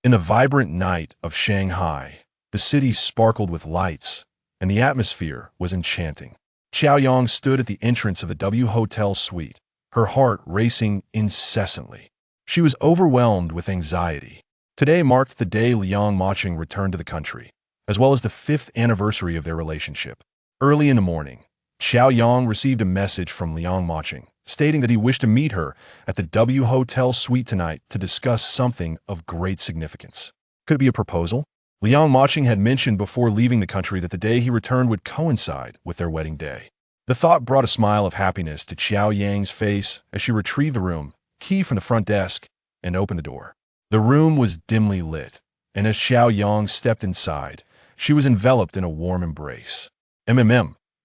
In the vibrant night of Shanghai, the city sparkled with lights, and the atmosphere was enchanting. Qiao Yang stood at the entrance of the W Hotel suite, her heart racing incessantly. She was overwhelmed with anxiety. Today marked the day Liang Maching returned to the country, as well as the 5th anniversary of their relationship. Early in the morning, Qiao Yang received a message from Liang Maching, stating that he wished to meet her at the W Hotel suite tonight to discuss something of great significance. Could it be a proposal? Liang Maching had mentioned before leaving the country that the day he returned would coincide with their wedding day. The thought brought a smile of happiness to Qiao Yang's face as she retrieved the room key from the front desk and opened the door. The room was dimly lit, and as Qiao Yang stepped inside, she was enveloped in a warm embrace.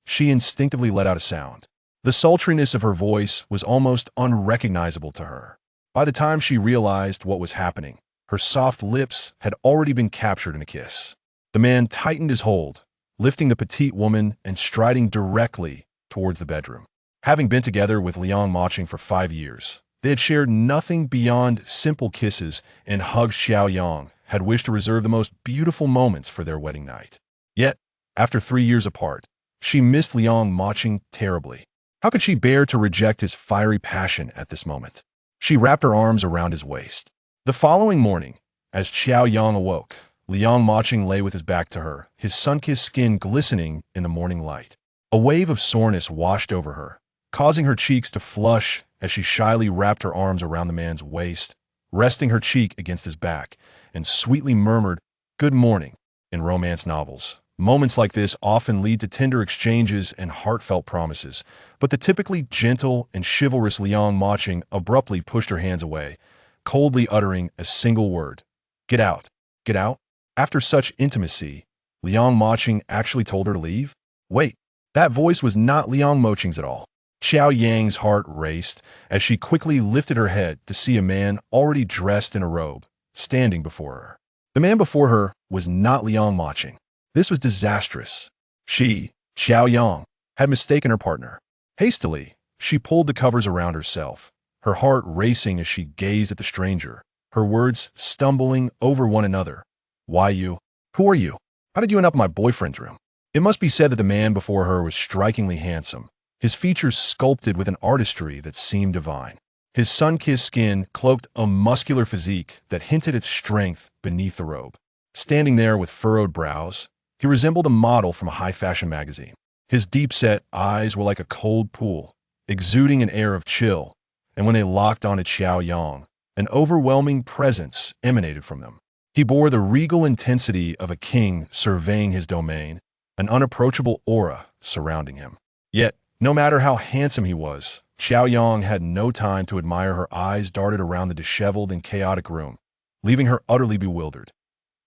She instinctively let out a sound. The sultriness of her voice was almost unrecognizable to her. By the time she realized what was happening, her soft lips had already been captured in a kiss. The man tightened his hold, lifting the petite woman and striding directly towards the bedroom. Having been together with Liang Maching for 5 years, they had shared nothing beyond simple kisses, and hugs. Qiao Yang had wished to reserve the most beautiful moments for their wedding night. Yet, after 3 years apart, she missed Liang Maching terribly. How could she bear to reject his fiery passion at this moment? She wrapped her arms around his waist. The following morning, as Qiao Yang awoke, Liang Maching lay with his back to her, his sun-kissed skin glistening in the morning light. A wave of soreness washed over her, causing her cheeks to flush as she shyly wrapped her arms around the man's waist, resting her cheek against his back, and sweetly murmured, "Good morning." In romance novels, moments like this often lead to tender exchanges and heartfelt promises, but the typically gentle and chivalrous Liang Maching abruptly pushed her hands away, coldly uttering a single word, "Get out, get out." After such intimacy, Liang Maching actually told her to leave? Wait, that voice was not Liang Maching's at all. Qiao Yang's heart raced as she quickly lifted her head to see a man already dressed in a robe, standing before her. The man before her was not Liang Maching. This was disastrous. She, Qiao Yang, had mistaken her partner. Hastily, she pulled the covers around herself, her heart racing as she gazed at the stranger, her words stumbling over one another. "Why you? Who are you? How did you end up in my boyfriend's room?" It must be said that the man before her was strikingly handsome, his features sculpted with an artistry that seemed divine. His sun-kissed skin cloaked a muscular physique that hinted at strength beneath the robe. Standing there with furrowed brows, he resembled a model from a high-fashion magazine. His deep-set eyes were like a cold pool, exuding an air of chill, and when they locked onto Qiao Yang, an overwhelming presence emanated from them. He bore the regal intensity of a king surveying his domain, an unapproachable aura surrounding him. Yet, no matter how handsome he was, Qiao Yang had no time to admire. Her eyes darted around the disheveled and chaotic room, leaving her utterly bewildered.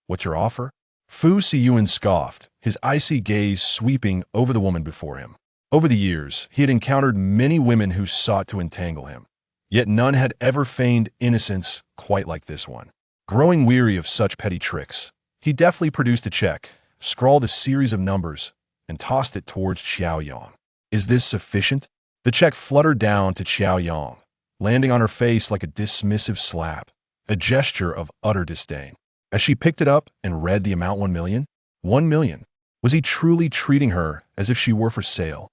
"What's your offer?" Siyan scoffed, his icy gaze sweeping over the woman before him. Over the years, he had encountered many women who sought to entangle him, yet none had ever feigned innocence quite like this one. Growing weary of such petty tricks, he deftly produced a check, scrawled a series of numbers, and tossed it towards Qiao Yang. "Is this sufficient?" The check fluttered down to Qiao Yang, landing on her face like a dismissive slap, a gesture of utter disdain. As she picked it up and read the amount, 1 million? 1 million. Was he truly treating her as if she were for sale?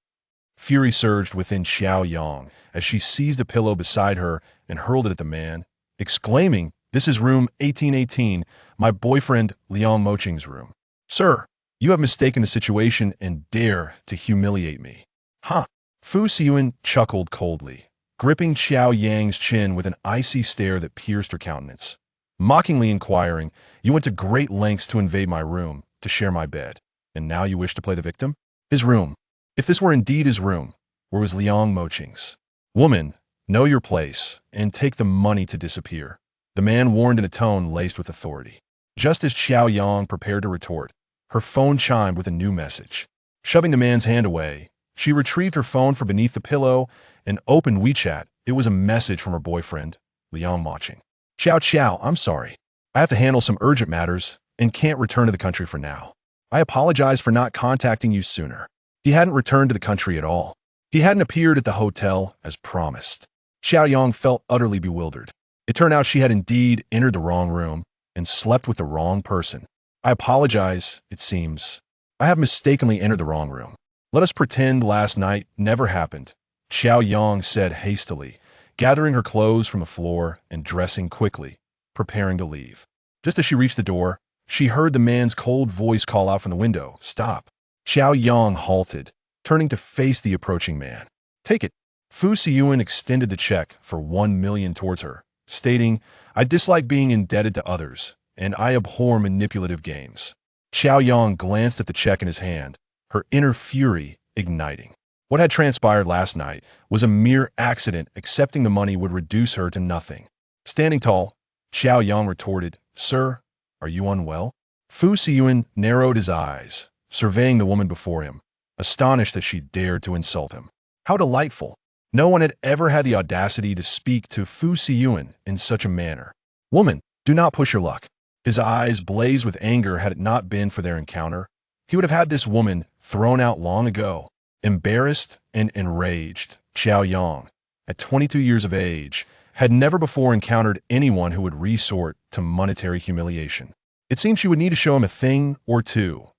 Fury surged within Qiao Yang as she seized a pillow beside her and hurled it at the man, exclaiming, "This is room 1818, my boyfriend Liang Maching's room. Sir, you have mistaken the situation and dare to humiliate me." "Huh?" Siyan chuckled coldly, gripping Qiao Yang's chin with an icy stare that pierced her countenance. Mockingly inquiring, "You went to great lengths to invade my room, to share my bed, and now you wish to play the victim?" His room. If this were indeed his room, where was Liang Maching's? "Woman, know your place, and take the money to disappear," the man warned in a tone laced with authority. Just as Qiao Yang prepared to retort, her phone chimed with a new message. Shoving the man's hand away, she retrieved her phone from beneath the pillow and opened WeChat. It was a message from her boyfriend, Liang Maching. Qiao, I'm sorry. I have to handle some urgent matters and can't return to the country for now. I apologize for not contacting you sooner." He hadn't returned to the country at all. He hadn't appeared at the hotel as promised. Qiao Yang felt utterly bewildered. It turned out she had indeed entered the wrong room, and slept with the wrong person. I apologize, it seems. I have mistakenly entered the wrong room. Let us pretend last night never happened, Qiao Yang said hastily, gathering her clothes from the floor and dressing quickly, preparing to leave. Just as she reached the door, she heard the man's cold voice call out from the window, "Stop." Qiao Yang halted, turning to face the approaching man. "Take it." Fu Siyan extended the check for 1 million towards her, stating, "I dislike being indebted to others, and I abhor manipulative games." Qiao Yang glanced at the check in his hand, her inner fury igniting. What had transpired last night was a mere accident. Accepting the money would reduce her to nothing. Standing tall, Qiao Yang retorted, "Sir, are you unwell?" Fu Siyan narrowed his eyes, surveying the woman before him, astonished that she dared to insult him. How delightful! No one had ever had the audacity to speak to Fu Siyan in such a manner. "Woman, do not push your luck." His eyes blazed with anger. Had it not been for their encounter, he would have had this woman thrown out long ago. Embarrassed and enraged, Qiao Yang, at 22 years of age, had never before encountered anyone who would resort to monetary humiliation. It seemed she would need to show him a thing or two.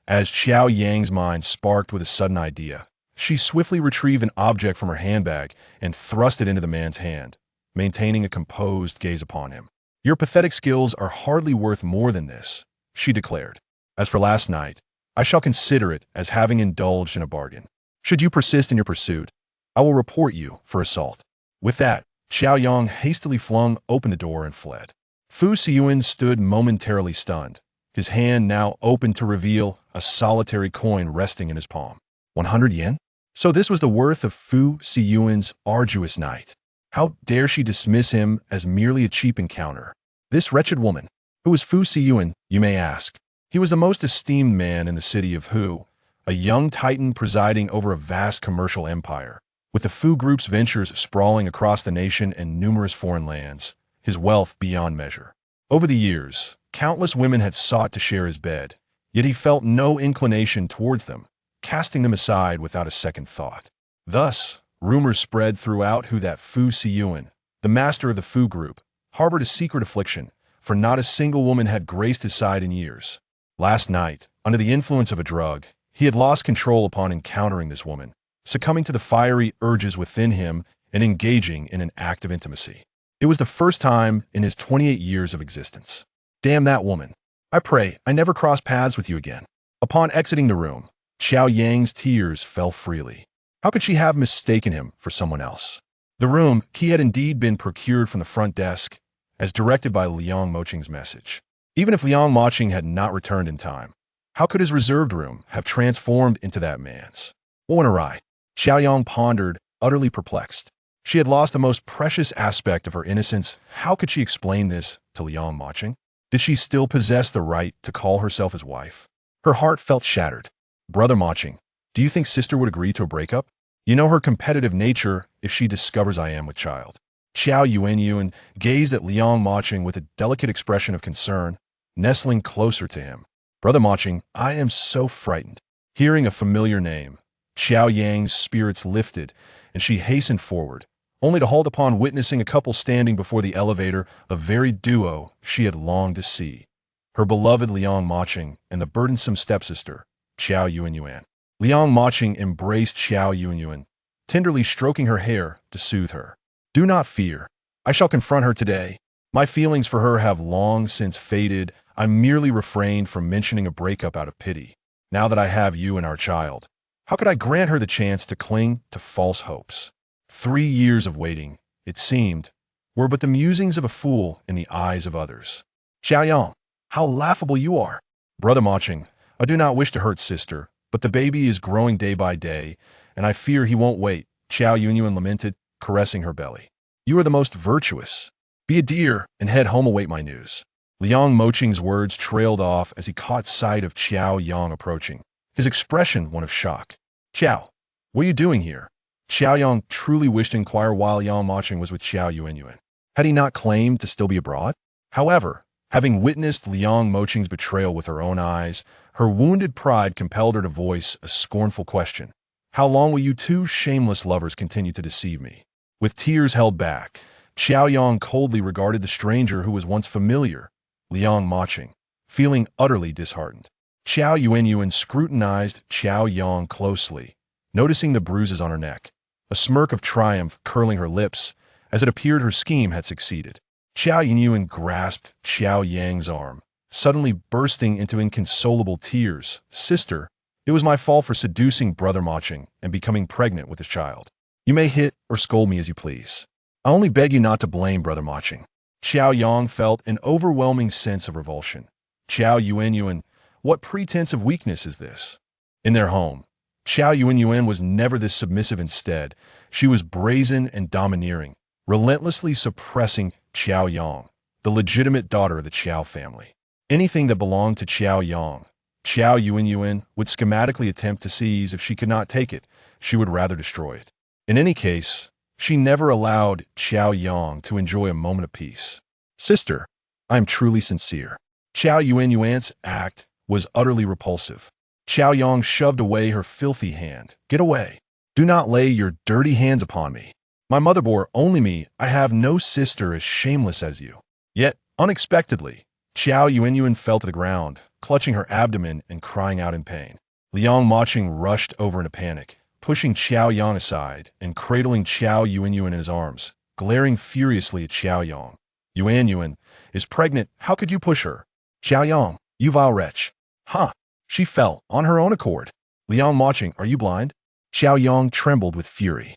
As Qiao Yang's mind sparked with a sudden idea, she swiftly retrieved an object from her handbag and thrust it into the man's hand, maintaining a composed gaze upon him. "Your pathetic skills are hardly worth more than this," she declared. "As for last night, I shall consider it as having indulged in a bargain. Should you persist in your pursuit, I will report you for assault." With that, Qiao Yang hastily flung open the door and fled. Fu Siyan stood momentarily stunned, his hand now open to reveal a solitary coin resting in his palm. 100 yen? So this was the worth of Fu Siyan's arduous night. How dare she dismiss him as merely a cheap encounter? This wretched woman. Who was Fu Siyan, you may ask? He was the most esteemed man in the city of Hu, a young titan presiding over a vast commercial empire. With the Fu Group's ventures sprawling across the nation and numerous foreign lands, his wealth beyond measure. Over the years, countless women had sought to share his bed, yet he felt no inclination towards them, casting them aside without a second thought. Thus, rumors spread throughout Hu that Fu Siyan, the master of the Fu Group, harbored a secret affliction, for not a single woman had graced his side in years. Last night, under the influence of a drug, he had lost control upon encountering this woman, succumbing to the fiery urges within him and engaging in an act of intimacy. It was the first time in his 28 years of existence. Damn that woman. I pray I never cross paths with you again. Upon exiting the room, Qiao Yang's tears fell freely. How could she have mistaken him for someone else? The room key had indeed been procured from the front desk, as directed by Liang Moqing's message. Even if Liang Moqing had not returned in time, how could his reserved room have transformed into that man's? What went awry? Qiao Yang pondered, utterly perplexed. She had lost the most precious aspect of her innocence. How could she explain this to Liang Moqing? Did she still possess the right to call herself his wife? Her heart felt shattered. Brother Moqing, do you think sister would agree to a breakup? You know her competitive nature if she discovers I am with child. Qiao Yuan gazed at Liang Moqing with a delicate expression of concern, nestling closer to him. Brother Moqing, I am so frightened. Hearing a familiar name, Qiao Yang's spirits lifted, and she hastened forward, only to halt upon witnessing a couple standing before the elevator, a very duo she had longed to see. Her beloved Liang Moqing and the burdensome stepsister, Qiao Yuan. Liang Moqing embraced Qiao Yuan, tenderly stroking her hair to soothe her. Do not fear. I shall confront her today. My feelings for her have long since faded. I merely refrained from mentioning a breakup out of pity. Now that I have you and our child, how could I grant her the chance to cling to false hopes? 3 years of waiting, it seemed, were but the musings of a fool in the eyes of others. Qiao Yang, how laughable you are. Brother Moqing, I do not wish to hurt sister, but the baby is growing day by day, and I fear he won't wait, Qiao Yuan lamented, caressing her belly. You are the most virtuous. Be a dear and head home await my news. Liang Moqing's words trailed off as he caught sight of Qiao Yang approaching, his expression one of shock. Qiao, what are you doing here? Qiao Yang truly wished to inquire why Liang Moqing was with Qiao Yuan. Had he not claimed to still be abroad? However, having witnessed Liang Moqing's betrayal with her own eyes, her wounded pride compelled her to voice a scornful question. How long will you two shameless lovers continue to deceive me? With tears held back, Qiao Yang coldly regarded the stranger who was once familiar, Liang Maching, feeling utterly disheartened. Qiao Yuanyuan scrutinized Qiao Yang closely, noticing the bruises on her neck, a smirk of triumph curling her lips as it appeared her scheme had succeeded. Qiao Yuanyuan grasped Qiao Yang's arm, suddenly bursting into inconsolable tears. "Sister, it was my fault for seducing Brother Maching and becoming pregnant with his child. You may hit or scold me as you please. I only beg you not to blame Brother Maching." Qiao Yang felt an overwhelming sense of revulsion. Qiao Yuanyuan, what pretense of weakness is this? In their home, Qiao Yuanyuan was never this submissive. Instead, she was brazen and domineering, relentlessly suppressing Qiao Yang, the legitimate daughter of the Qiao family. Anything that belonged to Qiao Yang, Qiao Yuanyuan would schematically attempt to seize. If she could not take it, she would rather destroy it. In any case, she never allowed Qiao Yang to enjoy a moment of peace. "Sister, I am truly sincere." Qiao Yuanyuan's act was utterly repulsive. Qiao Yang shoved away her filthy hand. "Get away. Do not lay your dirty hands upon me. My mother bore only me. I have no sister as shameless as you." Yet, unexpectedly, Qiao Yuanyuan fell to the ground, clutching her abdomen and crying out in pain. Liang Maching rushed over in a panic, pushing Qiao Yang aside and cradling Qiao Yuanyuan in his arms, glaring furiously at Qiao Yang. "Yuanyuan is pregnant. How could you push her? Qiao Yang, you vile wretch." "Huh. She fell on her own accord." "Liang Maching, are you blind?" Qiao Yang trembled with fury.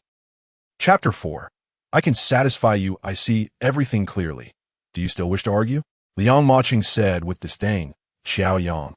Chapter 4. "I can satisfy you. I see everything clearly. Do you still wish to argue?" Liang Maching said with disdain. "Qiao Yang,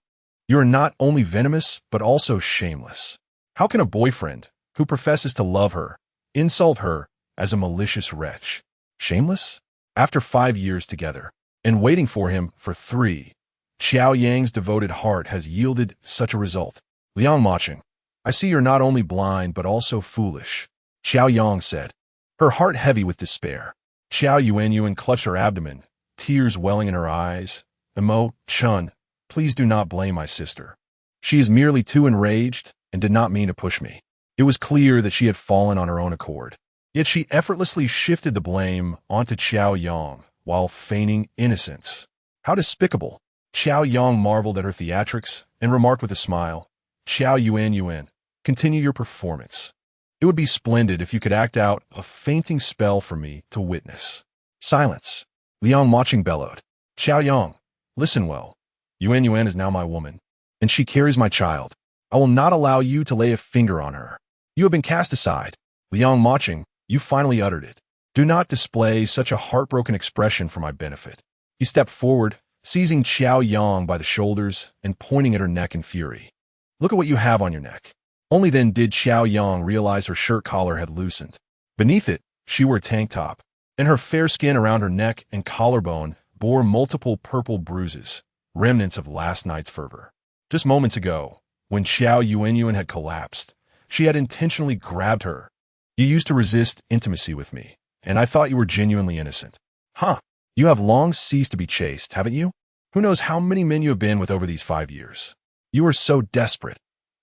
you are not only venomous, but also shameless. How can a boyfriend, who professes to love her, insult her as a malicious wretch? Shameless? After 5 years together, and waiting for him for 3, Qiao Yang's devoted heart has yielded such a result." "Liang Maching, I see you're not only blind, but also foolish," Qiao Yang said, her heart heavy with despair. Qiao Yuanyuan clutched her abdomen, tears welling in her eyes. "Emo, Chun, please do not blame my sister. She is merely too enraged and did not mean to push me." It was clear that she had fallen on her own accord. Yet she effortlessly shifted the blame onto Qiao Yang while feigning innocence. How despicable! Qiao Yang marveled at her theatrics and remarked with a smile, "Qiao Yuanyuan, continue your performance. It would be splendid if you could act out a fainting spell for me to witness." "Silence!" Liang Maching bellowed. "Qiao Yang, listen well. Yuanyuan is now my woman, and she carries my child. I will not allow you to lay a finger on her. You have been cast aside." "Liang Maching, you finally uttered it. Do not display such a heartbroken expression for my benefit." He stepped forward, seizing Qiao Yang by the shoulders and pointing at her neck in fury. "Look at what you have on your neck." Only then did Qiao Yang realize her shirt collar had loosened. Beneath it, she wore a tank top, and her fair skin around her neck and collarbone bore multiple purple bruises, remnants of last night's fervor. Just moments ago, when Qiao Yuanyuan had collapsed, she had intentionally grabbed her. "You used to resist intimacy with me, and I thought you were genuinely innocent." "Huh. You have long ceased to be chaste, haven't you? Who knows how many men you have been with over these 5 years? You are so desperate.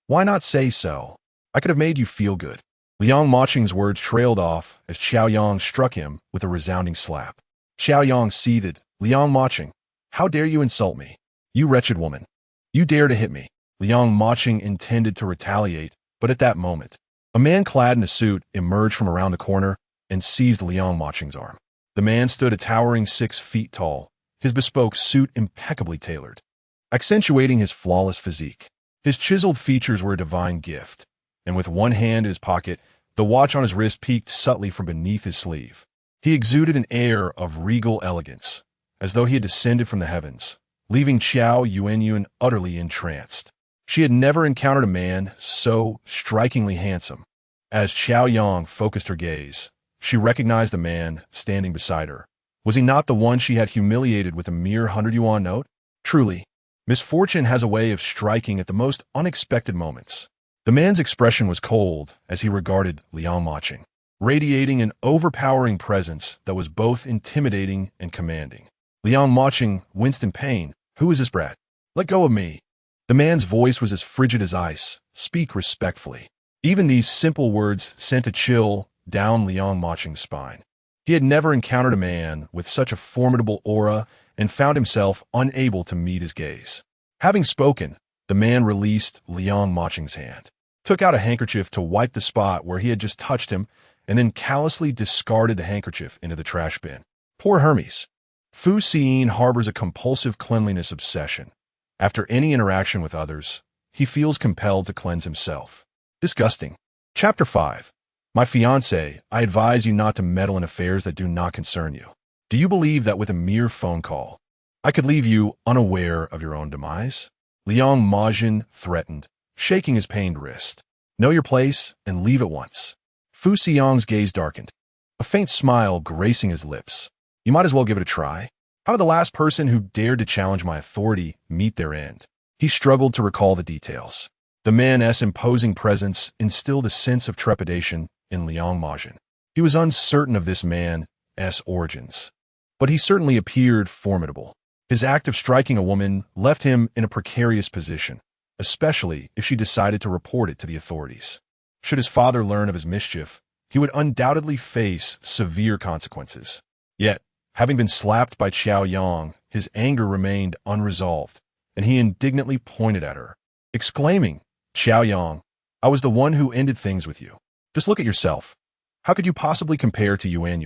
Why not say so? I could have made you feel good." Liang Maching's words trailed off as Qiao Yang struck him with a resounding slap. Qiao Yang seethed. "Liang Maching, how dare you insult me? You wretched woman. You dare to hit me." Liang Maching intended to retaliate, but at that moment, a man clad in a suit emerged from around the corner and seized Liang Maching's arm. The man stood a towering 6 feet tall, his bespoke suit impeccably tailored, accentuating his flawless physique. His chiseled features were a divine gift, and with one hand in his pocket, the watch on his wrist peeked subtly from beneath his sleeve. He exuded an air of regal elegance, as though he had descended from the heavens, leaving Qiao Yuanyuan utterly entranced. She had never encountered a man so strikingly handsome. As Qiao Yang focused her gaze, she recognized the man standing beside her. Was he not the one she had humiliated with a mere 100 yuan note? Truly, misfortune has a way of striking at the most unexpected moments. The man's expression was cold as he regarded Liang Maching, radiating an overpowering presence that was both intimidating and commanding. Liang Maching winced in pain. "Who is this brat? Let go of me." The man's voice was as frigid as ice. "Speak respectfully." Even these simple words sent a chill down Liang Maching's spine. He had never encountered a man with such a formidable aura and found himself unable to meet his gaze. Having spoken, the man released Liang Maching's hand, took out a handkerchief to wipe the spot where he had just touched him, and then callously discarded the handkerchief into the trash bin. Poor Hermes. Fu Siyan harbors a compulsive cleanliness obsession. After any interaction with others, he feels compelled to cleanse himself. Disgusting. Chapter 5. My fiancé, I advise you not to meddle in affairs that do not concern you. Do you believe that with a mere phone call, I could leave you unaware of your own demise? Liang Majin threatened, shaking his pained wrist. Know your place and leave at once. Fu Xiang's gaze darkened, a faint smile gracing his lips. You might as well give it a try. How did the last person who dared to challenge my authority meet their end? He struggled to recall the details. The man's imposing presence instilled a sense of trepidation in Liang Majin. He was uncertain of this man's origins, but he certainly appeared formidable. His act of striking a woman left him in a precarious position, especially if she decided to report it to the authorities. Should his father learn of his mischief, he would undoubtedly face severe consequences. Yet, having been slapped by Qiao Yang, his anger remained unresolved, and he indignantly pointed at her, exclaiming, Qiao Yang, I was the one who ended things with you. Just look at yourself. How could you possibly compare to Yuan?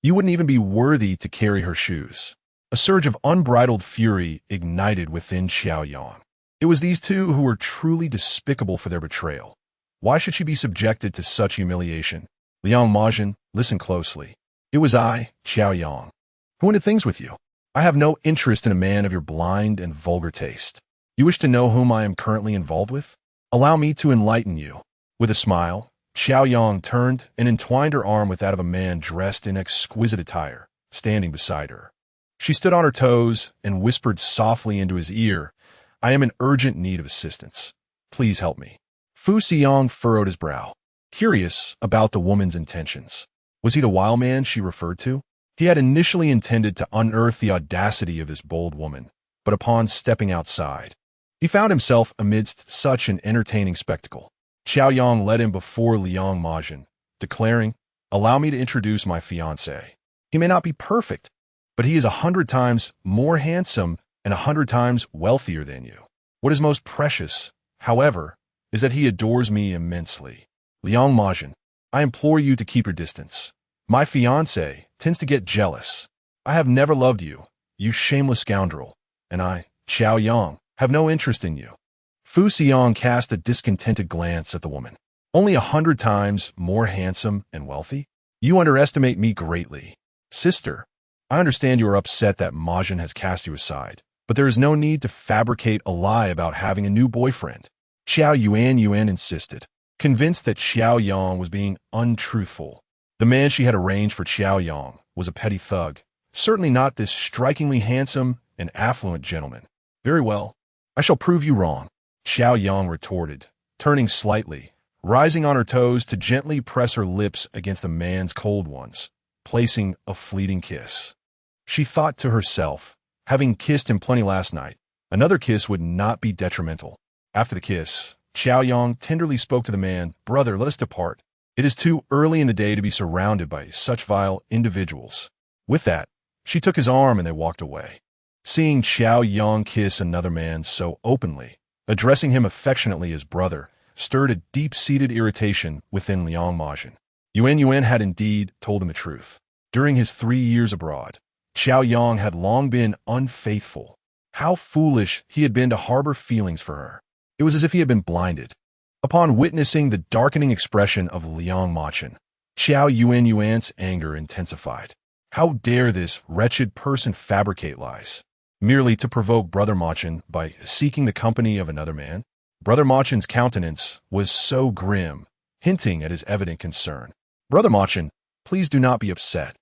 You wouldn't even be worthy to carry her shoes. A surge of unbridled fury ignited within Qiao Yang. It was these two who were truly despicable for their betrayal. Why should she be subjected to such humiliation? Liang Majin, listen closely. It was I, Qiao Yang, who ended things with you. I have no interest in a man of your blind and vulgar taste. You wish to know whom I am currently involved with? Allow me to enlighten you. With a smile, Qiao Yang turned and entwined her arm with that of a man dressed in exquisite attire, standing beside her. She stood on her toes and whispered softly into his ear, I am in urgent need of assistance. Please help me. Fu Siyan furrowed his brow, curious about the woman's intentions. Was he the wild man she referred to? He had initially intended to unearth the audacity of this bold woman, but upon stepping outside, he found himself amidst such an entertaining spectacle. Qiao Yang led him before Liang Majin, declaring, Allow me to introduce my fiancé. He may not be perfect, but he is 100 times more handsome and 100 times wealthier than you. What is most precious, however, is that he adores me immensely. Liang Majin, I implore you to keep your distance. My fiancé tends to get jealous. I have never loved you, you shameless scoundrel, and I, Qiao Yang, have no interest in you. Fu Siyan cast a discontented glance at the woman. Only 100 times more handsome and wealthy? You underestimate me greatly. Sister, I understand you are upset that Majin has cast you aside, but there is no need to fabricate a lie about having a new boyfriend. Qiao Yuan insisted, convinced that Qiao Yang was being untruthful. The man she had arranged for Qiao Yang was a petty thug, certainly not this strikingly handsome and affluent gentleman. Very well, I shall prove you wrong, Qiao Yang retorted, turning slightly, rising on her toes to gently press her lips against the man's cold ones, placing a fleeting kiss. She thought to herself, having kissed him plenty last night, another kiss would not be detrimental. After the kiss, Qiao Yang tenderly spoke to the man, Brother, let us depart. It is too early in the day to be surrounded by such vile individuals. With that, she took his arm and they walked away. Seeing Qiao Yang kiss another man so openly, addressing him affectionately as brother, stirred a deep-seated irritation within Liang Majin. Yuan had indeed told him the truth. During his 3 years abroad, Qiao Yang had long been unfaithful. How foolish he had been to harbor feelings for her. It was as if he had been blinded. Upon witnessing the darkening expression of Liang Majin, Qiao Yuan's anger intensified. How dare this wretched person fabricate lies, merely to provoke Brother Majin by seeking the company of another man? Brother Machin's countenance was so grim, hinting at his evident concern. Brother Machin, please do not be upset.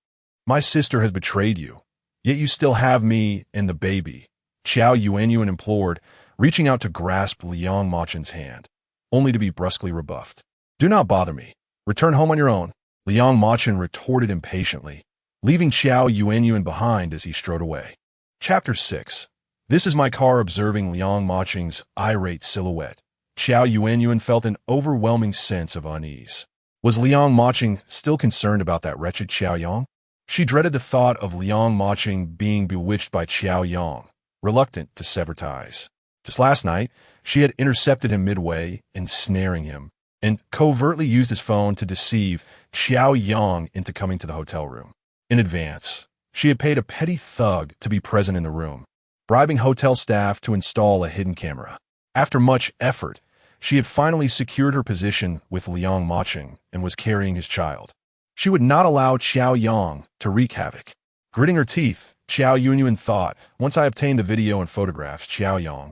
My sister has betrayed you, yet you still have me and the baby, Qiao Yuan implored, reaching out to grasp Liang Machin's hand, only to be brusquely rebuffed. Do not bother me. Return home on your own, Liang Machin retorted impatiently, leaving Qiao Yuan behind as he strode away. Chapter 6. This is my car. Observing Liang Machin's irate silhouette, Qiao Yuan felt an overwhelming sense of unease. Was Liang Machin still concerned about that wretched Qiao Yang? She dreaded the thought of Liang Maching being bewitched by Qiao Yang, reluctant to sever ties. Just last night, she had intercepted him midway, ensnaring him, and covertly used his phone to deceive Qiao Yang into coming to the hotel room. In advance, she had paid a petty thug to be present in the room, bribing hotel staff to install a hidden camera. After much effort, she had finally secured her position with Liang Maching and was carrying his child. She would not allow Qiao Yang to wreak havoc. Gritting her teeth, Qiao Yunyuan thought, once I obtain the video and photographs, Qiao Yang,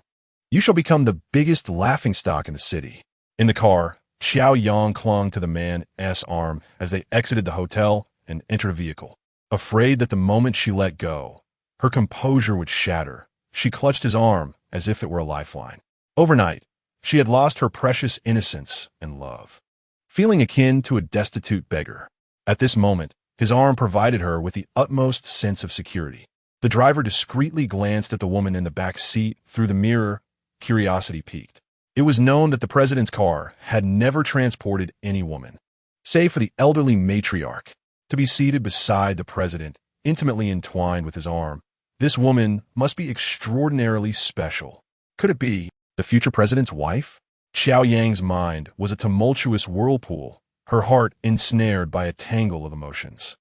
you shall become the biggest laughingstock in the city. In the car, Qiao Yang clung to the man's arm as they exited the hotel and entered a vehicle. Afraid that the moment she let go, her composure would shatter, she clutched his arm as if it were a lifeline. Overnight, she had lost her precious innocence and love, feeling akin to a destitute beggar. At this moment, his arm provided her with the utmost sense of security. The driver discreetly glanced at the woman in the back seat through the mirror. Curiosity piqued. It was known that the president's car had never transported any woman, save for the elderly matriarch, to be seated beside the president, intimately entwined with his arm. This woman must be extraordinarily special. Could it be the future president's wife? Qiao Yang's mind was a tumultuous whirlpool, her heart ensnared by a tangle of emotions.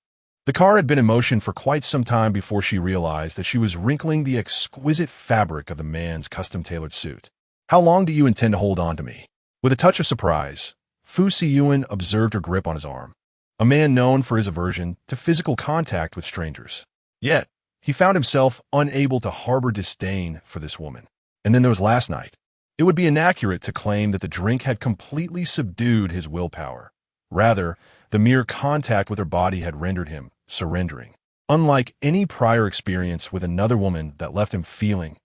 The car had been in motion for quite some time before she realized that she was wrinkling the exquisite fabric of the man's custom-tailored suit. How long do you intend to hold on to me? With a touch of surprise, Siyan observed her grip on his arm, a man known for his aversion to physical contact with strangers. Yet, he found himself unable to harbor disdain for this woman. And then there was last night. It would be inaccurate to claim that the drink had completely subdued his willpower. Rather, the mere contact with her body had rendered him surrendering, unlike any prior experience with another woman that left him feeling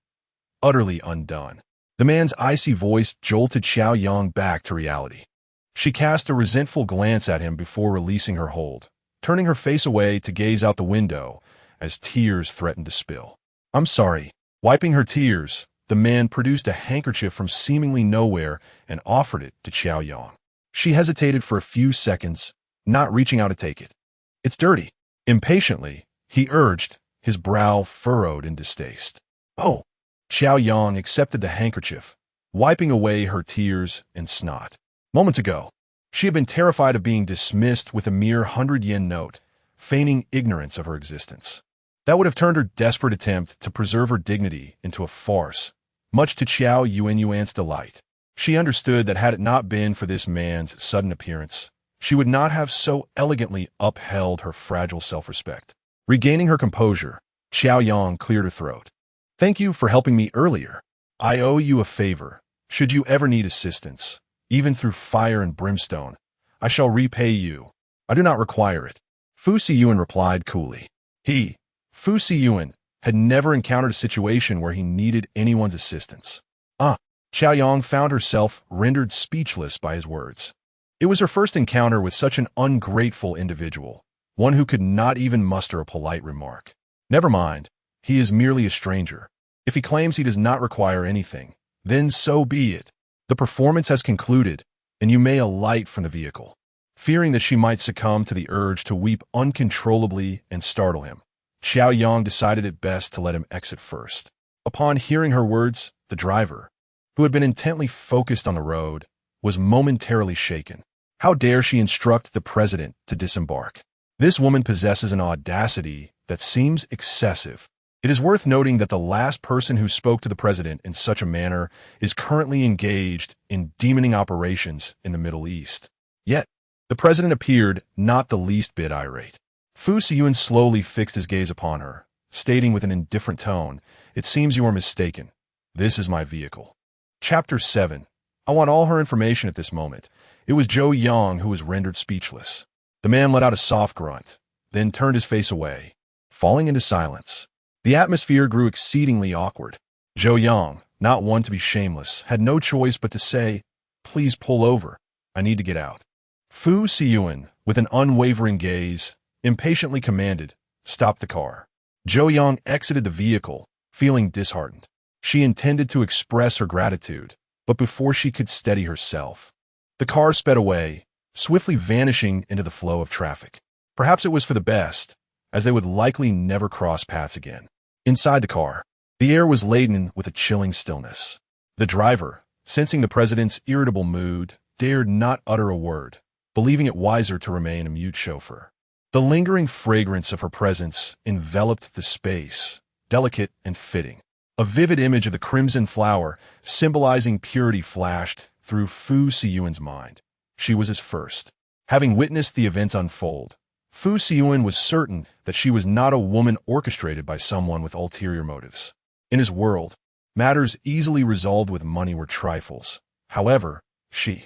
utterly undone. The man's icy voice jolted Qiao Yang back to reality. She cast a resentful glance at him before releasing her hold, turning her face away to gaze out the window as tears threatened to spill. I'm sorry. Wiping her tears, the man produced a handkerchief from seemingly nowhere and offered it to Qiao Yang. She hesitated for a few seconds, not reaching out to take it. It's dirty. Impatiently, he urged, his brow furrowed in distaste. Oh! Qiao Yang accepted the handkerchief, wiping away her tears and snot. Moments ago, she had been terrified of being dismissed with a mere 100-yen note, feigning ignorance of her existence. That would have turned her desperate attempt to preserve her dignity into a farce, much to Qiao Yunyuan's delight. She understood that had it not been for this man's sudden appearance, she would not have so elegantly upheld her fragile self-respect. Regaining her composure, Qiao Yang cleared her throat. Thank you for helping me earlier. I owe you a favor. Should you ever need assistance, even through fire and brimstone, I shall repay you. I do not require it. Siyan replied coolly. Siyan, had never encountered a situation where he needed anyone's assistance. Qiao Yang found herself rendered speechless by his words. It was her first encounter with such an ungrateful individual, one who could not even muster a polite remark. Never mind, he is merely a stranger. If he claims he does not require anything, then so be it. The performance has concluded, and you may alight from the vehicle. Fearing that she might succumb to the urge to weep uncontrollably and startle him, Qiao Yang decided it best to let him exit first. Upon hearing her words, the driver, who had been intently focused on the road, was momentarily shaken. How dare she instruct the president to disembark? This woman possesses an audacity that seems excessive. It is worth noting that the last person who spoke to the president in such a manner is currently engaged in demoning operations in the Middle East. Yet, the president appeared not the least bit irate. Siyan slowly fixed his gaze upon her, stating with an indifferent tone, "It seems you are mistaken. This is my vehicle." Chapter 7. I want all her information at this moment. It was Zhou Yang who was rendered speechless. The man let out a soft grunt, then turned his face away, falling into silence. The atmosphere grew exceedingly awkward. Zhou Yang, not one to be shameless, had no choice but to say, "Please pull over. I need to get out." Siyan, with an unwavering gaze, impatiently commanded, "Stop the car." Zhou Yang exited the vehicle, feeling disheartened. She intended to express her gratitude, but before she could steady herself, the car sped away, swiftly vanishing into the flow of traffic. Perhaps it was for the best, as they would likely never cross paths again. Inside the car, the air was laden with a chilling stillness. The driver, sensing the president's irritable mood, dared not utter a word, believing it wiser to remain a mute chauffeur. The lingering fragrance of her presence enveloped the space, delicate and fitting. A vivid image of the crimson flower, symbolizing purity, flashed through Fu Siyuan's mind. She was his first. Having witnessed the events unfold, Fu Siyuan was certain that she was not a woman orchestrated by someone with ulterior motives. In his world, matters easily resolved with money were trifles. However, she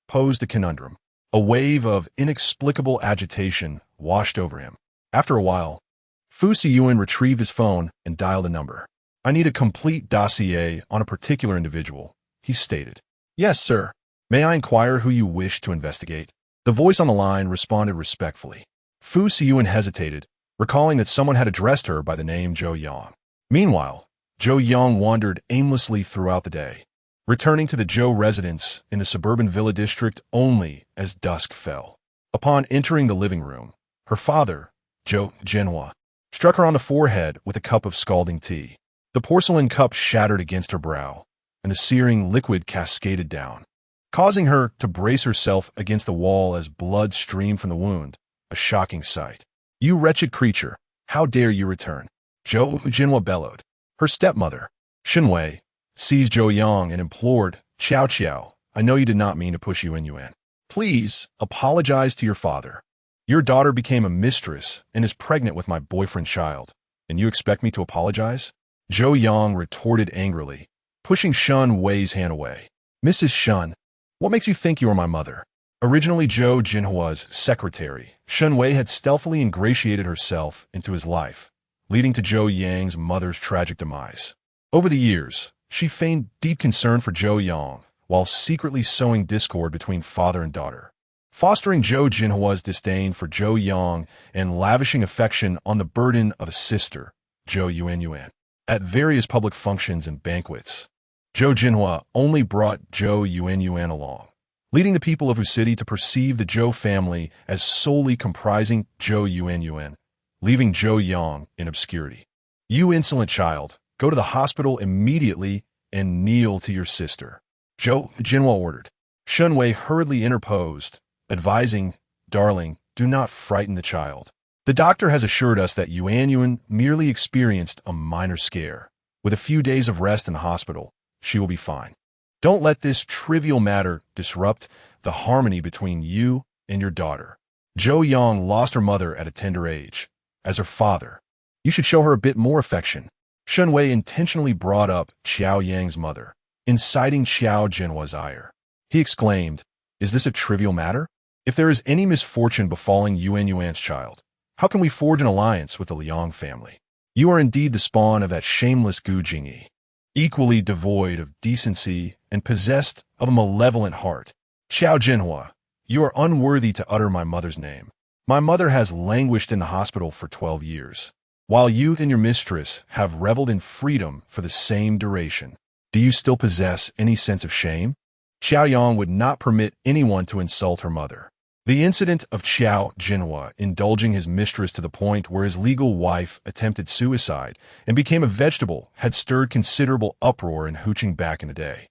posed a conundrum. A wave of inexplicable agitation washed over him. After a while, Fu Siyuan retrieved his phone and dialed a number. "I need a complete dossier on a particular individual," he stated. "Yes, sir. May I inquire who you wish to investigate?" The voice on the line responded respectfully. Fu Siyuan hesitated, recalling that someone had addressed her by the name Qiao Yang. Meanwhile, Qiao Yang wandered aimlessly throughout the day, returning to the Zhou residence in the suburban villa district only as dusk fell. Upon entering the living room, her father, Zhou Jinhua, struck her on the forehead with a cup of scalding tea. The porcelain cup shattered against her brow, and the searing liquid cascaded down, causing her to brace herself against the wall as blood streamed from the wound, a shocking sight. "You wretched creature, how dare you return?" Zhou Jinhua bellowed. Her stepmother, Shenwei, seized Qiao Yang and implored, Qiao, I know you did not mean to push Yuan. Please, apologize to your father. Your daughter became a mistress and is pregnant with my boyfriend's child, and you expect me to apologize?" Qiao Yang retorted angrily, pushing Shen Wei's hand away. "Mrs. Shen, what makes you think you are my mother?" Originally Zhou Jinhua's secretary, Shen Wei had stealthily ingratiated herself into his life, leading to Qiao Yang's mother's tragic demise. Over the years, she feigned deep concern for Qiao Yang, while secretly sowing discord between father and daughter, fostering Zhou Jinhua's disdain for Qiao Yang and lavishing affection on the burden of a sister, Zhou Yuan. At various public functions and banquets, Zhou Jinhua only brought Zhou Yuan along, leading the people of her city to perceive the Zhou family as solely comprising Zhou Yuan, leaving Qiao Yang in obscurity. "You insolent child, go to the hospital immediately and kneel to your sister," Zhou Jinhua ordered. Shen Wei hurriedly interposed, advising, "Darling, do not frighten the child. The doctor has assured us that Yuan merely experienced a minor scare. With a few days of rest in the hospital, she will be fine. Don't let this trivial matter disrupt the harmony between you and your daughter. Qiao Yang lost her mother at a tender age. As her father, you should show her a bit more affection." Shen Wei intentionally brought up Qiao Yang's mother, inciting Qiao Jinhua's ire. He exclaimed, "Is this a trivial matter? If there is any misfortune befalling Yuan's child, how can we forge an alliance with the Liang family? You are indeed the spawn of that shameless Gu Jingyi, equally devoid of decency and possessed of a malevolent heart. Qiao Jinhua, you are unworthy to utter my mother's name. My mother has languished in the hospital for 12 years, while you and your mistress have reveled in freedom for the same duration. Do you still possess any sense of shame?" Qiao Yang would not permit anyone to insult her mother. The incident of Qiao Jinhua indulging his mistress to the point where his legal wife attempted suicide and became a vegetable had stirred considerable uproar in Huqing back in the day.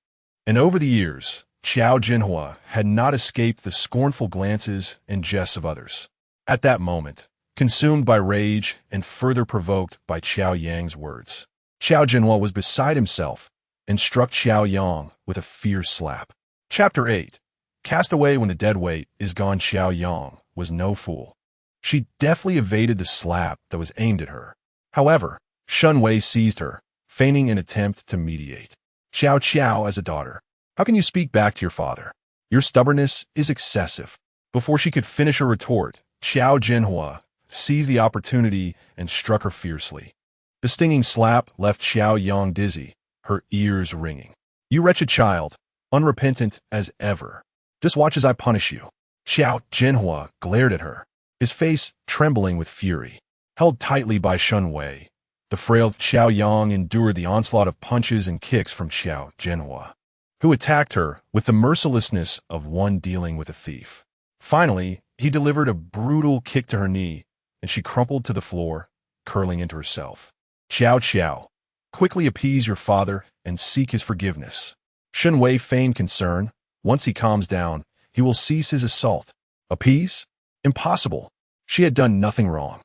And over the years, Qiao Jinhua had not escaped the scornful glances and jests of others. At that moment, consumed by rage and further provoked by Qiao Yang's words, Qiao Jinhua was beside himself and struck Qiao Yang with a fierce slap. Chapter 8. Cast away when the dead weight is gone. Qiao Yang was no fool. She deftly evaded the slap that was aimed at her. However, Shen Wei seized her, feigning an attempt to mediate. Qiao, as a daughter, how can you speak back to your father? Your stubbornness is excessive." Before she could finish her retort, Qiao Jinhua seized the opportunity and struck her fiercely. The stinging slap left Qiao Yang dizzy, her ears ringing. "You wretched child, unrepentant as ever. Just watch as I punish you." Qiao Jinhua glared at her, his face trembling with fury. Held tightly by Shen Wei, the frail Qiao Yang endured the onslaught of punches and kicks from Qiao Jinhua, who attacked her with the mercilessness of one dealing with a thief. Finally, he delivered a brutal kick to her knee, and she crumpled to the floor, curling into herself. Qiao, quickly appease your father and seek his forgiveness. Shen Wei feigned concern. Once he calms down, he will cease his assault. Appease? Impossible. She had done nothing wrong.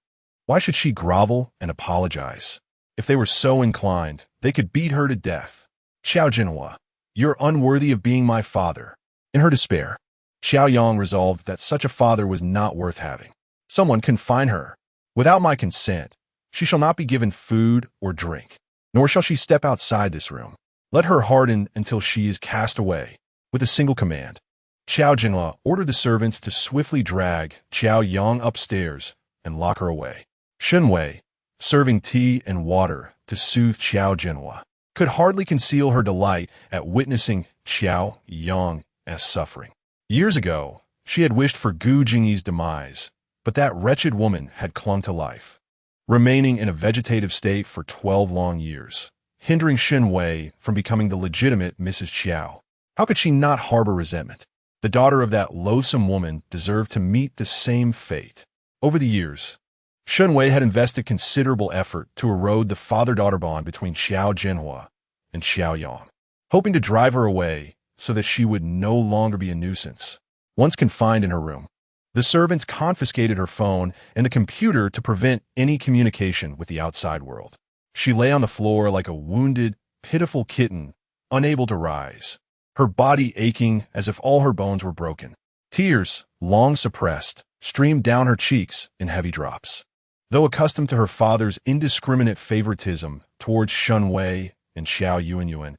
Why should she grovel and apologize? If they were so inclined, they could beat her to death. Qiao Jinhua, you're unworthy of being my father. In her despair, Qiao Yang resolved that such a father was not worth having. Someone confine her. Without my consent, she shall not be given food or drink, nor shall she step outside this room. Let her harden until she is cast away. With a single command, Qiao Jinhua ordered the servants to swiftly drag Qiao Yang upstairs and lock her away. Shen Wei, serving tea and water to soothe Qiao Jinhua, could hardly conceal her delight at witnessing Qiao Yang's suffering. Years ago, she had wished for Gu Jingyi's demise, but that wretched woman had clung to life, remaining in a vegetative state for 12 long years, hindering Shen Wei from becoming the legitimate Mrs. Qiao. How could she not harbor resentment? The daughter of that loathsome woman deserved to meet the same fate. Over the years, Shen Wei had invested considerable effort to erode the father-daughter bond between Qiao Jinhua and Qiao Yang, hoping to drive her away so that she would no longer be a nuisance. Once confined in her room, the servants confiscated her phone and the computer to prevent any communication with the outside world. She lay on the floor like a wounded, pitiful kitten, unable to rise, her body aching as if all her bones were broken. Tears, long suppressed, streamed down her cheeks in heavy drops. Though accustomed to her father's indiscriminate favoritism towards Shen Wei and Xiao Yuanyuan,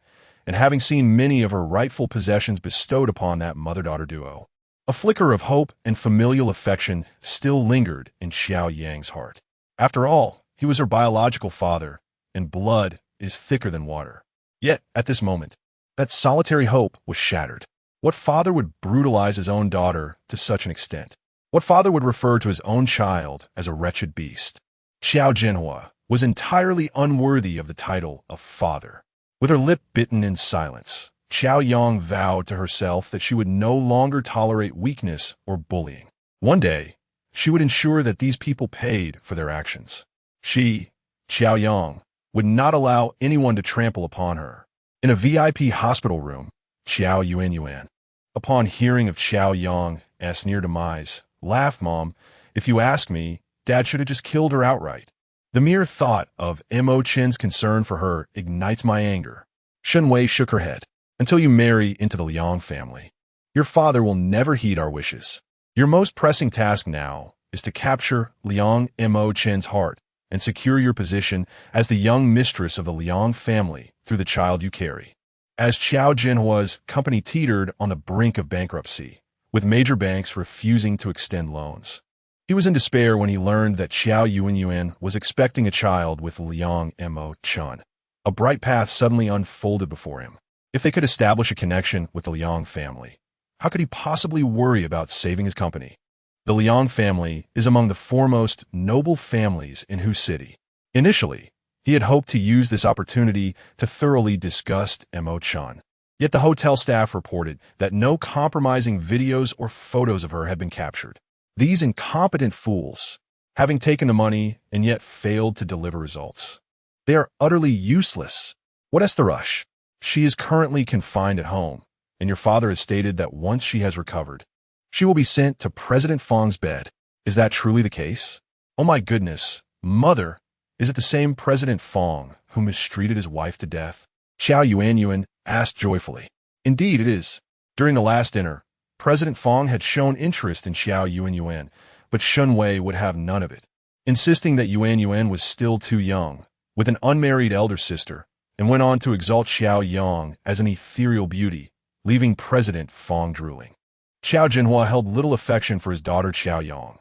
and having seen many of her rightful possessions bestowed upon that mother-daughter duo, a flicker of hope and familial affection still lingered in Qiao Yang's heart. After all, he was her biological father, and blood is thicker than water. Yet, at this moment, that solitary hope was shattered. What father would brutalize his own daughter to such an extent? What father would refer to his own child as a wretched beast? Qiao Jinhua was entirely unworthy of the title of father. With her lip bitten in silence, Qiao Yang vowed to herself that she would no longer tolerate weakness or bullying. One day, she would ensure that these people paid for their actions. She, Qiao Yang, would not allow anyone to trample upon her. In a VIP hospital room, Qiao Yuanyuan, upon hearing of Qiao Yang's near demise, laughed, "Mom, if you ask me, Dad should have just killed her outright. The mere thought of Mo Chen's concern for her ignites my anger." Shen Wei shook her head. "Until you marry into the Liang family, your father will never heed our wishes. Your most pressing task now is to capture Liang Mo Chen's heart and secure your position as the young mistress of the Liang family through the child you carry." As Qiao Jinhua's company teetered on the brink of bankruptcy, with major banks refusing to extend loans, he was in despair when he learned that Qiao Yuanyuan was expecting a child with Liang Mo Chen. A bright path suddenly unfolded before him. If they could establish a connection with the Liang family, how could he possibly worry about saving his company? The Liang family is among the foremost noble families in Hu City. Initially, he had hoped to use this opportunity to thoroughly disgust Mo Chen. Yet the hotel staff reported that no compromising videos or photos of her had been captured. These incompetent fools, having taken the money and yet failed to deliver results. They are utterly useless. What is the rush? She is currently confined at home, and your father has stated that once she has recovered, she will be sent to President Fang's bed. Is that truly the case? Oh my goodness, Mother, is it the same President Fang who mistreated his wife to death? Qiao Yuanyuan asked joyfully. Indeed it is. During the last dinner, President Fang had shown interest in Qiao Yuanyuan, but Shen Wei would have none of it, insisting that Yuanyuan was still too young, with an unmarried elder sister, and went on to exalt Qiao Yang as an ethereal beauty, leaving President Fang drooling. Qiao Jinhua held little affection for his daughter Qiao Yang.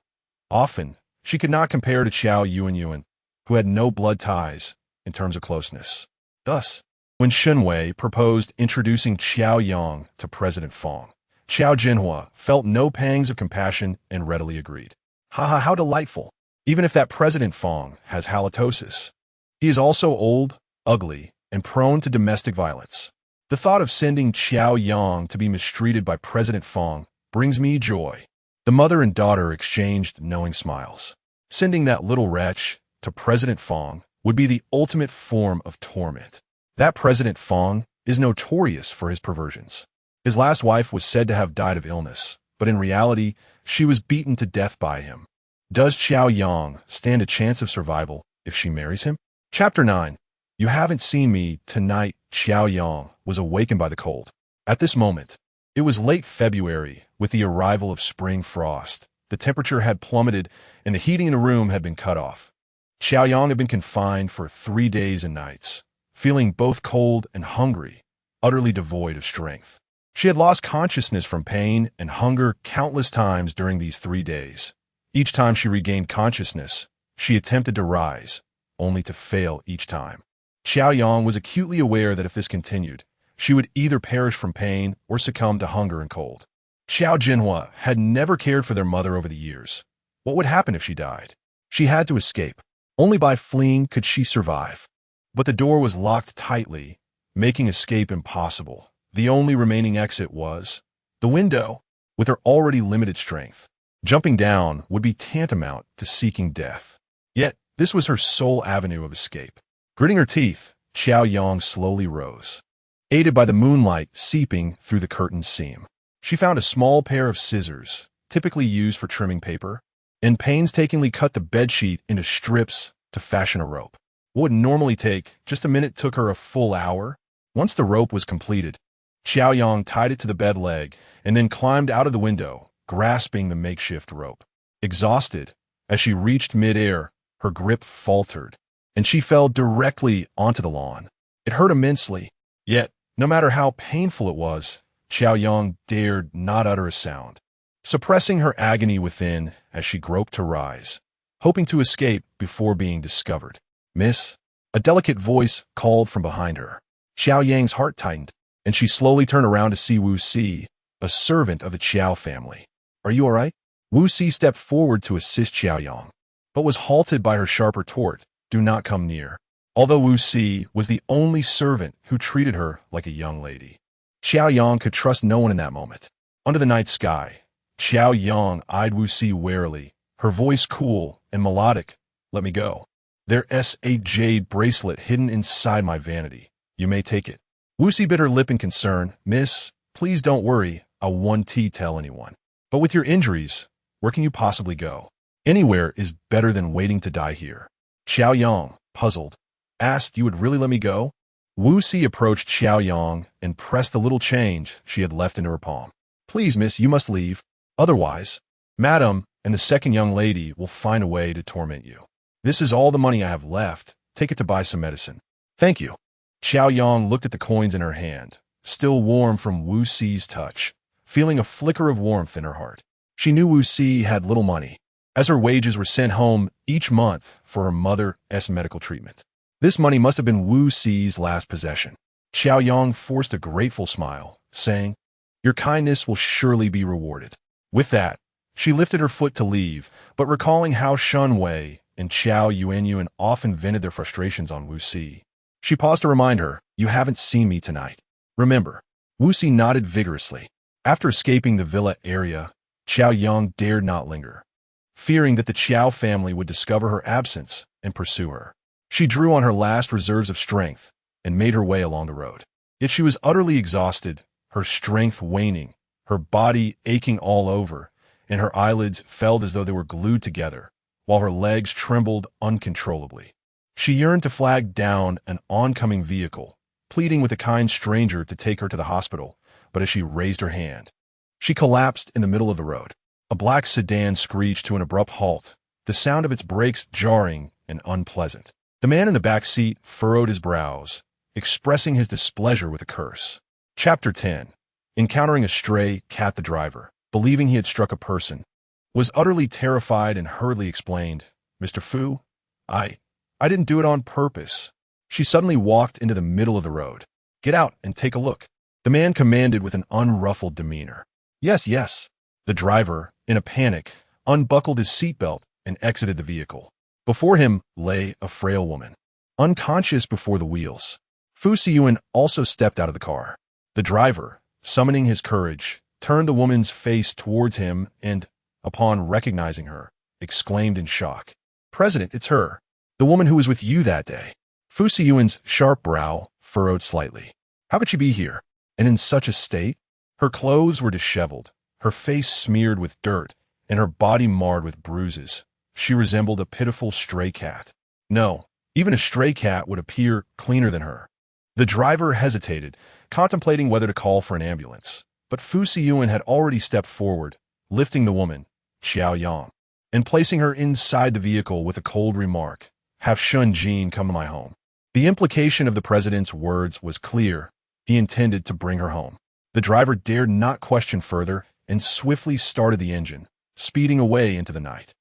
Often, she could not compare to Qiao Yuanyuan, who had no blood ties in terms of closeness. Thus, when Shen Wei proposed introducing Qiao Yang to President Fang, Qiao Jinhua felt no pangs of compassion and readily agreed. Haha, how delightful! Even if that President Fang has halitosis. He is also old, ugly, and prone to domestic violence. The thought of sending Qiao Yang to be mistreated by President Fang brings me joy. The mother and daughter exchanged knowing smiles. Sending that little wretch to President Fong would be the ultimate form of torment. That President Fong is notorious for his perversions. His last wife was said to have died of illness, but in reality, she was beaten to death by him. Does Qiao Yang stand a chance of survival if she marries him? Chapter 9. You haven't seen me tonight. Qiao Yang was awakened by the cold. At this moment, it was late February with the arrival of spring frost. The temperature had plummeted and the heating in the room had been cut off. Qiao Yang had been confined for 3 days and nights, feeling both cold and hungry, utterly devoid of strength. She had lost consciousness from pain and hunger countless times during these 3 days. Each time she regained consciousness, she attempted to rise, only to fail each time. Qiao Yang was acutely aware that if this continued, she would either perish from pain or succumb to hunger and cold. Xiao Jinhua had never cared for their mother over the years. What would happen if she died? She had to escape. Only by fleeing could she survive. But the door was locked tightly, making escape impossible. The only remaining exit was the window. With her already limited strength, jumping down would be tantamount to seeking death. Yet, this was her sole avenue of escape. Gritting her teeth, Qiao Yang slowly rose. Aided by the moonlight seeping through the curtain's seam, she found a small pair of scissors, typically used for trimming paper, and painstakingly cut the bedsheet into strips to fashion a rope. What would normally take just a minute took her a full hour. Once the rope was completed, Qiao Yang tied it to the bed leg and then climbed out of the window, grasping the makeshift rope. Exhausted, as she reached midair, her grip faltered, and she fell directly onto the lawn. It hurt immensely, yet, no matter how painful it was, Qiao Yang dared not utter a sound, suppressing her agony within as she groped to rise, hoping to escape before being discovered. "Miss," a delicate voice called from behind her. Qiao Yang's heart tightened, and she slowly turned around to see Wu Si, a servant of the Qiao family. "Are you all right?" Wu Si stepped forward to assist Qiao Yang, but was halted by her sharp retort, "Do not come near." Although Wu Si was the only servant who treated her like a young lady, Qiao Yang could trust no one in that moment. Under the night sky, Qiao Yang eyed Wu Si warily, her voice cool and melodic. "Let me go. There's a jade bracelet hidden inside my vanity. You may take it." Wu Si bit her lip in concern. "Miss, please don't worry. I won't tell anyone. But with your injuries, where can you possibly go? Anywhere is better than waiting to die here." Qiao Yang, puzzled, asked, "You would really let me go?" Wu Si approached Qiao Yang and pressed the little change she had left into her palm. "Please, miss, you must leave. Otherwise, Madam and the second young lady will find a way to torment you. This is all the money I have left. Take it to buy some medicine." "Thank you." Qiao Yang looked at the coins in her hand, still warm from Wu Si's touch, feeling a flicker of warmth in her heart. She knew Wu Si had little money, as her wages were sent home each month for her mother's medical treatment. This money must have been Wu Si's last possession. Qiao Yang forced a grateful smile, saying, "Your kindness will surely be rewarded." With that, she lifted her foot to leave, but recalling how Shun Wei and Qiao Yuanyuan often vented their frustrations on Wu Si, she paused to remind her, "You haven't seen me tonight. Remember." Wu Si nodded vigorously. After escaping the villa area, Qiao Yang dared not linger, fearing that the Qiao family would discover her absence and pursue her. She drew on her last reserves of strength and made her way along the road. Yet she was utterly exhausted, her strength waning, her body aching all over, and her eyelids felt as though they were glued together, while her legs trembled uncontrollably. She yearned to flag down an oncoming vehicle, pleading with a kind stranger to take her to the hospital, but as she raised her hand, she collapsed in the middle of the road. A black sedan screeched to an abrupt halt, the sound of its brakes jarring and unpleasant. The man in the back seat furrowed his brows, expressing his displeasure with a curse. Chapter 10. Encountering a stray cat, the driver, believing he had struck a person, was utterly terrified and hurriedly explained, "Mr. Fu, I didn't do it on purpose." She suddenly walked into the middle of the road. "Get out and take a look," the man commanded with an unruffled demeanor. "Yes, yes." The driver, in a panic, unbuckled his seatbelt and exited the vehicle. Before him lay a frail woman, unconscious before the wheels. Fu Siyuan also stepped out of the car. The driver, summoning his courage, turned the woman's face towards him and, upon recognizing her, exclaimed in shock. "President, it's her. The woman who was with you that day." Fu Siyuan's sharp brow furrowed slightly. How could she be here? And in such a state? Her clothes were disheveled, her face smeared with dirt, and her body marred with bruises. She resembled a pitiful stray cat. No, even a stray cat would appear cleaner than her. The driver hesitated, contemplating whether to call for an ambulance. But Fu Siyuan had already stepped forward, lifting the woman, Qiao Yang, and placing her inside the vehicle with a cold remark, "Have Shun Jin come to my home." The implication of the president's words was clear. He intended to bring her home. The driver dared not question further and swiftly started the engine, speeding away into the night.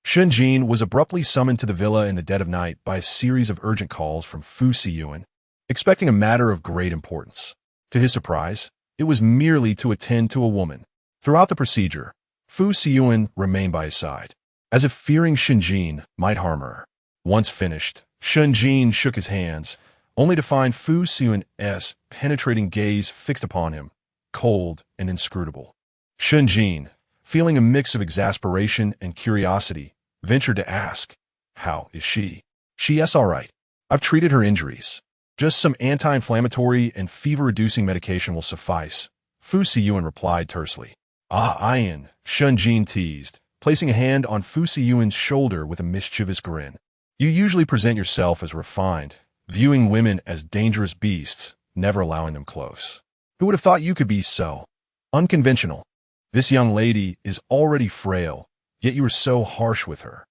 Shun Jin was abruptly summoned to the villa in the dead of night by a series of urgent calls from Fu Siyuan, expecting a matter of great importance. To his surprise, it was merely to attend to a woman. Throughout the procedure, Fu Siyuan remained by his side, as if fearing Shun Jin might harm her. Once finished, Shun Jin shook his hands, only to find Fu Siyuan's penetrating gaze fixed upon him, cold and inscrutable. Shun Jin, feeling a mix of exasperation and curiosity, ventured to ask, "How is she?" "She's all right. I've treated her injuries. Just some anti-inflammatory and fever-reducing medication will suffice," Fu Siyuan replied tersely. "Ah, Ian," Shun Jin teased, placing a hand on Fu Siyuan's shoulder with a mischievous grin. "You usually present yourself as refined, viewing women as dangerous beasts, never allowing them close. Who would have thought you could be so unconventional? This young lady is already frail, yet you were so harsh with her.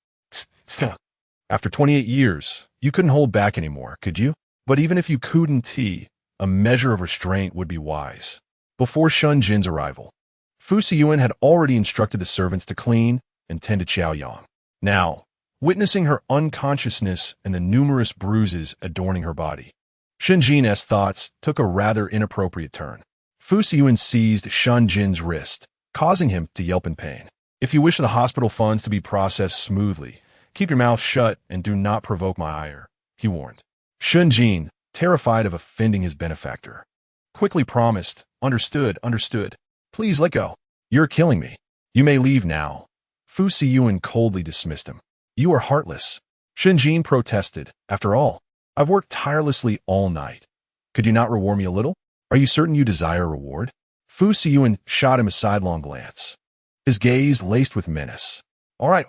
After 28 years, you couldn't hold back anymore, could you? But even if you couldn't, a measure of restraint would be wise." Before Shun Jin's arrival, Fu Siyuan had already instructed the servants to clean and tend to Qiao Yang. Now, witnessing her unconsciousness and the numerous bruises adorning her body, Shun Jin's thoughts took a rather inappropriate turn. Fu Siyuan seized Shun Jin's wrist, causing him to yelp in pain. "If you wish the hospital funds to be processed smoothly, keep your mouth shut and do not provoke my ire," he warned. Shun Jin, terrified of offending his benefactor, quickly promised, Understood. Please let go. You're killing me. You may leave now." Fu Siyuan coldly dismissed him. "You are heartless." Shun Jin protested. "After all, I've worked tirelessly all night. Could you not reward me a little? Are you certain you desire a reward?" Fu Siyuan shot him a sidelong glance, his gaze laced with menace. All right,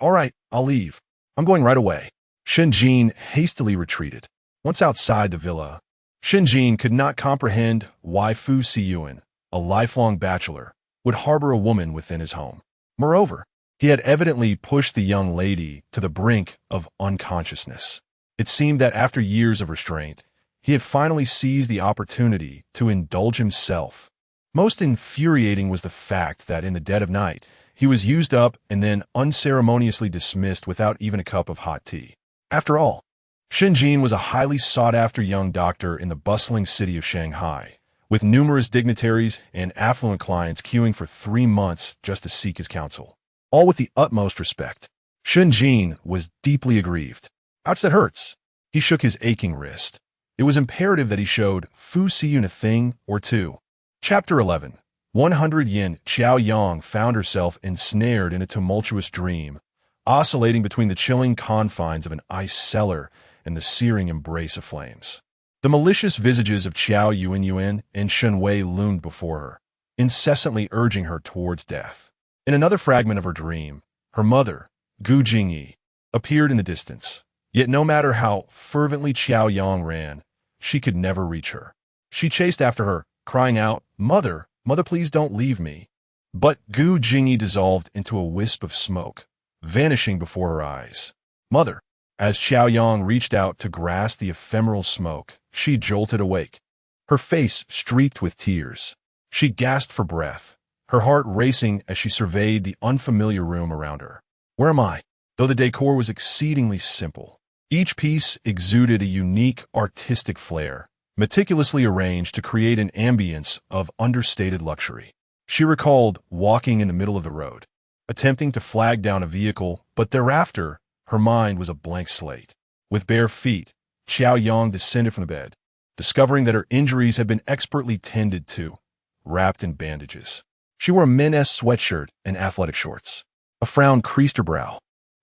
I'll leave. I'm going right away." Shun Jin hastily retreated. Once outside the villa, Shun Jin could not comprehend why Fu Siyuan, a lifelong bachelor, would harbor a woman within his home. Moreover, he had evidently pushed the young lady to the brink of unconsciousness. It seemed that after years of restraint, he had finally seized the opportunity to indulge himself. Most infuriating was the fact that in the dead of night, he was used up and then unceremoniously dismissed without even a cup of hot tea. After all, Shun Jin was a highly sought-after young doctor in the bustling city of Shanghai, with numerous dignitaries and affluent clients queuing for 3 months just to seek his counsel, all with the utmost respect. Shun Jin was deeply aggrieved. "Ouch, that hurts." He shook his aching wrist. It was imperative that he showed Fu Siyuan a thing or two. Chapter 11. 100 Yen. Qiao Yang found herself ensnared in a tumultuous dream, oscillating between the chilling confines of an ice cellar and the searing embrace of flames. The malicious visages of Qiao Yuan and Shun Wei loomed before her, incessantly urging her towards death. In another fragment of her dream, her mother, Gu Jingyi, appeared in the distance. Yet no matter how fervently Qiao Yang ran, she could never reach her. She chased after her, crying out, Mother, please don't leave me." But Gu Jingyi dissolved into a wisp of smoke, vanishing before her eyes. "Mother." As Qiao Yang reached out to grasp the ephemeral smoke, she jolted awake, her face streaked with tears. She gasped for breath, her heart racing as she surveyed the unfamiliar room around her. Where am I? Though the decor was exceedingly simple, each piece exuded a unique artistic flair, meticulously arranged to create an ambience of understated luxury. She recalled walking in the middle of the road, attempting to flag down a vehicle, but thereafter, her mind was a blank slate. With bare feet, Qiao Yang descended from the bed, discovering that her injuries had been expertly tended to, wrapped in bandages. She wore a men's sweatshirt and athletic shorts. A frown creased her brow.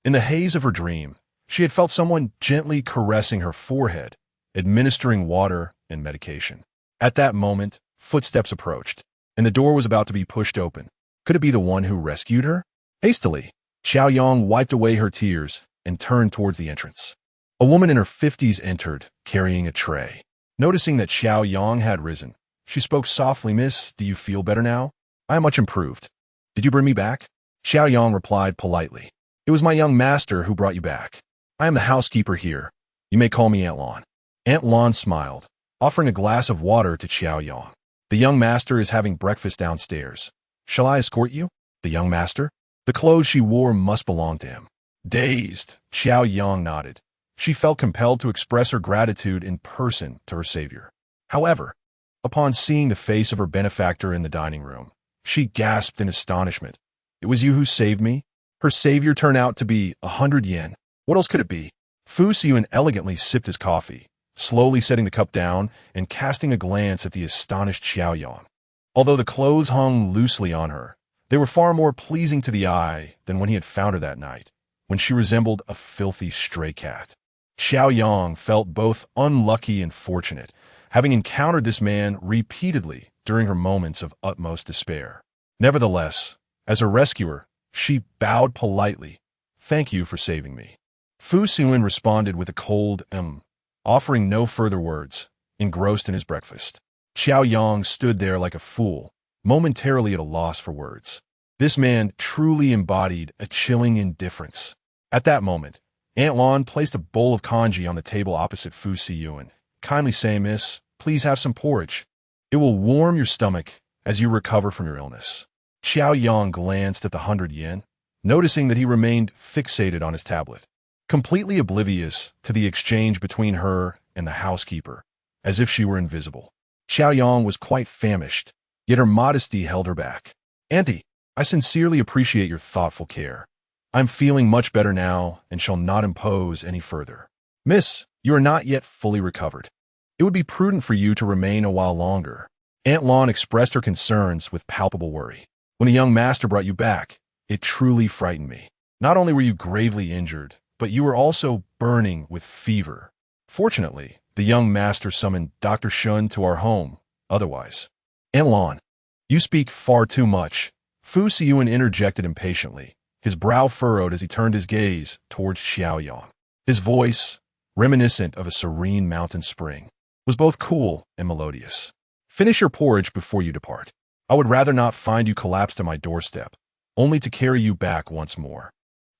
In the haze of her dream, she had felt someone gently caressing her forehead, administering water and medication. At that moment, footsteps approached, and the door was about to be pushed open. Could it be the one who rescued her? Hastily, Qiao Yang wiped away her tears and turned towards the entrance. A woman in her 50s entered, carrying a tray. Noticing that Qiao Yang had risen, she spoke softly. "Miss, do you feel better now? I am much improved. Did you bring me back?" Qiao Yang replied politely. "It was my young master who brought you back. I am the housekeeper here. You may call me Aunt Lan." Aunt Lan smiled, offering a glass of water to Qiao Yang. "The young master is having breakfast downstairs. Shall I escort you?" The young master? The clothes she wore must belong to him. Dazed, Qiao Yang nodded. She felt compelled to express her gratitude in person to her savior. However, upon seeing the face of her benefactor in the dining room, she gasped in astonishment. "It was you who saved me?" Her savior turned out to be 100 yen. What else could it be? Fu Siyan elegantly sipped his coffee, slowly setting the cup down and casting a glance at the astonished Qiao Yang. Although the clothes hung loosely on her, they were far more pleasing to the eye than when he had found her that night, when she resembled a filthy stray cat. Qiao Yang felt both unlucky and fortunate, having encountered this man repeatedly during her moments of utmost despair. Nevertheless, as her rescuer, she bowed politely. "Thank you for saving me." Fu Siyan responded with a cold offering no further words, engrossed in his breakfast. Qiao Yang stood there like a fool, momentarily at a loss for words. This man truly embodied a chilling indifference. At that moment, Aunt Lan placed a bowl of congee on the table opposite Fu Siyan, kindly saying, "Miss, please have some porridge. It will warm your stomach as you recover from your illness." Qiao Yang glanced at the 100 yen, noticing that he remained fixated on his tablet, completely oblivious to the exchange between her and the housekeeper, as if she were invisible. Qiao Yang was quite famished, yet her modesty held her back. "Auntie, I sincerely appreciate your thoughtful care. I'm feeling much better now and shall not impose any further." "Miss, you are not yet fully recovered. It would be prudent for you to remain a while longer." Aunt Lan expressed her concerns with palpable worry. "When the young master brought you back, it truly frightened me. Not only were you gravely injured, but you were also burning with fever. Fortunately, the young master summoned Dr. Shun to our home. Otherwise—" "Aunt Lan, you speak far too much." Fu Siyan interjected impatiently, his brow furrowed as he turned his gaze towards Qiao Yang. His voice, reminiscent of a serene mountain spring, was both cool and melodious. "Finish your porridge before you depart. I would rather not find you collapsed at my doorstep, only to carry you back once more."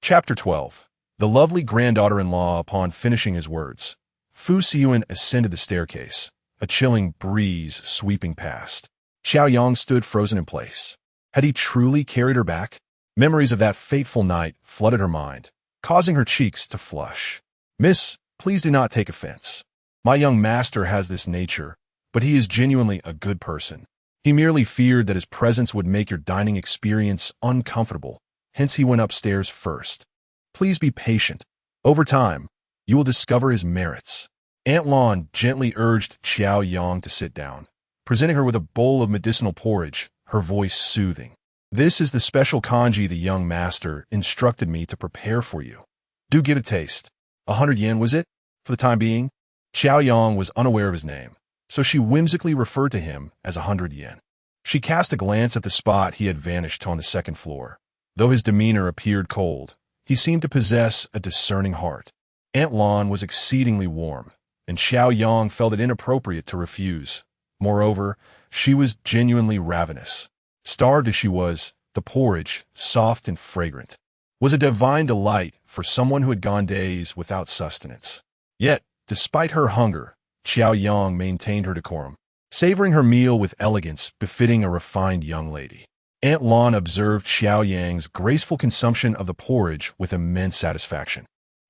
Chapter 12. The lovely granddaughter-in-law. Upon finishing his words, Fu Siyan ascended the staircase, a chilling breeze sweeping past. Qiao Yang stood frozen in place. Had he truly carried her back? Memories of that fateful night flooded her mind, causing her cheeks to flush. "Miss, please do not take offense. My young master has this nature, but he is genuinely a good person. He merely feared that his presence would make your dining experience uncomfortable, hence he went upstairs first. Please be patient. Over time, you will discover his merits." Aunt Lan gently urged Qiao Yang to sit down, presenting her with a bowl of medicinal porridge, her voice soothing. "This is the special congee the young master instructed me to prepare for you. Do give it a taste." 100 yen, was it? For the time being? Qiao Yang was unaware of his name, so she whimsically referred to him as 100 yen. She cast a glance at the spot he had vanished to on the second floor. Though his demeanor appeared cold, he seemed to possess a discerning heart. Aunt Lan was exceedingly warm, and Qiao Yang felt it inappropriate to refuse. Moreover, she was genuinely ravenous. Starved as she was, the porridge, soft and fragrant, was a divine delight for someone who had gone days without sustenance. Yet, despite her hunger, Qiao Yang maintained her decorum, savoring her meal with elegance befitting a refined young lady. Aunt Lan observed Qiao Yang's graceful consumption of the porridge with immense satisfaction.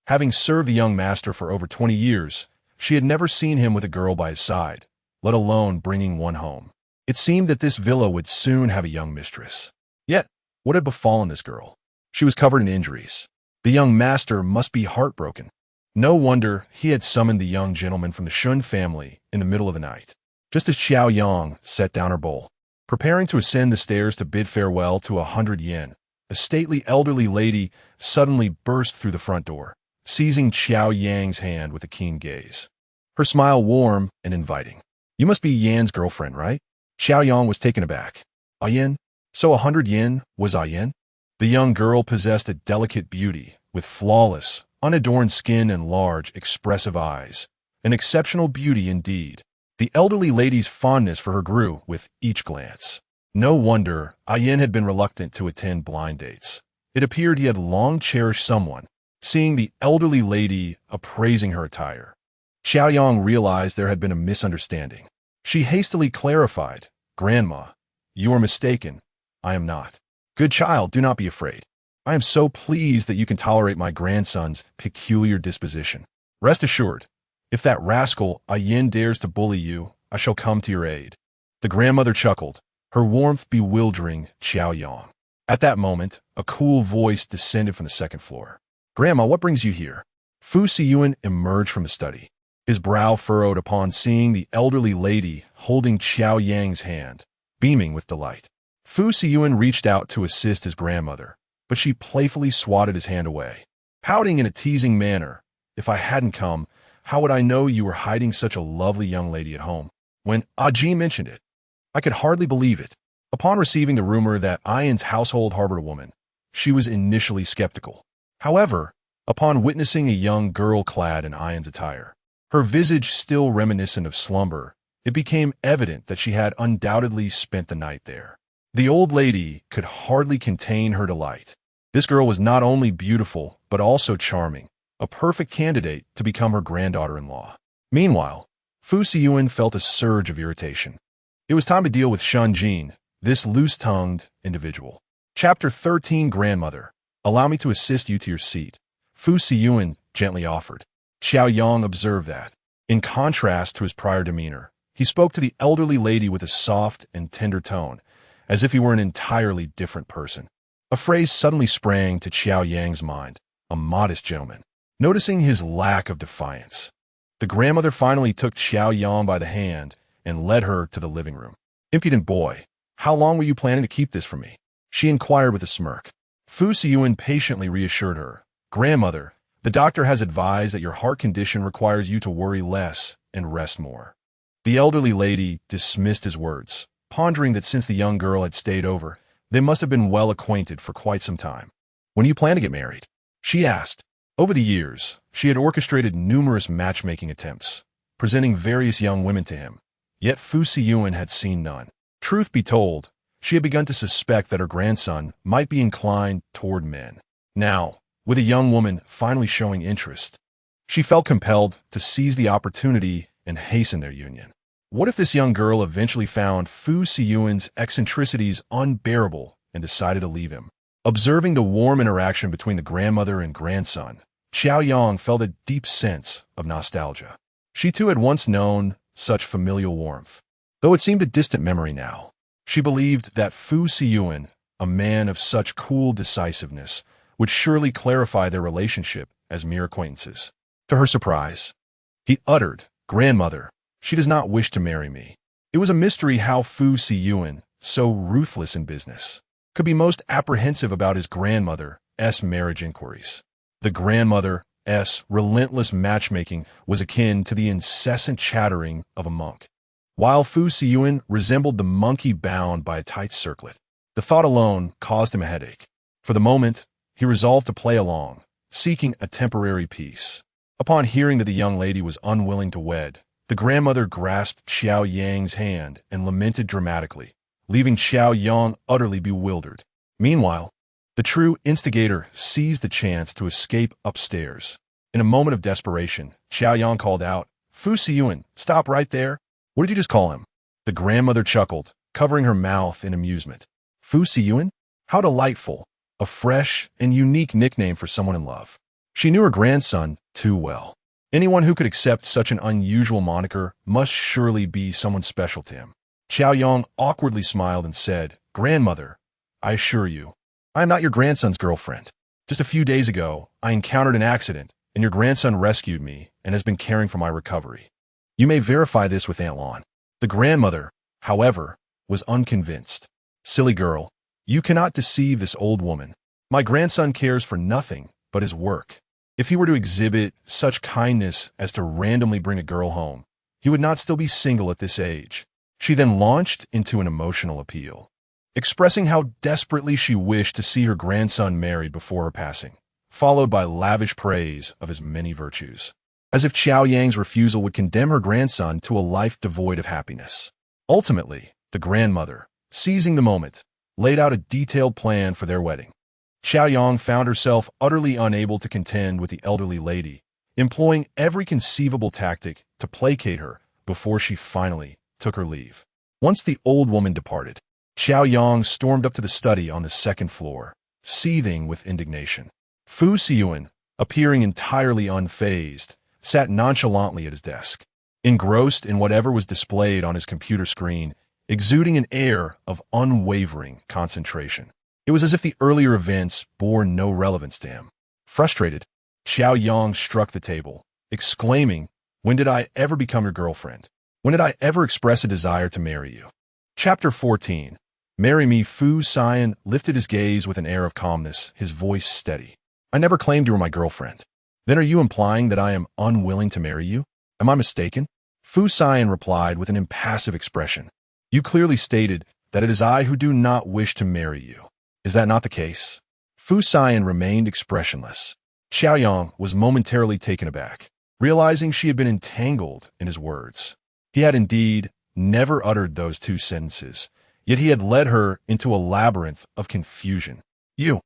Having served the young master for over 20 years, she had never seen him with a girl by his side, let alone bringing one home. It seemed that this villa would soon have a young mistress. Yet, what had befallen this girl? She was covered in injuries. The young master must be heartbroken. No wonder he had summoned the young gentleman from the Shun family in the middle of the night. Just as Qiao Yang set down her bowl, preparing to ascend the stairs to bid farewell to 100 yen, A stately elderly lady suddenly burst through the front door, seizing Qiao Yang's hand with a keen gaze. Her smile warm and inviting. "You must be Yan's girlfriend, right?" Qiao Yang was taken aback. "Yen? So 100 yen was Yen?" The young girl possessed a delicate beauty, with flawless, unadorned skin and large, expressive eyes. An exceptional beauty indeed. The elderly lady's fondness for her grew with each glance. No wonder Yen had been reluctant to attend blind dates. It appeared he had long cherished someone, seeing the elderly lady appraising her attire. Qiao Yang realized there had been a misunderstanding. She hastily clarified, "Grandma, you are mistaken. I am not." "Good child, do not be afraid. I am so pleased that you can tolerate my grandson's peculiar disposition. Rest assured, if that rascal Yen dares to bully you, I shall come to your aid." The grandmother chuckled, her warmth bewildering Qiao Yang. At that moment, a cool voice descended from the second floor. "Grandma, what brings you here?" Siyan emerged from the study, his brow furrowed upon seeing the elderly lady holding Qiao Yang's hand, beaming with delight. Siyan reached out to assist his grandmother, but she playfully swatted his hand away, pouting in a teasing manner. "If I hadn't come, how would I know you were hiding such a lovely young lady at home?" When Aji mentioned it, I could hardly believe it. Upon receiving the rumor that Yan's household harbored a woman, she was initially skeptical. However, upon witnessing a young girl clad in Yan's attire, her visage still reminiscent of slumber, it became evident that she had undoubtedly spent the night there. The old lady could hardly contain her delight. This girl was not only beautiful, but also charming, a perfect candidate to become her granddaughter-in-law. Meanwhile, Siyan felt a surge of irritation. It was time to deal with Shunjin, this loose-tongued individual. Chapter 13. Grandmother, allow me to assist you to your seat, Siyan gently offered. Qiao Yang observed that, in contrast to his prior demeanor, he spoke to the elderly lady with a soft and tender tone, as if he were an entirely different person. A phrase suddenly sprang to Qiao Yang's mind, a modest gentleman. Noticing his lack of defiance, the grandmother finally took Qiao Yang by the hand and led her to the living room. "Impudent boy, how long were you planning to keep this from me?" she inquired with a smirk. Siyan patiently reassured her. "Grandmother, the doctor has advised that your heart condition requires you to worry less and rest more." The elderly lady dismissed his words, pondering that since the young girl had stayed over, they must have been well acquainted for quite some time. "When do you plan to get married?" she asked. Over the years, she had orchestrated numerous matchmaking attempts, presenting various young women to him. Yet Siyan had seen none. Truth be told, she had begun to suspect that her grandson might be inclined toward men. Now, with a young woman finally showing interest, she felt compelled to seize the opportunity and hasten their union. What if this young girl eventually found Siyan's eccentricities unbearable and decided to leave him? Observing the warm interaction between the grandmother and grandson, Qiao Yang felt a deep sense of nostalgia. She too had once known such familial warmth, though it seemed a distant memory now. She believed that Siyan, a man of such cool decisiveness, would surely clarify their relationship as mere acquaintances. To her surprise, he uttered, "Grandmother, she does not wish to marry me." It was a mystery how Siyan, so ruthless in business, could be most apprehensive about his grandmother's marriage inquiries. The grandmother's relentless matchmaking was akin to the incessant chattering of a monk, while Siyan resembled the monkey bound by a tight circlet. The thought alone caused him a headache. For the moment, he resolved to play along, seeking a temporary peace. Upon hearing that the young lady was unwilling to wed, the grandmother grasped Qiao Yang's hand and lamented dramatically, leaving Qiao Yang utterly bewildered. Meanwhile, the true instigator seized the chance to escape upstairs. In a moment of desperation, Qiao Yang called out, "Siyan, stop right there." "What did you just call him?" The grandmother chuckled, covering her mouth in amusement. "Siyan? How delightful. A fresh and unique nickname for someone in love." She knew her grandson too well. Anyone who could accept such an unusual moniker must surely be someone special to him. Qiao Yang awkwardly smiled and said, "Grandmother, I assure you, I am not your grandson's girlfriend. Just a few days ago, I encountered an accident, and your grandson rescued me and has been caring for my recovery. You may verify this with Aunt Lon." The grandmother, however, was unconvinced. "Silly girl, you cannot deceive this old woman. My grandson cares for nothing but his work. If he were to exhibit such kindness as to randomly bring a girl home, he would not still be single at this age. She then launched into an emotional appeal, expressing how desperately she wished to see her grandson married before her passing, followed by lavish praise of his many virtues, as if Qiao Yang's refusal would condemn her grandson to a life devoid of happiness. Ultimately, the grandmother, seizing the moment, laid out a detailed plan for their wedding. Qiao Yang found herself utterly unable to contend with the elderly lady, employing every conceivable tactic to placate her before she finally took her leave. Once the old woman departed, Qiao Yang stormed up to the study on the second floor, seething with indignation. Fu Siyan, appearing entirely unfazed, sat nonchalantly at his desk, engrossed in whatever was displayed on his computer screen, exuding an air of unwavering concentration. It was as if the earlier events bore no relevance to him. Frustrated, Qiao Yang struck the table, exclaiming, "When did I ever become your girlfriend? When did I ever express a desire to marry you?" Chapter 14. Marry me. Fu Siyan lifted his gaze with an air of calmness, his voice steady. "I never claimed you were my girlfriend. Then are you implying that I am unwilling to marry you? Am I mistaken?" Fu Siyan replied with an impassive expression. "You clearly stated that it is I who do not wish to marry you. Is that not the case?" Fu Siyan remained expressionless. Qiao Yang was momentarily taken aback, realizing she had been entangled in his words. He had indeed never uttered those two sentences, yet he had led her into a labyrinth of confusion. You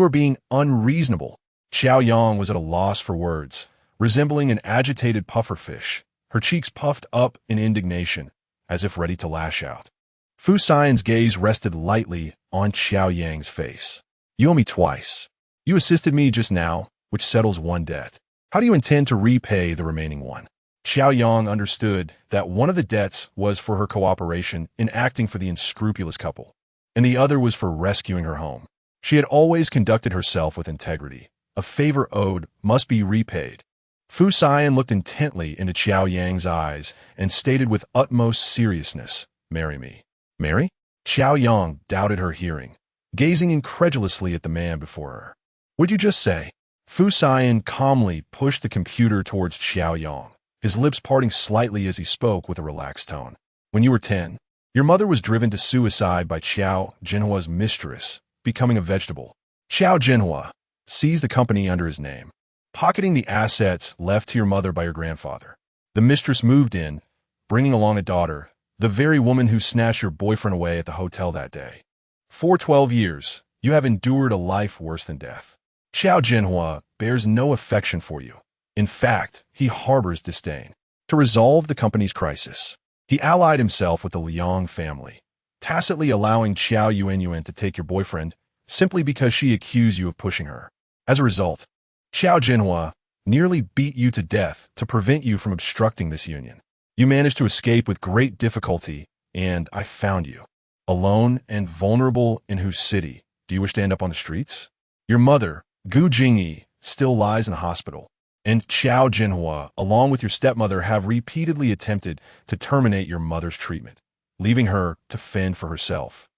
are being unreasonable." Qiao Yang was at a loss for words, resembling an agitated pufferfish, her cheeks puffed up in indignation, as if ready to lash out. Fu Siyan's gaze rested lightly on Qiao Yang's face. "You owe me twice. You assisted me just now, which settles one debt. How do you intend to repay the remaining one?" Qiao Yang understood that one of the debts was for her cooperation in acting for the unscrupulous couple, and the other was for rescuing her home. She had always conducted herself with integrity. A favor owed must be repaid. Fu Siyan looked intently into Qiao Yang's eyes and stated with utmost seriousness, "Marry me." "Marry?" Qiao Yang doubted her hearing, gazing incredulously at the man before her. "What'd you just say?" Fu Siyan calmly pushed the computer towards Qiao Yang, his lips parting slightly as he spoke with a relaxed tone. "When you were 10, your mother was driven to suicide by Qiao Jinhua's mistress, becoming a vegetable. Qiao Jinhua seized the company under his name, pocketing the assets left to your mother by your grandfather. The mistress moved in, bringing along a daughter, the very woman who snatched your boyfriend away at the hotel that day. For 12 years, you have endured a life worse than death. Qiao Jinhua bears no affection for you. In fact, he harbors disdain. To resolve the company's crisis, he allied himself with the Liang family, tacitly allowing Qiao Yuanyuan to take your boyfriend simply because she accused you of pushing her. As a result, Qiao Jinhua nearly beat you to death to prevent you from obstructing this union. You managed to escape with great difficulty, and I found you. Alone and vulnerable in whose city do you wish to end up on the streets? Your mother, Gu Jingyi, still lies in the hospital, and Qiao Jinhua, along with your stepmother, have repeatedly attempted to terminate your mother's treatment, leaving her to fend for herself.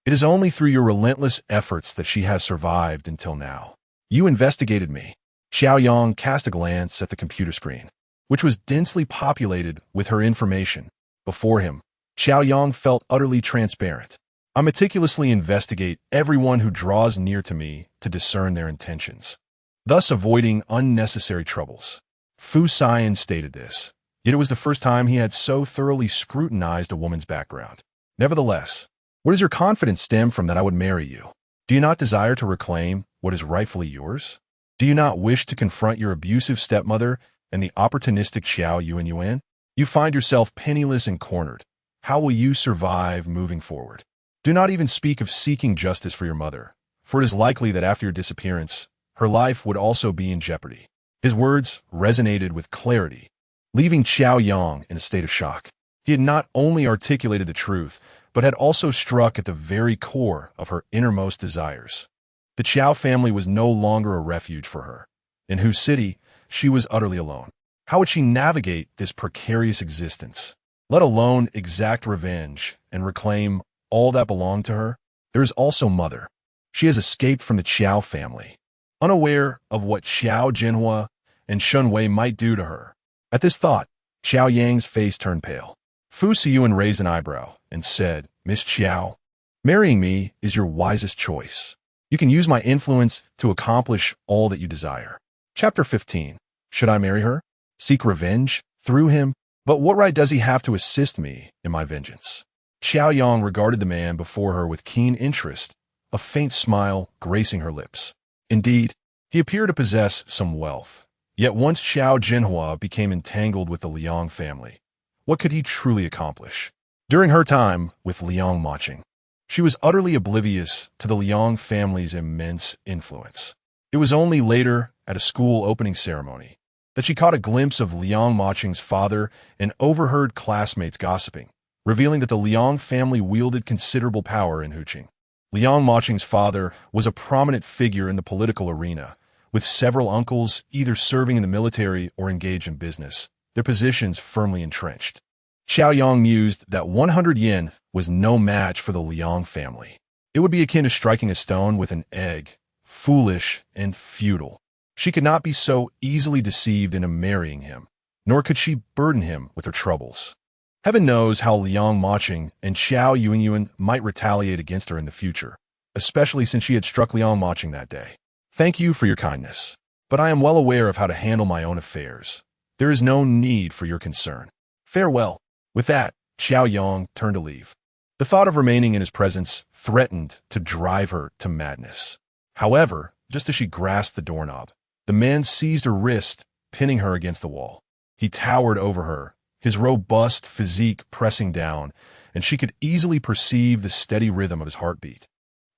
It is only through your relentless efforts that she has survived until now. You investigated me." Qiao Yang cast a glance at the computer screen, which was densely populated with her information. Before him, Qiao Yang felt utterly transparent. "I meticulously investigate everyone who draws near to me to discern their intentions, thus avoiding unnecessary troubles." Fu Siyan stated this, yet it was the first time he had so thoroughly scrutinized a woman's background. "Nevertheless, where does your confidence stem from that I would marry you? Do you not desire to reclaim what is rightfully yours? Do you not wish to confront your abusive stepmother and the opportunistic Qiao Yuanyuan? You find yourself penniless and cornered. How will you survive moving forward? Do not even speak of seeking justice for your mother, for it is likely that after your disappearance, her life would also be in jeopardy." His words resonated with clarity, leaving Qiao Yang in a state of shock. He had not only articulated the truth, but had also struck at the very core of her innermost desires. The Qiao family was no longer a refuge for her, in whose city she was utterly alone. How would she navigate this precarious existence, let alone exact revenge and reclaim all that belonged to her? There is also mother. She has escaped from the Qiao family, unaware of what Qiao Jinhua and Shun Wei might do to her. At this thought, Qiao Yang's face turned pale. Fu Siyuan raised an eyebrow and said, Miss Qiao, marrying me is your wisest choice. You can use my influence to accomplish all that you desire. Chapter 15. Should I marry her? Seek revenge? Through him? But what right does he have to assist me in my vengeance? Qiao Yang regarded the man before her with keen interest, a faint smile gracing her lips. Indeed, he appeared to possess some wealth. Yet once Qiao Jinhua became entangled with the Liang family, what could he truly accomplish? During her time with Liang Maching, she was utterly oblivious to the Liang family's immense influence. It was only later, at a school opening ceremony, that she caught a glimpse of Liang Maching's father and overheard classmates gossiping, revealing that the Liang family wielded considerable power in Huqing. Liang Maching's father was a prominent figure in the political arena, with several uncles either serving in the military or engaged in business, their positions firmly entrenched. Qiao Yang mused that 100 yen was no match for the Liang family. It would be akin to striking a stone with an egg, foolish and futile. She could not be so easily deceived into marrying him, nor could she burden him with her troubles. Heaven knows how Liang Maching and Qiao Yuanyuan might retaliate against her in the future, especially since she had struck Liang Maching that day. Thank you for your kindness, but I am well aware of how to handle my own affairs. There is no need for your concern. Farewell. With that, Qiao Yang turned to leave. The thought of remaining in his presence threatened to drive her to madness. However, just as she grasped the doorknob, the man seized her wrist, pinning her against the wall. He towered over her, his robust physique pressing down, and she could easily perceive the steady rhythm of his heartbeat,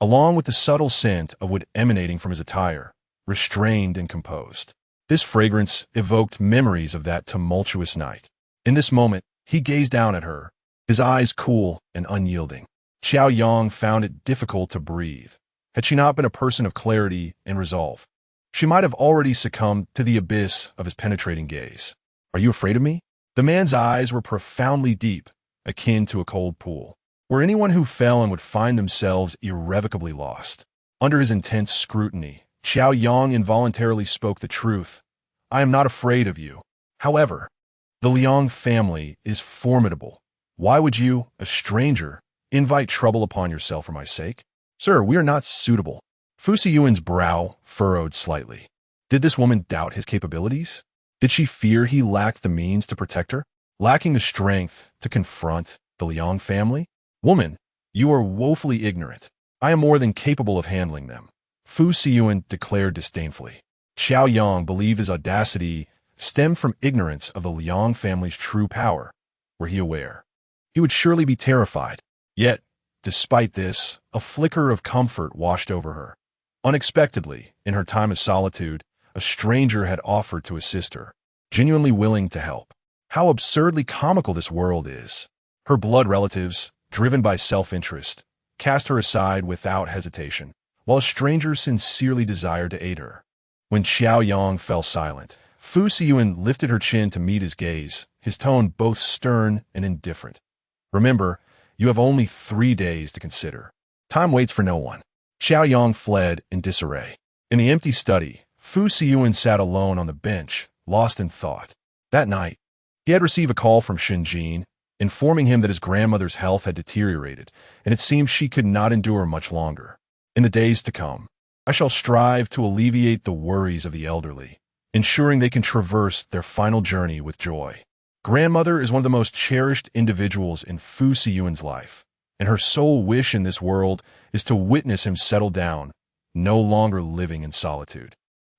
along with the subtle scent of wood emanating from his attire, restrained and composed. This fragrance evoked memories of that tumultuous night. In this moment, he gazed down at her, his eyes cool and unyielding. Qiao Yang found it difficult to breathe. Had she not been a person of clarity and resolve, she might have already succumbed to the abyss of his penetrating gaze. Are you afraid of me? The man's eyes were profoundly deep, akin to a cold pool, where anyone who fell in would find themselves irrevocably lost. Under his intense scrutiny, Qiao Yang involuntarily spoke the truth. I am not afraid of you. However, the Liang family is formidable. Why would you, a stranger, invite trouble upon yourself for my sake? Sir, we are not suitable. Fu Siyuan's brow furrowed slightly. Did this woman doubt his capabilities? Did she fear he lacked the means to protect her? Lacking the strength to confront the Liang family? Woman, you are woefully ignorant. I am more than capable of handling them, Fu Siyuan declared disdainfully. Qiao Yang believed his audacity stemmed from ignorance of the Liang family's true power. Were he aware, he would surely be terrified. Yet, despite this, a flicker of comfort washed over her. Unexpectedly, in her time of solitude, a stranger had offered to assist her, genuinely willing to help. How absurdly comical this world is. Her blood relatives, driven by self-interest, cast her aside without hesitation, while a stranger sincerely desired to aid her. When Qiao Yang fell silent, Fu Siyuan lifted her chin to meet his gaze, his tone both stern and indifferent. Remember, you have only 3 days to consider. Time waits for no one. Qiao Yang fled in disarray. In the empty study, Fu Siyuan sat alone on the bench, lost in thought. That night, he had received a call from Shinjin, informing him that his grandmother's health had deteriorated, and it seemed she could not endure much longer. In the days to come, I shall strive to alleviate the worries of the elderly, ensuring they can traverse their final journey with joy. Grandmother is one of the most cherished individuals in Fu Siyuan's life, and her sole wish in this world is to witness him settle down, no longer living in solitude.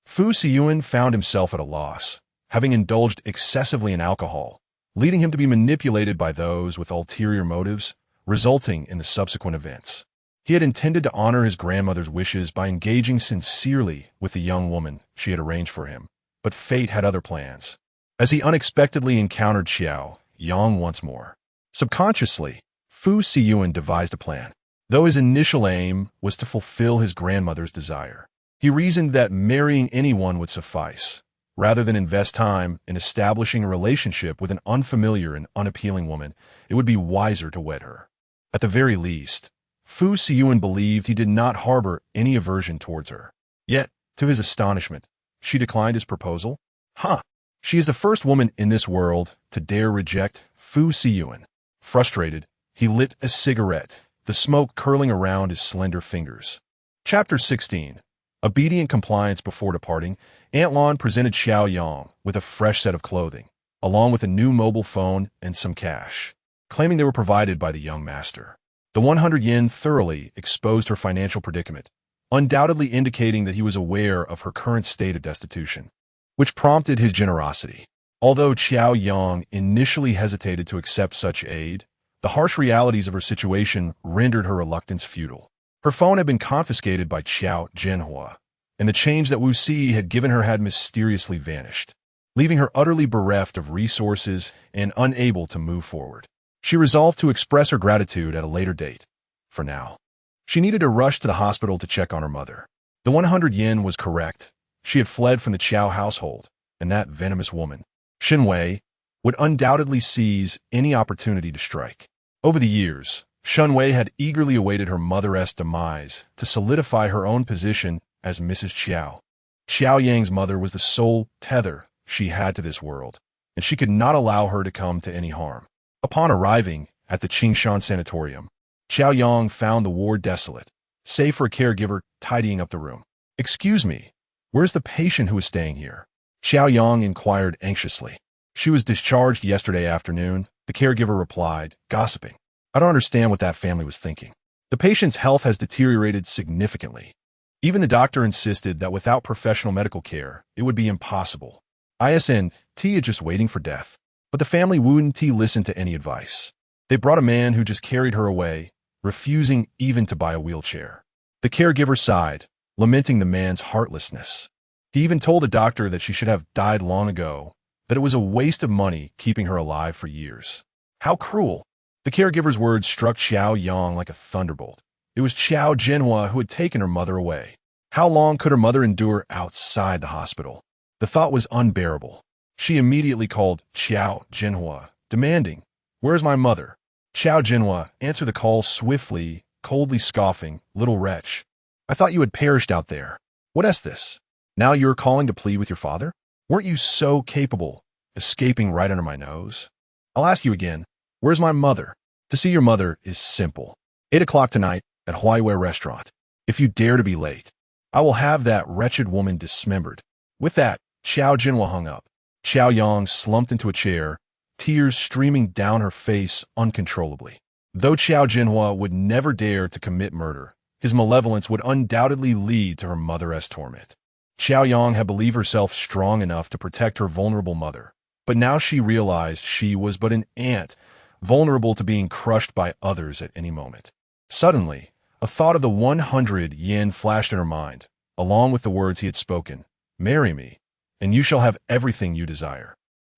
Fu Siyuan found himself at a loss, having indulged excessively in alcohol, leading him to be manipulated by those with ulterior motives, resulting in the subsequent events. He had intended to honor his grandmother's wishes by engaging sincerely with the young woman she had arranged for him, but fate had other plans. As he unexpectedly encountered Qiao Yang once more, subconsciously, Fu Siyuan devised a plan. Though his initial aim was to fulfill his grandmother's desire, he reasoned that marrying anyone would suffice, rather than invest time in establishing a relationship with an unfamiliar and unappealing woman. It would be wiser to wed her. At the very least, Fu Siyuan believed he did not harbor any aversion towards her. Yet, to his astonishment, she declined his proposal. Huh! She is the first woman in this world to dare reject Fu Siyuan. Frustrated, he lit a cigarette, the smoke curling around his slender fingers. Chapter 16. Obedient compliance before departing, Aunt Lon presented Qiao Yang with a fresh set of clothing, along with a new mobile phone and some cash, claiming they were provided by the young master. The 100 yen thoroughly exposed her financial predicament, undoubtedly indicating that he was aware of her current state of destitution, which prompted his generosity. Although Qiao Yang initially hesitated to accept such aid, the harsh realities of her situation rendered her reluctance futile. Her phone had been confiscated by Qiao Jinhua, and the change that Wu Si had given her had mysteriously vanished, leaving her utterly bereft of resources and unable to move forward. She resolved to express her gratitude at a later date. For now, she needed to rush to the hospital to check on her mother. The 100 yen was correct. She had fled from the Qiao household, and that venomous woman, Shenwei, would undoubtedly seize any opportunity to strike. Over the years, Shenwei had eagerly awaited her mother's demise to solidify her own position as Mrs. Qiao. Qiao Yang's mother was the sole tether she had to this world, and she could not allow her to come to any harm. Upon arriving at the Qingshan Sanatorium, Qiao Yang found the ward desolate, save for a caregiver tidying up the room. "Excuse me, where's the patient who is staying here?" Qiao Yang inquired anxiously. "She was discharged yesterday afternoon," the caregiver replied, gossiping. "I don't understand what that family was thinking. The patient's health has deteriorated significantly. Even the doctor insisted that without professional medical care, it would be impossible. T is just waiting for death." But the family wouldn't listen to any advice. They brought a man who just carried her away, refusing even to buy a wheelchair. The caregiver sighed, lamenting the man's heartlessness. He even told the doctor that she should have died long ago, that it was a waste of money keeping her alive for years. How cruel! The caregiver's words struck Qiao Yang like a thunderbolt. It was Qiao Jinhua who had taken her mother away. How long could her mother endure outside the hospital? The thought was unbearable. She immediately called Qiao Jinhua, demanding, "Where's my mother?" Qiao Jinhua answered the call swiftly, coldly scoffing, "Little wretch, I thought you had perished out there. What is this? Now you're calling to plead with your father? Weren't you so capable, escaping right under my nose? I'll ask you again, where's my mother? To see your mother is simple. 8 o'clock tonight at Huaiwei Restaurant. If you dare to be late, I will have that wretched woman dismembered." With that, Qiao Jinhua hung up. Qiao Yang slumped into a chair, tears streaming down her face uncontrollably. Though Qiao Jinhua would never dare to commit murder, his malevolence would undoubtedly lead to her mother's torment. Qiao Yang had believed herself strong enough to protect her vulnerable mother, but now she realized she was but an ant, vulnerable to being crushed by others at any moment. Suddenly, a thought of the 100 yen flashed in her mind, along with the words he had spoken, "Marry me, and you shall have everything you desire."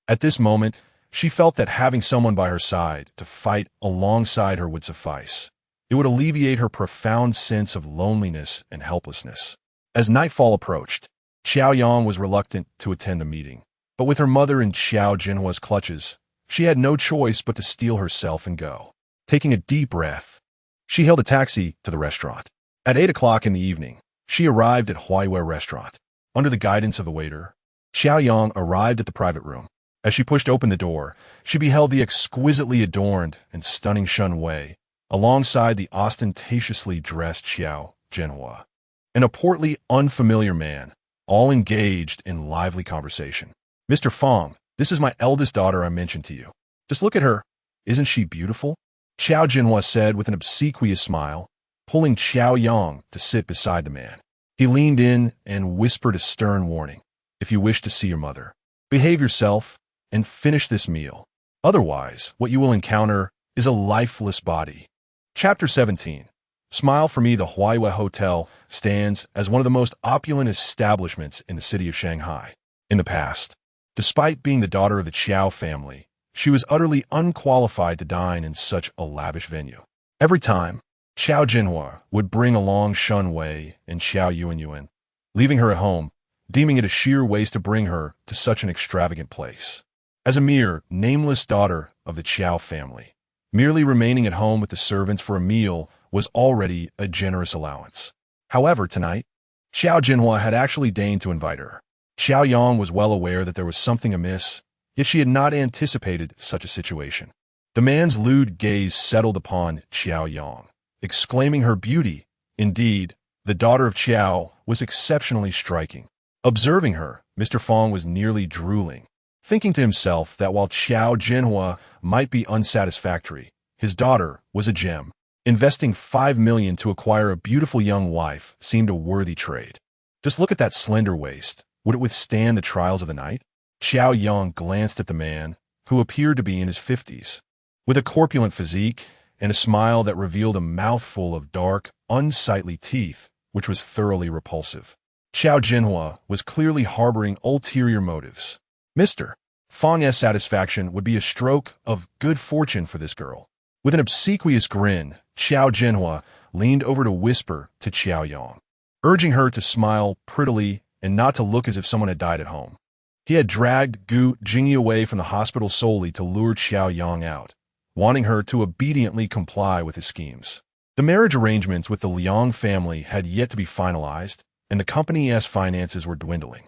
At this moment, she felt that having someone by her side to fight alongside her would suffice. It would alleviate her profound sense of loneliness and helplessness. As nightfall approached, Qiao Yang was reluctant to attend the meeting, but with her mother in Qiao Jinhua's clutches, she had no choice but to steel herself and go. Taking a deep breath, she hailed a taxi to the restaurant. At 8 o'clock in the evening, she arrived at Huaiwei Restaurant. Under the guidance of the waiter, Qiao Yang arrived at the private room. As she pushed open the door, she beheld the exquisitely adorned and stunning Shenwei, alongside the ostentatiously dressed Qiao Jinhua, and a portly, unfamiliar man, all engaged in lively conversation. "Mr. Fong, this is my eldest daughter I mentioned to you. Just look at her. Isn't she beautiful?" Qiao Jinhua said with an obsequious smile, pulling Qiao Yang to sit beside the man. He leaned in and whispered a stern warning. "If you wish to see your mother, behave yourself and finish this meal. Otherwise, what you will encounter is a lifeless body." Chapter 17. Smile for me. The Huaiwei Hotel stands as one of the most opulent establishments in the city of Shanghai. In the past, despite being the daughter of the Qiao family, she was utterly unqualified to dine in such a lavish venue. Every time, Qiao Jinhua would bring along Shenwei and Qiao Yuanyuan, leaving her at home, deeming it a sheer waste to bring her to such an extravagant place. As a mere, nameless daughter of the Qiao family, merely remaining at home with the servants for a meal was already a generous allowance. However, tonight, Qiao Jinhua had actually deigned to invite her. Qiao Yang was well aware that there was something amiss, yet she had not anticipated such a situation. The man's lewd gaze settled upon Qiao Yang, exclaiming her beauty. Indeed, the daughter of Qiao was exceptionally striking. Observing her, Mr. Fong was nearly drooling, thinking to himself that while Qiao Jinhua might be unsatisfactory, his daughter was a gem. Investing 5 million to acquire a beautiful young wife seemed a worthy trade. Just look at that slender waist. Would it withstand the trials of the night? Qiao Yang glanced at the man, who appeared to be in his 50s. With a corpulent physique and a smile that revealed a mouthful of dark, unsightly teeth, which was thoroughly repulsive. Qiao Jinhua was clearly harboring ulterior motives. Mr. Fong's satisfaction would be a stroke of good fortune for this girl. With an obsequious grin, Qiao Jinhua leaned over to whisper to Qiao Yang, urging her to smile prettily and not to look as if someone had died at home. He had dragged Gu Jingyi away from the hospital solely to lure Qiao Yang out, wanting her to obediently comply with his schemes. The marriage arrangements with the Liang family had yet to be finalized, and the company's finances were dwindling.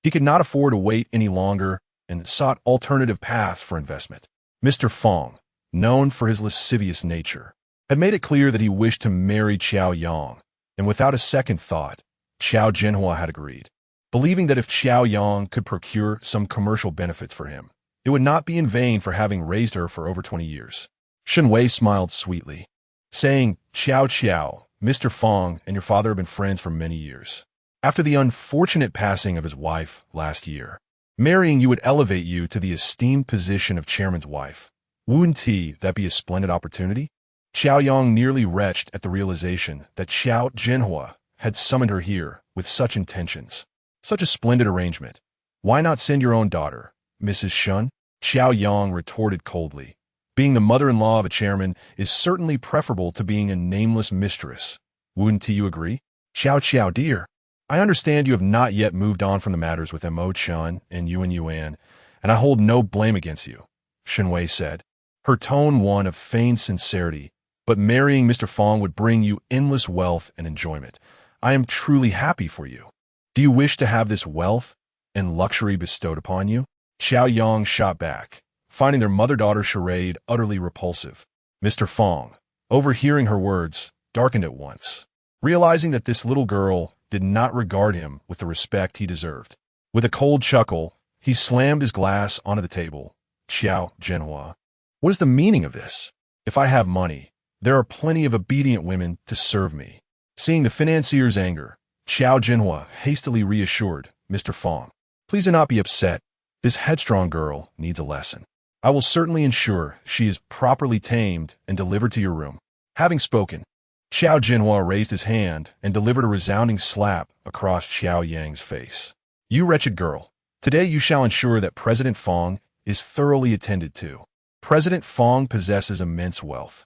He could not afford to wait any longer and sought alternative paths for investment. Mr. Fong, known for his lascivious nature, had made it clear that he wished to marry Qiao Yang, and without a second thought, Qiao Jinhua had agreed, believing that if Qiao Yang could procure some commercial benefits for him, it would not be in vain for having raised her for over 20 years. Shen Wei smiled sweetly, saying, Qiao, Mr. Fong and your father have been friends for many years. After the unfortunate passing of his wife last year, marrying you would elevate you to the esteemed position of chairman's wife. Wouldn't that be a splendid opportunity? Qiao Yang nearly retched at the realization that Qiao Jinhua had summoned her here with such intentions. Such a splendid arrangement. Why not send your own daughter, Mrs. Shun? Qiao Yang retorted coldly. Being the mother-in-law of a chairman is certainly preferable to being a nameless mistress. Wouldn't you agree? Qiao dear, I understand you have not yet moved on from the matters with Mo Chun and Yuan, and I hold no blame against you, Shen Wei said, her tone one of feigned sincerity. But marrying Mr. Fong would bring you endless wealth and enjoyment. I am truly happy for you. Do you wish to have this wealth and luxury bestowed upon you? Qiao Yang shot back, finding their mother-daughter charade utterly repulsive. Mr. Fong, overhearing her words, darkened at once, realizing that this little girl did not regard him with the respect he deserved. With a cold chuckle, he slammed his glass onto the table. Qiao Jinhua, what is the meaning of this? If I have money, there are plenty of obedient women to serve me. Seeing the financier's anger, Qiao Jinhua hastily reassured Mr. Fong, please do not be upset. This headstrong girl needs a lesson. I will certainly ensure she is properly tamed and delivered to your room. Having spoken, Qiao Jinhua raised his hand and delivered a resounding slap across Qiao Yang's face. You wretched girl, today you shall ensure that President Fong is thoroughly attended to. President Fong possesses immense wealth.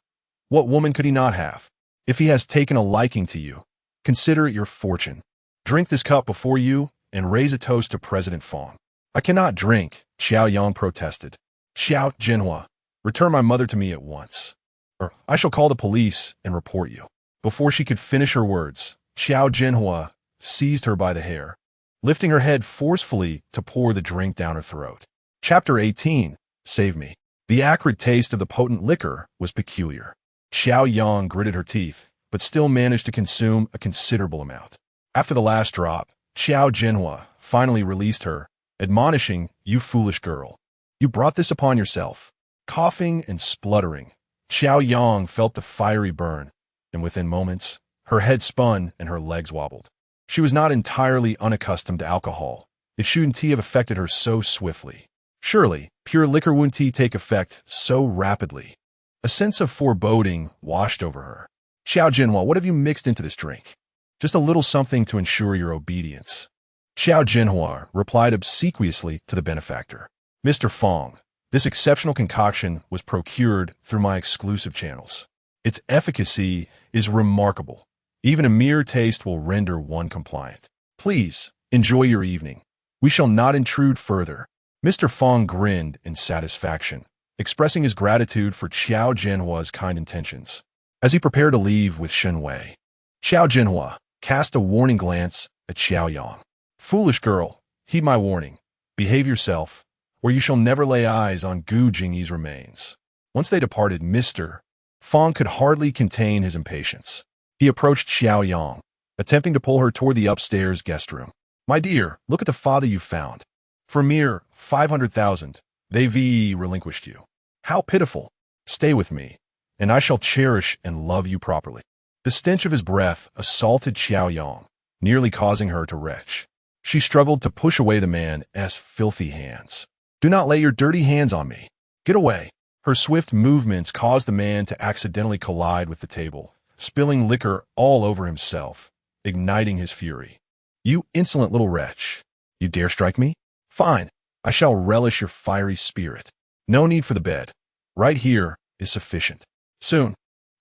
What woman could he not have? If he has taken a liking to you, consider it your fortune. Drink this cup before you and raise a toast to President Fong. I cannot drink, Qiao Yang protested. Qiao Jinhua, return my mother to me at once, or I shall call the police and report you. Before she could finish her words, Qiao Jinhua seized her by the hair, lifting her head forcefully to pour the drink down her throat. Chapter 18, Save Me. The acrid taste of the potent liquor was peculiar. Qiao Yang gritted her teeth, but still managed to consume a considerable amount. After the last drop, Qiao Jinhua finally released her, admonishing, you foolish girl. You brought this upon yourself. Coughing and spluttering, Qiao Yang felt the fiery burn, and within moments, her head spun and her legs wobbled. She was not entirely unaccustomed to alcohol. It shouldn't have affected her so swiftly. Surely, pure liquor wouldn't take effect so rapidly. A sense of foreboding washed over her. Qiao Jinhua, what have you mixed into this drink? Just a little something to ensure your obedience. Qiao Jinhua replied obsequiously to the benefactor. Mr. Fong, this exceptional concoction was procured through my exclusive channels. Its efficacy is remarkable. Even a mere taste will render one compliant. Please, enjoy your evening. We shall not intrude further. Mr. Fong grinned in satisfaction, expressing his gratitude for Qiao Jinhua's kind intentions. as he prepared to leave with Shen Wei. Qiao Jinhua cast a warning glance at Qiao Yang. Foolish girl, heed my warning. Behave yourself, or you shall never lay eyes on Gu Jingyi's remains. Once they departed, Mr. Fong could hardly contain his impatience. He approached Qiao Yang, attempting to pull her toward the upstairs guest room. My dear, look at the father you found. For mere 500,000, they relinquished you. How pitiful. Stay with me, and I shall cherish and love you properly. The stench of his breath assaulted Qiao Yang, nearly causing her to retch. She struggled to push away the man's filthy hands. Do not lay your dirty hands on me. Get away. Her swift movements caused the man to accidentally collide with the table, spilling liquor all over himself, igniting his fury. You insolent little wretch. You dare strike me? Fine. I shall relish your fiery spirit. No need for the bed. Right here is sufficient. Soon,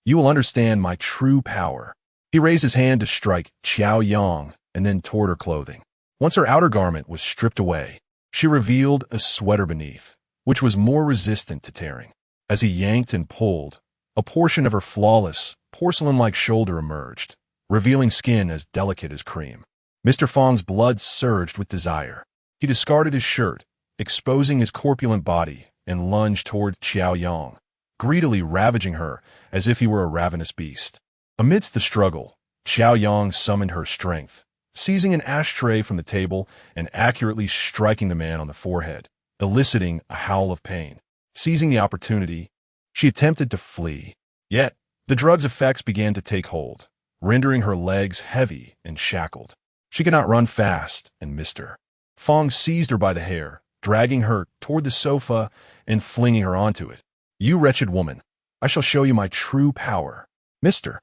you will understand my true power. He raised his hand to strike Qiao Yang and then toward her clothing. Once her outer garment was stripped away, she revealed a sweater beneath, which was more resistant to tearing. As he yanked and pulled, a portion of her flawless, porcelain-like shoulder emerged, revealing skin as delicate as cream. Mr. Fong's blood surged with desire. He discarded his shirt, exposing his corpulent body, and lunged toward Qiao Yang, greedily ravaging her as if he were a ravenous beast. Amidst the struggle, Qiao Yang summoned her strength, seizing an ashtray from the table and accurately striking the man on the forehead, eliciting a howl of pain. Seizing the opportunity, she attempted to flee. Yet, the drug's effects began to take hold, rendering her legs heavy and shackled. She could not run fast and missed her. Fong seized her by the hair, dragging her toward the sofa and flinging her onto it. You wretched woman, I shall show you my true power. Mister.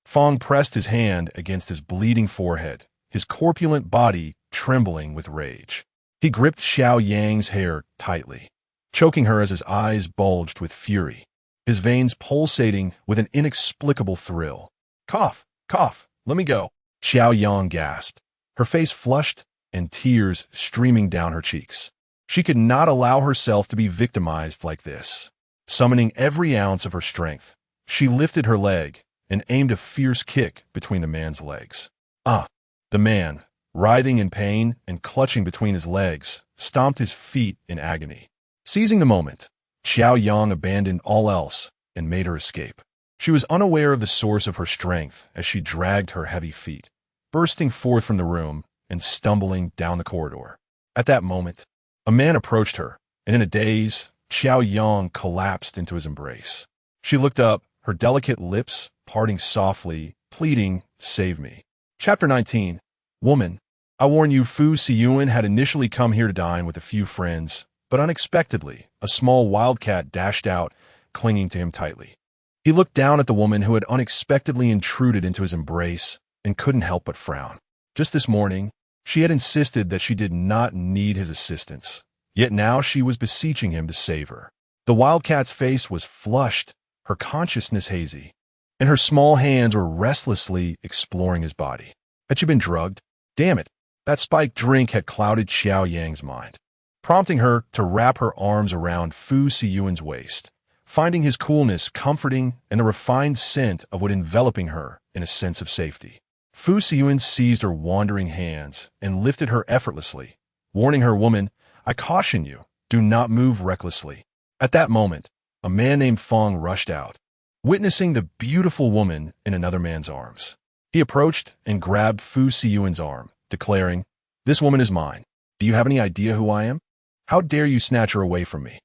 Fong pressed his hand against his bleeding forehead, his corpulent body trembling with rage. He gripped Qiao Yang's hair tightly, choking her as his eyes bulged with fury, his veins pulsating with an inexplicable thrill. Cough, cough, let me go. Qiao Yang gasped, her face flushed and tears streaming down her cheeks. She could not allow herself to be victimized like this. Summoning every ounce of her strength, she lifted her leg and aimed a fierce kick between the man's legs. The man, writhing in pain and clutching between his legs, stomped his feet in agony. Seizing the moment, Qiao Yang abandoned all else and made her escape. She was unaware of the source of her strength as she dragged her heavy feet, bursting forth from the room and stumbling down the corridor. At that moment, a man approached her, and in a daze, Qiao Yang collapsed into his embrace. She looked up, her delicate lips parting softly, pleading, "Save me." Chapter 19. Woman, I warn you, Fu Siyan had initially come here to dine with a few friends, but unexpectedly, a small wildcat dashed out, clinging to him tightly. He looked down at the woman who had unexpectedly intruded into his embrace and couldn't help but frown. Just this morning, she had insisted that she did not need his assistance, yet now she was beseeching him to save her. The wildcat's face was flushed, her consciousness hazy, and her small hands were restlessly exploring his body. Had she been drugged? Damn it, that spiked drink had clouded Qiao Yang's mind, prompting her to wrap her arms around Fu Siyan's waist, finding his coolness comforting and the refined scent of what enveloping her in a sense of safety. Fu Siyan seized her wandering hands and lifted her effortlessly, warning her, "Woman, I caution you, do not move recklessly." At that moment, a man named Fong rushed out, witnessing the beautiful woman in another man's arms. He approached and grabbed Fu Siyan's arm, declaring, "This woman is mine. Do you have any idea who I am? How dare you snatch her away from me?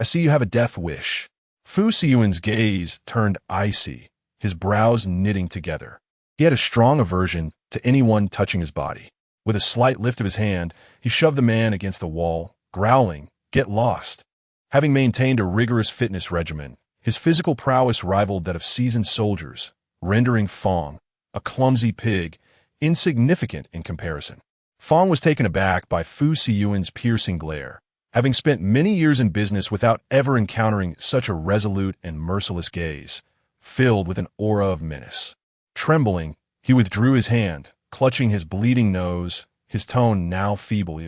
I see you have a death wish." Fu Siyan's gaze turned icy, his brows knitting together. He had a strong aversion to anyone touching his body. With a slight lift of his hand, he shoved the man against the wall, growling, "Get lost." Having maintained a rigorous fitness regimen, his physical prowess rivaled that of seasoned soldiers, rendering Fong, a clumsy pig, insignificant in comparison. Fong was taken aback by Fu Siyan's piercing glare, having spent many years in business without ever encountering such a resolute and merciless gaze, filled with an aura of menace. Trembling, he withdrew his hand, clutching his bleeding nose, his tone now feeble.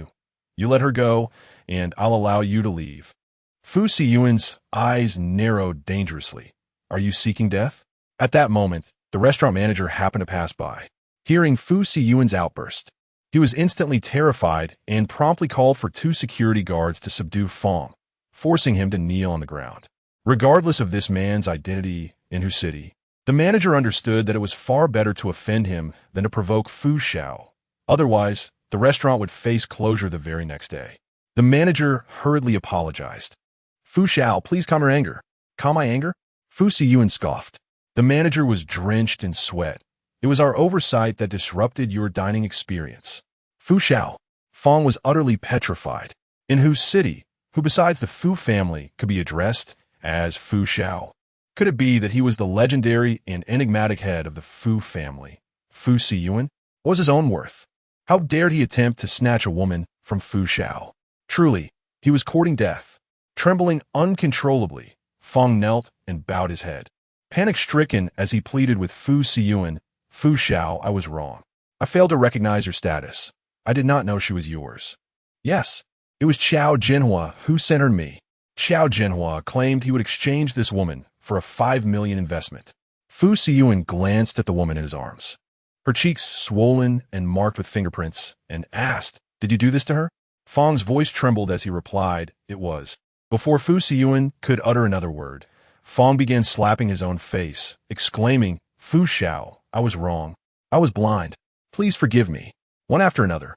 You let her go, and I'll allow you to leave." Fu Siyan's eyes narrowed dangerously. "Are you seeking death?" At that moment, the restaurant manager happened to pass by. Hearing Fu Siyuan's outburst, he was instantly terrified and promptly called for 2 security guards to subdue Fong, forcing him to kneel on the ground. Regardless of this man's identity in whose city, the manager understood that it was far better to offend him than to provoke Fu Xiao. Otherwise, the restaurant would face closure the very next day. The manager hurriedly apologized. Fu Xiao, please calm your anger. Calm my anger? Fu Siyuan scoffed. The manager was drenched in sweat. It was our oversight that disrupted your dining experience. Fu Xiao. Fong was utterly petrified. In whose city, who besides the Fu family could be addressed as Fu Xiao? Could it be that he was the legendary and enigmatic head of the Fu family? Fu Siyuan? What was his own worth? How dared he attempt to snatch a woman from Fu Xiao? Truly, he was courting death. Trembling uncontrollably, Fong knelt and bowed his head. Panic-stricken as he pleaded with Fu Siyuan, Fu Xiao, I was wrong. I failed to recognize your status. I did not know she was yours. Yes, it was Qiao Jinhua who sent her to me. Qiao Jinhua claimed he would exchange this woman for a 5 million investment. Fu Siyuan glanced at the woman in his arms. Her cheeks swollen and marked with fingerprints, and asked, Did you do this to her? Fong's voice trembled as he replied, It was. Before Fu Siyuan could utter another word, Fong began slapping his own face, exclaiming, Fu Xiao, I was wrong. I was blind. Please forgive me. One after another.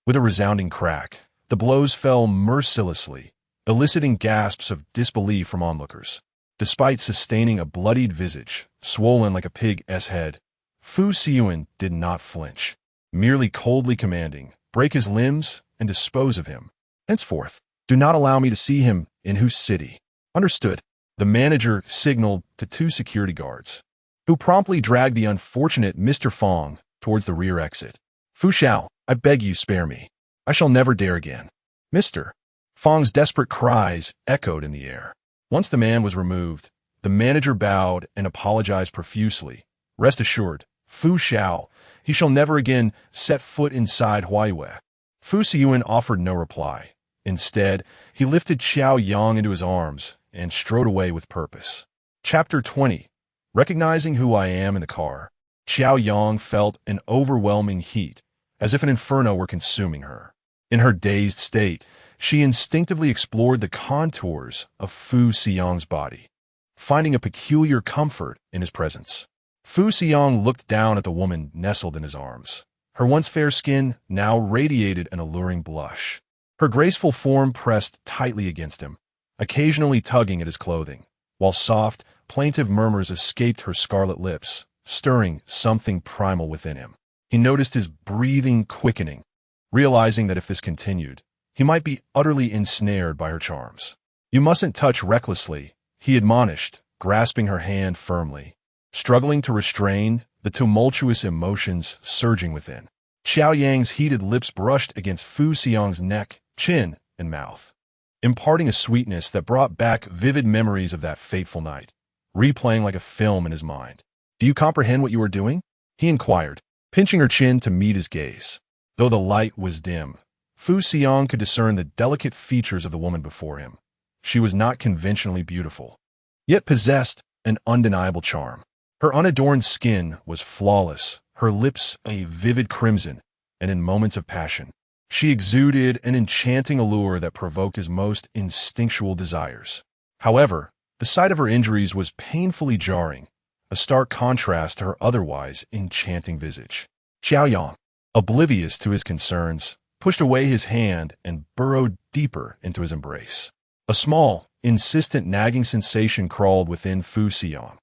With a resounding crack, the blows fell mercilessly, eliciting gasps of disbelief from onlookers. Despite sustaining a bloodied visage, swollen like a pig's head, Fu Siyuan did not flinch, merely coldly commanding, break his limbs and dispose of him. Henceforth, do not allow me to see him in whose city. Understood. The manager signaled to 2 security guards, who promptly dragged the unfortunate Mr. Fong towards the rear exit. Fu Xiao, I beg you spare me. I shall never dare again. Mr. Fong's desperate cries echoed in the air. Once the man was removed, the manager bowed and apologized profusely. Rest assured, Fu Xiao, he shall never again set foot inside Huaiyue. Fu Siyuan offered no reply. Instead, he lifted Qiao Yang into his arms and strode away with purpose. Chapter 20. Recognizing who I am in the car, Qiao Yang felt an overwhelming heat, as if an inferno were consuming her. In her dazed state, she instinctively explored the contours of Fu Siyang's body, finding a peculiar comfort in his presence. Fu Siyang looked down at the woman nestled in his arms. Her once fair skin now radiated an alluring blush. Her graceful form pressed tightly against him, occasionally tugging at his clothing, while soft, plaintive murmurs escaped her scarlet lips, stirring something primal within him. He noticed his breathing quickening, realizing that if this continued, he might be utterly ensnared by her charms. You mustn't touch recklessly, he admonished, grasping her hand firmly, struggling to restrain the tumultuous emotions surging within. Qiao Yang's heated lips brushed against Fu Siyang's neck, chin, and mouth, imparting a sweetness that brought back vivid memories of that fateful night, replaying like a film in his mind. Do you comprehend what you are doing? He inquired, pinching her chin to meet his gaze. Though the light was dim, Fu Siyang could discern the delicate features of the woman before him. She was not conventionally beautiful, yet possessed an undeniable charm. Her unadorned skin was flawless, her lips a vivid crimson, and in moments of passion, she exuded an enchanting allure that provoked his most instinctual desires. However, the sight of her injuries was painfully jarring, a stark contrast to her otherwise enchanting visage. Qiao Yang, oblivious to his concerns, pushed away his hand and burrowed deeper into his embrace. A small, insistent nagging sensation crawled within Fu Siyang,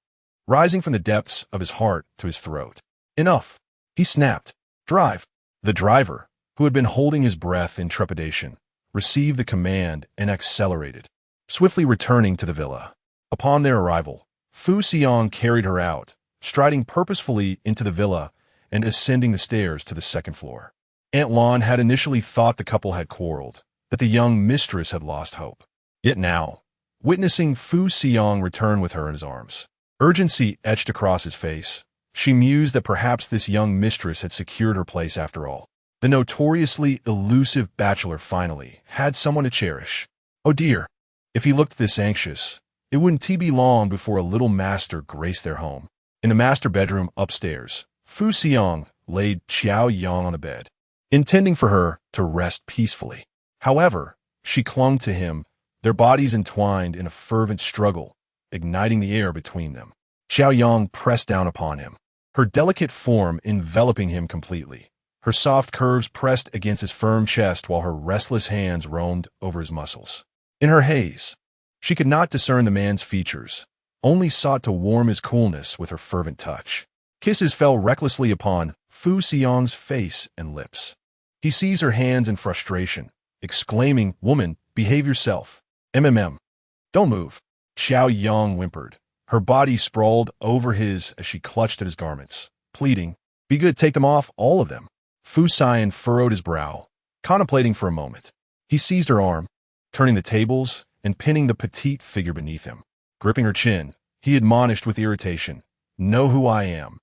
rising from the depths of his heart to his throat. Enough, he snapped. Drive. The driver, who had been holding his breath in trepidation, received the command and accelerated, swiftly returning to the villa. Upon their arrival, Fu Siyang carried her out, striding purposefully into the villa and ascending the stairs to the second floor. Aunt Lan had initially thought the couple had quarreled, that the young mistress had lost hope. Yet now, witnessing Fu Siyang return with her in his arms, urgency etched across his face. She mused that perhaps this young mistress had secured her place after all. The notoriously elusive bachelor finally had someone to cherish. Oh dear, if he looked this anxious, it wouldn't be long before a little master graced their home. In the master bedroom upstairs, Fu Siyan laid Qiao Yang on the bed, intending for her to rest peacefully. However, she clung to him, their bodies entwined in a fervent struggle, igniting the air between them. Qiao Yang pressed down upon him, her delicate form enveloping him completely. Her soft curves pressed against his firm chest while her restless hands roamed over his muscles. In her haze, she could not discern the man's features, only sought to warm his coolness with her fervent touch. Kisses fell recklessly upon Fu Xiang's face and lips. He seized her hands in frustration, exclaiming, "Woman, behave yourself. Don't move." Qiao Yang whimpered. Her body sprawled over his as she clutched at his garments, pleading, "Be good, take them off, all of them." Fu Siyan furrowed his brow, contemplating for a moment. He seized her arm, turning the tables and pinning the petite figure beneath him. Gripping her chin, he admonished with irritation, "Know who I am."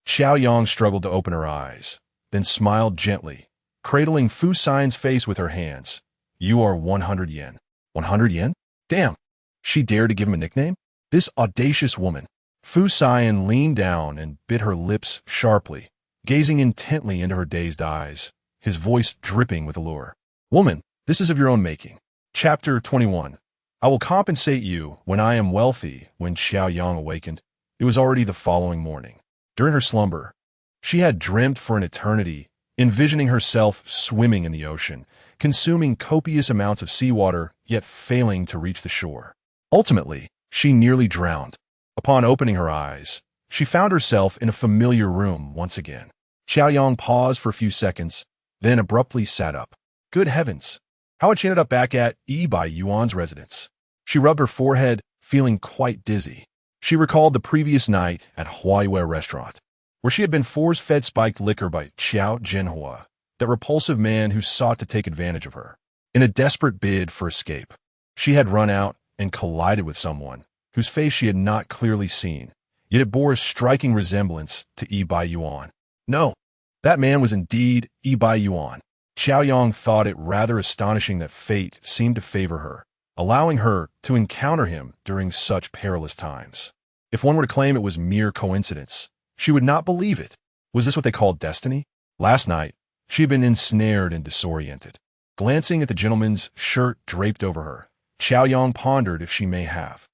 Qiao Yang struggled to open her eyes, then smiled gently, cradling Fu Siyan's face with her hands. "You are 100 yen. 100 yen? Damn! She dared to give him a nickname? This audacious woman." Fu Siyan leaned down and bit her lips sharply, gazing intently into her dazed eyes, his voice dripping with allure. "Woman, this is of your own making." Chapter 21. I will compensate you when I am wealthy. When Qiao Yang awakened, it was already the following morning. During her slumber, she had dreamt for an eternity, envisioning herself swimming in the ocean, consuming copious amounts of seawater, yet failing to reach the shore. Ultimately, she nearly drowned. Upon opening her eyes, she found herself in a familiar room once again. Qiao Yang paused for a few seconds, then abruptly sat up. Good heavens! How had she ended up back at Bai Yuan's residence? She rubbed her forehead, feeling quite dizzy. She recalled the previous night at Huaiyue restaurant, where she had been force-fed spiked liquor by Qiao Jinhua, that repulsive man who sought to take advantage of her. In a desperate bid for escape, she had run out and collided with someone whose face she had not clearly seen, yet it bore a striking resemblance to Bai Yuan. No, that man was indeed Bai Yuan. Qiao Yang thought it rather astonishing that fate seemed to favor her, allowing her to encounter him during such perilous times. If one were to claim it was mere coincidence, she would not believe it. Was this what they called destiny? Last night, she had been ensnared and disoriented. Glancing at the gentleman's shirt draped over her, Qiao Yang pondered if she may have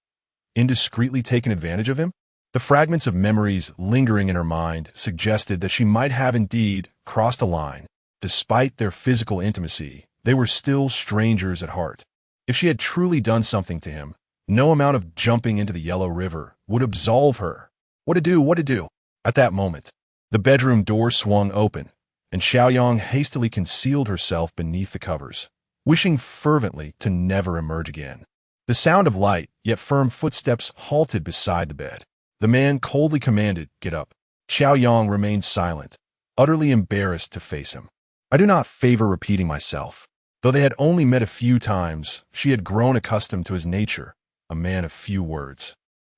indiscreetly taken advantage of him. The fragments of memories lingering in her mind suggested that she might have indeed crossed a line. Despite their physical intimacy, they were still strangers at heart. If she had truly done something to him, no amount of jumping into the Yellow River would absolve her. What to do? At that moment, the bedroom door swung open, and Qiao Yang hastily concealed herself beneath the covers, wishing fervently to never emerge again. The sound of light, yet firm footsteps halted beside the bed. The man coldly commanded, "Get up." Qiao Yang remained silent, utterly embarrassed to face him. I do not favor repeating myself. Though they had only met a few times, she had grown accustomed to his nature, a man of few words.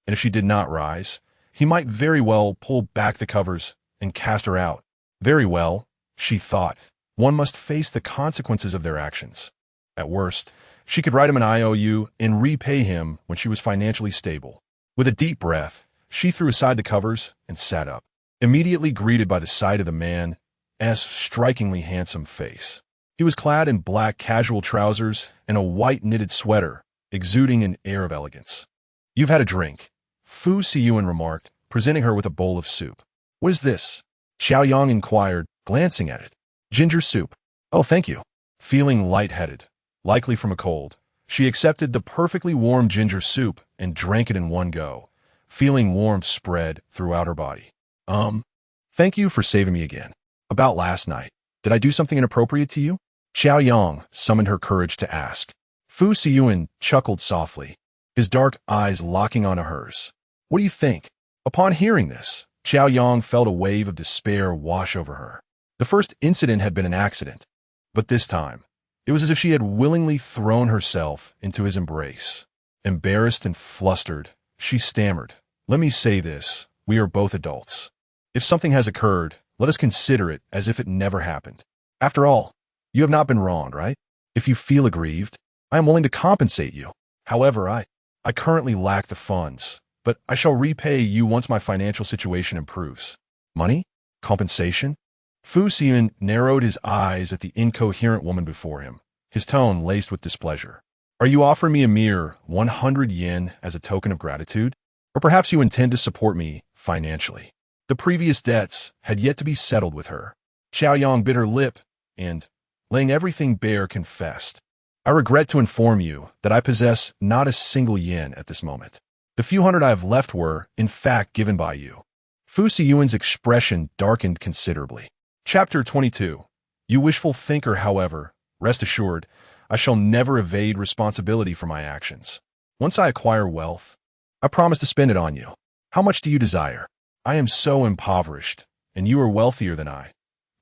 And if she did not rise, he might very well pull back the covers and cast her out. Very well, she thought, one must face the consequences of their actions. At worst, she could write him an IOU and repay him when she was financially stable. With a deep breath, she threw aside the covers and sat up, immediately greeted by the sight of the man's strikingly handsome face. He was clad in black casual trousers and a white knitted sweater, exuding an air of elegance. "You've had a drink," Fu Siyan remarked, presenting her with a bowl of soup. "What is this?" Qiao Yang inquired, glancing at it. "Ginger soup." "Oh, thank you." Feeling lightheaded, likely from a cold, she accepted the perfectly warm ginger soup and drank it in one go, feeling warmth spread throughout her body. Thank you for saving me again. About last night, did I do something inappropriate to you?" Qiao Yang summoned her courage to ask. Fu Siyan chuckled softly, his dark eyes locking onto hers. "What do you think?" Upon hearing this, Qiao Yang felt a wave of despair wash over her. The first incident had been an accident, but this time, it was as if she had willingly thrown herself into his embrace. Embarrassed and flustered, she stammered, "Let me say this, we are both adults. If something has occurred, let us consider it as if it never happened. After all, you have not been wronged, right? If you feel aggrieved, I am willing to compensate you. However, I currently lack the funds, but I shall repay you once my financial situation improves. Money? Compensation? Fu Siyan narrowed his eyes at the incoherent woman before him, his tone laced with displeasure. Are you offering me a mere 100 yen as a token of gratitude? Or perhaps you intend to support me financially? The previous debts had yet to be settled with her. Qiao Yang bit her lip and, laying everything bare, confessed, I regret to inform you that I possess not a single yen at this moment. The few hundred I have left were, in fact, given by you. Fu Siyuan's expression darkened considerably. Chapter 22. You wishful thinker, however, rest assured, I shall never evade responsibility for my actions. Once I acquire wealth, I promise to spend it on you. How much do you desire? I am so impoverished, and you are wealthier than I.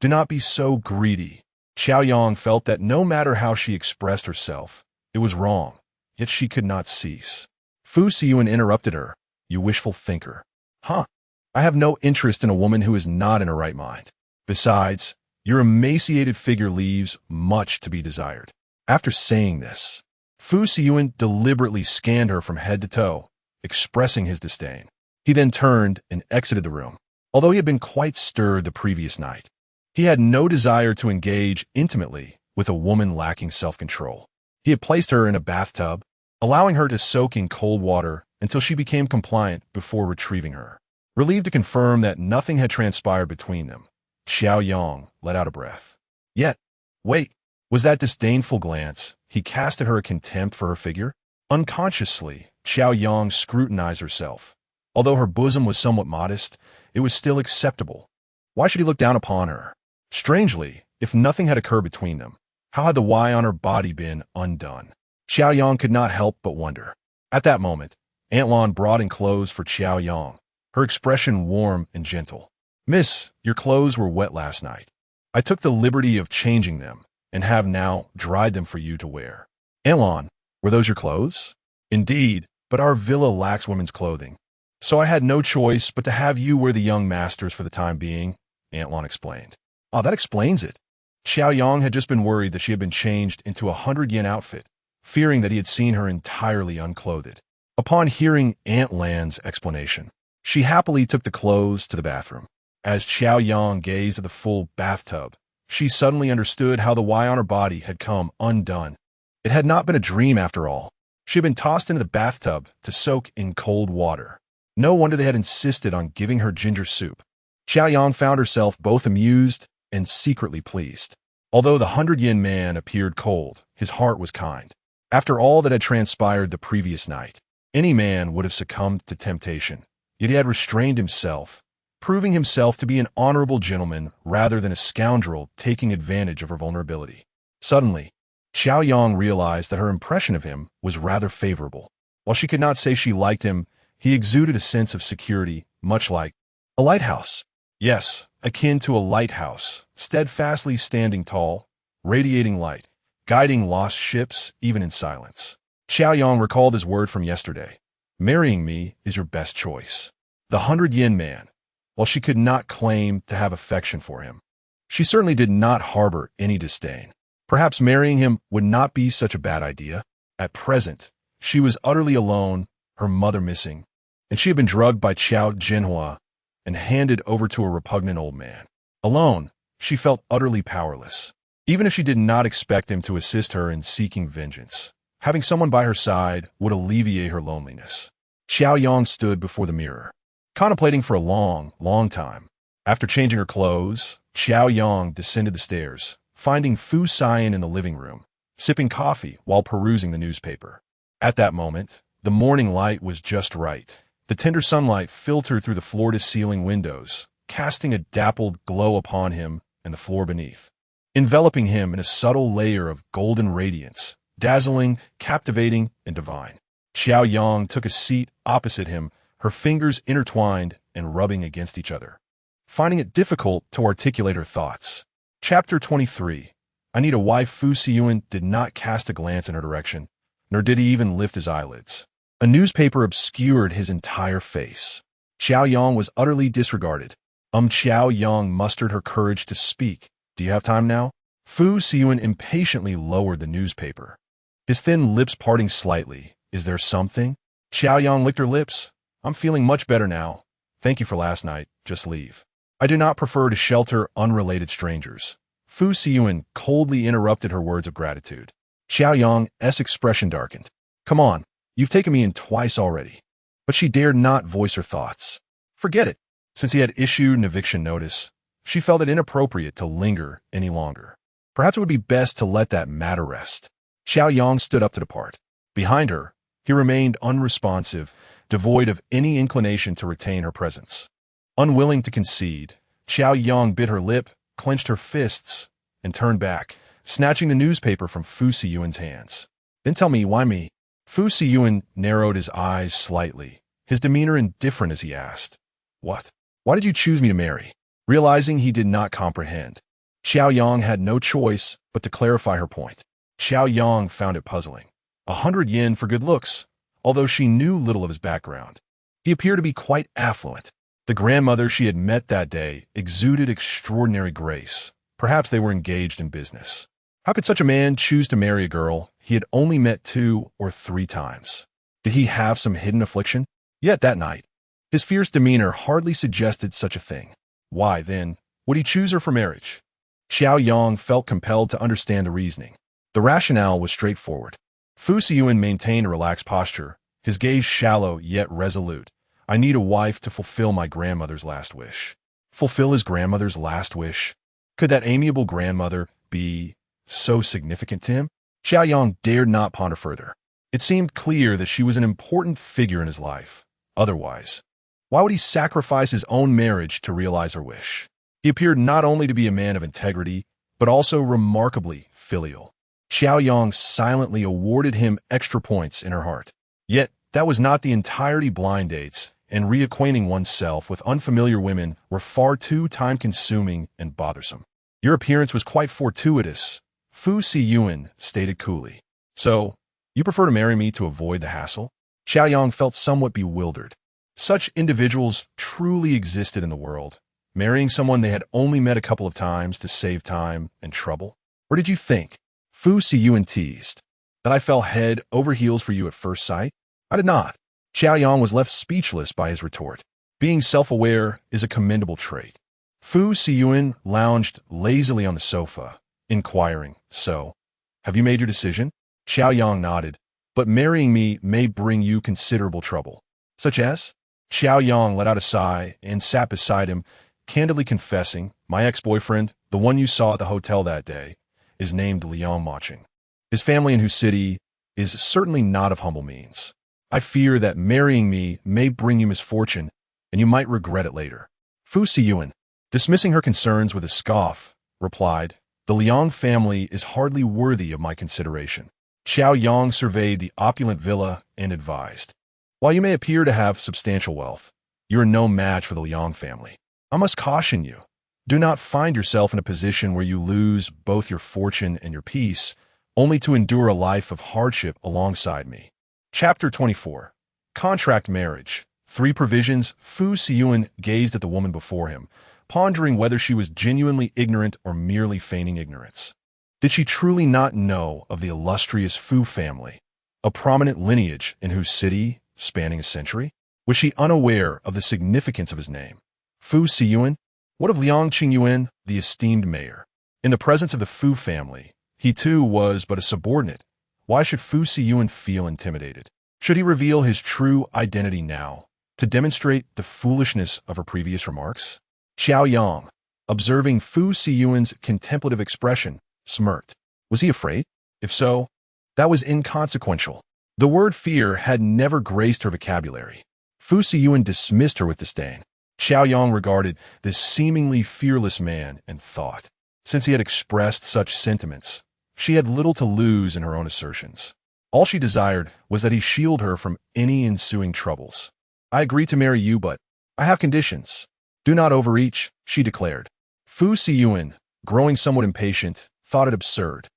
Do not be so greedy. Qiao Yang felt that no matter how she expressed herself, it was wrong, yet she could not cease. Fu Siyuan interrupted her. You wishful thinker. Huh? I have no interest in a woman who is not in her right mind. Besides, your emaciated figure leaves much to be desired. After saying this, Fu Siyuan deliberately scanned her from head to toe, expressing his disdain. He then turned and exited the room. Although he had been quite stirred the previous night, he had no desire to engage intimately with a woman lacking self-control. He had placed her in a bathtub, allowing her to soak in cold water until she became compliant before retrieving her. Relieved to confirm that nothing had transpired between them, Qiao Yang let out a breath. Yet, wait, was that disdainful glance he cast at her a contempt for her figure? Unconsciously, Qiao Yang scrutinized herself. Although her bosom was somewhat modest, it was still acceptable. Why should he look down upon her? Strangely, if nothing had occurred between them, how had the Y on her body been undone? Qiao Yang could not help but wonder. At that moment, Aunt Lan brought in clothes for Qiao Yang, her expression warm and gentle. Miss, your clothes were wet last night. I took the liberty of changing them and have now dried them for you to wear. Aunt Lan, were those your clothes? Indeed, but our villa lacks women's clothing. So I had no choice but to have you wear the young masters for the time being, Aunt Lan explained. Ah, that explains it. Qiao Yang had just been worried that she had been changed into a 100-yen outfit, fearing that he had seen her entirely unclothed. Upon hearing Aunt Lan's explanation, she happily took the clothes to the bathroom. As Qiao Yang gazed at the full bathtub, she suddenly understood how the Y on her body had come undone. It had not been a dream after all. She had been tossed into the bathtub to soak in cold water. No wonder they had insisted on giving her ginger soup. Qiao Yang found herself both amused and secretly pleased. Although the 100-yen man appeared cold, his heart was kind. After all that had transpired the previous night, any man would have succumbed to temptation. Yet he had restrained himself, proving himself to be an honorable gentleman rather than a scoundrel taking advantage of her vulnerability. Suddenly, Qiao Yang realized that her impression of him was rather favorable. While she could not say she liked him, he exuded a sense of security, much like a lighthouse. Yes, akin to a lighthouse, steadfastly standing tall, radiating light, guiding lost ships even in silence. Qiao Yang recalled his word from yesterday. Marrying me is your best choice. The 100-yen man, while she could not claim to have affection for him, she certainly did not harbor any disdain. Perhaps marrying him would not be such a bad idea. At present, she was utterly alone, her mother missing, and she had been drugged by Qiao Jinhua and handed over to a repugnant old man. Alone, she felt utterly powerless. Even if she did not expect him to assist her in seeking vengeance, having someone by her side would alleviate her loneliness. Qiao Yang stood before the mirror, contemplating for a long, long time. After changing her clothes, Qiao Yang descended the stairs, finding Fu Siyan in the living room, sipping coffee while perusing the newspaper. At that moment, the morning light was just right. The tender sunlight filtered through the floor-to-ceiling windows, casting a dappled glow upon him and the floor beneath, enveloping him in a subtle layer of golden radiance, dazzling, captivating, and divine. Qiao Yang took a seat opposite him, her fingers intertwined and rubbing against each other, finding it difficult to articulate her thoughts. Chapter 23. I Need a Wife. Fu Siyuan did not cast a glance in her direction, nor did he even lift his eyelids. A newspaper obscured his entire face. Qiao Yang was utterly disregarded. Qiao Yang mustered her courage to speak. Do you have time now? Fu Siyuan impatiently lowered the newspaper, his thin lips parting slightly. Is there something? Qiao Yang licked her lips. I'm feeling much better now. Thank you for last night. Just leave. I do not prefer to shelter unrelated strangers. Fu Siyuan coldly interrupted her words of gratitude. Qiao Yang's expression darkened. Come on, you've taken me in twice already. But she dared not voice her thoughts. Forget it. Since he had issued an eviction notice, she felt it inappropriate to linger any longer. Perhaps it would be best to let that matter rest. Qiao Yang stood up to depart. Behind her, he remained unresponsive, devoid of any inclination to retain her presence. Unwilling to concede, Qiao Yang bit her lip, clenched her fists, and turned back, snatching the newspaper from Fu Siyuan's hands. Then tell me, why me? Fu Siyuan narrowed his eyes slightly, his demeanor indifferent as he asked, What? Why did you choose me to marry? Realizing he did not comprehend, Qiao Yang had no choice but to clarify her point. Qiao Yang found it puzzling. 100 yen for good looks, although she knew little of his background. He appeared to be quite affluent. The grandmother she had met that day exuded extraordinary grace. Perhaps they were engaged in business. How could such a man choose to marry a girl he had only met 2 or 3 times? Did he have some hidden affliction? Yet that night, his fierce demeanor hardly suggested such a thing. Why, then, would he choose her for marriage? Qiao Yang felt compelled to understand the reasoning. The rationale was straightforward. Fu Siyuan maintained a relaxed posture, his gaze shallow yet resolute. I need a wife to fulfill my grandmother's last wish. Fulfill his grandmother's last wish? Could that amiable grandmother be so significant to him? Qiao Yang dared not ponder further. It seemed clear that she was an important figure in his life. Otherwise, why would he sacrifice his own marriage to realize her wish? He appeared not only to be a man of integrity, but also remarkably filial. Qiao Yang silently awarded him extra points in her heart. Yet, that was not the entirety. Blind dates and reacquainting oneself with unfamiliar women were far too time-consuming and bothersome. Your appearance was quite fortuitous, Fu Siyuan stated coolly. So, you prefer to marry me to avoid the hassle? Qiao Yang felt somewhat bewildered. Such individuals truly existed in the world, marrying someone they had only met a couple of times to save time and trouble. Or did you think, Fu Siyuan teased, that I fell head over heels for you at first sight? I did not. Qiao Yang was left speechless by his retort. Being self-aware is a commendable trait. Fu Siyuan lounged lazily on the sofa, inquiring, So, have you made your decision? Qiao Yang nodded. But marrying me may bring you considerable trouble. Such as? Qiao Yang let out a sigh and sat beside him, candidly confessing, My ex-boyfriend, the one you saw at the hotel that day, is named Liang Maching. His family in whose city is certainly not of humble means. I fear that marrying me may bring you misfortune, and you might regret it later. Fu Siyuan, dismissing her concerns with a scoff, replied, The Liang family is hardly worthy of my consideration. Qiao Yang surveyed the opulent villa and advised, While you may appear to have substantial wealth, you are no match for the Liang family. I must caution you. Do not find yourself in a position where you lose both your fortune and your peace, only to endure a life of hardship alongside me. Chapter 24. Contract Marriage. 3 provisions. Fu Siyuan gazed at the woman before him, pondering whether she was genuinely ignorant or merely feigning ignorance. Did she truly not know of the illustrious Fu family, a prominent lineage in whose city, spanning a century? Was she unaware of the significance of his name? Fu Siyuan? What of Liang Qingyuan, the esteemed mayor? In the presence of the Fu family, he too was but a subordinate. Why should Fu Siyuan feel intimidated? Should he reveal his true identity now, to demonstrate the foolishness of her previous remarks? Qiao Yang, observing Fu Siyuan's contemplative expression, smirked. Was he afraid? If so, that was inconsequential. The word fear had never graced her vocabulary. Fu Siyuan dismissed her with disdain. Qiao Yang regarded this seemingly fearless man and thought, since he had expressed such sentiments, she had little to lose in her own assertions. All she desired was that he shield her from any ensuing troubles. I agree to marry you, but I have conditions. Do not overreach, she declared. Fu Siyuan, growing somewhat impatient, thought it absurd.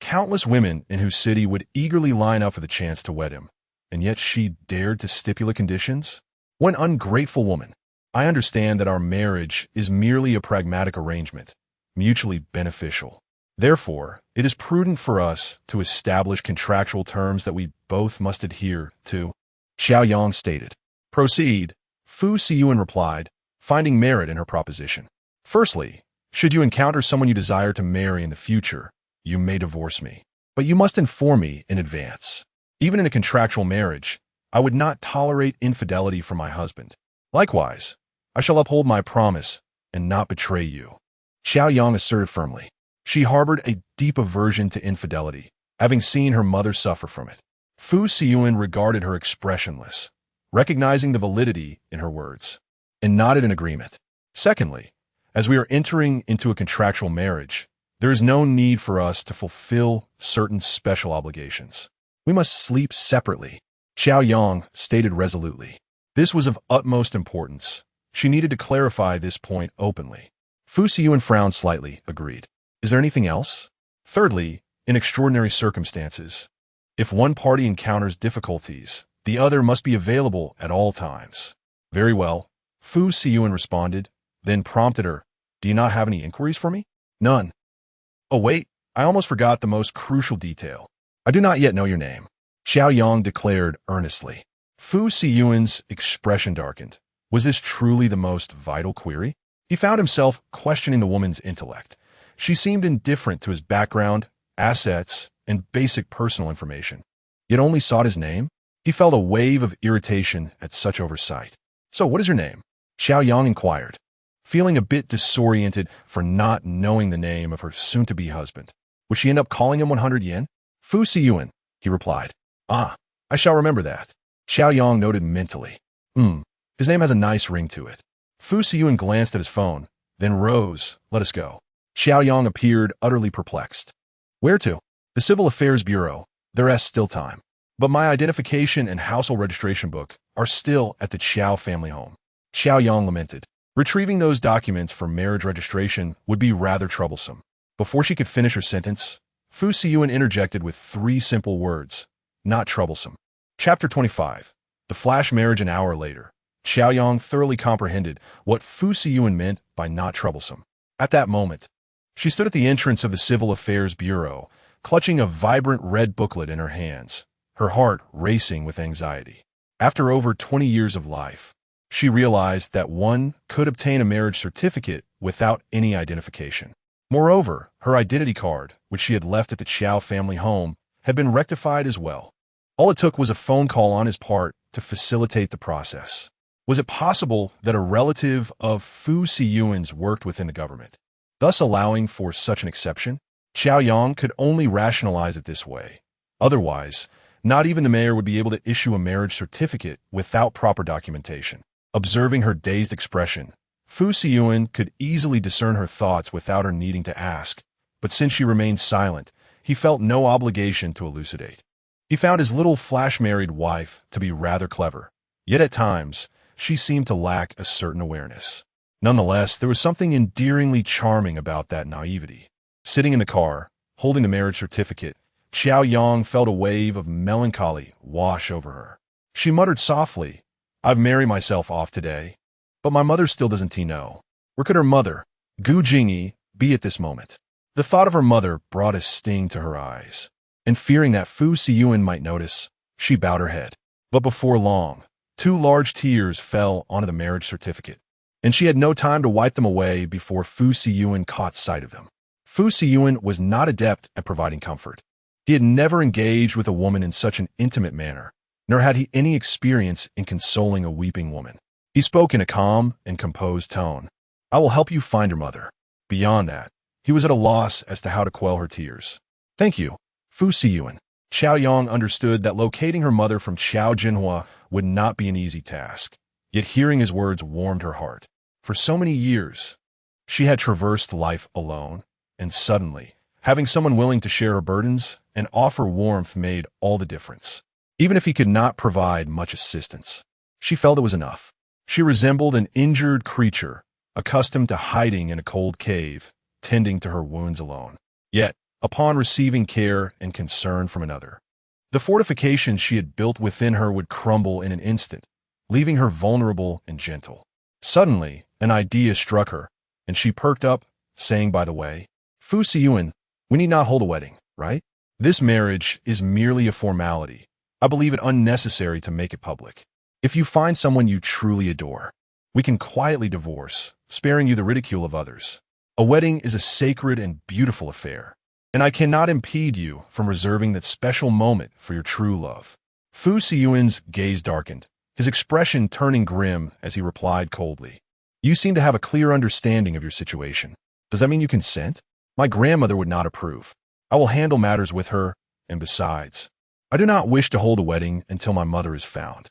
Countless women in whose city would eagerly line up for the chance to wed him, and yet she dared to stipulate conditions? What an ungrateful woman. I understand that our marriage is merely a pragmatic arrangement, mutually beneficial. Therefore, it is prudent for us to establish contractual terms that we both must adhere to, Qiao Yang stated. Proceed, Fu Siyuan replied, finding merit in her proposition. Firstly, should you encounter someone you desire to marry in the future, you may divorce me. But you must inform me in advance. Even in a contractual marriage, I would not tolerate infidelity from my husband. Likewise, I shall uphold my promise and not betray you. Qiao Yang asserted firmly. She harbored a deep aversion to infidelity, having seen her mother suffer from it. Fu Siyuan regarded her expressionless, recognizing the validity in her words, and nodded in agreement. Secondly, as we are entering into a contractual marriage, there is no need for us to fulfill certain special obligations. We must sleep separately, Qiao Yang stated resolutely. This was of utmost importance. She needed to clarify this point openly. Fu Siyuan frowned slightly, agreed. Is there anything else? Thirdly, in extraordinary circumstances, if one party encounters difficulties, the other must be available at all times. Very well, Fu Siyuan responded, then prompted her, do you not have any inquiries for me? None. Oh wait, I almost forgot the most crucial detail. I do not yet know your name, Qiao Yang declared earnestly. Fu Siyuan's expression darkened. Was this truly the most vital query? He found himself questioning the woman's intellect. She seemed indifferent to his background, assets, and basic personal information. Yet only sought his name? He felt a wave of irritation at such oversight. So what is your name? Qiao Yang inquired, feeling a bit disoriented for not knowing the name of her soon-to-be husband. Would she end up calling him 100 yen? Fu Siyuan, he replied. Ah, I shall remember that. Qiao Yang noted mentally. His name has a nice ring to it. Fu Siyuan glanced at his phone, then rose. Let us go. Qiao Yang appeared utterly perplexed. Where to? The Civil Affairs Bureau. There's still time. But my identification and household registration book are still at the Qiao family home. Qiao Yang lamented. Retrieving those documents for marriage registration would be rather troublesome. Before she could finish her sentence, Fu Siyuan interjected with 3 simple words. Not troublesome. Chapter 25. The flash marriage an hour later. Qiao Yang thoroughly comprehended what Fu Siyuan meant by not troublesome. At that moment, she stood at the entrance of the Civil Affairs Bureau, clutching a vibrant red booklet in her hands, her heart racing with anxiety. After over 20 years of life, she realized that one could obtain a marriage certificate without any identification. Moreover, her identity card, which she had left at the Qiao family home, had been rectified as well. All it took was a phone call on his part to facilitate the process. Was it possible that a relative of Fu Siyuan's worked within the government, thus allowing for such an exception? Qiao Yang could only rationalize it this way. Otherwise, not even the mayor would be able to issue a marriage certificate without proper documentation. Observing her dazed expression, Fu Siyuan could easily discern her thoughts without her needing to ask, but since she remained silent, he felt no obligation to elucidate. He found his little flash-married wife to be rather clever, yet at times, she seemed to lack a certain awareness. Nonetheless, there was something endearingly charming about that naivety. Sitting in the car, holding the marriage certificate, Qiao Yang felt a wave of melancholy wash over her. She muttered softly, I've married myself off today, but my mother still doesn't know. Where could her mother, Gu Jingyi, be at this moment? The thought of her mother brought a sting to her eyes, and fearing that Fu Siyuan might notice, she bowed her head. But before long, 2 large tears fell onto the marriage certificate, and she had no time to wipe them away before Fu Siyuan caught sight of them. Fu Siyuan was not adept at providing comfort. He had never engaged with a woman in such an intimate manner, nor had he any experience in consoling a weeping woman. He spoke in a calm and composed tone. I will help you find your mother. Beyond that, he was at a loss as to how to quell her tears. Thank you, Fu Siyuan. Qiao Yang understood that locating her mother from Qiao Jinhua would not be an easy task, yet hearing his words warmed her heart. For so many years, she had traversed life alone, and suddenly, having someone willing to share her burdens and offer warmth made all the difference. Even if he could not provide much assistance, she felt it was enough. She resembled an injured creature, accustomed to hiding in a cold cave, tending to her wounds alone. Yet, upon receiving care and concern from another, the fortifications she had built within her would crumble in an instant, leaving her vulnerable and gentle. Suddenly, an idea struck her, and she perked up, saying, by the way, Fu Siyuan, we need not hold a wedding, right? This marriage is merely a formality. I believe it unnecessary to make it public. If you find someone you truly adore, we can quietly divorce, sparing you the ridicule of others. A wedding is a sacred and beautiful affair, and I cannot impede you from reserving that special moment for your true love. Fu Siyuan's gaze darkened, his expression turning grim as he replied coldly. You seem to have a clear understanding of your situation. Does that mean you consent? My grandmother would not approve. I will handle matters with her, and besides, I do not wish to hold a wedding until my mother is found.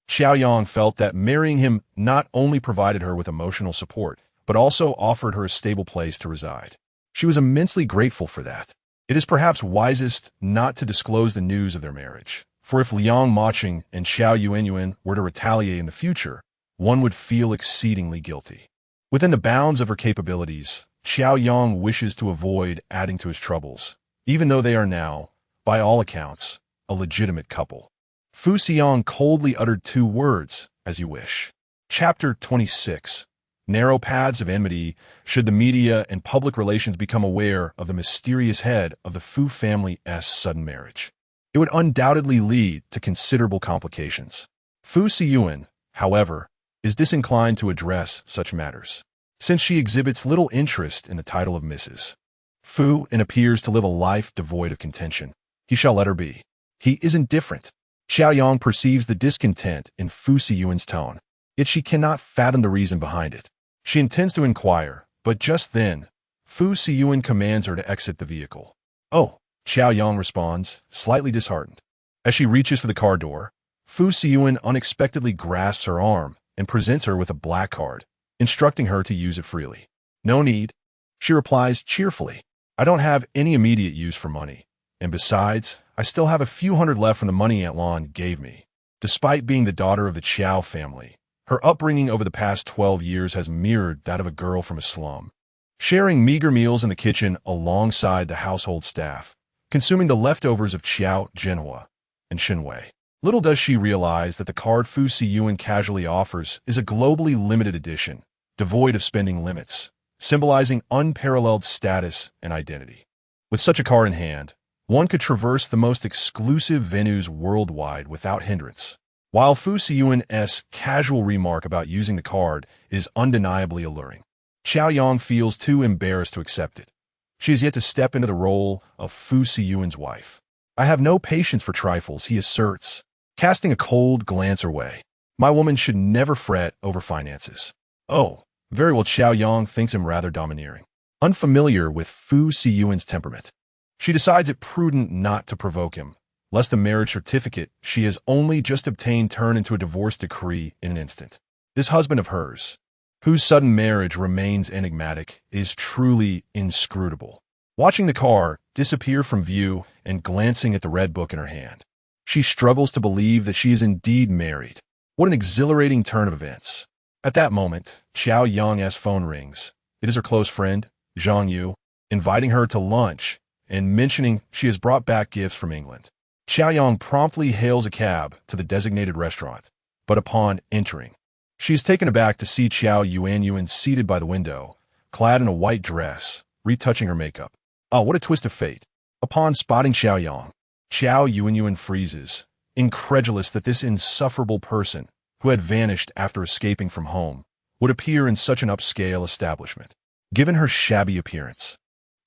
Qiao Yang felt that marrying him not only provided her with emotional support, but also offered her a stable place to reside. She was immensely grateful for that. It is perhaps wisest not to disclose the news of their marriage, for if Liang Maching and Xiao Yuanyuan were to retaliate in the future, one would feel exceedingly guilty. Within the bounds of her capabilities, Qiao Yang wishes to avoid adding to his troubles, even though they are now, by all accounts, a legitimate couple. Fu Siyan coldly uttered 2 words, as you wish. Chapter 26. Narrow paths of enmity should the media and public relations become aware of the mysterious head of the Fu family's sudden marriage. It would undoubtedly lead to considerable complications. Fu Siyuan, however, is disinclined to address such matters, since she exhibits little interest in the title of Mrs. Fu and appears to live a life devoid of contention. He shall let her be. He is indifferent. Qiao Yang perceives the discontent in Fu Siyuan's tone, yet she cannot fathom the reason behind it. She intends to inquire, but just then, Fu Siyuan commands her to exit the vehicle. Oh, Qiao Yang responds, slightly disheartened. As she reaches for the car door, Fu Siyuan unexpectedly grasps her arm and presents her with a black card, instructing her to use it freely. No need, she replies cheerfully. I don't have any immediate use for money, and besides, I still have a few hundred left from the money Aunt Lon gave me. Despite being the daughter of the Qiao family, her upbringing over the past 12 years has mirrored that of a girl from a slum. Sharing meager meals in the kitchen alongside the household staff, consuming the leftovers of Qiao Jinhua and Xinwei. Little does she realize that the card Fu Siyuan casually offers is a globally limited edition, devoid of spending limits, symbolizing unparalleled status and identity. With such a card in hand, one could traverse the most exclusive venues worldwide without hindrance. While Fu Siyuan's casual remark about using the card is undeniably alluring, Qiao Yang feels too embarrassed to accept it. She has yet to step into the role of Fu Siyuan's wife. I have no patience for trifles, he asserts, casting a cold glance her way. My woman should never fret over finances. Oh, very well. Qiao Yang thinks him rather domineering. Unfamiliar with Fu Siyuan's temperament, she decides it prudent not to provoke him, lest the marriage certificate she has only just obtained turn into a divorce decree in an instant. This husband of hers, whose sudden marriage remains enigmatic, is truly inscrutable. Watching the car disappear from view and glancing at the red book in her hand, she struggles to believe that she is indeed married. What an exhilarating turn of events. At that moment, Qiao Yang's phone rings. It is her close friend, Zhang Yu, inviting her to lunch and mentioning she has brought back gifts from England. Qiao Yang promptly hails a cab to the designated restaurant, but upon entering, she is taken aback to see Qiao Yuanyuan seated by the window, clad in a white dress, retouching her makeup. Oh, what a twist of fate. Upon spotting Qiao Yang, Qiao Yuanyuan freezes, incredulous that this insufferable person, who had vanished after escaping from home, would appear in such an upscale establishment. Given her shabby appearance,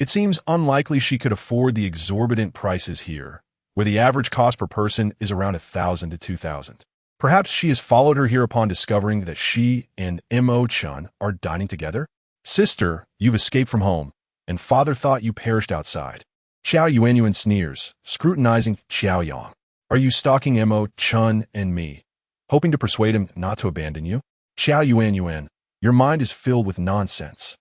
it seems unlikely she could afford the exorbitant prices here, where the average cost per person is around 1,000 to 2,000. Perhaps she has followed her here upon discovering that she and Mo-chan are dining together? Sister, you've escaped from home, and father thought you perished outside. Qiao Yuanyuan sneers, scrutinizing Qiao Yang. Are you stalking Mo-chan and me, hoping to persuade him not to abandon you? Qiao Yuanyuan, your mind is filled with nonsense.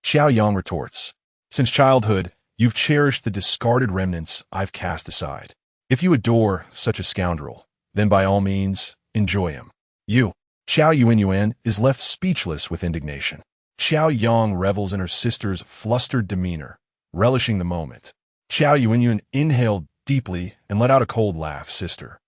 Qiao Yang retorts, since childhood, you've cherished the discarded remnants I've cast aside. If you adore such a scoundrel, then by all means, enjoy him. You, Qiao Yuanyuan, is left speechless with indignation. Qiao Yang revels in her sister's flustered demeanor, relishing the moment. Qiao Yuanyuan inhaled deeply and let out a cold laugh. Sister,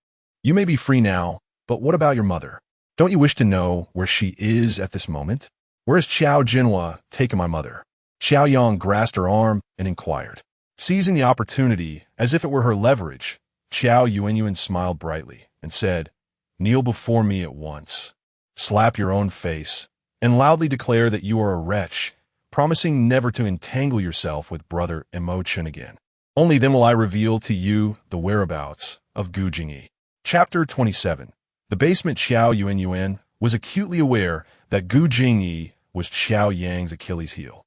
you may be free now, but what about your mother? Don't you wish to know where she is at this moment? Where has Qiao Jinhua taken my mother? Qiao Yang grasped her arm and inquired. Seizing the opportunity as if it were her leverage, Qiao Yuanyuan smiled brightly and said, kneel before me at once, slap your own face, and loudly declare that you are a wretch, promising never to entangle yourself with brother Emotion again. Only then will I reveal to you the whereabouts of Gu Jingyi. Chapter 27. The basement. Qiao Yuan was acutely aware that Gu Jingyi was Qiao Yang's Achilles heel,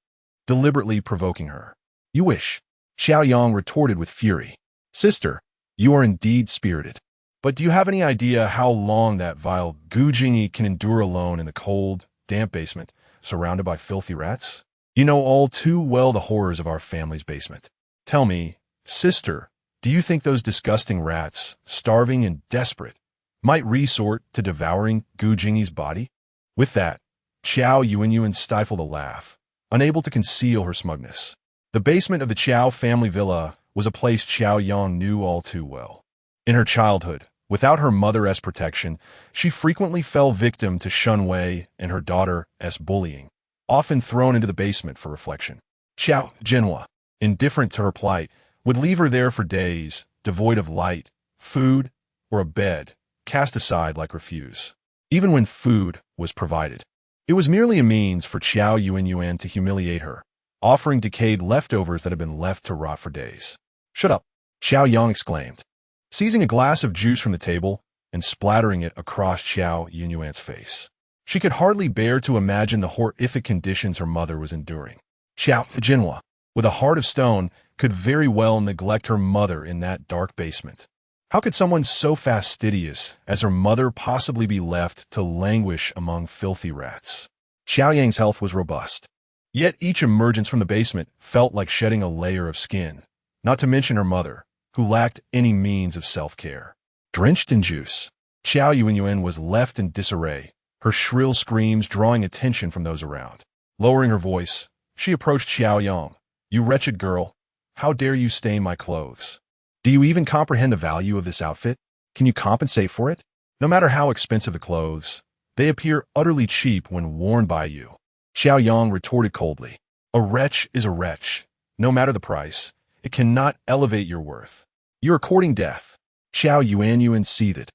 deliberately provoking her. You wish, Qiao Yang retorted with fury. Sister, you are indeed spirited. But do you have any idea how long that vile Gu Jingyi can endure alone in the cold, damp basement, surrounded by filthy rats? You know all too well the horrors of our family's basement. Tell me, sister, do you think those disgusting rats, starving and desperate, might resort to devouring Gu Jingyi's body? With that, Qiao Yuan stifled a laugh, unable to conceal her smugness. The basement of the Qiao family villa was a place Qiao Yang knew all too well. In her childhood, without her mother's protection, she frequently fell victim to Shun Wei and her daughter's bullying, often thrown into the basement for reflection. Qiao Jinhua, indifferent to her plight, would leave her there for days, devoid of light, food, or a bed, cast aside like refuse. Even when food was provided, it was merely a means for Qiao Yuan to humiliate her, offering decayed leftovers that had been left to rot for days. Shut up, Qiao Yang exclaimed, seizing a glass of juice from the table and splattering it across Qiao Yuan's face. She could hardly bear to imagine the horrific conditions her mother was enduring. Qiao Jinhua, with a heart of stone, could very well neglect her mother in that dark basement. How could someone so fastidious as her mother possibly be left to languish among filthy rats? Qiao Yang's health was robust, yet each emergence from the basement felt like shedding a layer of skin, not to mention her mother, who lacked any means of self-care. Drenched in juice, Qiao Yuan was left in disarray, her shrill screams drawing attention from those around. Lowering her voice, she approached Qiao Yang. You wretched girl, how dare you stain my clothes? Do you even comprehend the value of this outfit? Can you compensate for it? No matter how expensive the clothes, they appear utterly cheap when worn by you. Qiao Yang retorted coldly. A wretch is a wretch. No matter the price, it cannot elevate your worth. You are courting death. Qiao Yuan seethed,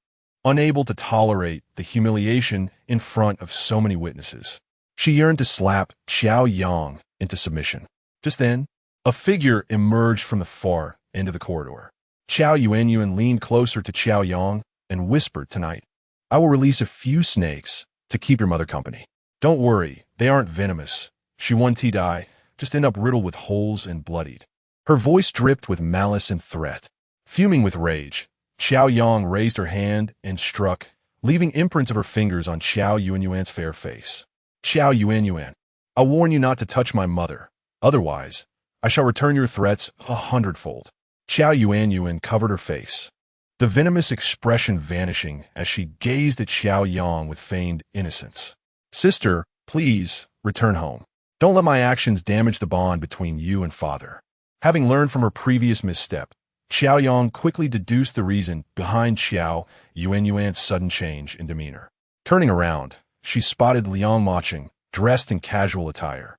unable to tolerate the humiliation in front of so many witnesses. She yearned to slap Qiao Yang into submission. Just then, a figure emerged from the far end of the corridor. Qiao Yuan leaned closer to Qiao Yang and whispered, Tonight, I will release a few snakes to keep your mother company. Don't worry, they aren't venomous. She won't die, just end up riddled with holes and bloodied. Her voice dripped with malice and threat. Fuming with rage, Qiao Yang raised her hand and struck, leaving imprints of her fingers on Qiao Yuan's fair face. Qiao Yuan, I warn you not to touch my mother. Otherwise, I shall return your threats 100-fold. Qiao Yuan covered her face, the venomous expression vanishing as she gazed at Qiao Yang with feigned innocence. Sister, please, return home. Don't let my actions damage the bond between you and father. Having learned from her previous misstep, Qiao Yang quickly deduced the reason behind Qiao Yuan's sudden change in demeanor. Turning around, she spotted Liang Maching, dressed in casual attire.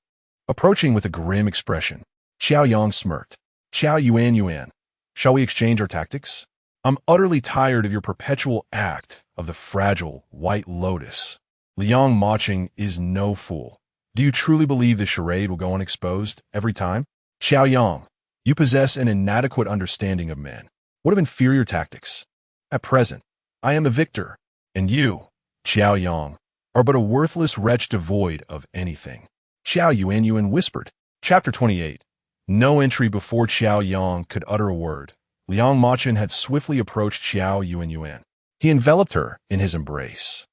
Approaching with a grim expression, Qiao Yang smirked. Qiao Yuan, shall we exchange our tactics? I'm utterly tired of your perpetual act of the fragile white lotus. Liang Maching is no fool. Do you truly believe this charade will go unexposed every time? Qiao Yang, you possess an inadequate understanding of men. What of inferior tactics? At present, I am the victor, and you, Qiao Yang, are but a worthless wretch devoid of anything. Qiao Yuan whispered. Chapter 28. No entry before Qiao Yang could utter a word. Liang Maching had swiftly approached Qiao Yuan. He enveloped her in his embrace,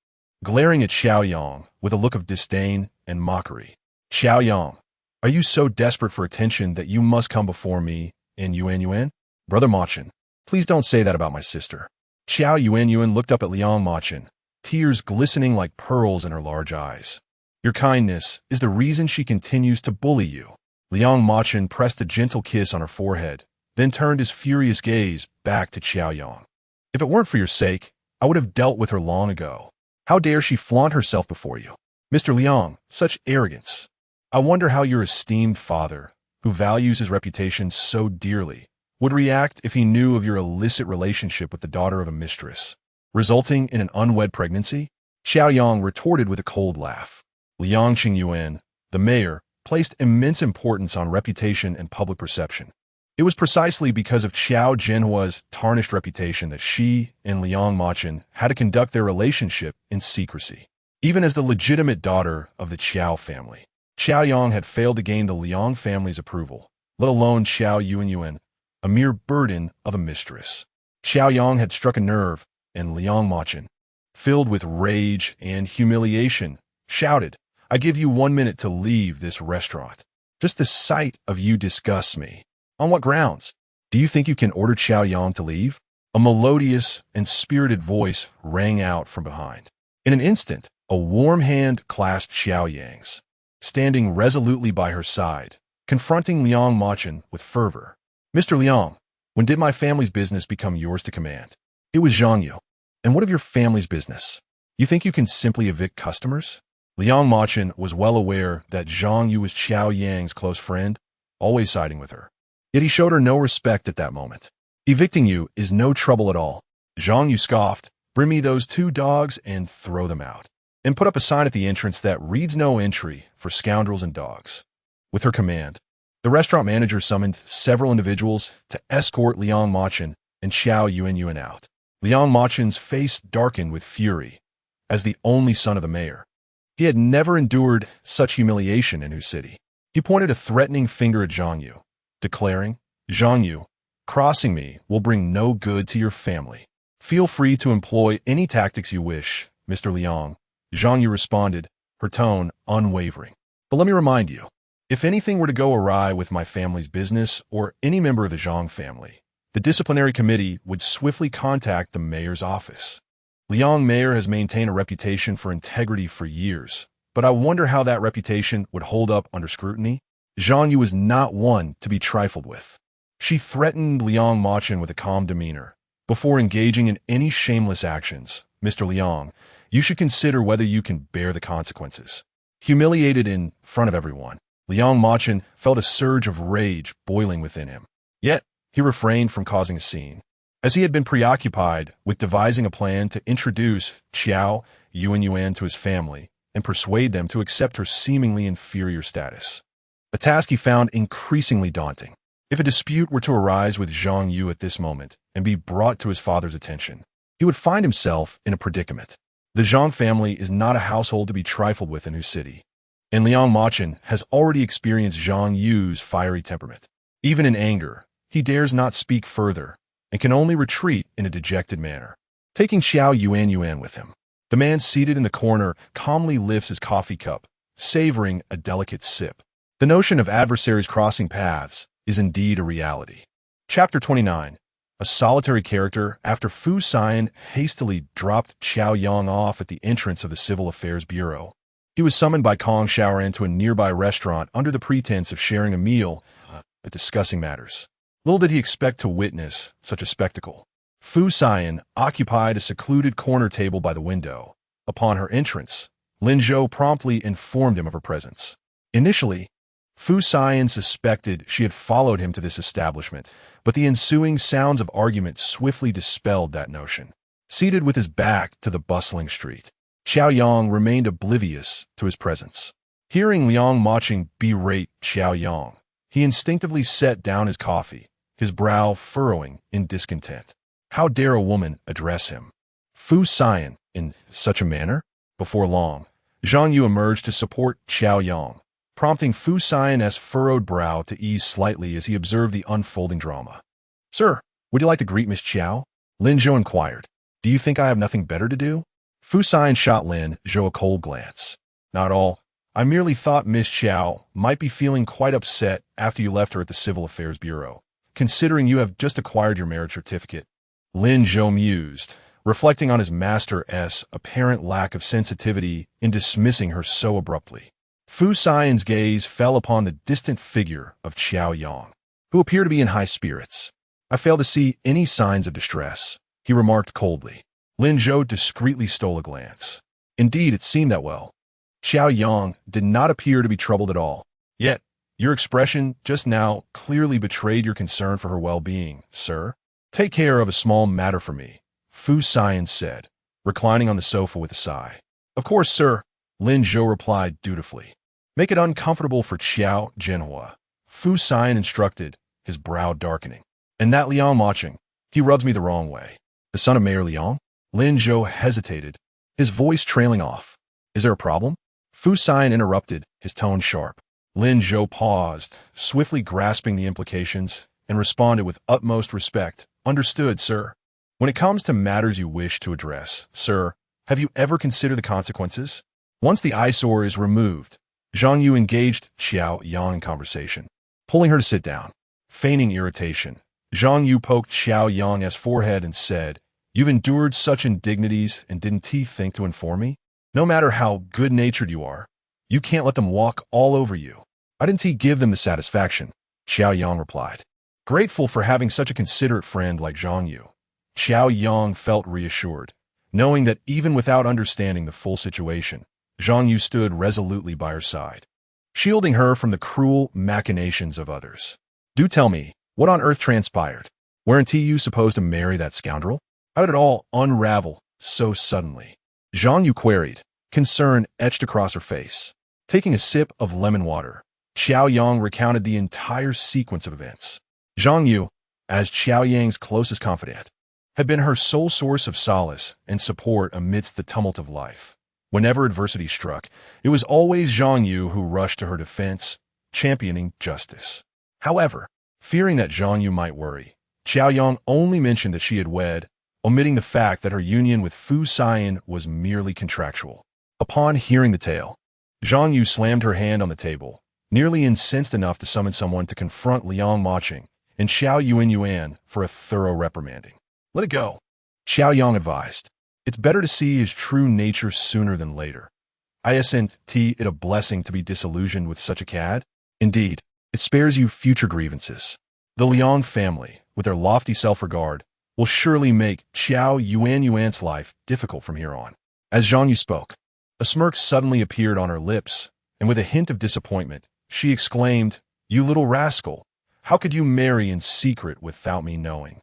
glaring at Qiao Yang with a look of disdain and mockery. Qiao Yang, are you so desperate for attention that you must come before me in Yuan? Brother Maching, please don't say that about my sister. Qiao Yuan looked up at Liang Maching, tears glistening like pearls in her large eyes. Your kindness is the reason she continues to bully you. Liang Maching pressed a gentle kiss on her forehead, then turned his furious gaze back to Qiao Yang. If it weren't for your sake, I would have dealt with her long ago. How dare she flaunt herself before you? Mr. Liang, such arrogance. I wonder how your esteemed father, who values his reputation so dearly, would react if he knew of your illicit relationship with the daughter of a mistress. resulting in an unwed pregnancy? Qiao Yang retorted with a cold laugh. Liang Qingyuan, the mayor, placed immense importance on reputation and public perception. It was precisely because of Qiao Zhenhua's tarnished reputation that she and Liang Machin had to conduct their relationship in secrecy. Even as the legitimate daughter of the Qiao family, Qiao Yang had failed to gain the Liang family's approval, let alone Qiao Yuanyuan, a mere burden of a mistress. Qiao Yang had struck a nerve, and Liang Machin, filled with rage and humiliation, shouted, "I give you 1 minute to leave this restaurant. Just the sight of you disgusts me." "On what grounds? Do you think you can order Qiao Yang to leave?" A melodious and spirited voice rang out from behind. In an instant, a warm hand clasped Qiao Yang's, standing resolutely by her side, confronting Liang Machin with fervor. "Mr. Liang, when did my family's business become yours to command?" "It was Zhang Yu." "And what of your family's business? You think you can simply evict customers?" Liang Machin was well aware that Zhang Yu was Qiao Yang's close friend, always siding with her. Yet he showed her no respect at that moment. "Evicting you is no trouble at all." Zhang Yu scoffed. "Bring me those 2 dogs and throw them out. And put up a sign at the entrance that reads no entry for scoundrels and dogs." With her command, the restaurant manager summoned several individuals to escort Liang Machin and Qiao Yuanyuan out. Liang Machin's face darkened with fury. As the only son of the mayor, he had never endured such humiliation in his city. He pointed a threatening finger at Zhang Yu, declaring, "Zhang Yu, crossing me will bring no good to your family. Feel free to employ any tactics you wish, Mr. Liang." Zhang Yu responded, her tone unwavering. "But let me remind you, if anything were to go awry with my family's business or any member of the Zhang family, the disciplinary committee would swiftly contact the mayor's office. Liang mayor has maintained a reputation for integrity for years, but I wonder how that reputation would hold up under scrutiny." Zhang Yu was not one to be trifled with. She threatened Liang Machin with a calm demeanor. "Before engaging in any shameless actions, Mr. Liang, you should consider whether you can bear the consequences." Humiliated in front of everyone, Liang Machin felt a surge of rage boiling within him. Yet, he refrained from causing a scene, as he had been preoccupied with devising a plan to introduce Qiao Yuanyuan to his family and persuade them to accept her seemingly inferior status. A task he found increasingly daunting. If a dispute were to arise with Zhang Yu at this moment and be brought to his father's attention, he would find himself in a predicament. The Zhang family is not a household to be trifled with in his city, and Liang Machin has already experienced Zhang Yu's fiery temperament. Even in anger, he dares not speak further and can only retreat in a dejected manner. Taking Qiao Yuanyuan with him, the man seated in the corner calmly lifts his coffee cup, savoring a delicate sip. The notion of adversaries crossing paths is indeed a reality. Chapter 29. A solitary character after Fu Siyan hastily dropped Qiao Yang off at the entrance of the Civil Affairs Bureau. He was summoned by Kong Shaoran to a nearby restaurant under the pretense of sharing a meal and discussing matters. Little did he expect to witness such a spectacle. Fu Siyan occupied a secluded corner table by the window. Upon her entrance, Lin Zhou promptly informed him of her presence. Initially, Fu Siyan suspected she had followed him to this establishment, but the ensuing sounds of argument swiftly dispelled that notion. Seated with his back to the bustling street, Qiao Yang remained oblivious to his presence. Hearing Liang Machin berate Qiao Yang, he instinctively set down his coffee, his brow furrowing in discontent. How dare a woman address him? Fu Siyan, in such a manner? Before long, Zhang Yu emerged to support Qiao Yang, prompting Fu Siyan's furrowed brow to ease slightly as he observed the unfolding drama. "Sir, would you like to greet Miss Qiao?" Lin Zhou inquired. "Do you think I have nothing better to do?" Fu Siyan shot Lin Zhou a cold glance. "Not at all. I merely thought Miss Qiao might be feeling quite upset after you left her at the Civil Affairs Bureau, considering you have just acquired your marriage certificate." Lin Zhou mused, reflecting on his master's apparent lack of sensitivity in dismissing her so abruptly. Fu Siyan's gaze fell upon the distant figure of Qiao Yang, who appeared to be in high spirits. "I fail to see any signs of distress," he remarked coldly. Lin Zhou discreetly stole a glance. Indeed, it seemed that well. Qiao Yang did not appear to be troubled at all. "Yet, your expression just now clearly betrayed your concern for her well-being, sir. Take care of a small matter for me," Fu Siyan said, reclining on the sofa with a sigh. Of course, sir, Lin Zhou replied dutifully. Make it uncomfortable for Qiao Jinhua, Fu Siyan instructed, his brow darkening. And that Liang watching, he rubs me the wrong way. The son of Mayor Liang? Lin Zhou hesitated, his voice trailing off. Is there a problem? Fu Siyan interrupted, his tone sharp. Lin Zhou paused, swiftly grasping the implications, and responded with utmost respect. Understood, sir. When it comes to matters you wish to address, sir, have you ever considered the consequences? Once the eyesore is removed, Zhang Yu engaged Qiao Yang in conversation, pulling her to sit down. Feigning irritation, Zhang Yu poked Qiao Yang's forehead and said, You've endured such indignities and didn't he think to inform me? No matter how good-natured you are, you can't let them walk all over you. Why didn't he give them the satisfaction? Qiao Yang replied. Grateful for having such a considerate friend like Zhang Yu. Qiao Yang felt reassured, knowing that even without understanding the full situation, Zhang Yu stood resolutely by her side, shielding her from the cruel machinations of others. Do tell me, what on earth transpired? Weren't you supposed to marry that scoundrel? How did it all unravel so suddenly? Zhang Yu queried, concern etched across her face. Taking a sip of lemon water, Qiao Yang recounted the entire sequence of events. Zhang Yu, as Qiao Yang's closest confidant, had been her sole source of solace and support amidst the tumult of life. Whenever adversity struck, it was always Zhang Yu who rushed to her defense, championing justice. However, fearing that Zhang Yu might worry, Qiao Yang only mentioned that she had wed, omitting the fact that her union with Fu Siyan was merely contractual. Upon hearing the tale, Zhang Yu slammed her hand on the table, nearly incensed enough to summon someone to confront Liang Maching and Xiao Yuan for a thorough reprimanding. Let it go, Xiao Yang advised. It's better to see his true nature sooner than later. Isn't it a blessing to be disillusioned with such a cad? Indeed, it spares you future grievances. The Liang family, with their lofty self-regard, will surely make Xiao Yuan's life difficult from here on. As Zhang Yu spoke, a smirk suddenly appeared on her lips, and with a hint of disappointment, she exclaimed, You little rascal, how could you marry in secret without me knowing?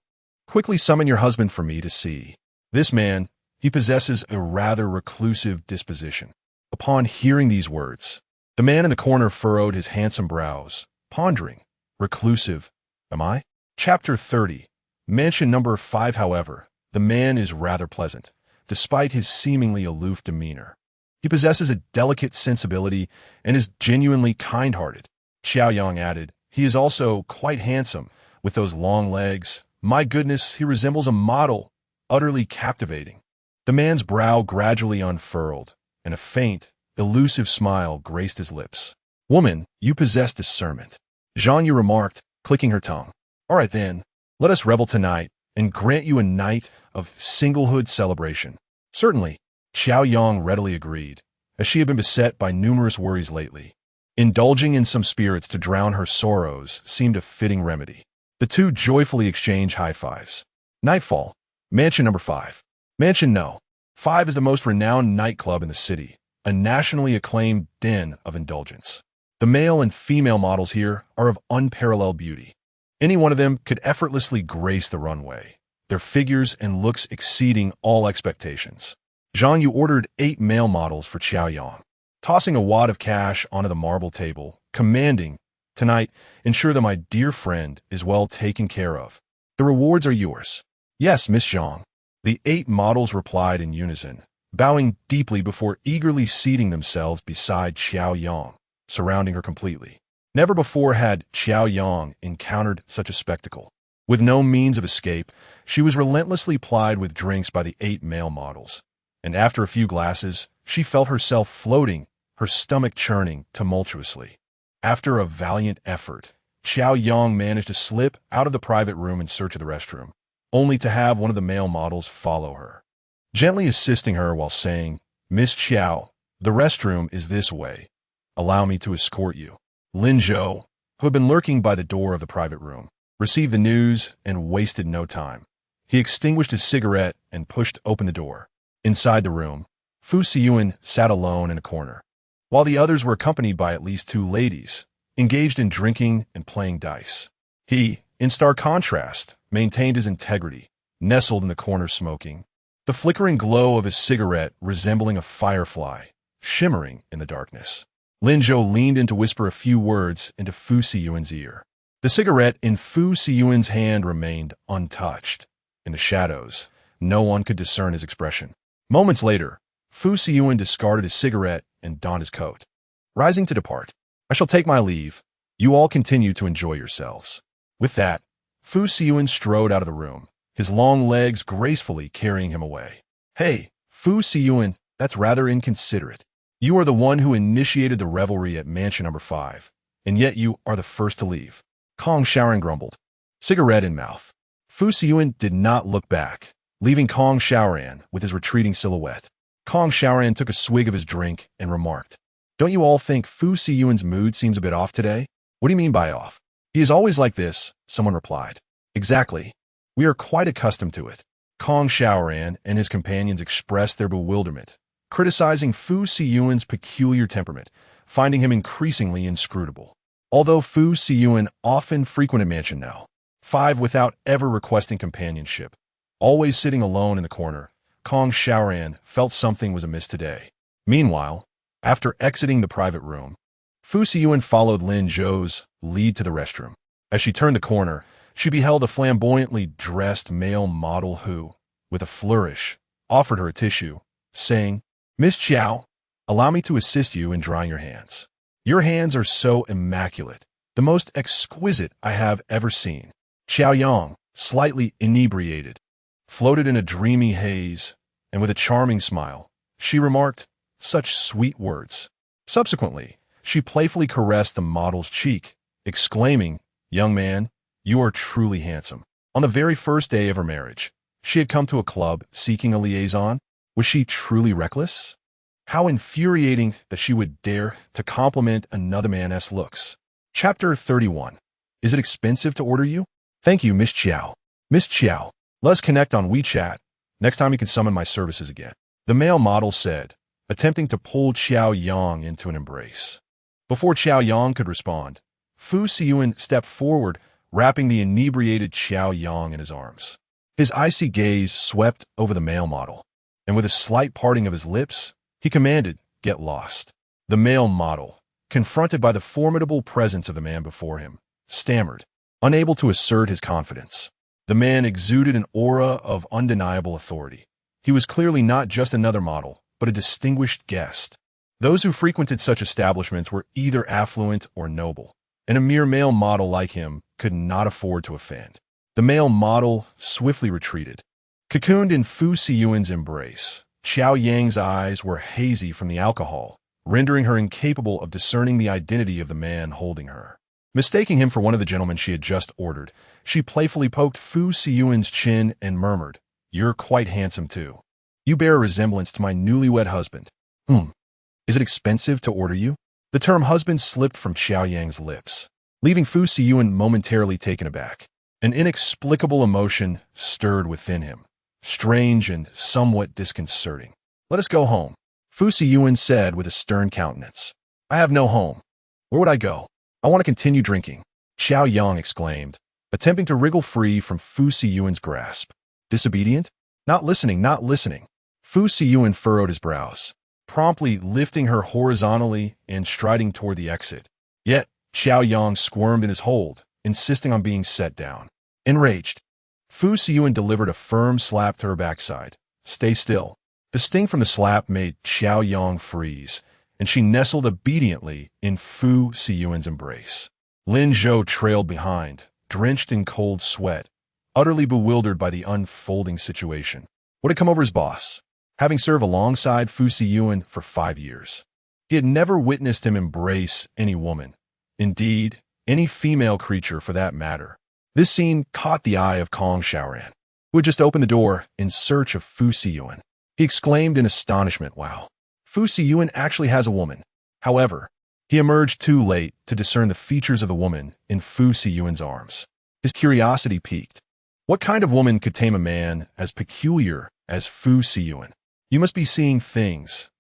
Quickly summon your husband for me to see. This man, he possesses a rather reclusive disposition. Upon hearing these words, the man in the corner furrowed his handsome brows, pondering. Reclusive, am I? Chapter 30. Mansion number 5. However, the man is rather pleasant, despite his seemingly aloof demeanor. He possesses a delicate sensibility and is genuinely kind-hearted. Qiao Yang added, he is also quite handsome, with those long legs. My goodness, he resembles a model, utterly captivating. The man's brow gradually unfurled, and a faint, elusive smile graced his lips. Woman, you possess discernment, Zhang Yu remarked, clicking her tongue. All right then, let us revel tonight and grant you a night of singlehood celebration. Certainly, Qiao Yang readily agreed, as she had been beset by numerous worries lately. Indulging in some spirits to drown her sorrows seemed a fitting remedy. The two joyfully exchanged high fives. Nightfall. Mansion number 5. Mansion No. 5 is the most renowned nightclub in the city, a nationally acclaimed den of indulgence. The male and female models here are of unparalleled beauty. Any one of them could effortlessly grace the runway, their figures and looks exceeding all expectations. Zhang Yu ordered 8 male models for Qiao Yang, tossing a wad of cash onto the marble table, commanding, Tonight, ensure that my dear friend is well taken care of. The rewards are yours. Yes, Miss Zhang. The 8 models replied in unison, bowing deeply before eagerly seating themselves beside Qiao Yang, surrounding her completely. Never before had Qiao Yang encountered such a spectacle. With no means of escape, she was relentlessly plied with drinks by the 8 male models, and after a few glasses, she felt herself floating, her stomach churning tumultuously. After a valiant effort, Qiao Yang managed to slip out of the private room in search of the restroom, only to have one of the male models follow her, gently assisting her while saying, Miss Qiao, the restroom is this way. Allow me to escort you. Lin Zhou, who had been lurking by the door of the private room, received the news and wasted no time. He extinguished his cigarette and pushed open the door. Inside the room, Fu Siyan sat alone in a corner, while the others were accompanied by at least 2 ladies, engaged in drinking and playing dice. He, in stark contrast, maintained his integrity, nestled in the corner smoking, the flickering glow of his cigarette resembling a firefly, shimmering in the darkness. Lin Zhou leaned in to whisper a few words into Fu Siyuan's ear. The cigarette in Fu Siyuan's hand remained untouched. In the shadows, no one could discern his expression. Moments later, Fu Siyuan discarded his cigarette and donned his coat. Rising to depart, I shall take my leave. You all continue to enjoy yourselves. With that, Fu Siyuan strode out of the room, his long legs gracefully carrying him away. Hey, Fu Siyuan, that's rather inconsiderate. You are the one who initiated the revelry at Mansion Number 5, and yet you are the first to leave. Kong Shaoran grumbled. Cigarette in mouth. Fu Siyuan did not look back, leaving Kong Shaoran with his retreating silhouette. Kong Shaoran took a swig of his drink and remarked, Don't you all think Fu Siyuan's mood seems a bit off today? What do you mean by off? He is always like this, someone replied. Exactly. We are quite accustomed to it. Kong Shaoran and his companions expressed their bewilderment, criticizing Fu Siyuan's peculiar temperament, finding him increasingly inscrutable. Although Fu Siyuan often frequented Mansion Now 5 without ever requesting companionship, always sitting alone in the corner, Kong Shaoran felt something was amiss today. Meanwhile, after exiting the private room, Fu Siyuan followed Lin Zhou's lead to the restroom. As she turned the corner, she beheld a flamboyantly dressed male model who, with a flourish, offered her a tissue, saying, Miss Qiao, allow me to assist you in drying your hands. Your hands are so immaculate, the most exquisite I have ever seen. Qiao Yang, slightly inebriated, floated in a dreamy haze, and with a charming smile, she remarked, Such sweet words. Subsequently, she playfully caressed the model's cheek, exclaiming, Young man, you are truly handsome. On the very first day of her marriage, she had come to a club seeking a liaison. Was she truly reckless? How infuriating that she would dare to compliment another man's looks. Chapter 31. Is it expensive to order you? Thank you, Miss Qiao. Miss Qiao, let's connect on WeChat. Next time you can summon my services again. The male model said, attempting to pull Qiao Yang into an embrace. Before Qiao Yang could respond, Fu Siyuan stepped forward, wrapping the inebriated Qiao Yang in his arms. His icy gaze swept over the male model, and with a slight parting of his lips, he commanded, Get lost. The male model, confronted by the formidable presence of the man before him, stammered, unable to assert his confidence. The man exuded an aura of undeniable authority. He was clearly not just another model, but a distinguished guest. Those who frequented such establishments were either affluent or noble, and a mere male model like him could not afford to offend. The male model swiftly retreated. Cocooned in Fu Siyuan's embrace, Qiao Yang's eyes were hazy from the alcohol, rendering her incapable of discerning the identity of the man holding her. Mistaking him for one of the gentlemen she had just ordered, she playfully poked Fu Siyuan's chin and murmured, You're quite handsome too. You bear a resemblance to my newlywed husband. Is it expensive to order you? The term husband slipped from Qiao Yang's lips, leaving Fu Siyuan momentarily taken aback. An inexplicable emotion stirred within him, strange and somewhat disconcerting. Let us go home, Fu Siyuan said with a stern countenance. I have no home. Where would I go? I want to continue drinking, Qiao Yang exclaimed, attempting to wriggle free from Fu Siyuan's grasp. Disobedient? Not listening, not listening. Fu Siyuan furrowed his brows, promptly lifting her horizontally and striding toward the exit. Yet, Qiao Yang squirmed in his hold, insisting on being set down. Enraged, Fu Siyuan delivered a firm slap to her backside. Stay still. The sting from the slap made Qiao Yang freeze, and she nestled obediently in Fu Siyuan's embrace. Lin Zhou trailed behind, drenched in cold sweat, utterly bewildered by the unfolding situation. What had come over his boss? Having served alongside Fu Siyuan for 5 years, he had never witnessed him embrace any woman. Indeed, any female creature for that matter. This scene caught the eye of Kong Shaoran, who had just opened the door in search of Fu Siyuan. He exclaimed in astonishment, Wow, Fu Siyuan actually has a woman. However, he emerged too late to discern the features of the woman in Fu Siyuan's arms. His curiosity piqued. What kind of woman could tame a man as peculiar as Fu Siyuan? You must be seeing things.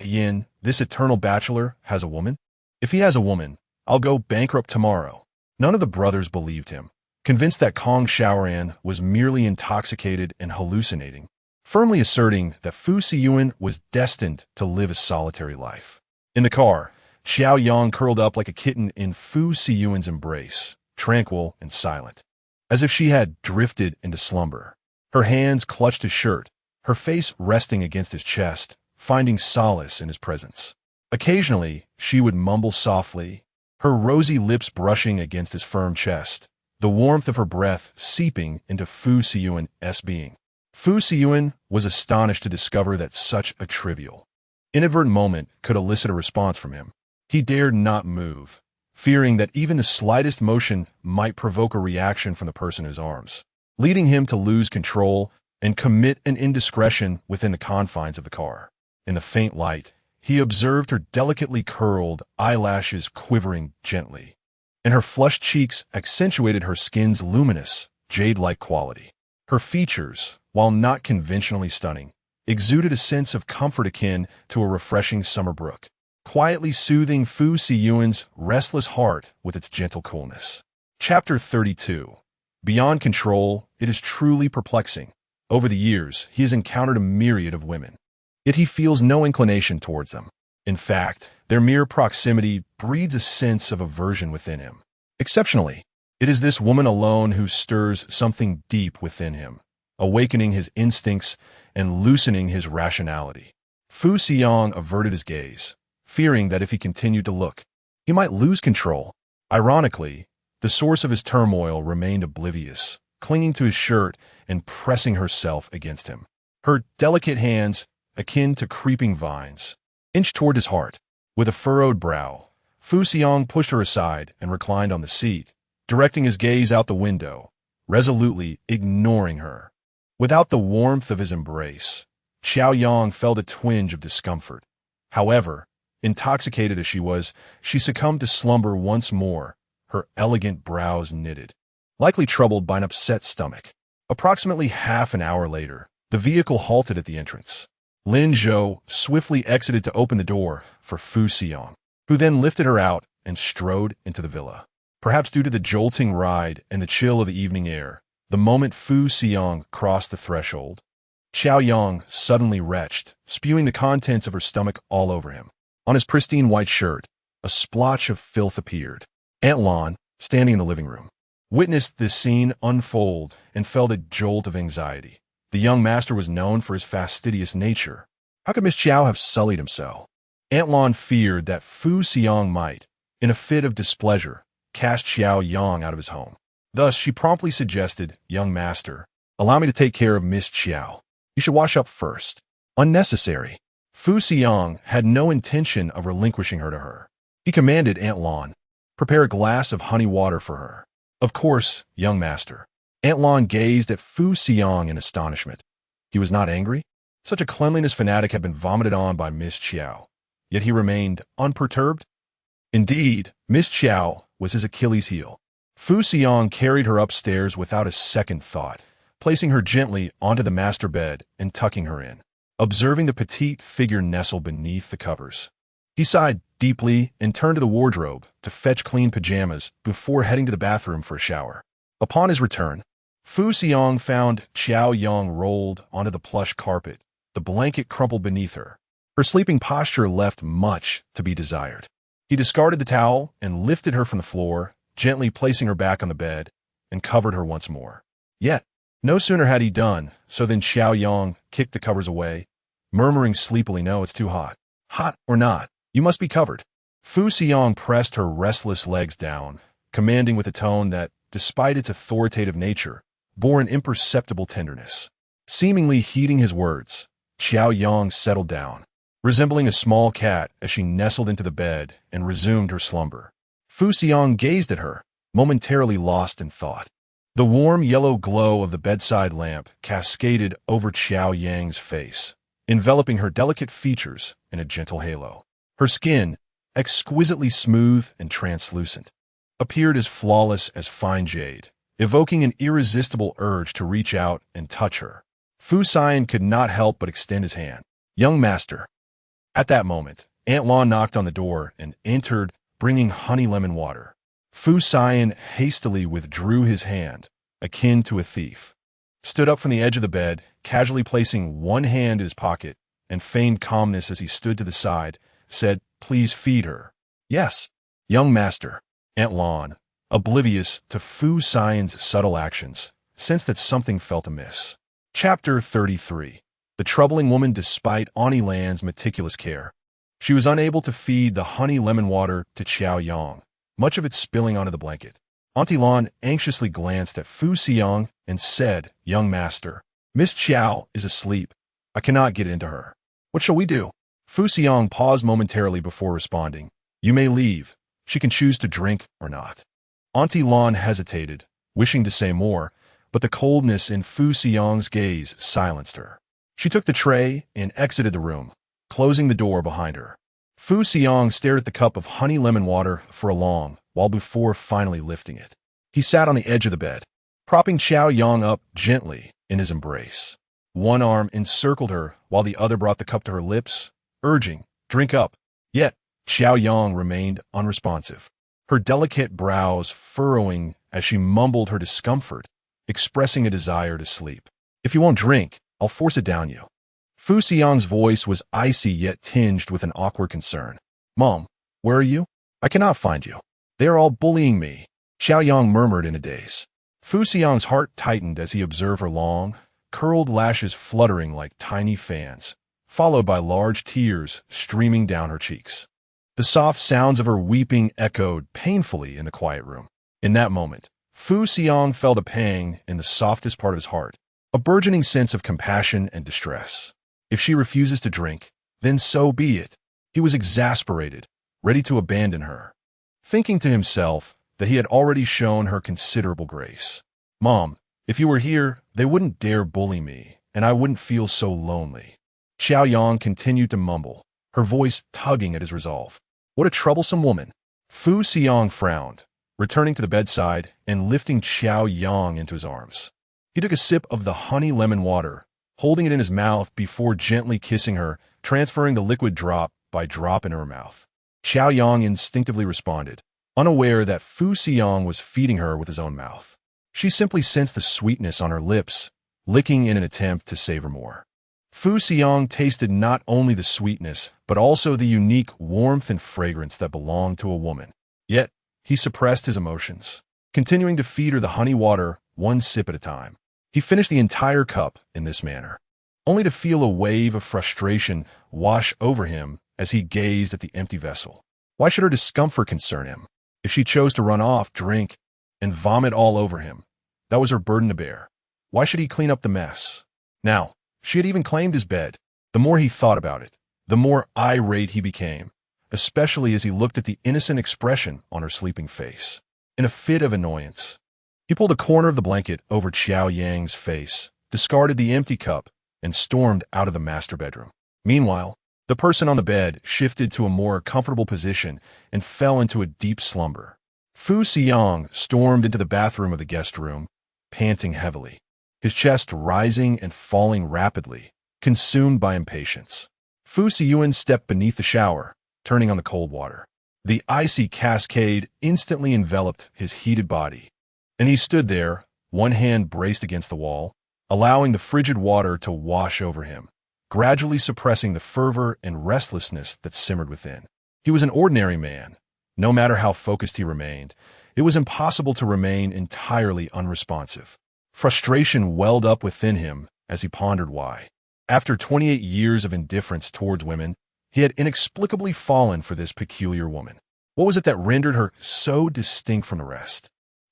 Yin, this eternal bachelor, has a woman? If he has a woman, I'll go bankrupt tomorrow. None of the brothers believed him. convinced that Kong Xiaoran was merely intoxicated and hallucinating, firmly asserting that Fu Siyuan was destined to live a solitary life. In the car, Qiao Yang curled up like a kitten in Fu Siyuan's embrace, tranquil and silent, as if she had drifted into slumber. Her hands clutched his shirt, her face resting against his chest, finding solace in his presence. Occasionally, she would mumble softly, her rosy lips brushing against his firm chest, the warmth of her breath seeping into Fu Siyuan's being. Fu Siyuan was astonished to discover that such a trivial, inadvertent moment could elicit a response from him. He dared not move, fearing that even the slightest motion might provoke a reaction from the person in his arms, leading him to lose control and commit an indiscretion within the confines of the car. In the faint light, he observed her delicately curled eyelashes quivering gently, and her flushed cheeks accentuated her skin's luminous, jade-like quality. Her features, while not conventionally stunning, exuded a sense of comfort akin to a refreshing summer brook, quietly soothing Fu Siyuan's restless heart with its gentle coolness. Chapter 32. Beyond control, it is truly perplexing. Over the years, he has encountered a myriad of women, yet he feels no inclination towards them. In fact, their mere proximity breeds a sense of aversion within him. Exceptionally, it is this woman alone who stirs something deep within him, awakening his instincts and loosening his rationality. Fu Siyang averted his gaze, fearing that if he continued to look, he might lose control. Ironically, the source of his turmoil remained oblivious, clinging to his shirt and pressing herself against him. Her delicate hands, akin to creeping vines, inched toward his heart. With a furrowed brow, Fu Siyang pushed her aside and reclined on the seat, directing his gaze out the window, resolutely ignoring her. Without the warmth of his embrace, Qiao Yang felt a twinge of discomfort. However, intoxicated as she was, she succumbed to slumber once more, her elegant brows knitted, likely troubled by an upset stomach. Approximately half an hour later, the vehicle halted at the entrance. Lin Zhou swiftly exited to open the door for Fu Siyang, who then lifted her out and strode into the villa. Perhaps due to the jolting ride and the chill of the evening air, the moment Fu Siyang crossed the threshold, Qiao Yang suddenly retched, spewing the contents of her stomach all over him. On his pristine white shirt, a splotch of filth appeared. Aunt Lan, standing in the living room, witnessed this scene unfold and felt a jolt of anxiety. The young master was known for his fastidious nature. How could Miss Qiao have sullied him so? Aunt Lan feared that Fu Siyang might, in a fit of displeasure, cast Qiao Yang out of his home. Thus, she promptly suggested, "Young master, allow me to take care of Miss Qiao. You should wash up first." Unnecessary. Fu Siyang had no intention of relinquishing her to her. He commanded Aunt Lan, "Prepare a glass of honey water for her." "Of course, young master." Aunt Lan gazed at Fu Siyang in astonishment. He was not angry. Such a cleanliness fanatic had been vomited on by Miss Qiao, yet he remained unperturbed. Indeed, Miss Qiao was his Achilles heel. Fu Siyang carried her upstairs without a second thought, placing her gently onto the master bed and tucking her in, observing the petite figure nestle beneath the covers. He sighed deeply and turned to the wardrobe to fetch clean pajamas before heading to the bathroom for a shower. Upon his return, Fu Siyang found Qiao Yang rolled onto the plush carpet, the blanket crumpled beneath her. Her sleeping posture left much to be desired. He discarded the towel and lifted her from the floor, gently placing her back on the bed, and covered her once more. Yet, no sooner had he done, so than Qiao Yang kicked the covers away, murmuring sleepily, "No, it's too hot. Hot or not, you must be covered." Fu Siyang pressed her restless legs down, commanding with a tone that, despite its authoritative nature, bore an imperceptible tenderness. Seemingly heeding his words, Qiao Yang settled down, resembling a small cat as she nestled into the bed and resumed her slumber. Fu Siyang gazed at her, momentarily lost in thought. The warm yellow glow of the bedside lamp cascaded over Qiao Yang's face, enveloping her delicate features in a gentle halo. Her skin, exquisitely smooth and translucent, appeared as flawless as fine jade, evoking an irresistible urge to reach out and touch her. Fu Siyan could not help but extend his hand. "Young master." At that moment, Aunt Lan knocked on the door and entered, bringing honey lemon water. Siyan hastily withdrew his hand, akin to a thief, stood up from the edge of the bed, casually placing one hand in his pocket, and feigned calmness as he stood to the side, said, "Please feed her." "Yes, young master." Aunt Lon, oblivious to Siyan's subtle actions, sensed that something felt amiss. Chapter 33. The troubling woman despite Auntie Lan's meticulous care. She was unable to feed the honey lemon water to Qiao Yang, much of it spilling onto the blanket. Auntie Lon anxiously glanced at Siyan and said, "Young master, Miss Qiao is asleep. I cannot get into her. What shall we do?" Siyan paused momentarily before responding. "You may leave. She can choose to drink or not." Auntie Lon hesitated, wishing to say more, but the coldness in Siyan's gaze silenced her. She took the tray and exited the room, closing the door behind her. Siyan stared at the cup of honey lemon water for a long while before finally lifting it. He sat on the edge of the bed, propping Qiao Yang up gently in his embrace. One arm encircled her while the other brought the cup to her lips, urging, "Drink up." Yet, Qiao Yang remained unresponsive, her delicate brows furrowing as she mumbled her discomfort, expressing a desire to sleep. "If you won't drink, I'll force it down you." Siyan's voice was icy yet tinged with an awkward concern. "Mom, where are you? I cannot find you. They are all bullying me," Qiao Yang murmured in a daze. Siyan's heart tightened as he observed her long, curled lashes fluttering like tiny fans, followed by large tears streaming down her cheeks. The soft sounds of her weeping echoed painfully in the quiet room. In that moment, Siyan felt a pang in the softest part of his heart, a burgeoning sense of compassion and distress. If she refuses to drink, then so be it. He was exasperated, ready to abandon her, thinking to himself that he had already shown her considerable grace. "Mom, if you were here, they wouldn't dare bully me, and I wouldn't feel so lonely." Qiao Yang continued to mumble, her voice tugging at his resolve. What a troublesome woman. Siyan frowned, returning to the bedside and lifting Qiao Yang into his arms. He took a sip of the honey lemon water, holding it in his mouth before gently kissing her, transferring the liquid drop by drop into her mouth. Qiao Yang instinctively responded, unaware that Siyan was feeding her with his own mouth. She simply sensed the sweetness on her lips, licking in an attempt to savor more. Siyan tasted not only the sweetness, but also the unique warmth and fragrance that belonged to a woman. Yet, he suppressed his emotions, continuing to feed her the honey water one sip at a time. He finished the entire cup in this manner, only to feel a wave of frustration wash over him as he gazed at the empty vessel. Why should her discomfort concern him? If she chose to run off, drink, and vomit all over him, that was her burden to bear. Why should he clean up the mess? Now, she had even claimed his bed. The more he thought about it, the more irate he became, especially as he looked at the innocent expression on her sleeping face. In a fit of annoyance, he pulled a corner of the blanket over Qiao Yang's face, discarded the empty cup, and stormed out of the master bedroom. Meanwhile, the person on the bed shifted to a more comfortable position and fell into a deep slumber. Siyan stormed into the bathroom of the guest room, panting heavily, his chest rising and falling rapidly, consumed by impatience. Siyan stepped beneath the shower, turning on the cold water. The icy cascade instantly enveloped his heated body, and he stood there, one hand braced against the wall, allowing the frigid water to wash over him, gradually suppressing the fervor and restlessness that simmered within. He was an ordinary man. No matter how focused he remained, it was impossible to remain entirely unresponsive. Frustration welled up within him as he pondered why. After 28 years of indifference towards women, he had inexplicably fallen for this peculiar woman. What was it that rendered her so distinct from the rest?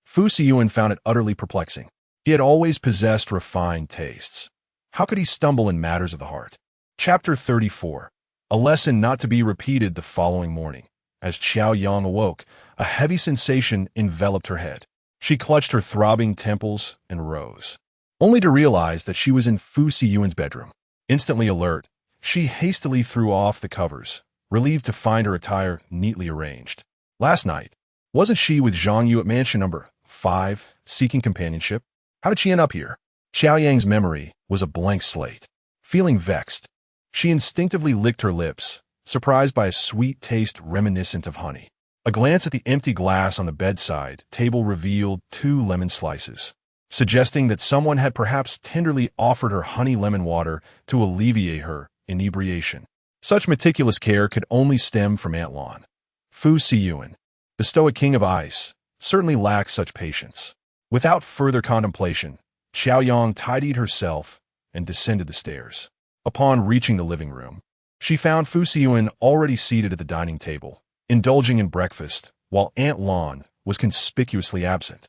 Siyan found it utterly perplexing. He had always possessed refined tastes. How could he stumble in matters of the heart? Chapter 34. A lesson not to be repeated the following morning. As Qiao Yang awoke, a heavy sensation enveloped her head. She clutched her throbbing temples and rose, only to realize that she was in Siyan's bedroom. Instantly alert, she hastily threw off the covers, relieved to find her attire neatly arranged. Last night, wasn't she with Zhang Yu at mansion number 5, seeking companionship? How did she end up here? Qiao Yang's memory was a blank slate. Feeling vexed, she instinctively licked her lips, surprised by a sweet taste reminiscent of honey. A glance at the empty glass on the bedside table revealed 2 lemon slices, suggesting that someone had perhaps tenderly offered her honey lemon water to alleviate her inebriation. Such meticulous care could only stem from Aunt Lon. Fu Siyan, the stoic king of ice, certainly lacked such patience. Without further contemplation, Qiao Yang tidied herself and descended the stairs. Upon reaching the living room, she found Fu Siyan already seated at the dining table, indulging in breakfast, while Aunt Lon was conspicuously absent.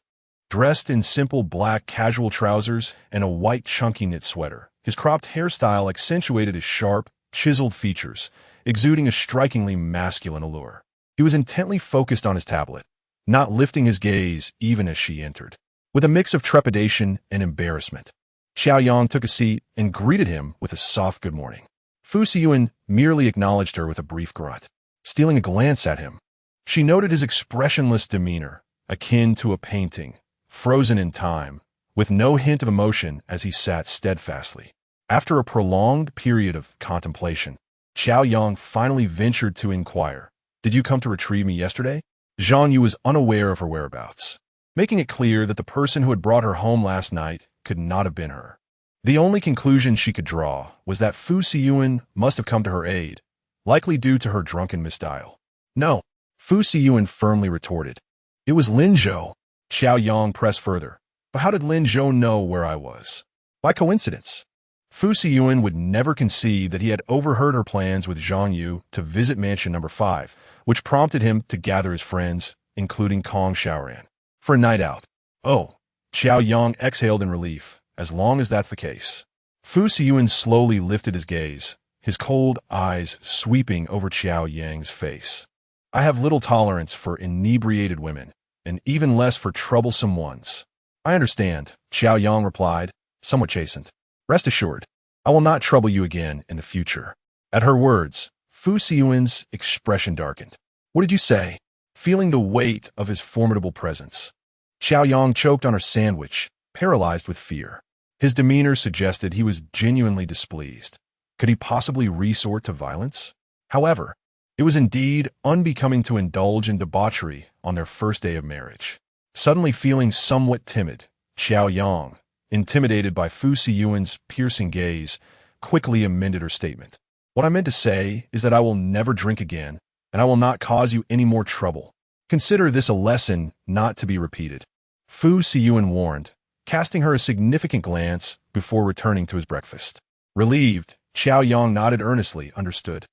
Dressed in simple black casual trousers and a white chunky knit sweater, his cropped hairstyle accentuated his sharp, chiseled features, exuding a strikingly masculine allure. He was intently focused on his tablet, not lifting his gaze even as she entered. With a mix of trepidation and embarrassment, Qiao Yang took a seat and greeted him with a soft good morning. Fu Siyan merely acknowledged her with a brief grunt. Stealing a glance at him, she noted his expressionless demeanor, akin to a painting, frozen in time, with no hint of emotion as he sat steadfastly. After a prolonged period of contemplation, Qiao Yang finally ventured to inquire, "Did you come to retrieve me yesterday?" Zhang Yu was unaware of her whereabouts, making it clear that the person who had brought her home last night could not have been her. The only conclusion she could draw was that Fu Siyan must have come to her aid, likely due to her drunken misdial. "No," Fu Siyan firmly retorted. "It was Lin Zhou." Qiao Yang pressed further. "But how did Lin Zhou know where I was?" "By coincidence." Fu Siyan would never concede that he had overheard her plans with Zhang Yu to visit Mansion Number 5, which prompted him to gather his friends, including Kong Xiaoran, for a night out. "Oh," Qiao Yang exhaled in relief, "as long as that's the case." Fu Siyan slowly lifted his gaze, his cold eyes sweeping over Qiao Yang's face. "I have little tolerance for inebriated women, and even less for troublesome ones." "I understand," Qiao Yang replied, somewhat chastened. "Rest assured, I will not trouble you again in the future." At her words, Fu Siyan's expression darkened. "What did you say?" Feeling the weight of his formidable presence, Qiao Yang choked on her sandwich, paralyzed with fear. His demeanor suggested he was genuinely displeased. Could he possibly resort to violence? However, it was indeed unbecoming to indulge in debauchery on their first day of marriage. Suddenly feeling somewhat timid, Qiao Yang, intimidated by Fu Siyan's piercing gaze, quickly amended her statement. "What I meant to say is that I will never drink again, and I will not cause you any more trouble. Consider this a lesson not to be repeated," Fu Siyan warned, casting her a significant glance before returning to his breakfast. Relieved, Qiao Yang nodded earnestly, understood.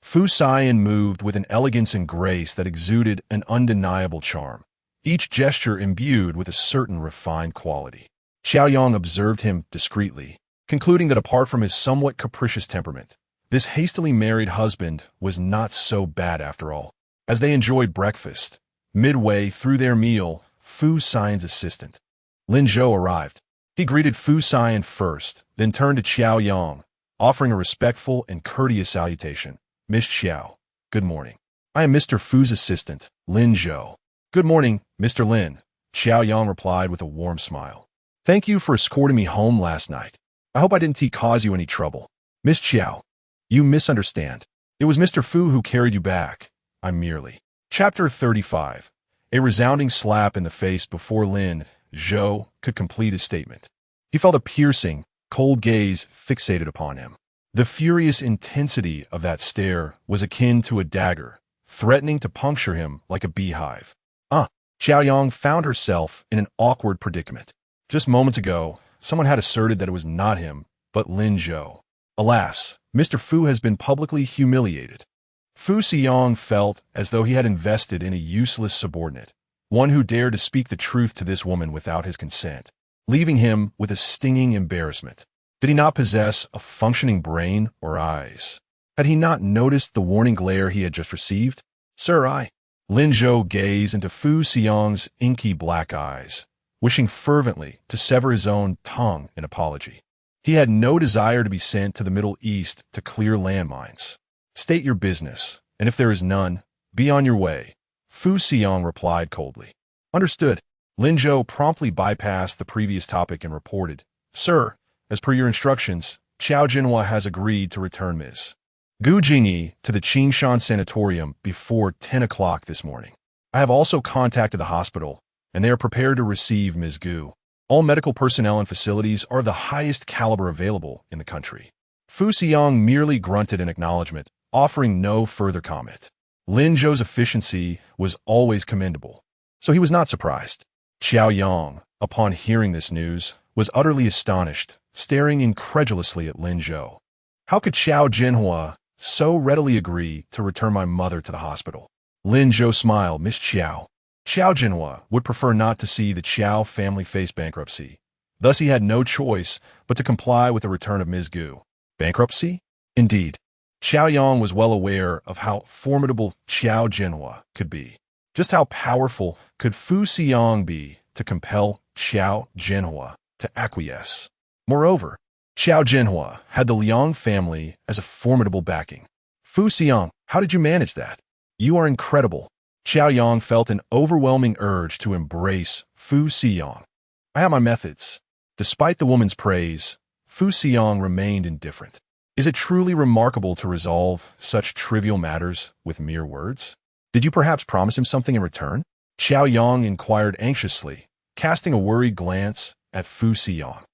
Fu Siyan moved with an elegance and grace that exuded an undeniable charm, each gesture imbued with a certain refined quality. Qiao Yang observed him discreetly, concluding that apart from his somewhat capricious temperament, this hastily married husband was not so bad after all. As they enjoyed breakfast, midway through their meal, Fu Siyan's assistant, Lin Zhou, arrived. He greeted Fu Siyan first, then turned to Qiao Yang, offering a respectful and courteous salutation. "Miss Qiao, good morning. I am Mr. Fu's assistant, Lin Zhou." "Good morning, Mr. Lin," Qiao Yang replied with a warm smile. "Thank you for escorting me home last night. I hope I didn't cause you any trouble." "Miss Qiao, you misunderstand. It was Mr. Fu who carried you back. I merely—" Chapter 35. A resounding slap in the face before Lin Zhou could complete his statement. He felt a piercing, cold gaze fixated upon him. The furious intensity of that stare was akin to a dagger, threatening to puncture him like a beehive. Qiao Yang found herself in an awkward predicament. Just moments ago, someone had asserted that it was not him, but Lin Zhou. Alas, Mr. Fu has been publicly humiliated. Fu Siyan felt as though he had invested in a useless subordinate, one who dared to speak the truth to this woman without his consent, leaving him with a stinging embarrassment. Did he not possess a functioning brain or eyes? Had he not noticed the warning glare he had just received? "Sir, Lin Zhou gazed into Fu Siyan's inky black eyes, wishing fervently to sever his own tongue in apology. He had no desire to be sent to the Middle East to clear landmines. "State your business, and if there is none, be on your way," Fu Siyan replied coldly. "Understood." Lin Zhou promptly bypassed the previous topic and reported, "Sir, as per your instructions, Qiao Jinhua has agreed to return Ms. Gu Jingyi to the Qingshan Sanatorium before 10 o'clock this morning." I have also contacted the hospital, and they are prepared to receive Ms. Gu. All medical personnel and facilities are of the highest caliber available in the country. Fu Xiang merely grunted in acknowledgement, offering no further comment. Lin Zhou's efficiency was always commendable, so he was not surprised. Qiao Yang, upon hearing this news, was utterly astonished, staring incredulously at Lin Zhou. How could Qiao Jinhua so readily agree to return my mother to the hospital? Lin Zhou smiled. Miss Qiao. Qiao Jinhua would prefer not to see the Qiao family face bankruptcy. Thus he had no choice but to comply with the return of Ms. Gu. Bankruptcy? Indeed. Qiao Yang was well aware of how formidable Qiao Jinhua could be. Just how powerful could Fu Xiang be to compel Qiao Jinhua to acquiesce? Moreover, Qiao Jinhua had the Liang family as a formidable backing. Fu Xiang, how did you manage that? You are incredible. Qiao Yang felt an overwhelming urge to embrace Fu Xiang. I have my methods. Despite the woman's praise, Fu Xiang remained indifferent. Is it truly remarkable to resolve such trivial matters with mere words? Did you perhaps promise him something in return? Qiao Yang inquired anxiously, casting a worried glance at Fu Xiang.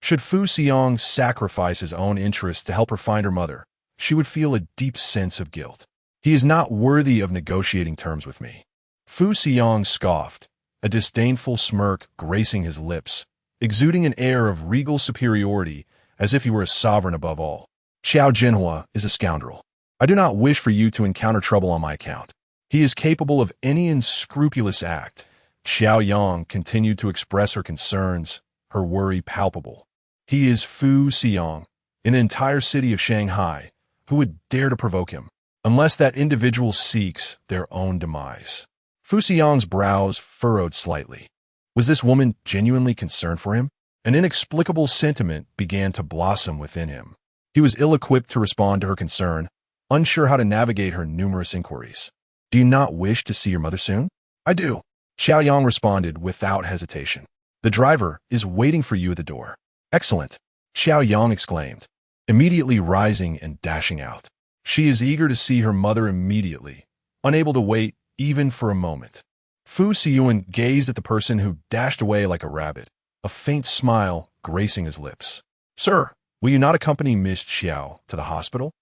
Should Fu Xiang sacrifice his own interests to help her find her mother, she would feel a deep sense of guilt. He is not worthy of negotiating terms with me. Fu Xiang scoffed, a disdainful smirk gracing his lips, exuding an air of regal superiority as if he were a sovereign above all. Qiao Jinhua is a scoundrel. I do not wish for you to encounter trouble on my account. He is capable of any unscrupulous act. Qiao Yang continued to express her concerns, her worry palpable. He is Fu Xiang, in the entire city of Shanghai, who would dare to provoke him, unless that individual seeks their own demise. Fu Xiang's brows furrowed slightly. Was this woman genuinely concerned for him? An inexplicable sentiment began to blossom within him. He was ill-equipped to respond to her concern, unsure how to navigate her numerous inquiries. Do you not wish to see your mother soon? I do. Qiao Yang responded without hesitation. The driver is waiting for you at the door. Excellent, Qiao Yang exclaimed, immediately rising and dashing out. She is eager to see her mother immediately, unable to wait even for a moment. Fu Xian gazed at the person who dashed away like a rabbit, a faint smile gracing his lips. Sir, will you not accompany Miss Qiao to the hospital?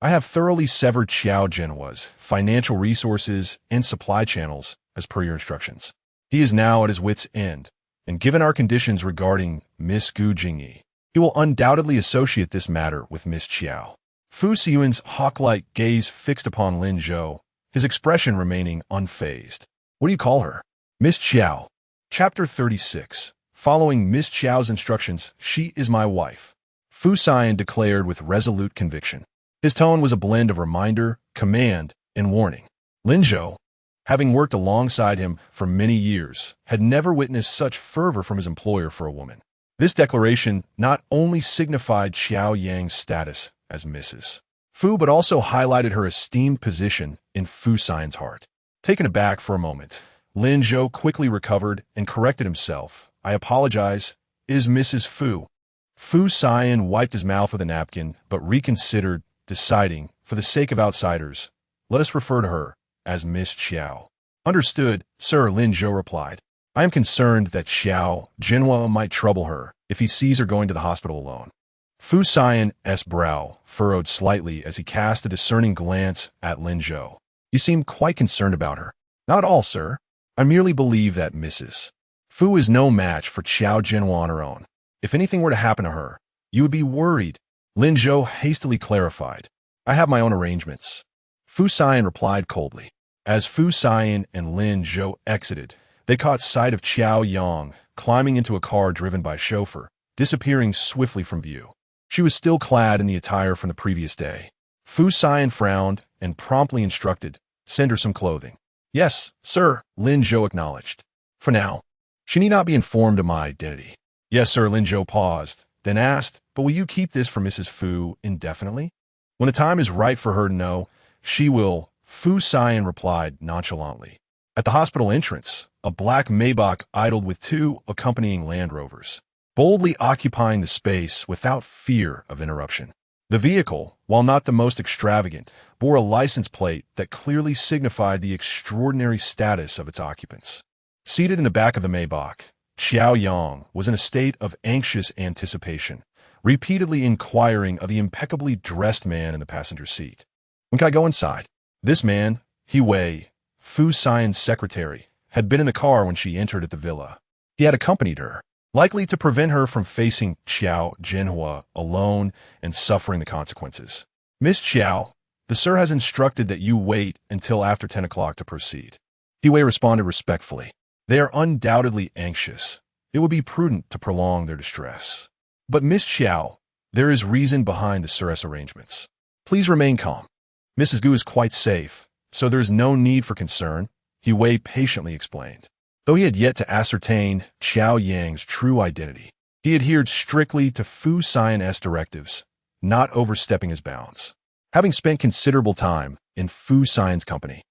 I have thoroughly severed Qiao Jinhua's financial resources and supply channels as per your instructions. He is now at his wit's end, and given our conditions regarding Miss Gu Jingyi, he will undoubtedly associate this matter with Miss Qiao. Fu Xian's hawk-like gaze fixed upon Lin Zhou, his expression remaining unfazed. What do you call her? Miss Qiao. Chapter 36. Following Miss Qiao's instructions, she is my wife, Fu Siyan declared with resolute conviction. His tone was a blend of reminder, command, and warning. Lin Zhou, having worked alongside him for many years, had never witnessed such fervor from his employer for a woman. This declaration not only signified Qiao Yang's status as Mrs. Fu, but also highlighted her esteemed position in Fu Siyan's heart. Taken aback for a moment, Lin Zhou quickly recovered and corrected himself. I apologize, it is Mrs. Fu. Fu Siyan wiped his mouth with a napkin, but reconsidered, deciding, for the sake of outsiders, let us refer to her as Miss Qiao. Understood, sir, Lin Zhou replied. I am concerned that Qiao Jinhua might trouble her if he sees her going to the hospital alone. Fu Siyan's brow furrowed slightly as he cast a discerning glance at Lin Zhou. You seem quite concerned about her. Not at all, sir. I merely believe that Mrs. Fu is no match for Qiao Jinhua on her own. If anything were to happen to her, you would be worried. Lin Zhou hastily clarified. I have my own arrangements. Fu Siyan replied coldly. As Fu Siyan and Lin Zhou exited, they caught sight of Qiao Yang climbing into a car driven by a chauffeur, disappearing swiftly from view. She was still clad in the attire from the previous day. Fu Siyan frowned and promptly instructed, send her some clothing. Yes, sir, Lin Zhou acknowledged. For now, she need not be informed of my identity. Yes, sir, Lin Zhou paused, then asked, but will you keep this for Mrs. Fu indefinitely? When the time is right for her to know, she will, Fu Siyan replied nonchalantly. At the hospital entrance, a black Maybach idled with two accompanying Land Rovers, boldly occupying the space without fear of interruption. The vehicle, while not the most extravagant, bore a license plate that clearly signified the extraordinary status of its occupants. Seated in the back of the Maybach, Qiao Yang was in a state of anxious anticipation, repeatedly inquiring of the impeccably dressed man in the passenger seat. "When can I go inside?" This man, Siyan, Siyan's secretary, had been in the car when she entered at the villa. He had accompanied her, likely to prevent her from facing Qiao Yang alone and suffering the consequences. "Miss Qiao, the sir has instructed that you wait until after 10 o'clock to proceed." Siyan responded respectfully. "They are undoubtedly anxious. It would be prudent to prolong their distress. But Miss Qiao, there is reason behind the sir's arrangements. Please remain calm. Mrs. Gu is quite safe, so there is no need for concern," Siyan patiently explained. Though he had yet to ascertain Qiao Yang's true identity, he adhered strictly to Siyan's directives, not overstepping his bounds. Having spent considerable time in Siyan's company,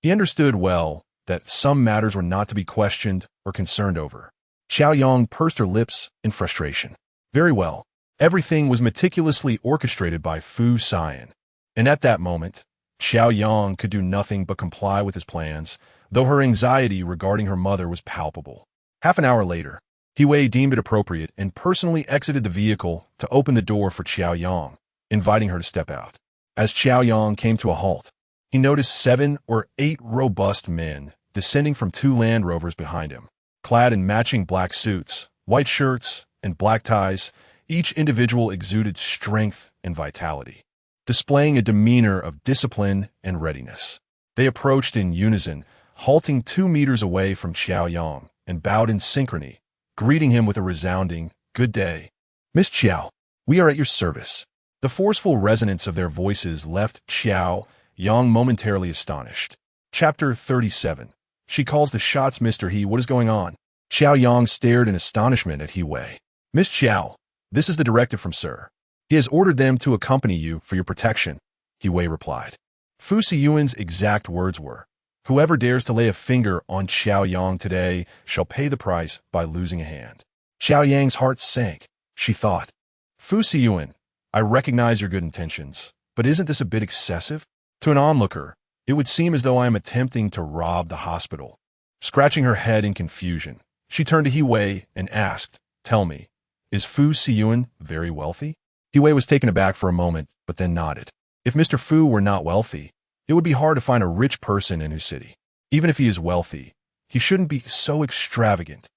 he understood well that some matters were not to be questioned or concerned over. Qiao Yang pursed her lips in frustration. Very well. Everything was meticulously orchestrated by Siyan, and at that moment, Qiao Yang could do nothing but comply with his plans, though her anxiety regarding her mother was palpable. Half an hour later, Siyan deemed it appropriate and personally exited the vehicle to open the door for Qiao Yang, inviting her to step out. As Qiao Yang came to a halt, he noticed 7 or 8 robust men descending from 2 Land Rovers behind him, clad in matching black suits, white shirts, and black ties. Each individual exuded strength and vitality, displaying a demeanor of discipline and readiness. They approached in unison, halting 2 meters away from Qiao Yang, and bowed in synchrony, greeting him with a resounding, "Good day. Miss Qiao, we are at your service." The forceful resonance of their voices left Qiao Yang momentarily astonished. Chapter 37. She calls the shots. Mr. He, what is going on? Qiao Yang stared in astonishment at Siyan. "Miss Qiao, this is the directive from Sir. He has ordered them to accompany you for your protection," Siyan replied. Siyan's exact words were, "Whoever dares to lay a finger on Qiao Yang today shall pay the price by losing a hand." Qiao Yang's heart sank. She thought, "Siyan, I recognize your good intentions, but isn't this a bit excessive? To an onlooker, it would seem as though I am attempting to rob the hospital." Scratching her head in confusion, she turned to Siyan and asked, "Tell me, is Siyan very wealthy?" Siyan was taken aback for a moment, but then nodded. If Mr. Fu were not wealthy, it would be hard to find a rich person in his city. Even if he is wealthy, he shouldn't be so extravagant.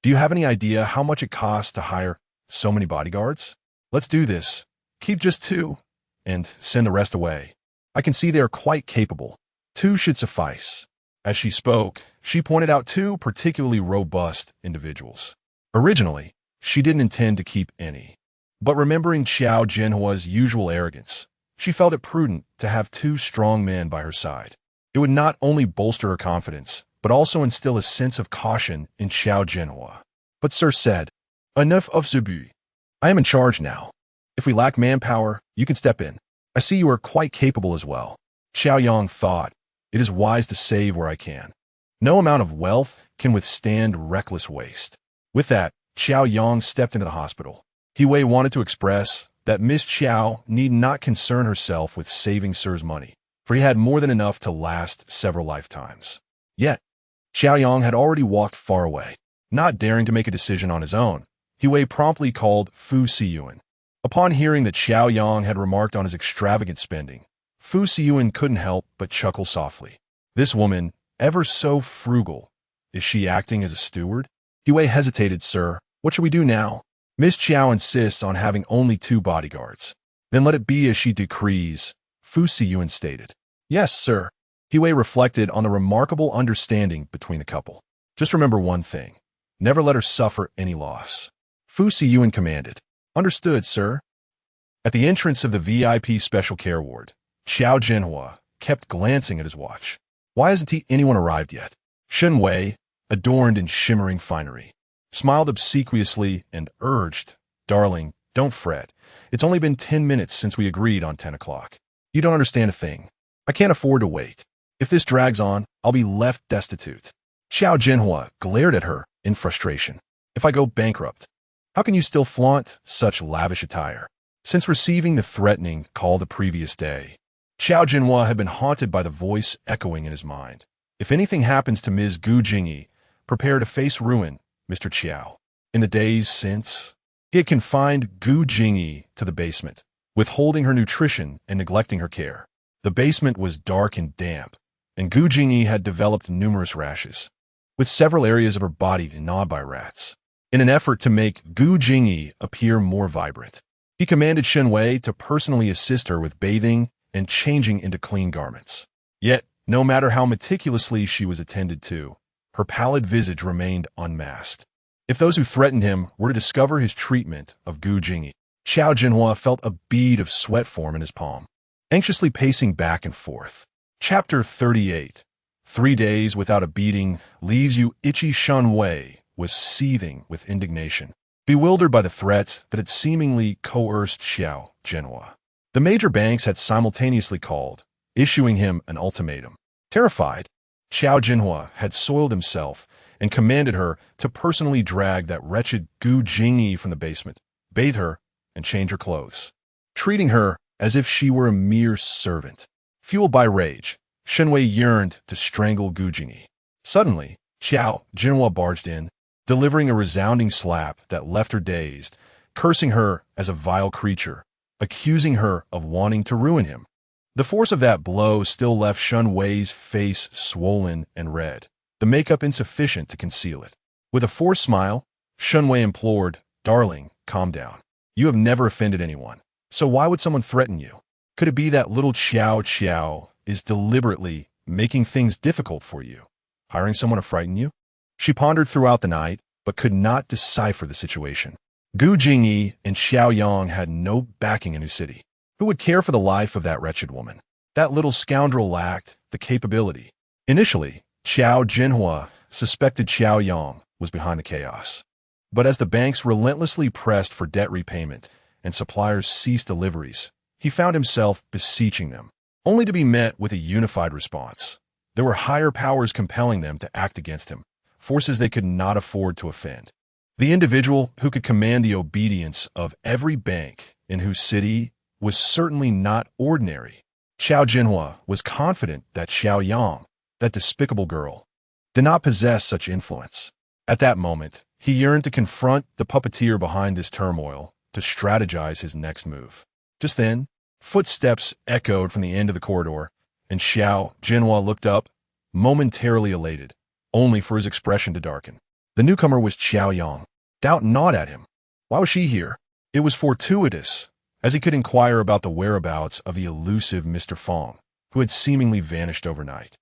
"Do you have any idea how much it costs to hire so many bodyguards? Let's do this. Keep just 2, and send the rest away. I can see they are quite capable. 2 should suffice." As she spoke, she pointed out 2 particularly robust individuals. Originally, she didn't intend to keep any. But remembering Qiao Jinhua's usual arrogance, she felt it prudent to have 2 strong men by her side. It would not only bolster her confidence, but also instill a sense of caution in Qiao Jinhua. But Sir said, "Enough of Zubu. I am in charge now. If we lack manpower, you can step in. I see you are quite capable as well." Qiao Yang thought, "It is wise to save where I can. No amount of wealth can withstand reckless waste." With that, Qiao Yang stepped into the hospital. Siyan wanted to express that Miss Qiao need not concern herself with saving Sir's money, for he had more than enough to last several lifetimes. Yet, Qiao Yang had already walked far away. Not daring to make a decision on his own, Siyan promptly called Siyan. Upon hearing that Qiao Yang had remarked on his extravagant spending, Siyan couldn't help but chuckle softly. This woman, ever so frugal, is she acting as a steward? Siyan hesitated. "Sir, what should we do now? Miss Qiao insists on having only 2 bodyguards." "Then let it be as she decrees," Siyan stated. "Yes, sir." Siyan reflected on the remarkable understanding between the couple. "Just remember one thing. Never let her suffer any loss." Siyan commanded. "Understood, sir." At the entrance of the VIP special care ward, Qiao Jinhua kept glancing at his watch. Why hasn't anyone arrived yet? Shenwei, adorned in shimmering finery, smiled obsequiously and urged, "Darling, don't fret. It's only been 10 minutes since we agreed on 10 o'clock. You don't understand a thing. I can't afford to wait. If this drags on, I'll be left destitute." Qiao Jinhua glared at her in frustration. "If I go bankrupt, how can you still flaunt such lavish attire?" since receiving the threatening call the previous day. Qiao Jinhua had been haunted by the voice echoing in his mind. If anything happens to Ms. Gu Jingyi, prepare to face ruin, Mr. Qiao. In the days since, he had confined Gu Jingyi to the basement, withholding her nutrition and neglecting her care. The basement was dark and damp, and Gu Jingyi had developed numerous rashes, with several areas of her body gnawed by rats. In an effort to make Gu Jingyi appear more vibrant, he commanded Shen Wei to personally assist her with bathing and changing into clean garments. Yet, no matter how meticulously she was attended to, her pallid visage remained unmasked. If those who threatened him were to discover his treatment of Gu Jingyi, Qiao Jinhua felt a bead of sweat form in his palm, anxiously pacing back and forth. Chapter 38. 3 days without a beating leaves you itchy. Shen Wei was seething with indignation, bewildered by the threats that had seemingly coerced Qiao Jinhua. The major banks had simultaneously called, issuing him an ultimatum. Terrified, Qiao Jinhua had soiled himself and commanded her to personally drag that wretched Gu Jingyi from the basement, bathe her, and change her clothes, treating her as if she were a mere servant. Fueled by rage, Shen Wei yearned to strangle Gu Jingyi. Suddenly, Qiao Jinhua barged in, delivering a resounding slap that left her dazed, cursing her as a vile creature, accusing her of wanting to ruin him. The force of that blow still left Shen Wei's face swollen and red, the makeup insufficient to conceal it. With a forced smile, Shen Wei implored, "Darling, calm down. You have never offended anyone, so why would someone threaten you? Could it be that little Qiao is deliberately making things difficult for you, hiring someone to frighten you?" She pondered throughout the night, but could not decipher the situation. Gu Jingyi and Qiao Yang had no backing in New City. Who would care for the life of that wretched woman? That little scoundrel lacked the capability. Initially, Qiao Jinhua suspected Qiao Yang was behind the chaos. But as the banks relentlessly pressed for debt repayment and suppliers ceased deliveries, he found himself beseeching them, only to be met with a unified response. There were higher powers compelling them to act against him, forces they could not afford to offend. The individual who could command the obedience of every bank in whose city was certainly not ordinary. Qiao Jinhua was confident that Qiao Yang, that despicable girl, did not possess such influence. At that moment, he yearned to confront the puppeteer behind this turmoil, to strategize his next move. Just then, footsteps echoed from the end of the corridor, and Qiao Jinhua looked up, momentarily elated, only for his expression to darken. The newcomer was Qiao Yang. Doubt gnawed at him. Why was she here? It was fortuitous, as he could inquire about the whereabouts of the elusive Mr. Fong, who had seemingly vanished overnight.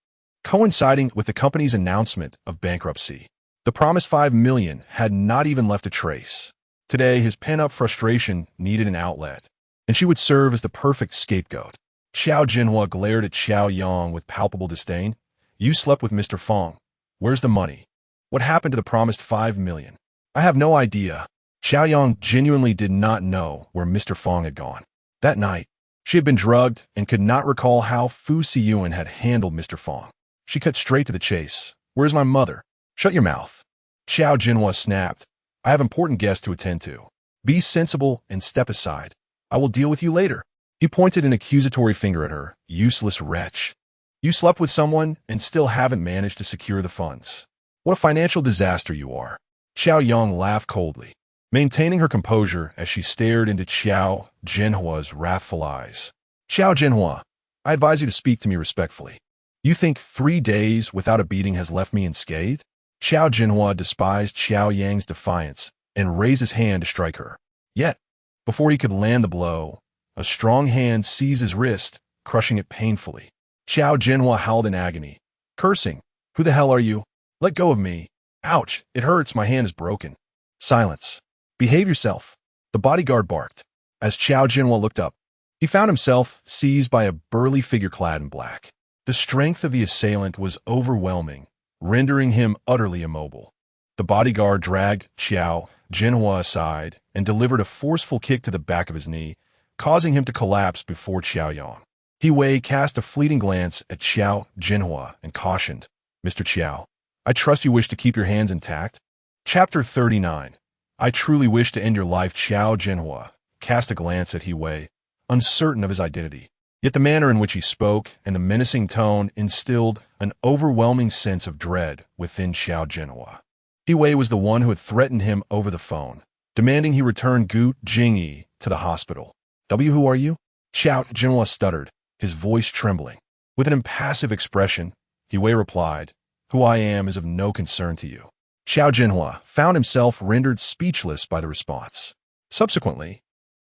Coinciding with the company's announcement of bankruptcy, the promised $5 million had not even left a trace. Today, his pent-up frustration needed an outlet, and she would serve as the perfect scapegoat. Qiao Jinhua glared at Qiao Yang with palpable disdain. "You slept with Mr. Fong. Where's the money? What happened to the promised $5 million? "I have no idea." Qiao Yang genuinely did not know where Mr. Fong had gone. That night, she had been drugged and could not recall how Fu Siyan had handled Mr. Fong. She cut straight to the chase. "Where's my mother?" "Shut your mouth." Qiao Jinhua snapped. "I have important guests to attend to. Be sensible and step aside. I will deal with you later." He pointed an accusatory finger at her. "Useless wretch. You slept with someone and still haven't managed to secure the funds. What a financial disaster you are." Qiao Yang laughed coldly, maintaining her composure as she stared into Qiao Jinhua's wrathful eyes. "Qiao Jinhua, I advise you to speak to me respectfully. You think 3 days without a beating has left me unscathed?" Qiao Jinhua despised Qiao Yang's defiance and raised his hand to strike her. Yet, before he could land the blow, a strong hand seized his wrist, crushing it painfully. Qiao Jinhua howled in agony, cursing, "Who the hell are you? Let go of me. Ouch, it hurts, my hand is broken." "Silence. Behave yourself," the bodyguard barked. As Qiao Jinhua looked up, he found himself seized by a burly figure clad in black. The strength of the assailant was overwhelming, rendering him utterly immobile. The bodyguard dragged Qiao Jinhua aside and delivered a forceful kick to the back of his knee, causing him to collapse before Qiao Yang. He Wei cast a fleeting glance at Qiao Jinhua and cautioned, "Mr. Qiao, I trust you wish to keep your hands intact?" Chapter 39. I truly wish to end your life. Qiao Jinhua cast a glance at He Wei, uncertain of his identity. Yet the manner in which he spoke and the menacing tone instilled an overwhelming sense of dread within Qiao Jinhua. He Wei was the one who had threatened him over the phone, demanding he return Gu Jingyi to the hospital. Who are you? Qiao Jinhua stuttered, his voice trembling. With an impassive expression, He Wei replied, Who I am is of no concern to you. Qiao Jinhua found himself rendered speechless by the response. Subsequently,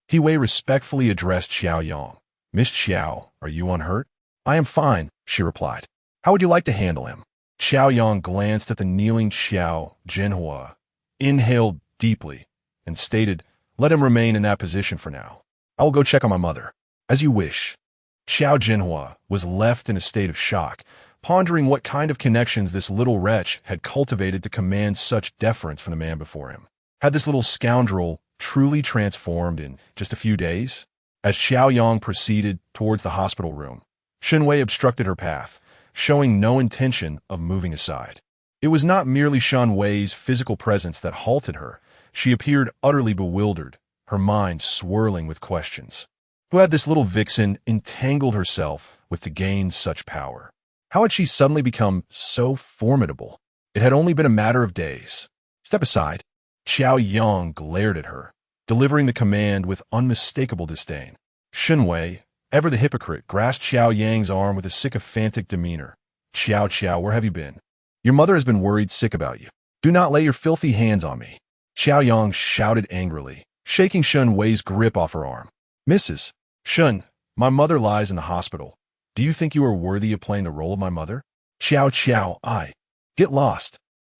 He Wei respectfully addressed Qiao Yang. Miss Qiao, are you unhurt? I am fine, she replied. How would you like to handle him? Qiao Yang glanced at the kneeling Qiao Jinhua, inhaled deeply, and stated, Let him remain in that position for now. I will go check on my mother. As you wish. Qiao Jinhua was left in a state of shock, pondering what kind of connections this little wretch had cultivated to command such deference from the man before him. Had this little scoundrel truly transformed in just a few days? As Qiao Yang proceeded towards the hospital room, Shen Wei obstructed her path, showing no intention of moving aside. It was not merely Shen Wei's physical presence that halted her. She appeared utterly bewildered, her mind swirling with questions. Who had this little vixen entangled herself with to gain such power? How had she suddenly become so formidable? It had only been a matter of days. Step aside. Qiao Yang glared at her, delivering the command with unmistakable disdain. Shen Wei, ever the hypocrite, grasped Qiao Yang's arm with a sycophantic demeanor. Qiao, where have you been? Your mother has been worried sick about you. Do not lay your filthy hands on me. Qiao Yang shouted angrily, shaking Shen Wei's grip off her arm. Mrs. Shen, my mother lies in the hospital. Do you think you are worthy of playing the role of my mother? Qiao, get lost.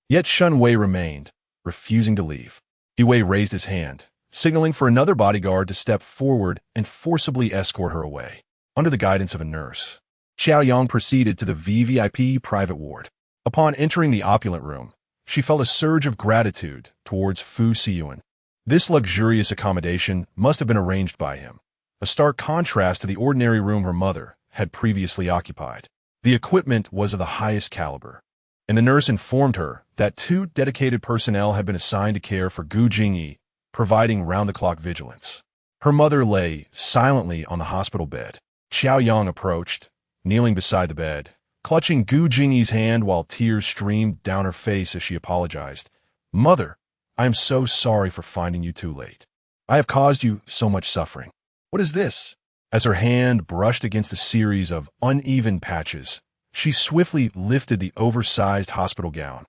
Yet Shen Wei remained, refusing to leave. He Wei raised his hand, signaling for another bodyguard to step forward and forcibly escort her away. Under the guidance of a nurse, Qiao Yang proceeded to the VVIP private ward. Upon entering the opulent room, she felt a surge of gratitude towards Fu Siyan. This luxurious accommodation must have been arranged by him, a stark contrast to the ordinary room her mother had previously occupied. The equipment was of the highest caliber, and the nurse informed her that 2 dedicated personnel had been assigned to care for Gu Jingyi, providing round-the-clock vigilance. Her mother lay silently on the hospital bed. Qiao Yang approached, kneeling beside the bed, clutching Gu Jingyi's hand while tears streamed down her face as she apologized. Mother, I am so sorry for finding you too late. I have caused you so much suffering. What is this? As her hand brushed against a series of uneven patches, she swiftly lifted the oversized hospital gown,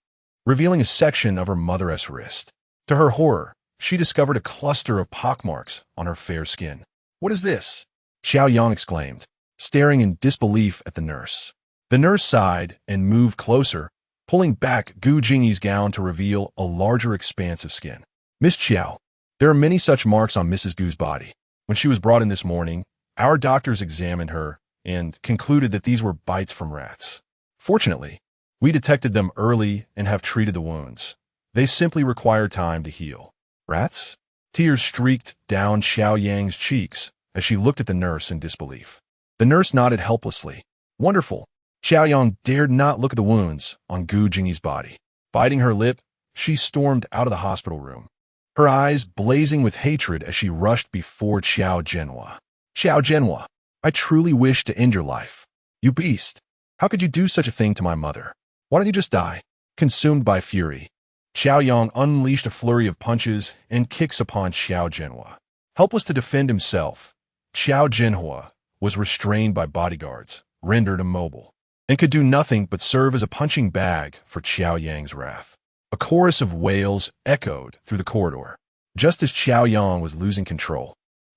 revealing a section of her mother's wrist. To her horror, she discovered a cluster of pockmarks on her fair skin. What is this? Qiao Yang exclaimed, staring in disbelief at the nurse. The nurse sighed and moved closer, pulling back Gu Jingyi's gown to reveal a larger expanse of skin. Miss Qiao, there are many such marks on Mrs. Gu's body. When she was brought in this morning, our doctors examined her and concluded that these were bites from rats. Fortunately, we detected them early and have treated the wounds. They simply require time to heal. Rats? Tears streaked down Qiao Yang's cheeks as she looked at the nurse in disbelief. The nurse nodded helplessly. Wonderful. Qiao Yang dared not look at the wounds on Gu Jingyi's body. Biting her lip, she stormed out of the hospital room, her eyes blazing with hatred as she rushed before Qiao Jinhua. Qiao Jinhua, I truly wish to end your life. You beast! How could you do such a thing to my mother? Why don't you just die? Consumed by fury, Qiao Yang unleashed a flurry of punches and kicks upon Qiao Jinhua. Helpless to defend himself, Qiao Jinhua was restrained by bodyguards, rendered immobile, and could do nothing but serve as a punching bag for Qiao Yang's wrath. A chorus of wails echoed through the corridor. Just as Qiao Yang was losing control,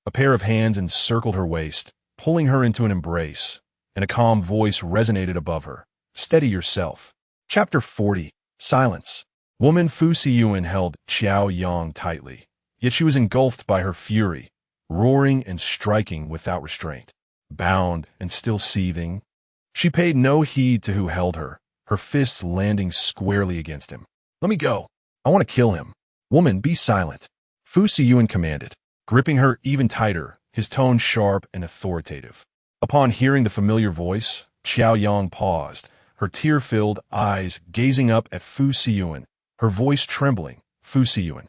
a pair of hands encircled her waist, pulling her into an embrace, and a calm voice resonated above her. Steady yourself. Chapter 40. Silence. Woman Fu Siyan held Qiao Yang tightly, yet she was engulfed by her fury, roaring and striking without restraint. Bound and still seething, she paid no heed to who held her, her fists landing squarely against him. Let me go. I want to kill him. Woman, be silent. Fu Siyan commanded, gripping her even tighter, his tone sharp and authoritative. Upon hearing the familiar voice, Qiao Yang paused, her tear-filled eyes gazing up at Fu Siyan, her voice trembling. Fu Siyan.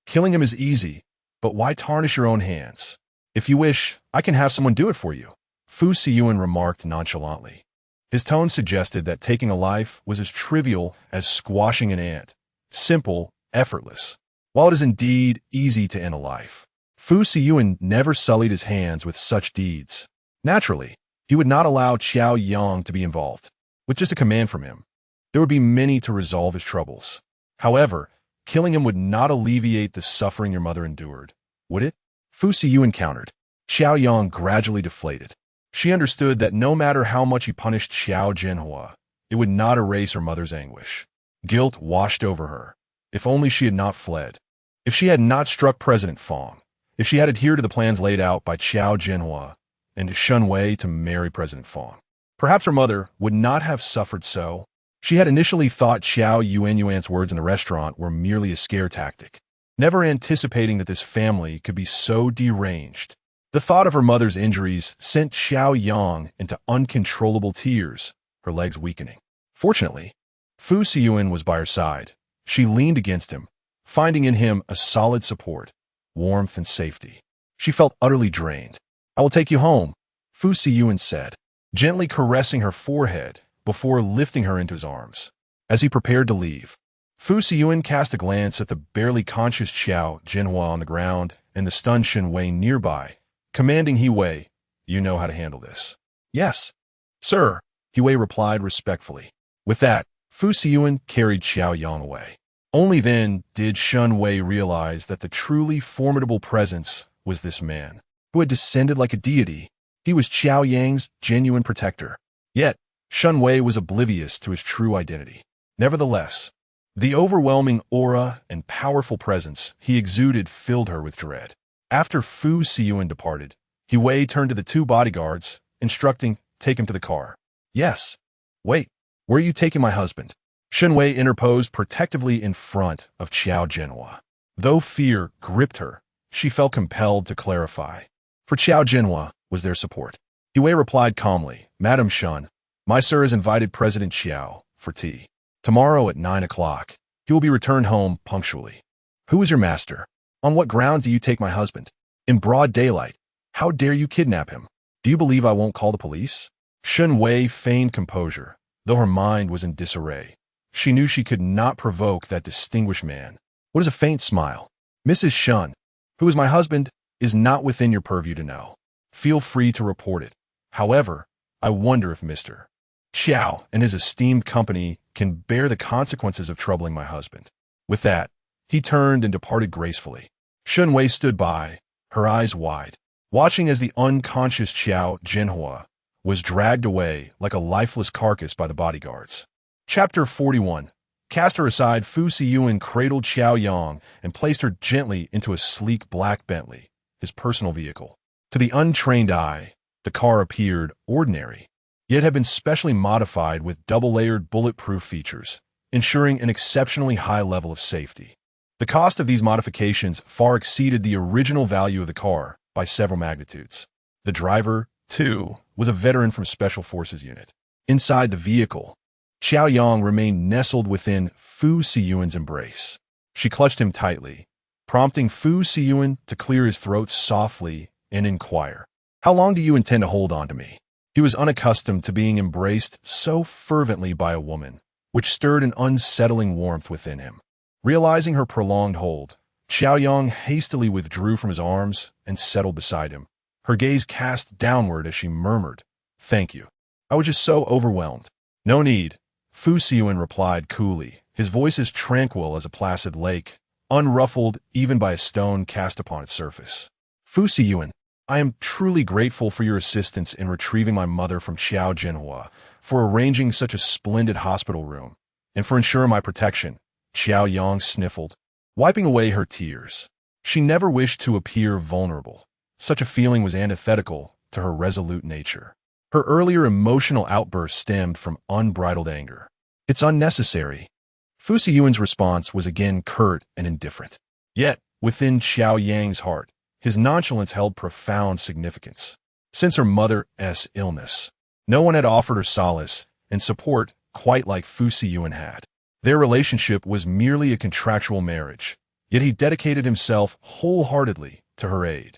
Killing him is easy, But why tarnish your own hands? If you wish, I can have someone do it for you, Fu Siyuan remarked nonchalantly. His tone suggested that taking a life was as trivial as squashing an ant. Simple, effortless. While it is indeed easy to end a life, Fu Siyuan never sullied his hands with such deeds. Naturally, he would not allow Qiao Yang to be involved. With just a command from him, there would be many to resolve his troubles. However, killing him would not alleviate the suffering your mother endured, would it? Fu Siyuan countered. Qiao Yang gradually deflated. She understood that no matter how much he punished Xiao Jinhua, it would not erase her mother's anguish. Guilt washed over her. If only she had not fled. If she had not struck President Fong. If she had adhered to the plans laid out by Qiao Jinhua and Shun Wei to marry President Fong, perhaps her mother would not have suffered so. She had initially thought Qiao Yuan's words in the restaurant were merely a scare tactic, never anticipating that this family could be so deranged. The thought of her mother's injuries sent Qiao Yang into uncontrollable tears, her legs weakening. Fortunately, Fu Siyuan was by her side. She leaned against him, finding in him a solid support, warmth and safety. She felt utterly drained. I will take you home, Fu Siyuan said, gently caressing her forehead before lifting her into his arms. As he prepared to leave, Fu Siyuan cast a glance at the barely conscious Xiao Jinhua on the ground and the stunned Shun Wei nearby, commanding He Wei, you know how to handle this. Yes, sir, He Wei replied respectfully. With that, Fu Siyuan carried Qiao Yang away. Only then did Shun Wei realize that the truly formidable presence was this man, who had descended like a deity. He was Qiao Yang's genuine protector. Yet, Shun Wei was oblivious to his true identity. Nevertheless, the overwhelming aura and powerful presence he exuded filled her with dread. After Fu Siyuan departed, He Wei turned to the two bodyguards, instructing, take him to the car. Yes. Wait, where are you taking my husband? Shun Wei interposed protectively in front of Qiao Jinhua. Though fear gripped her, she felt compelled to clarify. For Qiao Jinhua was their support. He Wei replied calmly, Madam Shun, my sir has invited President Qiao for tea. Tomorrow at 9 o'clock, he will be returned home punctually. Who is your master? On what grounds do you take my husband? In broad daylight, how dare you kidnap him? Do you believe I won't call the police? Shun Wei feigned composure, though her mind was in disarray. She knew she could not provoke that distinguished man. What is a faint smile? Mrs. Shun, who is my husband, is not within your purview to know. Feel free to report it. However, I wonder if Mr. Qiao and his esteemed company can bear the consequences of troubling my husband. With that, he turned and departed gracefully. Shun Wei stood by, her eyes wide, watching as the unconscious Qiao Jinhua was dragged away like a lifeless carcass by the bodyguards. Chapter 41. Cast her aside, Fu Siyuan cradled Qiao Yang and placed her gently into a sleek black Bentley, his personal vehicle. To the untrained eye, the car appeared ordinary, yet had been specially modified with double-layered bulletproof features, ensuring an exceptionally high level of safety. The cost of these modifications far exceeded the original value of the car by several magnitudes. The driver, too, was a veteran from Special Forces unit. Inside the vehicle, Qiao Yang remained nestled within Fu Siyuan's embrace. She clutched him tightly, prompting Fu Siyuan to clear his throat softly and inquire, how long do you intend to hold on to me? He was unaccustomed to being embraced so fervently by a woman, which stirred an unsettling warmth within him. Realizing her prolonged hold, Qiao Yang hastily withdrew from his arms and settled beside him, her gaze cast downward as she murmured, "Thank you. I was just so overwhelmed." "No need," Fu Siyuan replied coolly, his voice as tranquil as a placid lake, unruffled even by a stone cast upon its surface. "Fu Siyuan, I am truly grateful for your assistance in retrieving my mother from Qiao Jinhua, for arranging such a splendid hospital room, and for ensuring my protection." Qiao Yang sniffled, wiping away her tears. She never wished to appear vulnerable. Such a feeling was antithetical to her resolute nature. Her earlier emotional outburst stemmed from unbridled anger. "It's unnecessary." Fu Siyuan's response was again curt and indifferent. Yet, within Qiao Yang's heart, his nonchalance held profound significance. Since her mother's illness, no one had offered her solace and support quite like Fu Siyuan had. Their relationship was merely a contractual marriage, yet he dedicated himself wholeheartedly to her aid,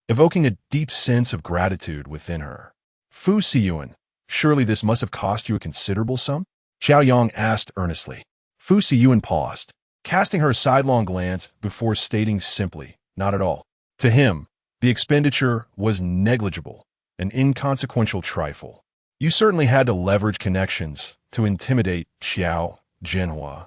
evoking a deep sense of gratitude within her. Fu Siyan, surely this must have cost you a considerable sum? Qiao Yang asked earnestly. Fu Siyan paused, casting her a sidelong glance before stating simply, not at all. To him, the expenditure was negligible, an inconsequential trifle. You certainly had to leverage connections to intimidate Qiao Jinhua,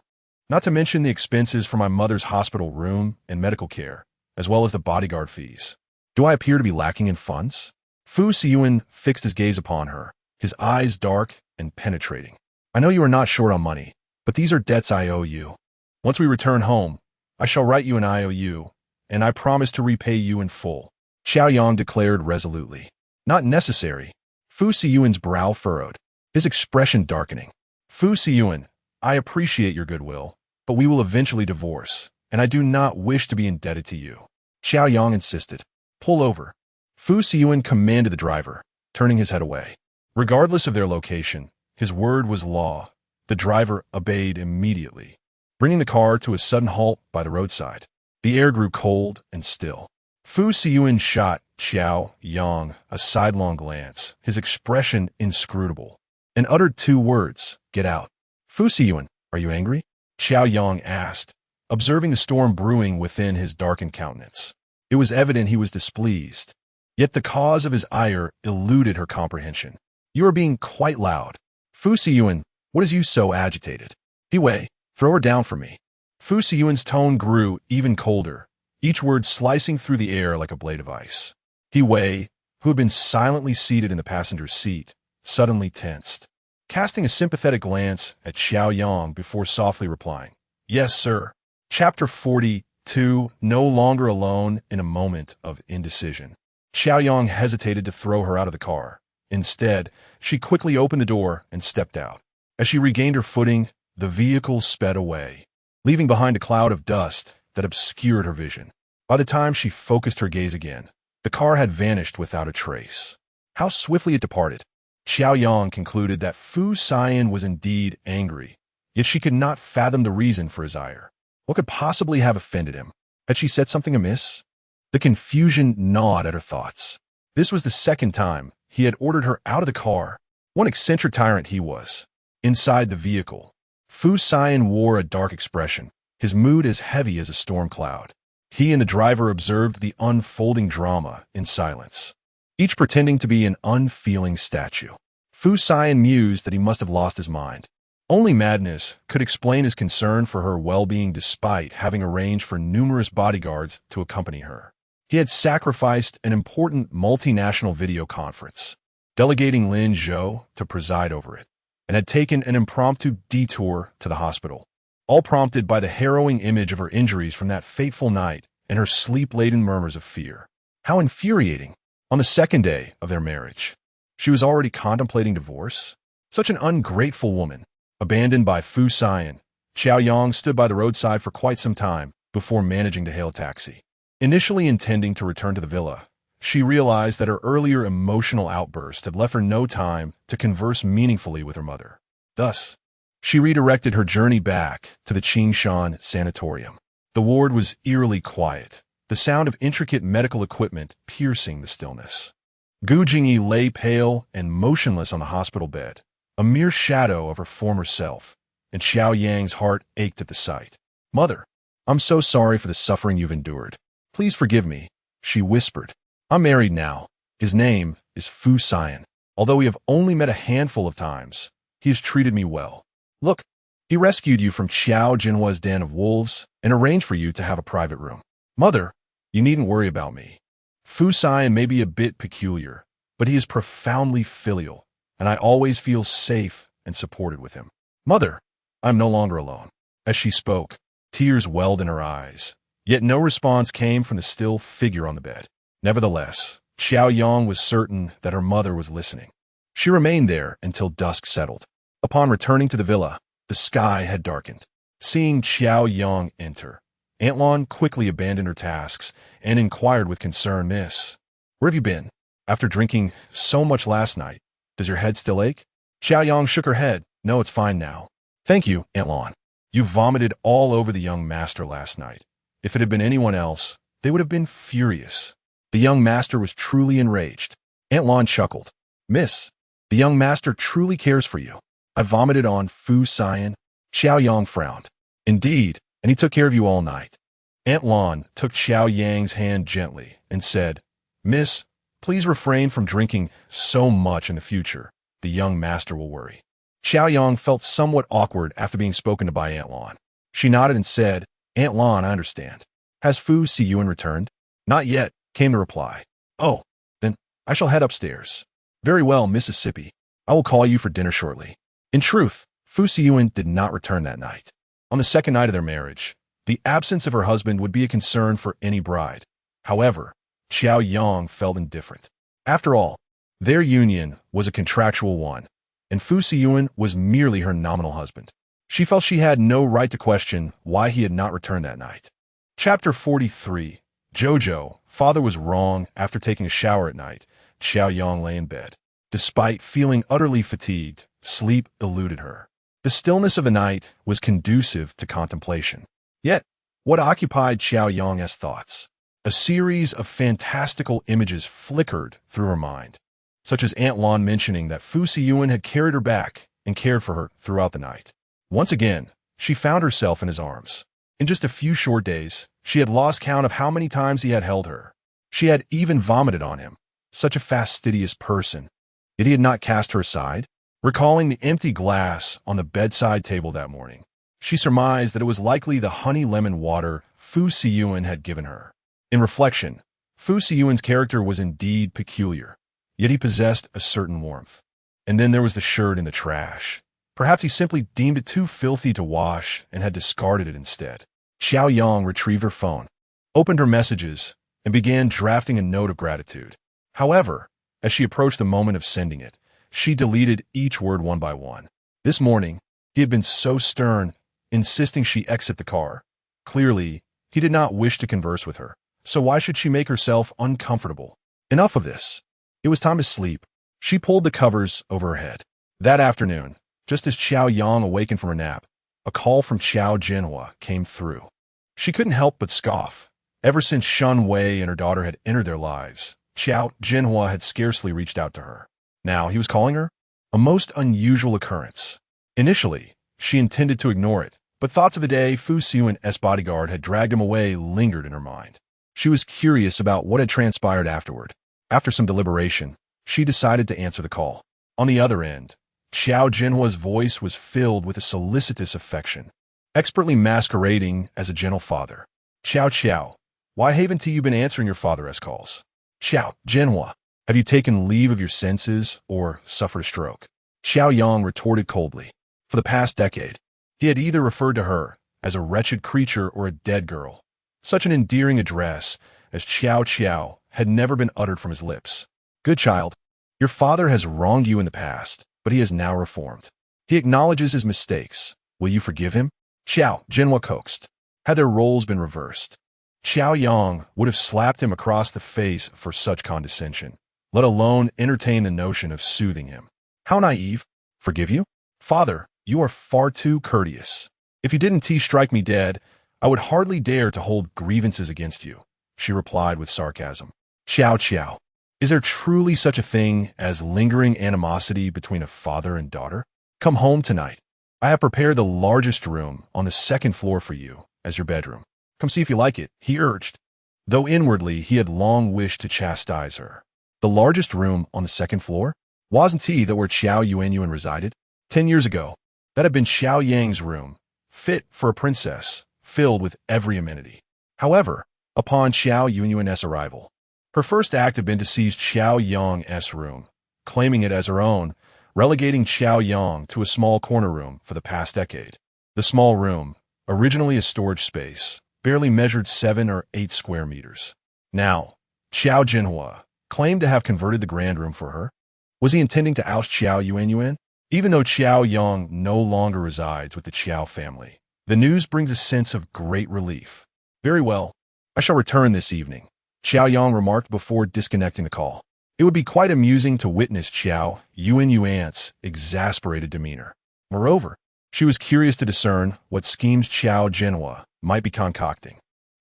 not to mention the expenses for my mother's hospital room and medical care, as well as the bodyguard fees. Do I appear to be lacking in funds? Fu Siyan fixed his gaze upon her, his eyes dark and penetrating. I know you are not short on money, but these are debts I owe you. Once we return home, I shall write you an IOU, and I promise to repay you in full. Qiao Yang declared resolutely. Not necessary. Fu Siyan's brow furrowed, his expression darkening. Fu Siyan, I appreciate your goodwill, but we will eventually divorce, and I do not wish to be indebted to you. Qiao Yang insisted. Pull over. Fu Siyan commanded the driver, turning his head away. Regardless of their location, his word was law. The driver obeyed immediately, bringing the car to a sudden halt by the roadside. The air grew cold and still. Fu Siyan shot Qiao Yang a sidelong glance, his expression inscrutable, and uttered two words, get out. Fu Siyan, are you angry? Qiao Yang asked, observing the storm brewing within his darkened countenance. It was evident he was displeased, yet the cause of his ire eluded her comprehension. You are being quite loud. Fu Siyan, what is you so agitated? Wei, throw her down for me. Fu Siyan's tone grew even colder, each word slicing through the air like a blade of ice. Wei, who had been silently seated in the passenger's seat, suddenly tensed, casting a sympathetic glance at Qiao Yang before softly replying, Yes, sir. Chapter 42, no longer alone in a moment of indecision. Qiao Yang hesitated to throw her out of the car. Instead, she quickly opened the door and stepped out. As she regained her footing, the vehicle sped away, leaving behind a cloud of dust that obscured her vision. By the time she focused her gaze again, the car had vanished without a trace. How swiftly it departed. Qiao Yang concluded that Fu Siyan was indeed angry, yet she could not fathom the reason for his ire. What could possibly have offended him? Had she said something amiss? The confusion gnawed at her thoughts. This was the second time he had ordered her out of the car. What an eccentric tyrant he was. Inside the vehicle, Fu Siyan wore a dark expression, his mood as heavy as a storm cloud. He and the driver observed the unfolding drama in silence, each pretending to be an unfeeling statue. Fu Siyan mused that he must have lost his mind. Only madness could explain his concern for her well-being despite having arranged for numerous bodyguards to accompany her. He had sacrificed an important multinational video conference, delegating Lin Zhou to preside over it, and had taken an impromptu detour to the hospital, all prompted by the harrowing image of her injuries from that fateful night and her sleep-laden murmurs of fear. How infuriating! On the second day of their marriage, she was already contemplating divorce? Such an ungrateful woman. Abandoned by Fu Siyan, Qiao Yang stood by the roadside for quite some time before managing to hail a taxi. Initially intending to return to the villa, she realized that her earlier emotional outburst had left her no time to converse meaningfully with her mother. Thus, she redirected her journey back to the Qingshan sanatorium. The ward was eerily quiet, the sound of intricate medical equipment piercing the stillness. Gu Jingyi lay pale and motionless on the hospital bed, a mere shadow of her former self, and Qiao Yang's heart ached at the sight. Mother, I'm so sorry for the suffering you've endured. Please forgive me, she whispered. I'm married now. His name is Fu Siyan. Although we have only met a handful of times, he has treated me well. Look, he rescued you from Qiao Jinhua's den of wolves and arranged for you to have a private room. Mother, you needn't worry about me. Fu Siyan may be a bit peculiar, but he is profoundly filial, and I always feel safe and supported with him. Mother, I'm no longer alone. As she spoke, tears welled in her eyes, yet no response came from the still figure on the bed. Nevertheless, Qiao Yang was certain that her mother was listening. She remained there until dusk settled. Upon returning to the villa, the sky had darkened. Seeing Qiao Yang enter, Aunt Lon quickly abandoned her tasks and inquired with concern, Miss, where have you been? After drinking so much last night, does your head still ache? Qiao Yang shook her head. No, it's fine now. Thank you, Aunt Lon. You vomited all over the young master last night, If it had been anyone else, they would have been furious. The young master was truly enraged. Aunt Lon chuckled. Miss, the young master truly cares for you. I vomited on Fu Siyan. Qiao Yang frowned. Indeed, and he took care of you all night. Aunt Lon took Qiao Yang's hand gently and said, Miss, please refrain from drinking so much in the future. The young master will worry. Qiao Yang felt somewhat awkward after being spoken to by Aunt Lon. She nodded and said, Aunt Lon, I understand. Has Fu Siyun returned? Not yet, came the reply. Oh, then I shall head upstairs. Very well, Mississippi. I will call you for dinner shortly. In truth, Fu Siyun did not return that night. On the second night of their marriage, the absence of her husband would be a concern for any bride. However, Qiao Yang felt indifferent. After all, their union was a contractual one, and Fu Siyun was merely her nominal husband. She felt she had no right to question why he had not returned that night. Chapter 43. Jojo, father was wrong after taking a shower at night. Qiao Yang lay in bed. Despite feeling utterly fatigued, sleep eluded her. The stillness of the night was conducive to contemplation. Yet, what occupied Qiao Yang's thoughts? A series of fantastical images flickered through her mind, such as Aunt Lon mentioning that Fu Siyun had carried her back and cared for her throughout the night. Once again, she found herself in his arms. In just a few short days, she had lost count of how many times he had held her. She had even vomited on him. Such a fastidious person. Yet he had not cast her aside. Recalling the empty glass on the bedside table that morning, she surmised that it was likely the honey lemon water Fu Siyun had given her. In reflection, Fu Siyun's character was indeed peculiar, yet he possessed a certain warmth. And then there was the shirt in the trash. Perhaps he simply deemed it too filthy to wash and had discarded it instead. Qiao Yang retrieved her phone, opened her messages, and began drafting a note of gratitude. However, as she approached the moment of sending it, she deleted each word one by one. This morning, he had been so stern, insisting she exit the car. Clearly, he did not wish to converse with her, so why should she make herself uncomfortable? Enough of this. It was time to sleep. She pulled the covers over her head. That afternoon, just as Qiao Yang awakened from her nap, a call from Qiao Jinhua came through. She couldn't help but scoff. Ever since Shun Wei and her daughter had entered their lives, Qiao Jinhua had scarcely reached out to her. Now he was calling her? A most unusual occurrence. Initially, she intended to ignore it, but thoughts of the day Fu Siyun's bodyguard had dragged him away lingered in her mind. She was curious about what had transpired afterward. After some deliberation, she decided to answer the call. On the other end, Qiao Jinhua's voice was filled with a solicitous affection, expertly masquerading as a gentle father. Qiao, why haven't you been answering your father's calls? Qiao Jinhua, have you taken leave of your senses or suffered a stroke? Qiao Yang retorted coldly. For the past decade, he had either referred to her as a wretched creature or a dead girl. Such an endearing address as Qiao had never been uttered from his lips. Good child, your father has wronged you in the past, but he has now reformed. He acknowledges his mistakes. Will you forgive him? Qiao Jinhua coaxed. Had their roles been reversed, Qiao Yang would have slapped him across the face for such condescension, let alone entertain the notion of soothing him. How naive. Forgive you? Father, you are far too courteous. If you didn't strike me dead, I would hardly dare to hold grievances against you, she replied with sarcasm. Qiao, is there truly such a thing as lingering animosity between a father and daughter? Come home tonight. I have prepared the largest room on the second floor for you as your bedroom. Come see if you like it, he urged, though inwardly he had long wished to chastise her. The largest room on the second floor? Wasn't he that where Qiao Yuanyuan resided? 10 years ago, that had been Xiao Yang's room, fit for a princess, filled with every amenity. However, upon Qiao Yuanyuan's arrival, her first act had been to seize Qiao Yang's room, claiming it as her own, relegating Qiao Yang to a small corner room for the past decade. The small room, originally a storage space, barely measured 7 or 8 square meters. Now, Qiao Jinhua claimed to have converted the grand room for her. Was he intending to oust Qiao Yuanyuan? Even though Qiao Yang no longer resides with the Qiao family, the news brings a sense of great relief. Very well, I shall return this evening, Qiao Yang remarked before disconnecting the call. It would be quite amusing to witness Qiao Yuanyuan's exasperated demeanor. Moreover, she was curious to discern what schemes Qiao Jinhua might be concocting.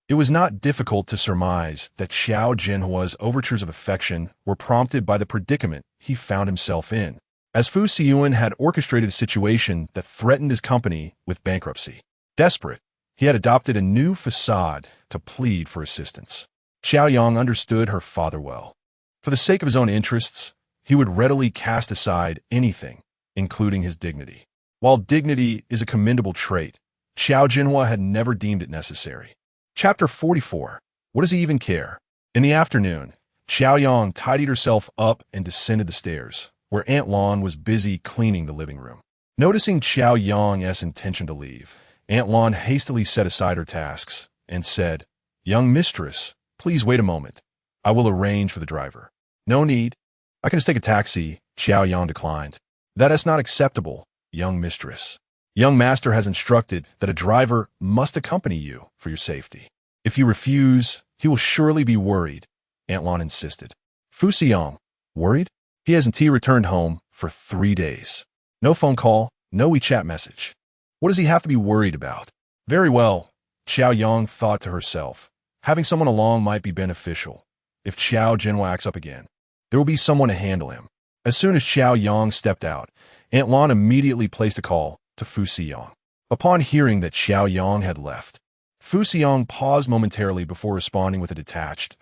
It was not difficult to surmise that Qiao Jinhua's overtures of affection were prompted by the predicament he found himself in, as Fu Siyan had orchestrated a situation that threatened his company with bankruptcy. Desperate, he had adopted a new facade to plead for assistance. Qiao Yang understood her father well. For the sake of his own interests, he would readily cast aside anything, including his dignity. While dignity is a commendable trait, Qiao Jinhua had never deemed it necessary. Chapter 44. What does he even care? In the afternoon, Qiao Yang tidied herself up and descended the stairs, where Aunt Lon was busy cleaning the living room. Noticing Qiao Yang's intention to leave, Aunt Lon hastily set aside her tasks and said, "Young mistress, please wait a moment. I will arrange for the driver." "No need. I can just take a taxi," Qiao Yang declined. "That is not acceptable, young mistress. Young master has instructed that a driver must accompany you for your safety. If you refuse, he will surely be worried," Aunt Lon insisted. Fu Siyan, worried? He hasn't returned home for 3 days. No phone call, no WeChat message. What does he have to be worried about? Very well, Qiao Yang thought to herself. Having someone along might be beneficial. If Qiao Jinhua acts up again, there will be someone to handle him. As soon as Qiao Yang stepped out, Aunt Lon immediately placed a call to Fu Siyan. Upon hearing that Qiao Yang had left, Fu Siyan paused momentarily before responding with a detached,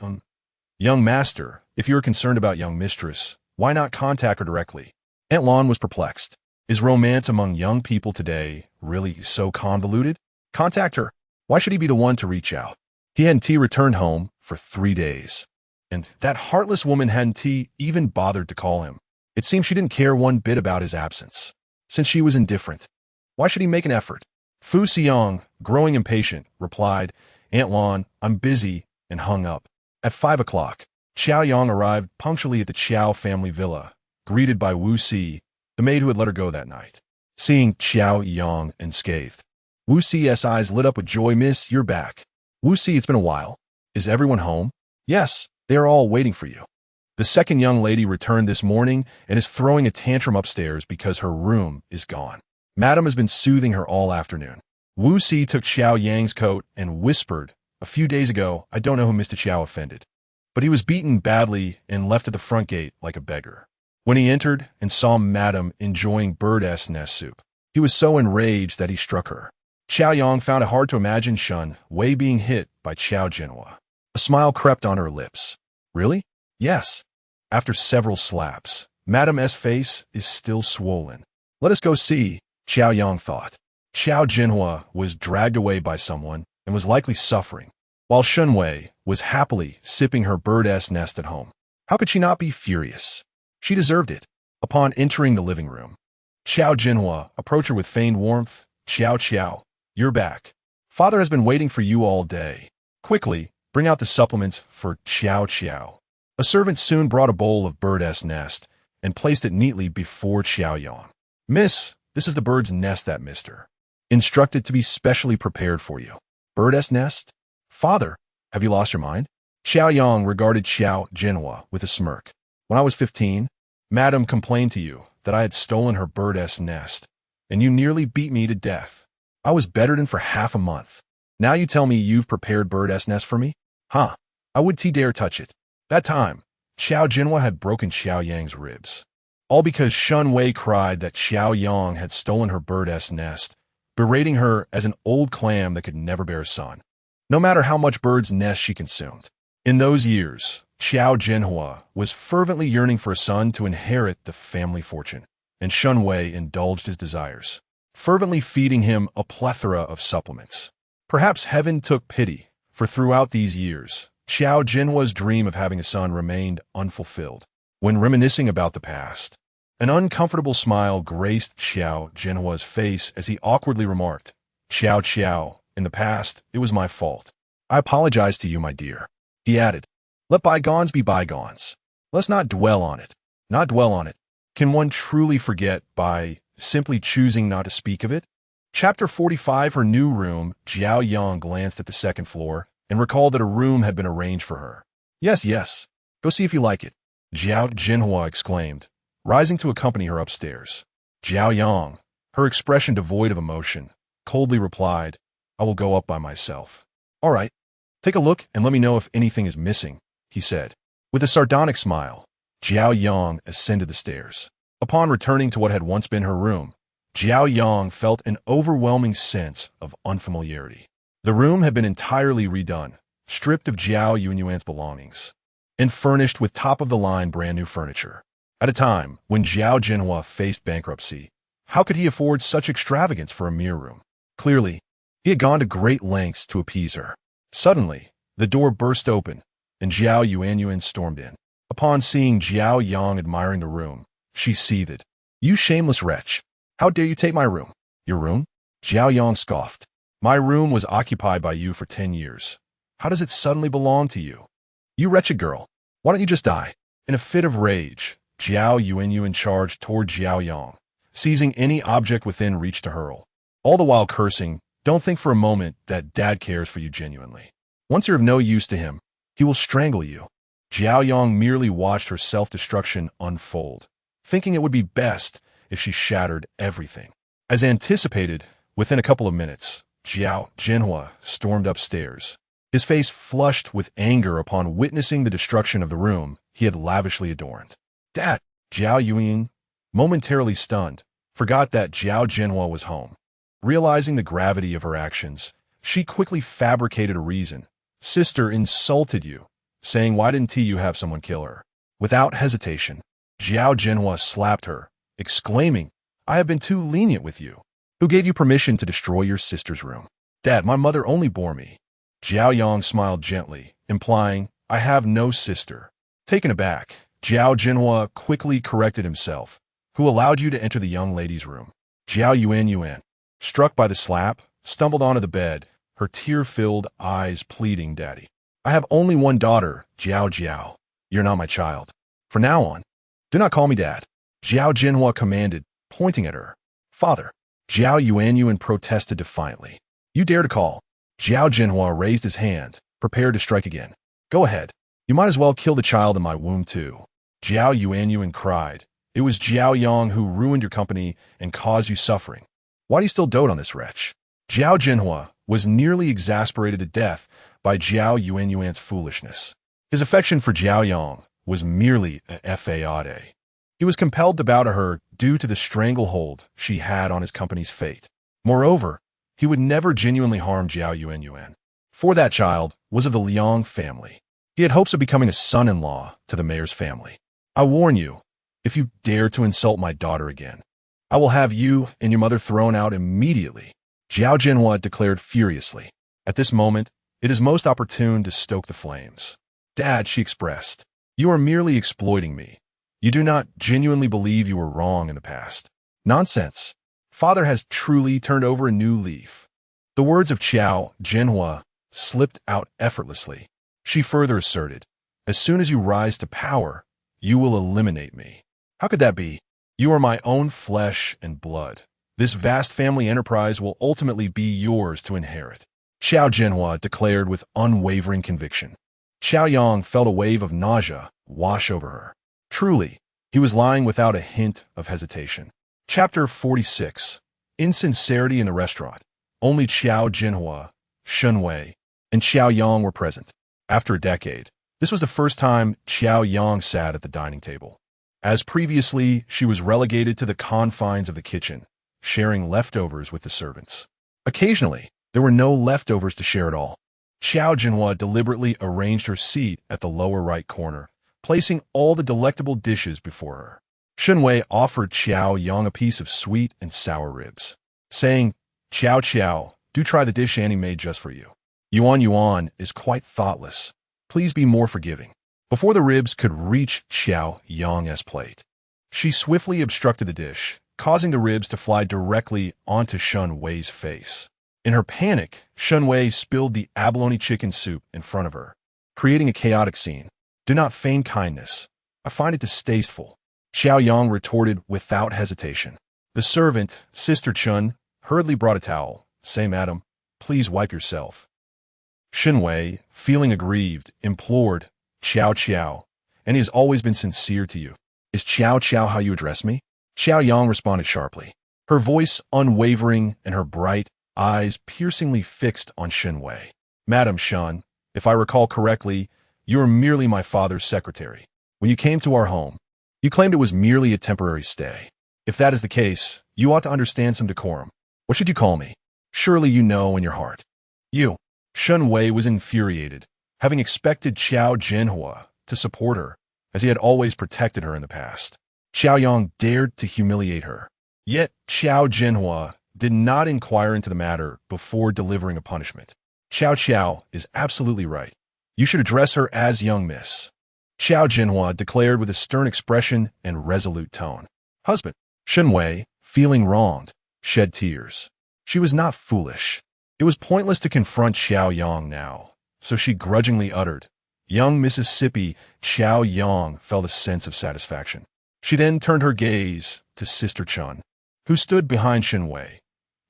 "Young master, if you are concerned about young mistress, why not contact her directly?" Aunt Lon was perplexed. Is romance among young people today really so convoluted? Contact her. Why should he be the one to reach out? He hadn't returned home for 3 days. And that heartless woman hadn't even bothered to call him. It seemed she didn't care one bit about his absence. Since she was indifferent, why should he make an effort? Fu Siyan, growing impatient, replied, "Aunt Lon, I'm busy," and hung up. At 5 o'clock, Qiao Yang arrived punctually at the Qiao family villa, greeted by Wu Si, the maid who had let her go that night. Seeing Qiao Yang unscathed, Wu Si's eyes lit up with joy. "Miss, you're back." "Wu Si, it's been a while. Is everyone home?" "Yes, they are all waiting for you." The second young lady returned this morning and is throwing a tantrum upstairs because her room is gone. Madam has been soothing her all afternoon. Wu Si took Qiao Yang's coat and whispered, "A few days ago, I don't know who Mr. Qiao offended, but he was beaten badly and left at the front gate like a beggar. When he entered and saw Madam enjoying bird's nest soup, he was so enraged that he struck her." Qiao Yang found it hard to imagine Shun Wei being hit by Qiao Jinhua. A smile crept on her lips. "Really?" "Yes." After several slaps, Madam's face is still swollen. "Let us go see," Qiao Yang thought. Qiao Jinhua was dragged away by someone and was likely suffering, while Shun Wei was happily sipping her bird's nest at home. How could she not be furious? She deserved it. Upon entering the living room, Qiao Jinhua approached her with feigned warmth. Qiao, you're back. Father has been waiting for you all day. Quickly, bring out the supplements for Qiao. A servant soon brought a bowl of bird's nest and placed it neatly before Qiao Yang. "Miss, this is the bird's nest that Mr. instructed to be specially prepared for you." "Bird's nest? Father, have you lost your mind?" Qiao Yang regarded Qiao Jinhua with a smirk. "When I was 15, Madam complained to you that I had stolen her bird's nest, and you nearly beat me to death. I was bedridden for half a month. Now you tell me you've prepared bird's nest for me? Huh, I would dare touch it." That time, Qiao Jinhua had broken Qiao Yang's ribs. All because Shun Wei cried that Qiao Yang had stolen her bird's nest, berating her as an old clam that could never bear a son, no matter how much bird's nest she consumed. In those years, Qiao Jinhua was fervently yearning for a son to inherit the family fortune, and Shun Wei indulged his desires, fervently feeding him a plethora of supplements. Perhaps heaven took pity, for throughout these years, Qiao Jinhua's dream of having a son remained unfulfilled. When reminiscing about the past, an uncomfortable smile graced Qiao Jinhua's face as he awkwardly remarked, Qiao, in the past, it was my fault. I apologize to you, my dear." He added, "Let bygones be bygones. Let's not dwell on it. Not dwell on it. Can one truly forget by simply choosing not to speak of it?" Chapter 45. Her new room. Qiao Yang glanced at the second floor and recalled that a room had been arranged for her. Yes. Go see if you like it," Qiao Jinhua exclaimed, rising to accompany her upstairs. Qiao Yang, her expression devoid of emotion, coldly replied, "I will go up by myself." "All right." Take a look and let me know if anything is missing, he said. With a sardonic smile, Qiao Yang ascended the stairs. Upon returning to what had once been her room, Qiao Yang felt an overwhelming sense of unfamiliarity. The room had been entirely redone, stripped of Jiao Yuanyuan's belongings, and furnished with top-of-the-line brand-new furniture. At a time when Zhao Jinhua faced bankruptcy, how could he afford such extravagance for a mere room? Clearly, he had gone to great lengths to appease her. Suddenly, the door burst open, and Zhao Yuanyuan stormed in. Upon seeing Qiao Yang admiring the room, she seethed. "You shameless wretch! How dare you take my room?" "Your room?" Qiao Yang scoffed. "My room was occupied by you for 10 years. How does it suddenly belong to you? You wretched girl, why don't you just die?" In a fit of rage, Zhao Yuanyuan charged toward Qiao Yang, seizing any object within reach to hurl. All the while cursing, "Don't think for a moment that Dad cares for you genuinely. Once you're of no use to him, he will strangle you." Qiao Yang merely watched her self-destruction unfold, thinking it would be best if she shattered everything. As anticipated, within a couple of minutes, Zhao Jinhua stormed upstairs, his face flushed with anger upon witnessing the destruction of the room he had lavishly adorned. "Dad!" Zhao Yuanyuan, momentarily stunned, forgot that Zhao Jinhua was home. Realizing the gravity of her actions, she quickly fabricated a reason. "Sister insulted you, saying why didn't you have someone kill her?" Without hesitation, Zhao Jinhua slapped her, exclaiming, "I have been too lenient with you. Who gave you permission to destroy your sister's room?" "Dad, my mother only bore me." Zhao Yang smiled gently, implying, "I have no sister." Taken aback, Zhao Jinhua quickly corrected himself. "Who allowed you to enter the young lady's room?" Zhao Yuanyuan, struck by the slap, stumbled onto the bed, her tear-filled eyes pleading, "Daddy, I have only one daughter, Jiao. You're not my child. From now on, do not call me Dad," Zhao Jinhua commanded, pointing at her. "Father." Zhao Yuanyuan protested defiantly. "You dare to call?" Zhao Jinhua raised his hand, prepared to strike again. "Go ahead. You might as well kill the child in my womb too." Zhao Yuanyuan cried. "It was Qiao Yang who ruined your company and caused you suffering. Why do you still dote on this wretch?" Zhao Jinhua was nearly exasperated to death by Zhao Yuanyuan's foolishness. His affection for Qiao Yang was merely a facade. He was compelled to bow to her due to the stranglehold she had on his company's fate. Moreover, he would never genuinely harm Zhao Yuanyuan, for that child was of the Liang family. He had hopes of becoming a son-in-law to the mayor's family. "I warn you, if you dare to insult my daughter again, I will have you and your mother thrown out immediately," Zhao Jinhua declared furiously. "At this moment, it is most opportune to stoke the flames." "Dad," she expressed, "you are merely exploiting me. You do not genuinely believe you were wrong in the past." "Nonsense. Father has truly turned over a new leaf." The words of Qiao Jinhua slipped out effortlessly. She further asserted, "As soon as you rise to power, you will eliminate me." "How could that be? You are my own flesh and blood. This vast family enterprise will ultimately be yours to inherit," Qiao Jinhua declared with unwavering conviction. Qiao Yang felt a wave of nausea wash over her. Truly, he was lying without a hint of hesitation. Chapter 46. Insincerity in the restaurant. Only Qiao Jinhua, Shun Wei, and Qiao Yang were present. After a decade, this was the first time Qiao Yang sat at the dining table. As previously, she was relegated to the confines of the kitchen, sharing leftovers with the servants. Occasionally, there were no leftovers to share at all. Qiao Jinhua deliberately arranged her seat at the lower right corner, placing all the delectable dishes before her. Shun Wei offered Qiao Yang a piece of sweet and sour ribs, saying, Qiao, do try the dish Annie made just for you. Yuan is quite thoughtless. Please be more forgiving." Before the ribs could reach Qiao Yang's plate, she swiftly obstructed the dish, causing the ribs to fly directly onto Shun Wei's face. In her panic, Shun Wei spilled the abalone chicken soup in front of her, creating a chaotic scene. "Do not feign kindness. I find it distasteful," Qiao Yang retorted without hesitation. The servant, Sister Chun, hurriedly brought a towel. "Say, madam, please wipe yourself." Shun Wei, feeling aggrieved, implored, Qiao, and he has always been sincere to you. Is Qiao how you address me?" Qiao Yang responded sharply, her voice unwavering and her bright eyes piercingly fixed on Shun Wei. "Madam Shun, If I recall correctly, you are merely my father's secretary. When you came to our home, you claimed it was merely a temporary stay. If that is the case, you ought to understand some decorum. What should you call me? Surely you know in your heart. You. Shun Wei was infuriated, having expected Qiao Jinhua to support her, as he had always protected her in the past. Qiao Yang dared to humiliate her. Yet Qiao Jinhua did not inquire into the matter before delivering a punishment. Qiao is absolutely right. You should address her as young miss. Qiao Jinhua declared with a stern expression and resolute tone. Husband. Shun Wei, feeling wronged, shed tears. She was not foolish. It was pointless to confront Qiao Yang now, so she grudgingly uttered, Young Mississippi. Qiao Yang felt a sense of satisfaction. She then turned her gaze to Sister Chun, who stood behind Shun Wei,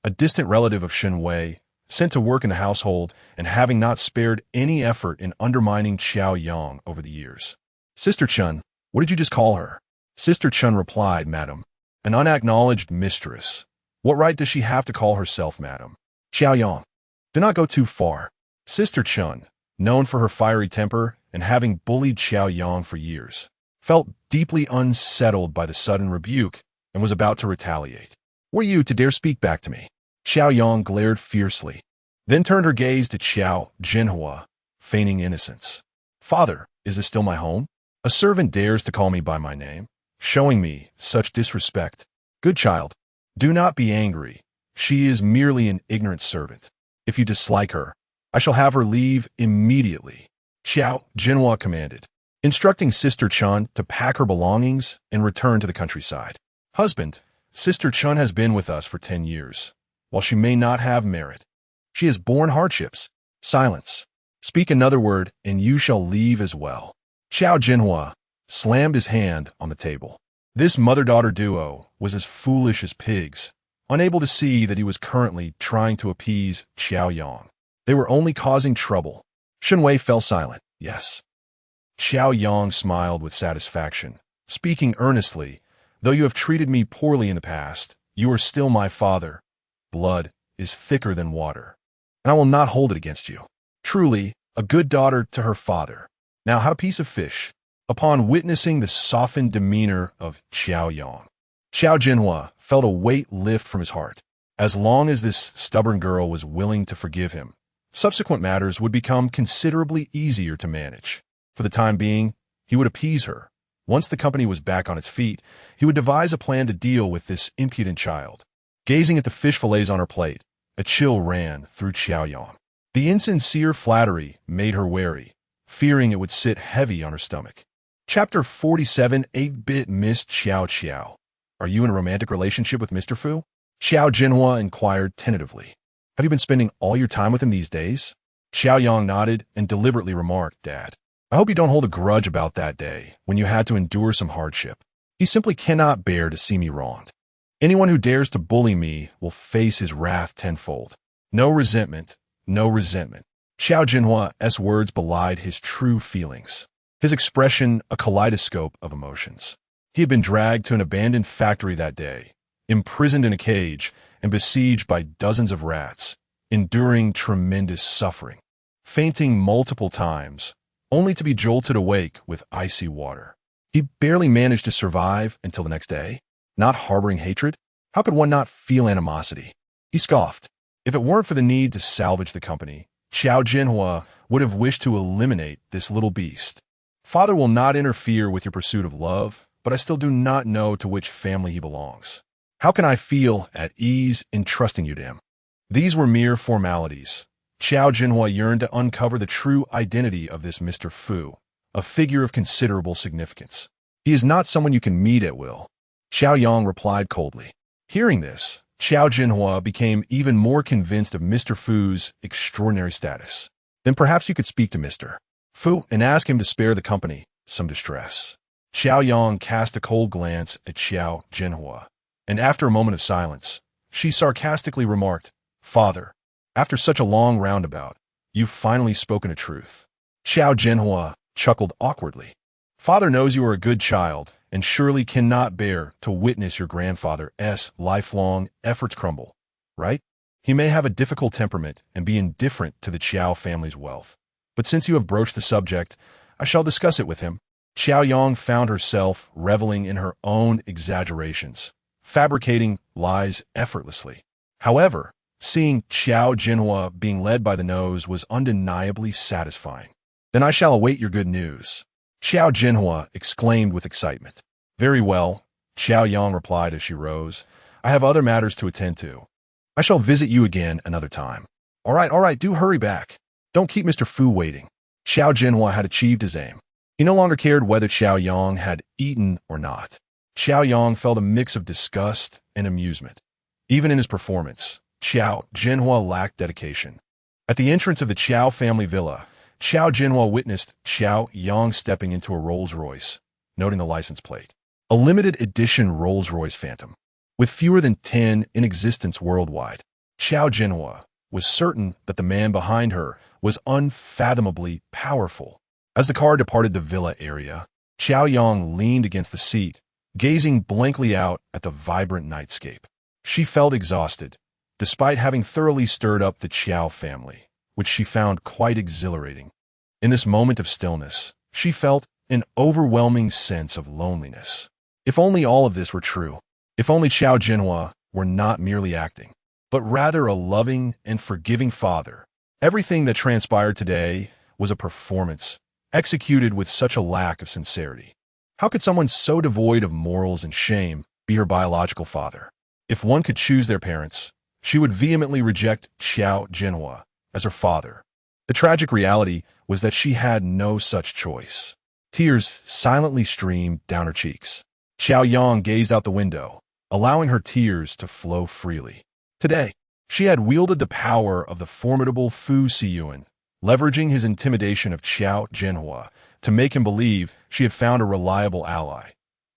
a distant relative of Shun Wei, sent to work in the household and having not spared any effort in undermining Qiao Yang over the years. Sister Chun, what did you just call her? Sister Chun replied, Madam, an unacknowledged mistress. What right does she have to call herself Madam? Qiao Yang, do not go too far. Sister Chun, known for her fiery temper and having bullied Qiao Yang for years, felt deeply unsettled by the sudden rebuke and was about to retaliate. Were you to dare speak back to me? Qiao Yang glared fiercely, then turned her gaze to Qiao Jinhua, feigning innocence. Father, is this still my home? A servant dares to call me by my name, showing me such disrespect. Good child, do not be angry. She is merely an ignorant servant. If you dislike her, I shall have her leave immediately. Qiao Jinhua commanded, instructing Sister Chun to pack her belongings and return to the countryside. Husband, Sister Chun has been with us for 10 years. While she may not have merit, she has borne hardships. Silence. Speak another word, and you shall leave as well. Qiao Jinhua slammed his hand on the table. This mother-daughter duo was as foolish as pigs, unable to see that he was currently trying to appease Qiao Yang. They were only causing trouble. Shun Wei fell silent. Yes. Qiao Yang smiled with satisfaction, speaking earnestly, though you have treated me poorly in the past, you are still my father. Blood is thicker than water, and I will not hold it against you. Truly, a good daughter to her father. Now have a piece of fish. Upon witnessing the softened demeanor of Qiao Yang, Qiao Jinhua felt a weight lift from his heart. As long as this stubborn girl was willing to forgive him, subsequent matters would become considerably easier to manage. For the time being, he would appease her. Once the company was back on its feet, he would devise a plan to deal with this impudent child. Gazing at the fish fillets on her plate, a chill ran through Qiao Yang. The insincere flattery made her wary, fearing it would sit heavy on her stomach. Chapter 47, 8-Bit Miss Qiao. Are you in a romantic relationship with Mr. Fu? Qiao Jinhua inquired tentatively. Have you been spending all your time with him these days? Qiao Yang nodded and deliberately remarked, Dad, I hope you don't hold a grudge about that day when you had to endure some hardship. He simply cannot bear to see me wronged. Anyone who dares to bully me will face his wrath tenfold. No resentment, no resentment. Qiao Jinhua's words belied his true feelings, his expression a kaleidoscope of emotions. He had been dragged to an abandoned factory that day, imprisoned in a cage, and besieged by dozens of rats, enduring tremendous suffering, fainting multiple times, only to be jolted awake with icy water. He barely managed to survive until the next day. Not harboring hatred? How could one not feel animosity? He scoffed. If it weren't for the need to salvage the company, Qiao Jinhua would have wished to eliminate this little beast. Father will not interfere with your pursuit of love, but I still do not know to which family he belongs. How can I feel at ease in trusting you to him? These were mere formalities. Qiao Jinhua yearned to uncover the true identity of this Mr. Fu, a figure of considerable significance. He is not someone you can meet at will. Qiao Yang replied coldly. Hearing this, Qiao Jinhua became even more convinced of Mr. Fu's extraordinary status. Then perhaps you could speak to Mr. Fu and ask him to spare the company some distress. Qiao Yang cast a cold glance at Qiao Jinhua, and after a moment of silence, she sarcastically remarked, Father, after such a long roundabout, you've finally spoken a truth. Qiao Jinhua chuckled awkwardly. Father knows you are a good child, and surely cannot bear to witness your grandfather's lifelong efforts crumble, right? He may have a difficult temperament and be indifferent to the Qiao family's wealth, But since you have broached the subject, I shall discuss it with him. Qiao Yang found herself reveling in her own exaggerations, fabricating lies effortlessly. However, seeing Qiao Jinhua being led by the nose was undeniably satisfying. Then I shall await your good news. Qiao Jinhua exclaimed with excitement. Very well, Qiao Yang replied as she rose. I have other matters to attend to. I shall visit you again another time. All right, do hurry back. Don't keep Mr. Fu waiting. Qiao Jinhua had achieved his aim. He no longer cared whether Qiao Yang had eaten or not. Qiao Yang felt a mix of disgust and amusement. Even in his performance, Qiao Jinhua lacked dedication. At the entrance of the Qiao family villa, Qiao Jinhua witnessed Qiao Yang stepping into a Rolls-Royce, noting the license plate. A limited edition Rolls-Royce Phantom. With fewer than 10 in existence worldwide, Qiao Jinhua was certain that the man behind her was unfathomably powerful. As the car departed the villa area, Qiao Yang leaned against the seat, gazing blankly out at the vibrant nightscape. She felt exhausted, despite having thoroughly stirred up the Qiao family, which she found quite exhilarating. In this moment of stillness, she felt an overwhelming sense of loneliness. If only all of this were true. If only Qiao Jinhua were not merely acting, but rather a loving and forgiving father. Everything that transpired today was a performance, executed with such a lack of sincerity. How could someone so devoid of morals and shame be her biological father? If one could choose their parents, she would vehemently reject Qiao Jinhua as her father. The tragic reality was that she had no such choice. Tears silently streamed down her cheeks. Qiao Yang gazed out the window, allowing her tears to flow freely. Today, she had wielded the power of the formidable Fu Siyan, leveraging his intimidation of Qiao Jinhua to make him believe she had found a reliable ally,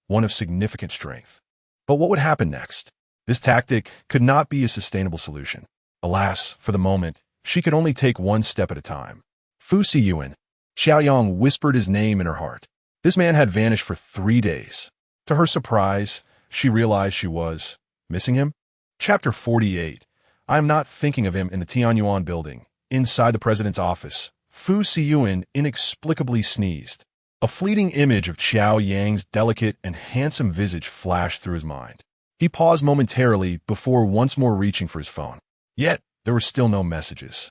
one of significant strength. But what would happen next? This tactic could not be a sustainable solution. Alas, for the moment, she could only take one step at a time. Fu Siyan. Qiao Yang whispered his name in her heart. This man had vanished for 3 days. To her surprise, she realized she was missing him. Chapter 48. I am not thinking of him in the Tianyuan building. Inside the president's office, Fu Siyan inexplicably sneezed. A fleeting image of Qiao Yang's delicate and handsome visage flashed through his mind. He paused momentarily before once more reaching for his phone. Yet, there were still no messages.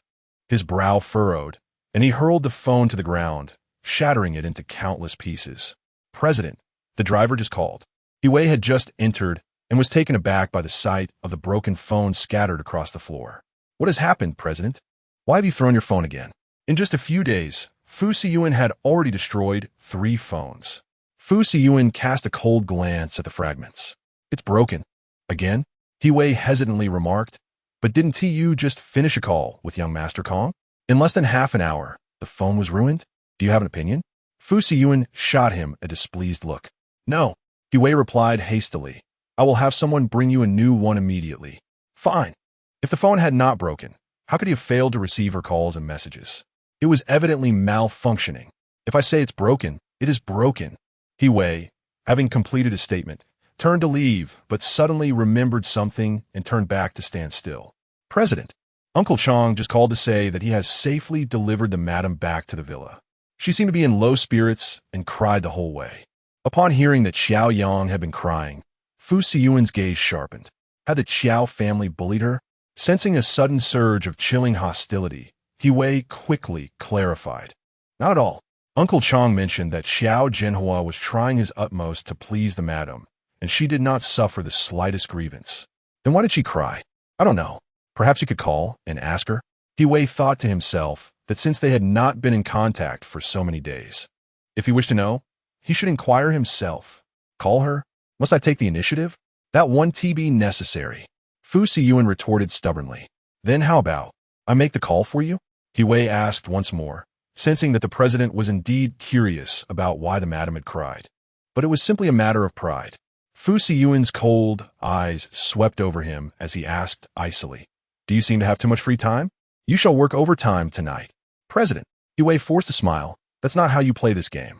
His brow furrowed, and he hurled the phone to the ground, shattering it into countless pieces. President, the driver just called. Wei had just entered and was taken aback by the sight of the broken phone scattered across the floor. What has happened, President? Why have you thrown your phone again? In just a few days, Fu Siyan had already destroyed 3 phones. Fu Siyan cast a cold glance at the fragments. It's broken. Again? Wei hesitantly remarked. But didn't Tu just finish a call with young Master Kong? In less than half an hour, the phone was ruined? Do you have an opinion? Fu Siyan shot him a displeased look. No, Wei replied hastily. I will have someone bring you a new one immediately. Fine. If the phone had not broken, how could he have failed to receive her calls and messages? It was evidently malfunctioning. If I say it's broken, it is broken. Wei, having completed his statement, turned to leave, but suddenly remembered something and turned back to stand still. President, Uncle Chong just called to say that he has safely delivered the madam back to the villa. She seemed to be in low spirits and cried the whole way. Upon hearing that Qiao Yang had been crying, Fu Siyan's gaze sharpened. Had the Qiao family bullied her? Sensing a sudden surge of chilling hostility, Wei quickly clarified. Not at all. Uncle Chong mentioned that Qiao Jinhua was trying his utmost to please the madam, and she did not suffer the slightest grievance. Then why did she cry? I don't know. Perhaps you could call and ask her? Wei thought to himself that since they had not been in contact for so many days, if he wished to know, he should inquire himself. Call her? Must I take the initiative? That won't be necessary. Fu Siyan retorted stubbornly. Then how about I make the call for you? Wei asked once more, sensing that the president was indeed curious about why the madam had cried. But it was simply a matter of pride. Fu Siyan's cold eyes swept over him as he asked icily, Do you seem to have too much free time? You shall work overtime tonight. President, Wei forced a smile. That's not how you play this game.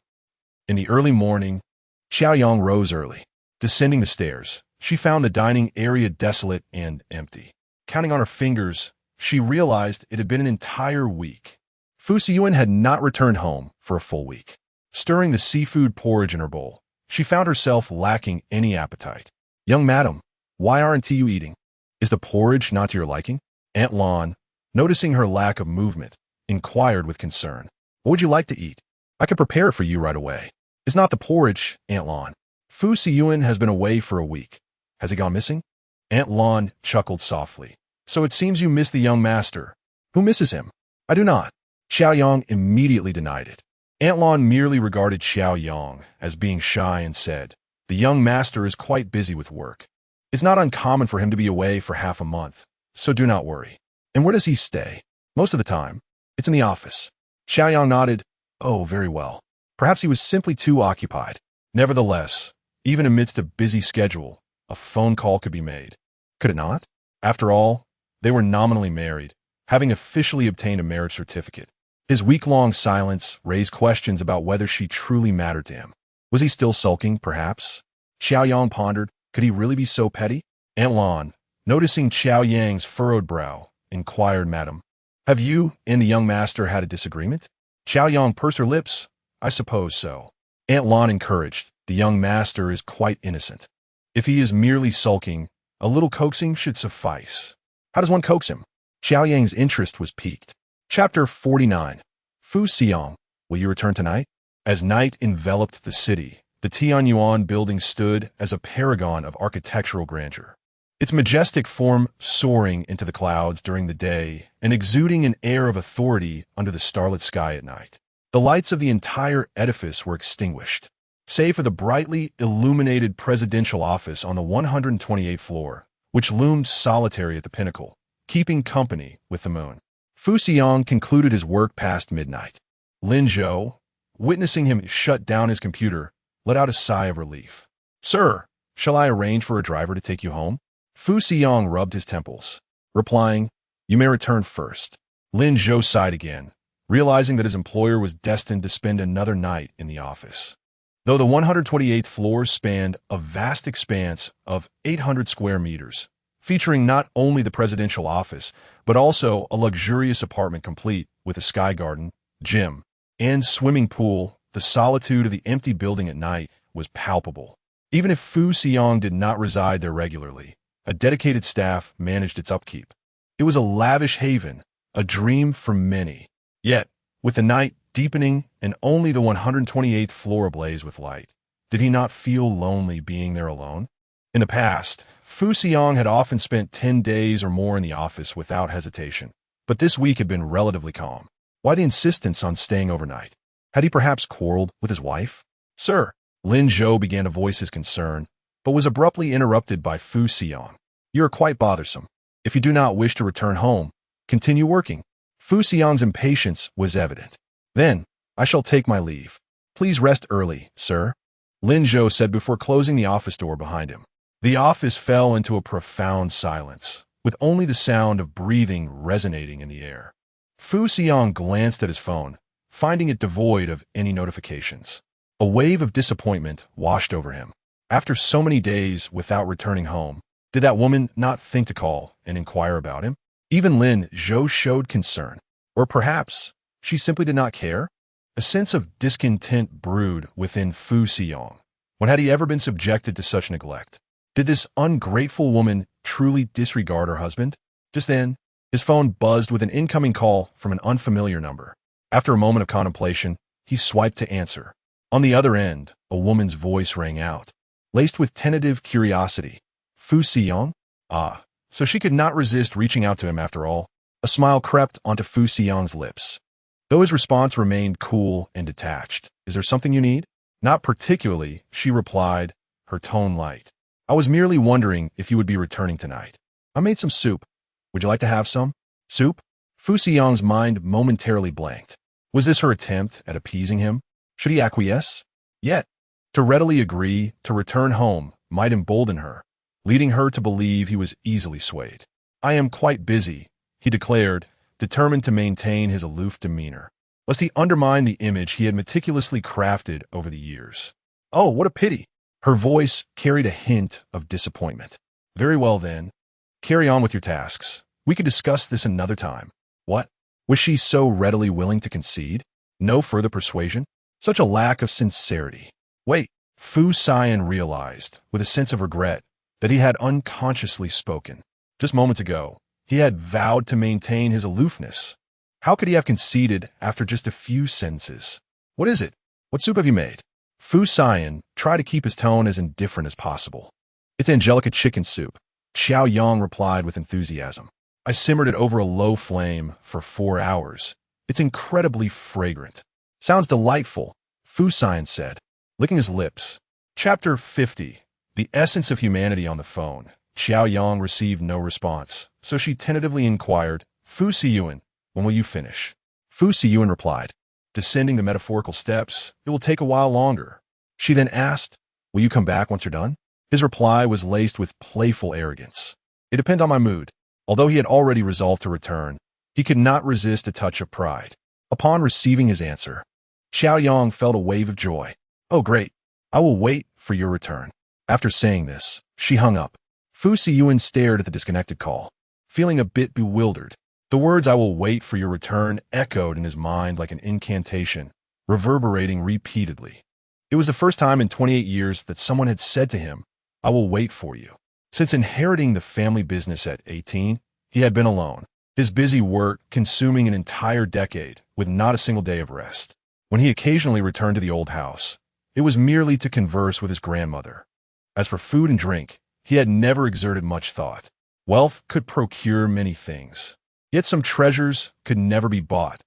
In the early morning, Qiao Yang rose early. Descending the stairs, she found the dining area desolate and empty. Counting on her fingers, she realized it had been an entire week. Fu Siyan had not returned home for a full week. Stirring the seafood porridge in her bowl, she found herself lacking any appetite. "Young madam, why aren't you eating? Is the porridge not to your liking?" Aunt Lon, noticing her lack of movement, inquired with concern. "What would you like to eat? I could prepare it for you right away." "It's not the porridge, Aunt Lon. Fu Siyan has been away for a week. Has he gone missing?" Aunt Lon chuckled softly. "So it seems you miss the young master. Who misses him?" "I do not." Qiao Yang immediately denied it. Aunt Lon merely regarded Qiao Yang as being shy and said, "The young master is quite busy with work. It's not uncommon for him to be away for half a month, so do not worry." "And where does he stay?" "Most of the time. It's in the office." Qiao Yang nodded. "Oh, very well. Perhaps he was simply too occupied." Nevertheless, even amidst a busy schedule, a phone call could be made. Could it not? After all, they were nominally married, having officially obtained a marriage certificate. His week-long silence raised questions about whether she truly mattered to him. Was he still sulking, perhaps? Qiao Yang pondered, could he really be so petty? Aunt Lon, noticing Qiao Yang's furrowed brow, inquired, "Madam, have you and the young master had a disagreement?" Qiao Yang pursed her lips. "I suppose so." Aunt Lon encouraged, "The young master is quite innocent. If he is merely sulking, a little coaxing should suffice." "How does one coax him?" Qiao Yang's interest was piqued. Chapter 49. Fu Siyan, will you return tonight? As night enveloped the city, the Tianyuan building stood as a paragon of architectural grandeur. Its majestic form soaring into the clouds during the day and exuding an air of authority under the starlit sky at night. The lights of the entire edifice were extinguished, save for the brightly illuminated presidential office on the 128th floor, which loomed solitary at the pinnacle, keeping company with the moon. Fu Siyan concluded his work past midnight. Lin Zhou, witnessing him shut down his computer, let out a sigh of relief. "Sir, shall I arrange for a driver to take you home?" Fu Siyan rubbed his temples, replying, "You may return first." Lin Zhou sighed again, realizing that his employer was destined to spend another night in the office. Though the 128th floor spanned a vast expanse of 800 square meters, featuring not only the presidential office, but also a luxurious apartment complete with a sky garden, gym, and swimming pool, the solitude of the empty building at night was palpable. Even if Fu Siyan did not reside there regularly, a dedicated staff managed its upkeep. It was a lavish haven, a dream for many. Yet, with the night deepening and only the 128th floor ablaze with light, did he not feel lonely being there alone? In the past, Fu Siyan had often spent 10 days or more in the office without hesitation, but this week had been relatively calm. Why the insistence on staying overnight? Had he perhaps quarreled with his wife? "Sir," Lin Zhou began to voice his concern, but was abruptly interrupted by Fu Siyan. "You are quite bothersome. If you do not wish to return home, continue working." Fu Siyan's impatience was evident. "Then, I shall take my leave. Please rest early, sir," Lin Zhou said before closing the office door behind him. The office fell into a profound silence, with only the sound of breathing resonating in the air. Fu Siyan glanced at his phone, finding it devoid of any notifications. A wave of disappointment washed over him. After so many days without returning home, did that woman not think to call and inquire about him? Even Lin Zhou showed concern. Or perhaps she simply did not care? A sense of discontent brewed within Fu Siyan. When had he ever been subjected to such neglect? Did this ungrateful woman truly disregard her husband? Just then, his phone buzzed with an incoming call from an unfamiliar number. After a moment of contemplation, he swiped to answer. On the other end, a woman's voice rang out, laced with tentative curiosity. "Fu Siyan?" Ah, so she could not resist reaching out to him after all. A smile crept onto Fu Siyan's lips, though his response remained cool and detached. "Is there something you need?" "Not particularly," she replied, her tone light. "I was merely wondering if you would be returning tonight. I made some soup. Would you like to have some?" Soup? Fu Siyan's mind momentarily blanked. Was this her attempt at appeasing him? Should he acquiesce? Yet, to readily agree to return home might embolden her, leading her to believe he was easily swayed. "I am quite busy," he declared, determined to maintain his aloof demeanor, lest he undermine the image he had meticulously crafted over the years. "Oh, what a pity!" Her voice carried a hint of disappointment. "Very well then. Carry on with your tasks. We could discuss this another time." "What?" Was she so readily willing to concede? No further persuasion? Such a lack of sincerity. Wait, Siyan realized, with a sense of regret, that he had unconsciously spoken. Just moments ago, he had vowed to maintain his aloofness. How could he have conceded after just a few sentences? What is it? What soup have you made? Siyan tried to keep his tone as indifferent as possible. It's Angelica chicken soup, Qiao Yang replied with enthusiasm. I simmered it over a low flame for 4 hours. It's incredibly fragrant. Sounds delightful, Siyan said, licking his lips. Chapter 50. The Essence of Humanity on the phone. Qiao Yang received no response, so she tentatively inquired, Siyan, when will you finish? Siyan replied, descending the metaphorical steps, it will take a while longer. She then asked, will you come back once you're done? His reply was laced with playful arrogance. It depends on my mood. Although he had already resolved to return, he could not resist a touch of pride. Upon receiving his answer, Qiao Yang felt a wave of joy. Oh great, I will wait for your return. After saying this, she hung up. Siyan stared at the disconnected call, feeling a bit bewildered. The words I will wait for your return echoed in his mind like an incantation, reverberating repeatedly. It was the first time in 28 years that someone had said to him, I will wait for you. Since inheriting the family business at 18, he had been alone, his busy work consuming an entire decade with not a single day of rest. When he occasionally returned to the old house, it was merely to converse with his grandmother. As for food and drink, he had never exerted much thought. Wealth could procure many things, yet some treasures could never be bought,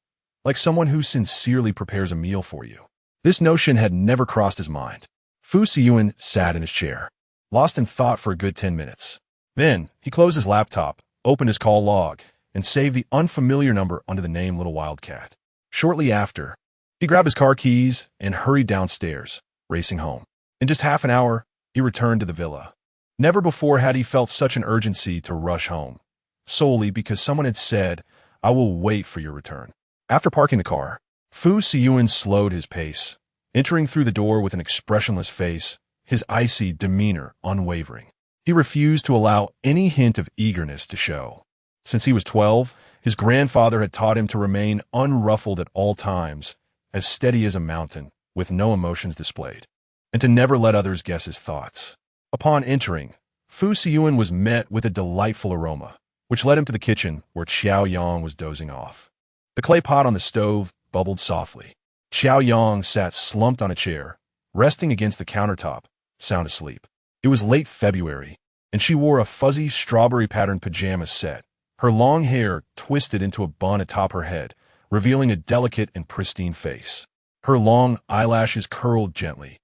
like someone who sincerely prepares a meal for you. This notion had never crossed his mind. Siyan sat in his chair, lost in thought for a good 10 minutes. Then, he closed his laptop, opened his call log, and saved the unfamiliar number under the name Little Wildcat. Shortly after, he grabbed his car keys and hurried downstairs, racing home. In just half an hour, he returned to the villa. Never before had he felt such an urgency to rush home, solely because someone had said, I will wait for your return. After parking the car, Siyan slowed his pace, entering through the door with an expressionless face, his icy demeanor unwavering. He refused to allow any hint of eagerness to show. Since he was 12, his grandfather had taught him to remain unruffled at all times, as steady as a mountain, with no emotions displayed, and to never let others guess his thoughts. Upon entering, Siyan was met with a delightful aroma, which led him to the kitchen where Qiao Yang was dozing off. The clay pot on the stove bubbled softly. Qiao Yang sat slumped on a chair, resting against the countertop, sound asleep. It was late February, and she wore a fuzzy strawberry-patterned pajama set, her long hair twisted into a bun atop her head, revealing a delicate and pristine face. Her long eyelashes curled gently,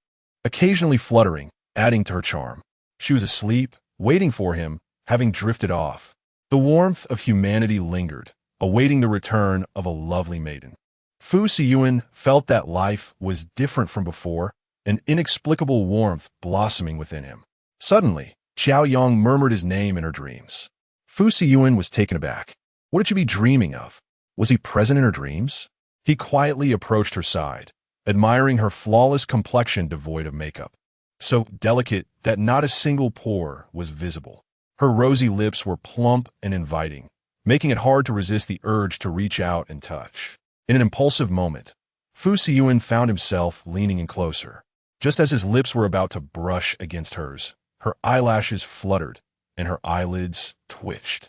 occasionally fluttering, adding to her charm. She was asleep, waiting for him, having drifted off. The warmth of humanity lingered, awaiting the return of a lovely maiden. Siyan felt that life was different from before, an inexplicable warmth blossoming within him. Suddenly, Qiao Yang murmured his name in her dreams. Siyan was taken aback. What had she be dreaming of? Was he present in her dreams? He quietly approached her side, admiring her flawless complexion devoid of makeup, so delicate that not a single pore was visible. Her rosy lips were plump and inviting, making it hard to resist the urge to reach out and touch. In an impulsive moment, Siyan found himself leaning in closer. Just as his lips were about to brush against hers, her eyelashes fluttered and her eyelids twitched,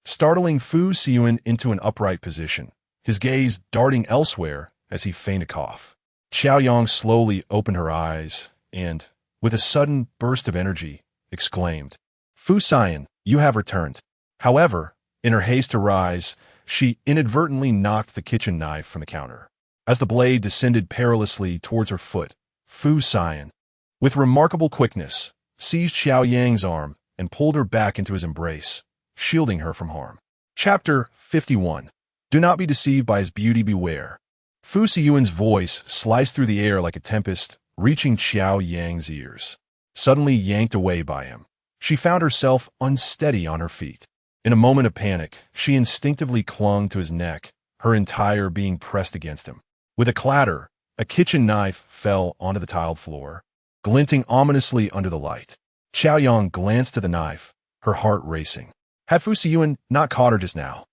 startling Siyan into an upright position, his gaze darting elsewhere as he feigned a cough. Qiao Yang slowly opened her eyes and, with a sudden burst of energy, exclaimed, Siyan, you have returned. However, in her haste to rise, she inadvertently knocked the kitchen knife from the counter. As the blade descended perilously towards her foot, Siyan, with remarkable quickness, seized Qiao Yang's arm and pulled her back into his embrace, shielding her from harm. Chapter 51. Do not be deceived by his beauty, beware. Siyan's voice sliced through the air like a tempest, reaching Qiao Yang's ears. Suddenly yanked away by him, she found herself unsteady on her feet. In a moment of panic, she instinctively clung to his neck, her entire being pressed against him. With a clatter, a kitchen knife fell onto the tiled floor, glinting ominously under the light. Qiao Yang glanced to the knife, her heart racing. Had Siyan not caught her just now?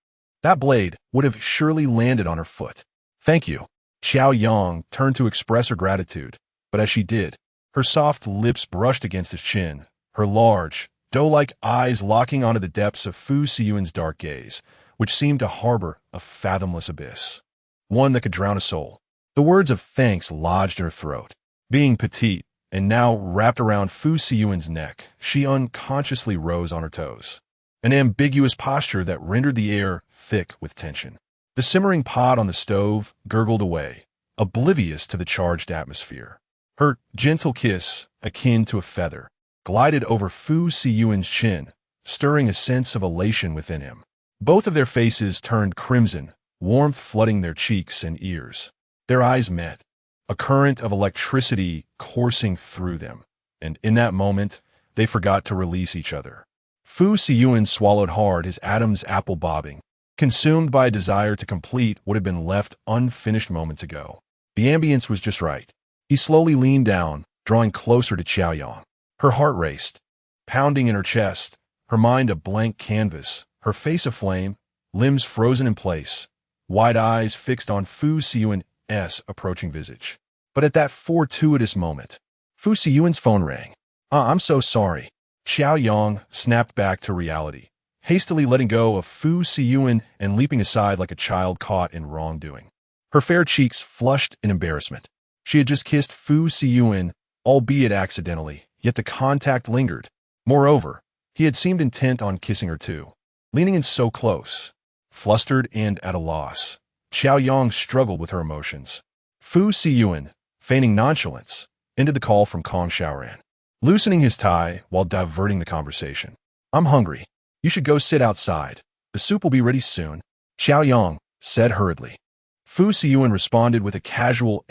That blade would have surely landed on her foot. Thank you. Qiao Yang turned to express her gratitude, but as she did, her soft lips brushed against his chin, her large, doe-like eyes locking onto the depths of Fu Siyuan's dark gaze, which seemed to harbor a fathomless abyss. One that could drown a soul. The words of thanks lodged in her throat. Being petite, and now wrapped around Fu Siyuan's neck, she unconsciously rose on her toes. An ambiguous posture that rendered the air thick with tension. The simmering pot on the stove gurgled away, oblivious to the charged atmosphere. Her gentle kiss, akin to a feather, glided over Fu Siyuan's chin, stirring a sense of elation within him. Both of their faces turned crimson, warmth flooding their cheeks and ears. Their eyes met, a current of electricity coursing through them, and in that moment, they forgot to release each other. Fu Siyuan swallowed hard, his Adam's apple bobbing, consumed by a desire to complete what had been left unfinished moments ago. The ambience was just right. He slowly leaned down, drawing closer to Qiao Yang. Her heart raced, pounding in her chest, her mind a blank canvas, her face aflame, limbs frozen in place, wide eyes fixed on Fu Siyuan's approaching visage. But at that fortuitous moment, Fu Siyuan's phone rang. I'm so sorry." Qiao Yang snapped back to reality, hastily letting go of Fu Siyuan and leaping aside like a child caught in wrongdoing. Her fair cheeks flushed in embarrassment. She had just kissed Fu Siyuan, albeit accidentally, yet the contact lingered. Moreover, he had seemed intent on kissing her too, leaning in so close. Flustered and at a loss, Qiao Yang struggled with her emotions. Fu Siyuan, feigning nonchalance, ended the call from Kong Xiaoran, loosening his tie while diverting the conversation. "I'm hungry. You should go sit outside. The soup will be ready soon," Qiao Yang said hurriedly. Fu Siyuan responded with a casual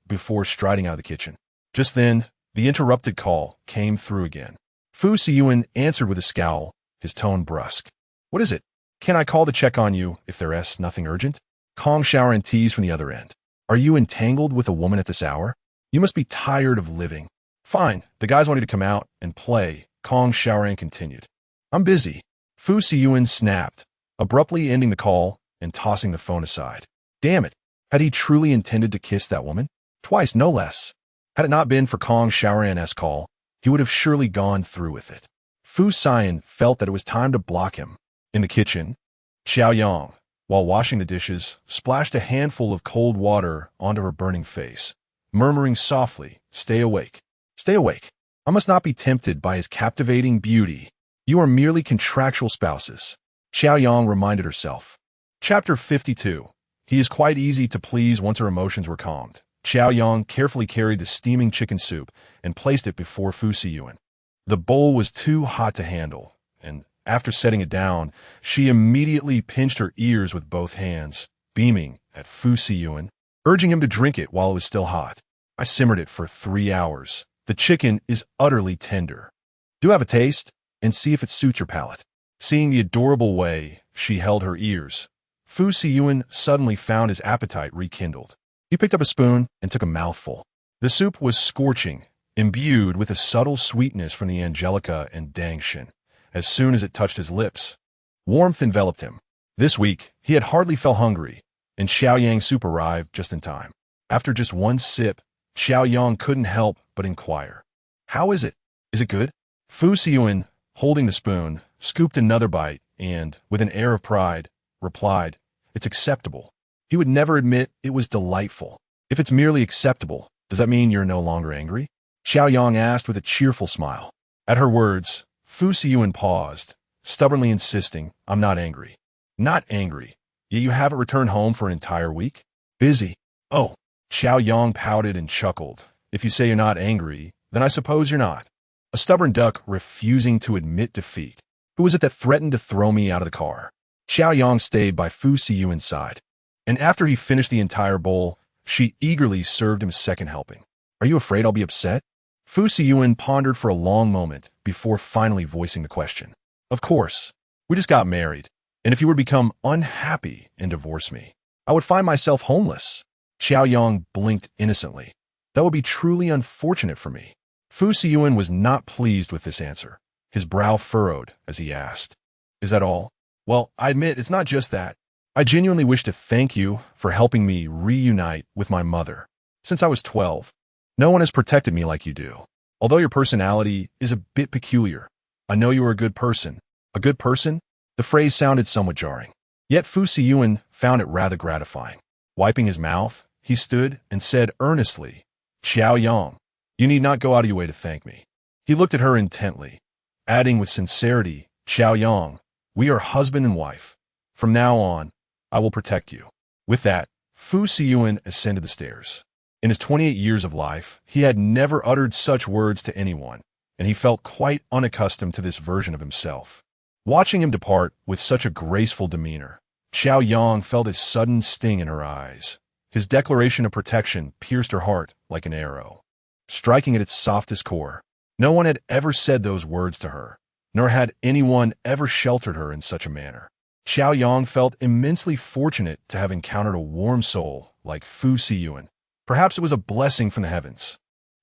before striding out of the kitchen. Just then, the interrupted call came through again. Fu Siyuan answered with a scowl, his tone brusque. "What is it? Can I call to check on you if there's nothing urgent?" Kong Xiaoran teased from the other end. "Are you entangled with a woman at this hour? You must be tired of living." "Fine, the guys want you to come out and play," Kong Xiaoran continued. "I'm busy." Fu Siyuan snapped, abruptly ending the call and tossing the phone aside. Damn it, had he truly intended to kiss that woman? Twice, no less. Had it not been for Kong Xiaoran's call, he would have surely gone through with it. Fu Siyan felt that it was time to block him. In the kitchen, Qiao Yang, while washing the dishes, splashed a handful of cold water onto her burning face, murmuring softly, "Stay awake. Stay awake. I must not be tempted by his captivating beauty. You are merely contractual spouses," Qiao Yang reminded herself. Chapter 52. He is quite easy to please once her emotions were calmed. Qiao Yang carefully carried the steaming chicken soup and placed it before Fu Siyuan. The bowl was too hot to handle, and after setting it down, she immediately pinched her ears with both hands, beaming at Fu Siyuan, urging him to drink it while it was still hot. "I simmered it for 3 hours. The chicken is utterly tender. Do have a taste, and see if it suits your palate." Seeing the adorable way she held her ears, Fu Siyuan suddenly found his appetite rekindled. He picked up a spoon and took a mouthful. The soup was scorching, imbued with a subtle sweetness from the angelica and dangshin. As soon as it touched his lips, warmth enveloped him. This week, he had hardly felt hungry, and Qiao Yang's soup arrived just in time. After just one sip, Qiao Yang couldn't help but inquire, "How is it? Is it good?" Fu Siyuan, holding the spoon, scooped another bite and, with an air of pride, replied, "It's acceptable." He would never admit it was delightful. "If it's merely acceptable, does that mean you're no longer angry?" Qiao Yang asked with a cheerful smile. At her words, Fu Siyuan paused, stubbornly insisting, "I'm not angry." "Not angry? Yet you haven't returned home for an entire week?" "Busy." "Oh." Qiao Yang pouted and chuckled. "If you say you're not angry, then I suppose you're not." A stubborn duck refusing to admit defeat. Who was it that threatened to throw me out of the car? Qiao Yang stayed by Fu Siyuan's side, and after he finished the entire bowl, she eagerly served him a second helping. "Are you afraid I'll be upset?" Fu Siyuan pondered for a long moment before finally voicing the question. "Of course. We just got married, and if you were to become unhappy and divorce me, I would find myself homeless." Qiao Yang blinked innocently. "That would be truly unfortunate for me." Fu Siyuan was not pleased with this answer. His brow furrowed as he asked, "Is that all?" "Well, I admit it's not just that. I genuinely wish to thank you for helping me reunite with my mother. Since I was 12, no one has protected me like you do. Although your personality is a bit peculiar, I know you are a good person. A good person? The phrase sounded somewhat jarring. Yet Fu Siyuan found it rather gratifying. Wiping his mouth, he stood and said earnestly, Qiao Yang, you need not go out of your way to thank me. He looked at her intently, adding with sincerity, Qiao Yang, we are husband and wife. From now on, I will protect you. With that, Fu Siyuan ascended the stairs. In his 28 years of life, he had never uttered such words to anyone, and he felt quite unaccustomed to this version of himself. Watching him depart with such a graceful demeanor, Qiao Yang felt a sudden sting in her eyes. His declaration of protection pierced her heart like an arrow, striking at its softest core. No one had ever said those words to her, nor had anyone ever sheltered her in such a manner. Qiao Yang felt immensely fortunate to have encountered a warm soul like Fu Siyuan. Perhaps it was a blessing from the heavens.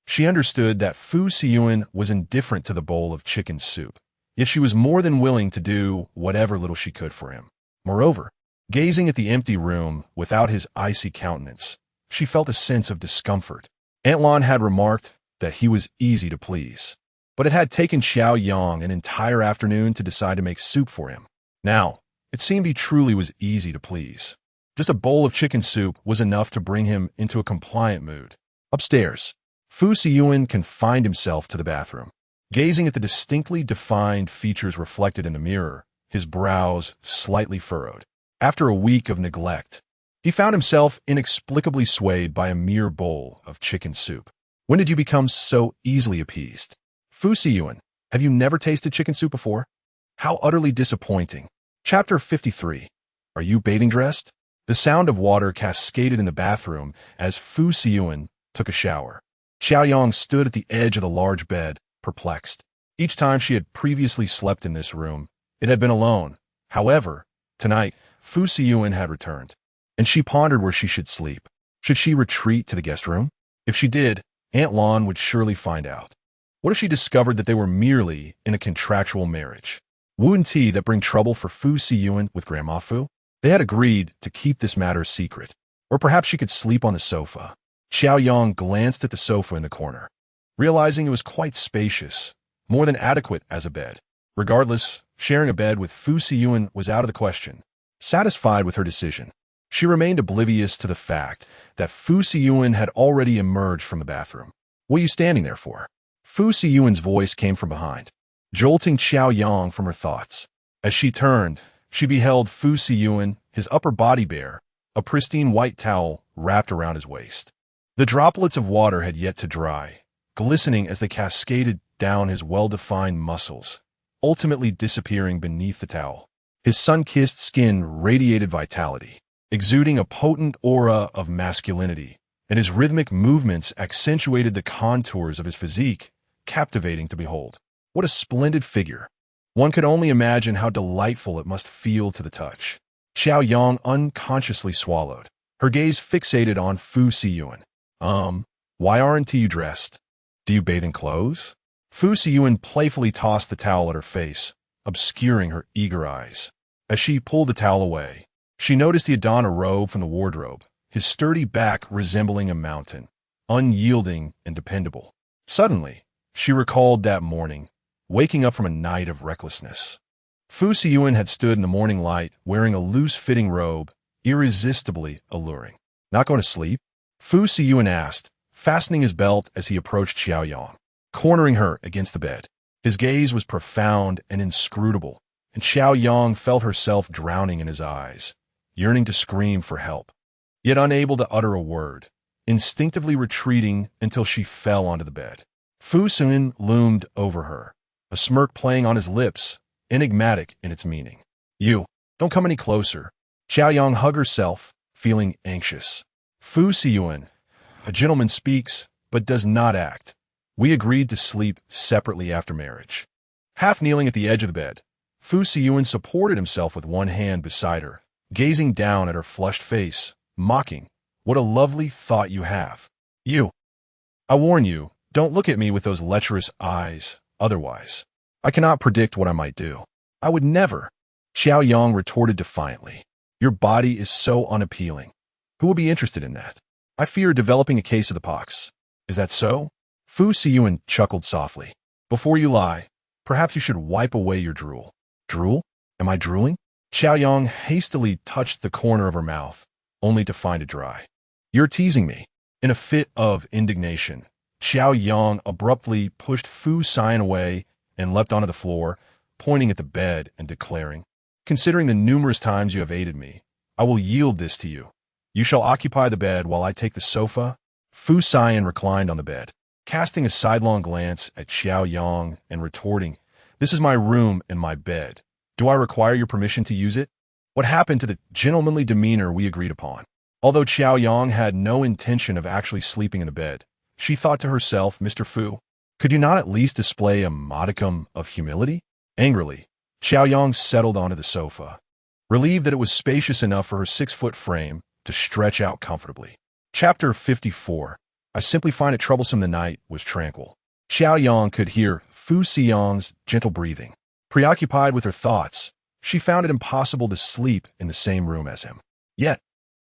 She understood that Fu Siyuan was indifferent to the bowl of chicken soup, yet she was more than willing to do whatever little she could for him. Moreover, gazing at the empty room without his icy countenance, she felt a sense of discomfort. Aunt Lan had remarked that he was easy to please, but it had taken Qiao Yang an entire afternoon to decide to make soup for him. Now, it seemed he truly was easy to please. Just a bowl of chicken soup was enough to bring him into a compliant mood. Upstairs, Fu Siyuan confined himself to the bathroom. Gazing at the distinctly defined features reflected in the mirror, his brows slightly furrowed. After a week of neglect, he found himself inexplicably swayed by a mere bowl of chicken soup. When did you become so easily appeased? Fu Siyuan, have you never tasted chicken soup before? How utterly disappointing. Chapter 53. Are you bathing dressed? The sound of water cascaded in the bathroom as Fu Siyuan took a shower. Qiao Yang stood at the edge of the large bed, perplexed. Each time she had previously slept in this room, it had been alone. However, tonight, Fu Siyuan had returned, and she pondered where she should sleep. Should she retreat to the guest room? If she did, Aunt Lan would surely find out. What if she discovered that they were merely in a contractual marriage? Wouldn't that bring trouble for Fu Siyuan with Grandma Fu? They had agreed to keep this matter secret. Or perhaps she could sleep on the sofa. Qiao Yang glanced at the sofa in the corner, realizing it was quite spacious, more than adequate as a bed. Regardless, sharing a bed with Fu Siyuan was out of the question. Satisfied with her decision, she remained oblivious to the fact that Fu Siyuan had already emerged from the bathroom. What are you standing there for? Fu Siyuan's voice came from behind, jolting Qiao Yang from her thoughts. As she turned, she beheld Fu Siyuan, his upper body bare, a pristine white towel wrapped around his waist. The droplets of water had yet to dry, glistening as they cascaded down his well-defined muscles, ultimately disappearing beneath the towel. His sun-kissed skin radiated vitality, exuding a potent aura of masculinity, and his rhythmic movements accentuated the contours of his physique, captivating to behold. What a splendid figure! One could only imagine how delightful it must feel to the touch. Qiao Yang unconsciously swallowed, her gaze fixated on Fu Siyuan. Why aren't you dressed? Do you bathe in clothes? Fu Siyuan playfully tossed the towel at her face, obscuring her eager eyes. As she pulled the towel away, she noticed he had donned a robe from the wardrobe, his sturdy back resembling a mountain, unyielding and dependable. Suddenly, she recalled that morning, waking up from a night of recklessness. Fu Siyuan had stood in the morning light wearing a loose-fitting robe, irresistibly alluring. Not going to sleep? Fu Siyuan asked, fastening his belt as he approached Qiao Yang, cornering her against the bed. His gaze was profound and inscrutable, and Qiao Yang felt herself drowning in his eyes, yearning to scream for help, yet unable to utter a word, instinctively retreating until she fell onto the bed. Fu Siyuan loomed over her, a smirk playing on his lips, enigmatic in its meaning. You, don't come any closer. Qiao Yang hugged herself, feeling anxious. Fu Siyuan, a gentleman speaks, but does not act. We agreed to sleep separately after marriage. Half kneeling at the edge of the bed, Fu Siyuan supported himself with one hand beside her, gazing down at her flushed face, mocking, what a lovely thought you have. You. I warn you, don't look at me with those lecherous eyes, otherwise. I cannot predict what I might do. I would never. Qiao Yang retorted defiantly. Your body is so unappealing. Who will be interested in that? I fear developing a case of the pox. Is that so? Fu Siyan chuckled softly. Before you lie, perhaps you should wipe away your drool. Drool? Am I drooling? Qiao Yang hastily touched the corner of her mouth, only to find it dry. You're teasing me. In a fit of indignation, Qiao Yang abruptly pushed Fu Siyan away and leapt onto the floor, pointing at the bed and declaring, Considering the numerous times you have aided me, I will yield this to you. You shall occupy the bed while I take the sofa. Fu Siyan reclined on the bed, casting a sidelong glance at Qiao Yang and retorting, This is my room and my bed. Do I require your permission to use it? What happened to the gentlemanly demeanor we agreed upon? Although Qiao Yang had no intention of actually sleeping in the bed, she thought to herself, Mr. Fu, could you not at least display a modicum of humility? Angrily, Qiao Yang settled onto the sofa, relieved that it was spacious enough for her 6-foot frame to stretch out comfortably. Chapter 54. I simply find it troublesome the night was tranquil. Qiao Yang could hear Fu Siyan's gentle breathing. Preoccupied with her thoughts, she found it impossible to sleep in the same room as him. Yet,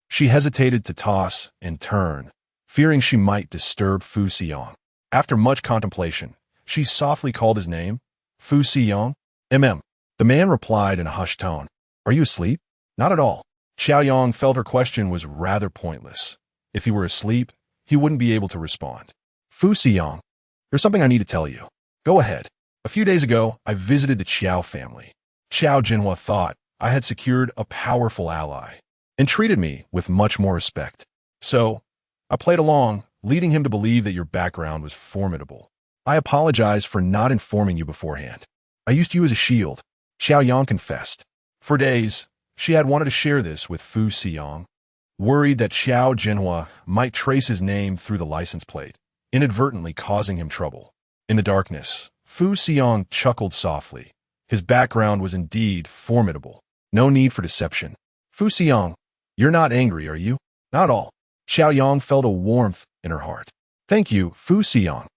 she hesitated to toss and turn, fearing she might disturb Fu Siyan. After much contemplation, she softly called his name, Fu Siyan. The man replied in a hushed tone, Are you asleep? Not at all. Qiao Yang felt her question was rather pointless. If he were asleep, he wouldn't be able to respond. Fu Siyan, there's something I need to tell you. Go ahead. A few days ago, I visited the Qiao family. Qiao Jinhua thought I had secured a powerful ally and treated me with much more respect. So, I played along, leading him to believe that your background was formidable. I apologize for not informing you beforehand. I used you as a shield, Qiao Yang confessed. For days, she had wanted to share this with Fu Siyan, worried that Qiao Jinhua might trace his name through the license plate, inadvertently causing him trouble. In the darkness, Fu Siyan chuckled softly. His background was indeed formidable. No need for deception. Fu Siyan, you're not angry, are you? Not at all. Qiao Yang felt a warmth in her heart. Thank you, Fu Siyan.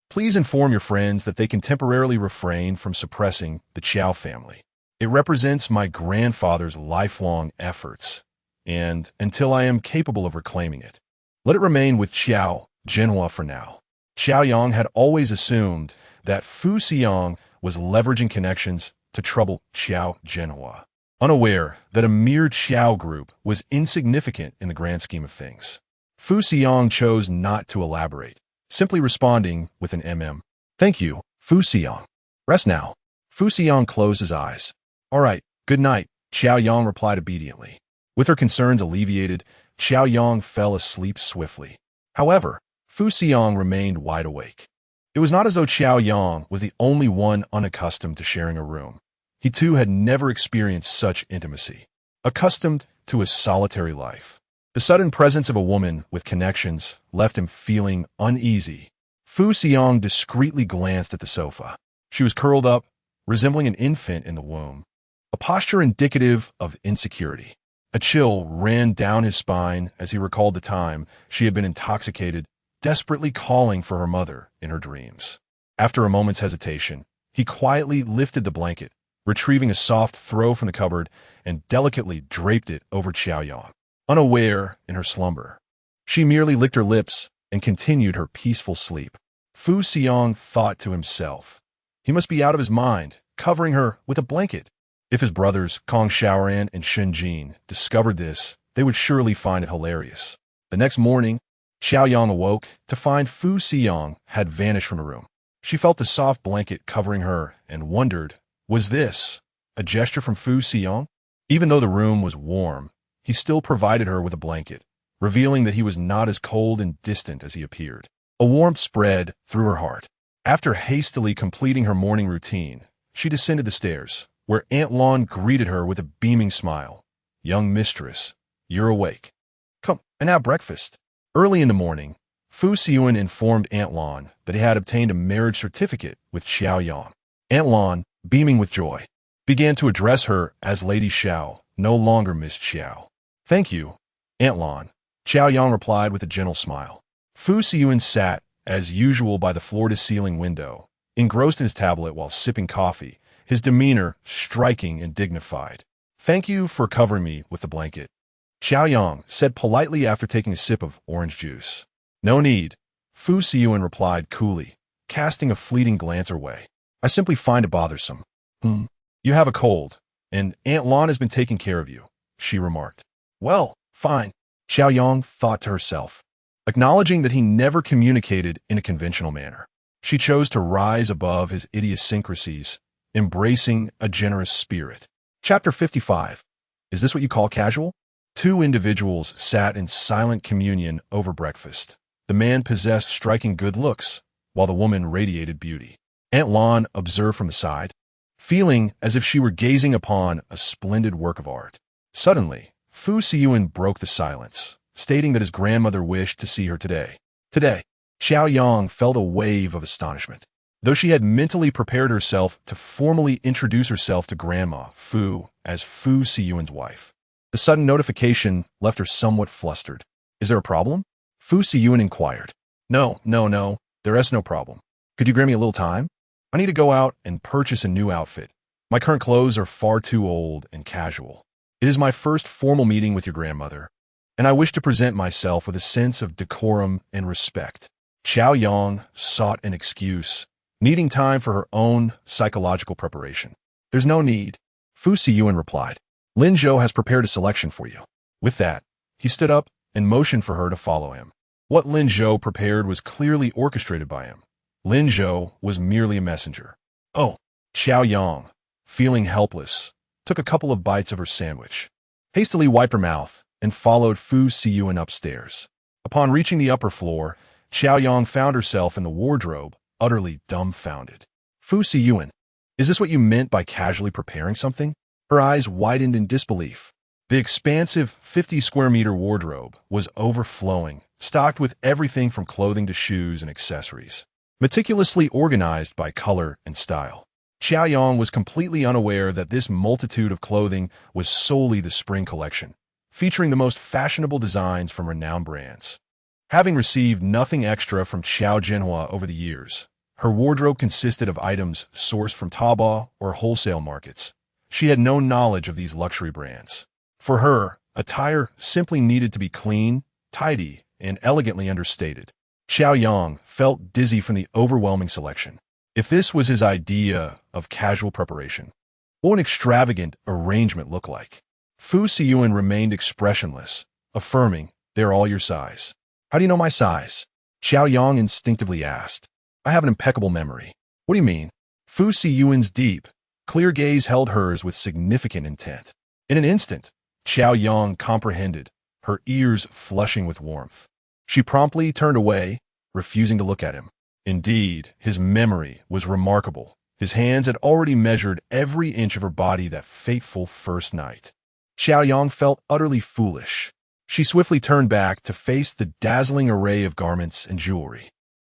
Please inform your friends that they can temporarily refrain from suppressing the Qiao family. It represents my grandfather's lifelong efforts, and until I am capable of reclaiming it, let it remain with Qiao Jinhua for now. Qiao Yang had always assumed that Fu Siyan was leveraging connections to trouble Qiao Jinhua, unaware that a mere Qiao group was insignificant in the grand scheme of things. Fu Siyan chose not to elaborate, simply responding with an Thank you, Fu Siyan. Rest now. Fu Siyan closed his eyes. All right, good night, Qiao Yang replied obediently. With her concerns alleviated, Qiao Yang fell asleep swiftly. However, Fu Siyan remained wide awake. It was not as though Qiao Yang was the only one unaccustomed to sharing a room. He too had never experienced such intimacy, accustomed to a solitary life. The sudden presence of a woman with connections left him feeling uneasy. Fu Siyan discreetly glanced at the sofa. She was curled up, resembling an infant in the womb, a posture indicative of insecurity. A chill ran down his spine as he recalled the time she had been intoxicated, desperately calling for her mother in her dreams. After a moment's hesitation, he quietly lifted the blanket, retrieving a soft throw from the cupboard, and delicately draped it over Qiao Yang. Unaware in her slumber, she merely licked her lips and continued her peaceful sleep. Fu Siyan thought to himself, he must be out of his mind, covering her with a blanket. If his brothers, Kong Shaoran and Shen Jin, discovered this, they would surely find it hilarious. The next morning, Qiao Yang awoke to find Fu Siyan had vanished from the room. She felt the soft blanket covering her and wondered, was this a gesture from Fu Siyan? Even though the room was warm, he still provided her with a blanket, revealing that he was not as cold and distant as he appeared. A warmth spread through her heart. After hastily completing her morning routine, she descended the stairs, where Aunt Lon greeted her with a beaming smile. Young mistress, you're awake. Come, and have breakfast. Early in the morning, Fu Siyan informed Aunt Lon that he had obtained a marriage certificate with Qiao Yang. Aunt Lon, beaming with joy, began to address her as Lady Xiao, no longer Miss Qiao. Thank you, Aunt Lon, Qiao Yang replied with a gentle smile. Fu Siyan sat, as usual, by the floor-to-ceiling window, engrossed in his tablet while sipping coffee, his demeanor striking and dignified. Thank you for covering me with the blanket, Qiao Yang said politely after taking a sip of orange juice. No need, Fu Siyuan replied coolly, casting a fleeting glance her way. I simply find it bothersome. You have a cold, and Aunt Lon has been taking care of you, she remarked. Well, fine, Qiao Yang thought to herself. Acknowledging that he never communicated in a conventional manner, she chose to rise above his idiosyncrasies, embracing a generous spirit. Chapter 55. Is this what you call casual? Two individuals sat in silent communion over breakfast. The man possessed striking good looks, while the woman radiated beauty. Aunt Lon observed from the side, feeling as if she were gazing upon a splendid work of art. Suddenly, Fu Siyuan broke the silence, stating that his grandmother wished to see her today. Today, Qiao Yang felt a wave of astonishment. Though she had mentally prepared herself to formally introduce herself to Grandma Fu as Fu Siyuan's wife, the sudden notification left her somewhat flustered. Is there a problem? Fu Siyuan inquired. No, there is no problem. Could you grant me a little time? I need to go out and purchase a new outfit. My current clothes are far too old and casual. It is my first formal meeting with your grandmother, and I wish to present myself with a sense of decorum and respect. Qiao Yang sought an excuse, needing time for her own psychological preparation. There's no need, Fu Siyuan replied. Lin Zhou has prepared a selection for you. With that, he stood up and motioned for her to follow him. What Lin Zhou prepared was clearly orchestrated by him. Lin Zhou was merely a messenger. Oh, Qiao Yang, feeling helpless, took a couple of bites of her sandwich, hastily wiped her mouth, and followed Fu Siyuan upstairs. Upon reaching the upper floor, Qiao Yang found herself in the wardrobe, utterly dumbfounded. Fu Siyuan, is this what you meant by casually preparing something? Her eyes widened in disbelief. The expansive 50-square-meter wardrobe was overflowing, stocked with everything from clothing to shoes and accessories, meticulously organized by color and style. Qiao Yang was completely unaware that this multitude of clothing was solely the spring collection, featuring the most fashionable designs from renowned brands. Having received nothing extra from Xiao Jinhua over the years, her wardrobe consisted of items sourced from Taobao or wholesale markets. She had no knowledge of these luxury brands. For her, attire simply needed to be clean, tidy, and elegantly understated. Qiao Yang felt dizzy from the overwhelming selection. If this was his idea of casual preparation, what would an extravagant arrangement look like? Fu Siyuan remained expressionless, affirming, "They're all your size." How do you know my size? Qiao Yang instinctively asked. I have an impeccable memory. What do you mean? Fu Siyuan's deep, clear gaze held hers with significant intent. In an instant, Qiao Yang comprehended, her ears flushing with warmth. She promptly turned away, refusing to look at him. Indeed, his memory was remarkable. His hands had already measured every inch of her body that fateful first night. Qiao Yang felt utterly foolish. She swiftly turned back to face the dazzling array of garments and jewelry.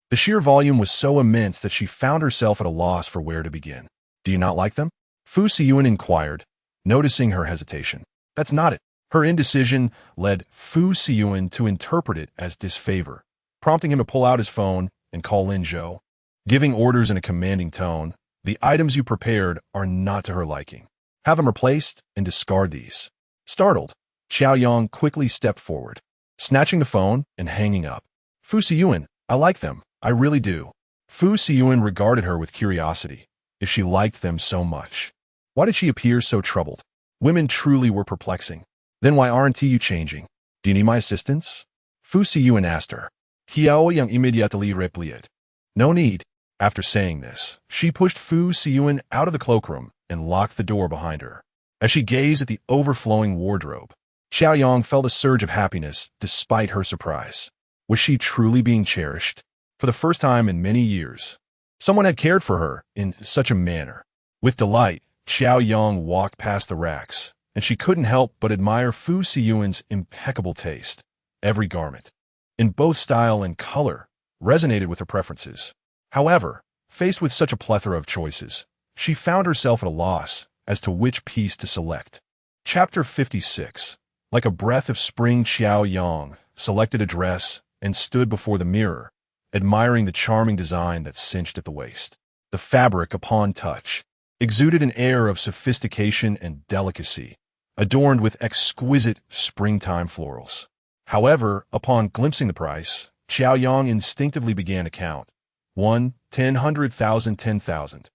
The sheer volume was so immense that she found herself at a loss for where to begin. Do you not like them? Fu Siyuan inquired, noticing her hesitation. That's not it. Her indecision led Fu Siyuan to interpret it as disfavor, prompting him to pull out his phone and call Lin Zhou. Giving orders in a commanding tone, the items you prepared are not to her liking. Have them replaced and discard these. Startled, Qiao Yang quickly stepped forward, snatching the phone and hanging up. Fu Siyuan, I like them. I really do. Fu Siyuan regarded her with curiosity. If she liked them so much, why did she appear so troubled? Women truly were perplexing. Then why aren't you changing? Do you need my assistance? Fu Siyuan asked her. Qiao Yang immediately replied. No need. After saying this, she pushed Fu Siyuan out of the cloakroom and locked the door behind her. As she gazed at the overflowing wardrobe, Qiao Yang felt a surge of happiness despite her surprise. Was she truly being cherished? For the first time in many years, someone had cared for her in such a manner. With delight, Qiao Yang walked past the racks, and she couldn't help but admire Fu Siyuan's impeccable taste. Every garment, in both style and color, resonated with her preferences. However, faced with such a plethora of choices, she found herself at a loss as to which piece to select. Chapter 56. Like a breath of spring, Qiao Yang selected a dress and stood before the mirror, admiring the charming design that cinched at the waist. The fabric, upon touch, exuded an air of sophistication and delicacy, adorned with exquisite springtime florals. However, upon glimpsing the price, Qiao Yang instinctively began to count. 1, 10, 100,000, 10,000.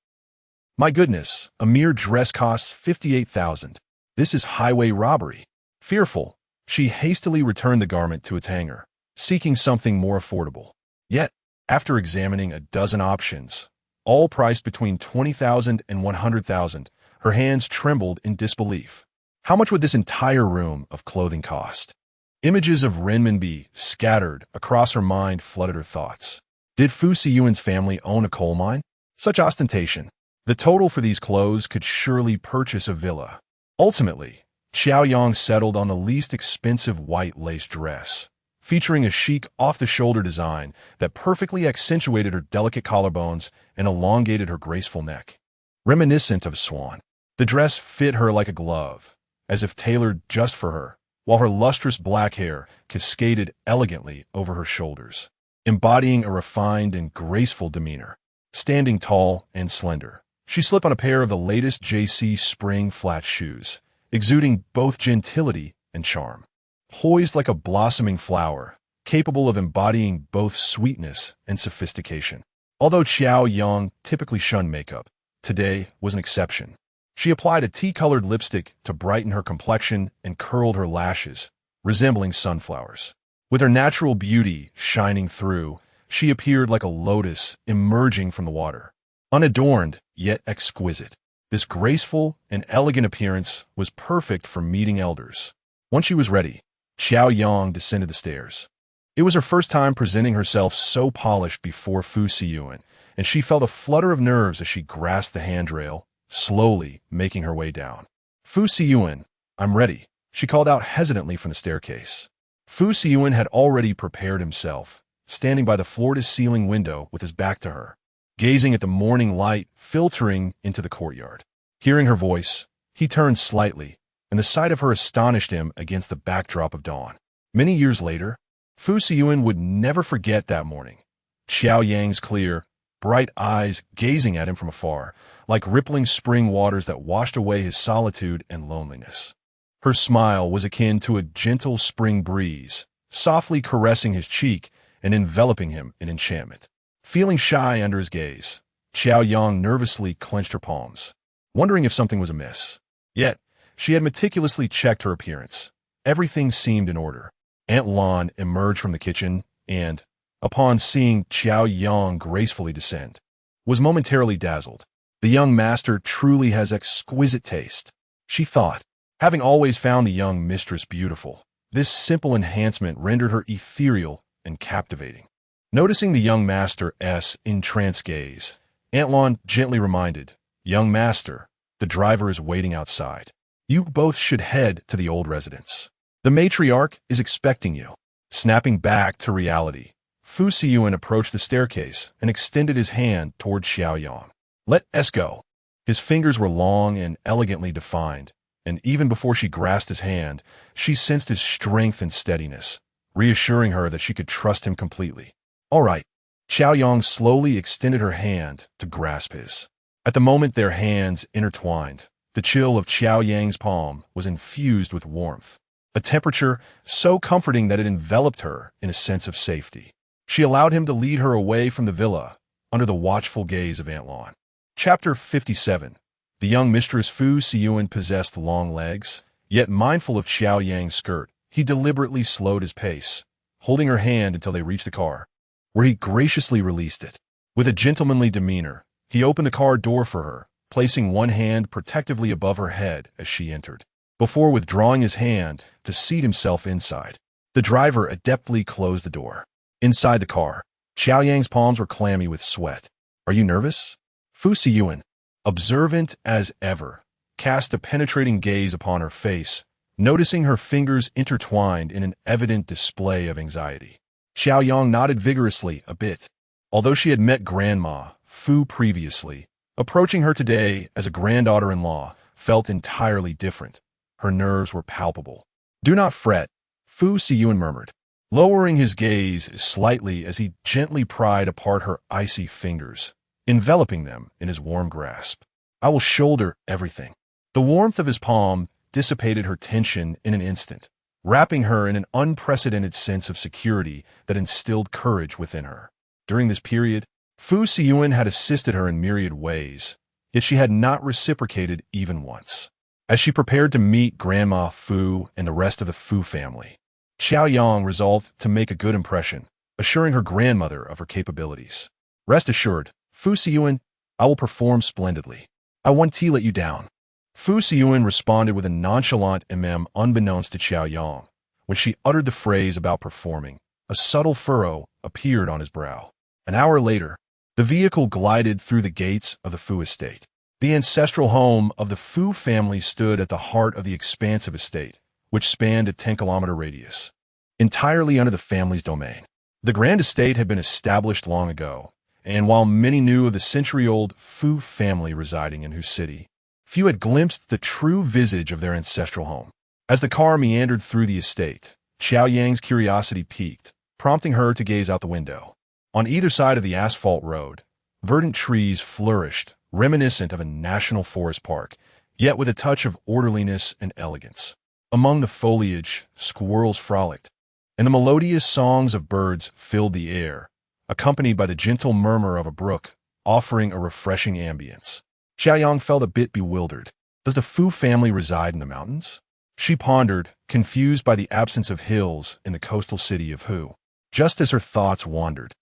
My goodness, a mere dress costs 58,000. This is highway robbery. Fearful, she hastily returned the garment to its hanger, seeking something more affordable. Yet, after examining a dozen options, all priced between 20,000 and 100,000, her hands trembled in disbelief. How much would this entire room of clothing cost? Images of renminbi scattered across her mind flooded her thoughts. Did Fu Siyuan's family own a coal mine? Such ostentation. The total for these clothes could surely purchase a villa. Ultimately, Qiao Yang settled on the least expensive white lace dress, featuring a chic off-the-shoulder design that perfectly accentuated her delicate collarbones and elongated her graceful neck. Reminiscent of a swan, the dress fit her like a glove, as if tailored just for her, while her lustrous black hair cascaded elegantly over her shoulders, embodying a refined and graceful demeanor. Standing tall and slender, she slipped on a pair of the latest JC spring flat shoes, exuding both gentility and charm. Poised like a blossoming flower, capable of embodying both sweetness and sophistication. Although Qiao Yang typically shunned makeup, today was an exception. She applied a tea-colored lipstick to brighten her complexion and curled her lashes, resembling sunflowers. With her natural beauty shining through, she appeared like a lotus emerging from the water. Unadorned, yet exquisite, this graceful and elegant appearance was perfect for meeting elders. Once she was ready, Qiao Yang descended the stairs. It was her first time presenting herself so polished before Fu Siyuan, and she felt a flutter of nerves as she grasped the handrail, slowly making her way down. Fu Siyuan, I'm ready, she called out hesitantly from the staircase. Fu Siyuan had already prepared himself, standing by the floor-to-ceiling window with his back to her, gazing at the morning light filtering into the courtyard. Hearing her voice, he turned slightly, and the sight of her astonished him against the backdrop of dawn. Many years later, Fu Siyuan would never forget that morning. Qiao Yang's clear, bright eyes gazing at him from afar, like rippling spring waters that washed away his solitude and loneliness. Her smile was akin to a gentle spring breeze, softly caressing his cheek and enveloping him in enchantment. Feeling shy under his gaze, Qiao Yang nervously clenched her palms, wondering if something was amiss. Yet, she had meticulously checked her appearance. Everything seemed in order. Aunt Lan emerged from the kitchen and, upon seeing Qiao Yang gracefully descend, was momentarily dazzled. The young master truly has exquisite taste, she thought. Having always found the young mistress beautiful, this simple enhancement rendered her ethereal and captivating. Noticing the young master's entranced gaze, Aunt Lan gently reminded, Young master, the driver is waiting outside. You both should head to the old residence. The matriarch is expecting you. Snapping back to reality, Fu Siyuan approached the staircase and extended his hand toward Qiao Yang. Let us go. His fingers were long and elegantly defined, and even before she grasped his hand, she sensed his strength and steadiness, reassuring her that she could trust him completely. All right. Qiao Yang slowly extended her hand to grasp his. At the moment their hands intertwined, the chill of Qiao Yang's palm was infused with warmth, a temperature so comforting that it enveloped her in a sense of safety. She allowed him to lead her away from the villa, under the watchful gaze of Aunt Lan. Chapter 57. The young mistress Fu Siyuan possessed long legs, yet mindful of Qiao Yang's skirt, he deliberately slowed his pace, holding her hand until they reached the car, where he graciously released it. With a gentlemanly demeanor, he opened the car door for her, placing one hand protectively above her head as she entered, before withdrawing his hand to seat himself inside. The driver adeptly closed the door. Inside the car, Qiao Yang's palms were clammy with sweat. Are you nervous? Fu Siyuan, observant as ever, cast a penetrating gaze upon her face, noticing her fingers intertwined in an evident display of anxiety. Qiao Yang nodded vigorously a bit. Although she had met Grandma Fu previously, approaching her today as a granddaughter-in-law felt entirely different. Her nerves were palpable. Do not fret, Fu Siyuan murmured, lowering his gaze slightly as he gently pried apart her icy fingers, enveloping them in his warm grasp. I will shoulder everything. The warmth of his palm dissipated her tension in an instant, wrapping her in an unprecedented sense of security that instilled courage within her. During this period, Fu Siyuan had assisted her in myriad ways, yet she had not reciprocated even once. As she prepared to meet Grandma Fu and the rest of the Fu family, Qiao Yang resolved to make a good impression, assuring her grandmother of her capabilities. "Rest assured, Fu Siyuan, I will perform splendidly. I won't let you down." Fu Siyuan responded with a nonchalant unbeknownst to Qiao Yang. When she uttered the phrase about performing, a subtle furrow appeared on his brow. An hour later, the vehicle glided through the gates of the Fu estate. The ancestral home of the Fu family stood at the heart of the expansive estate, which spanned a 10-kilometer radius, entirely under the family's domain. The grand estate had been established long ago, and while many knew of the century-old Fu family residing in whose city, few had glimpsed the true visage of their ancestral home. As the car meandered through the estate, Qiao Yang's curiosity piqued, prompting her to gaze out the window. On either side of the asphalt road, verdant trees flourished, reminiscent of a national forest park, yet with a touch of orderliness and elegance. Among the foliage, squirrels frolicked, and the melodious songs of birds filled the air, accompanied by the gentle murmur of a brook, offering a refreshing ambience. Qiao Yang felt a bit bewildered. Does the Fu family reside in the mountains? She pondered, confused by the absence of hills in the coastal city of Hu. Just as her thoughts wandered,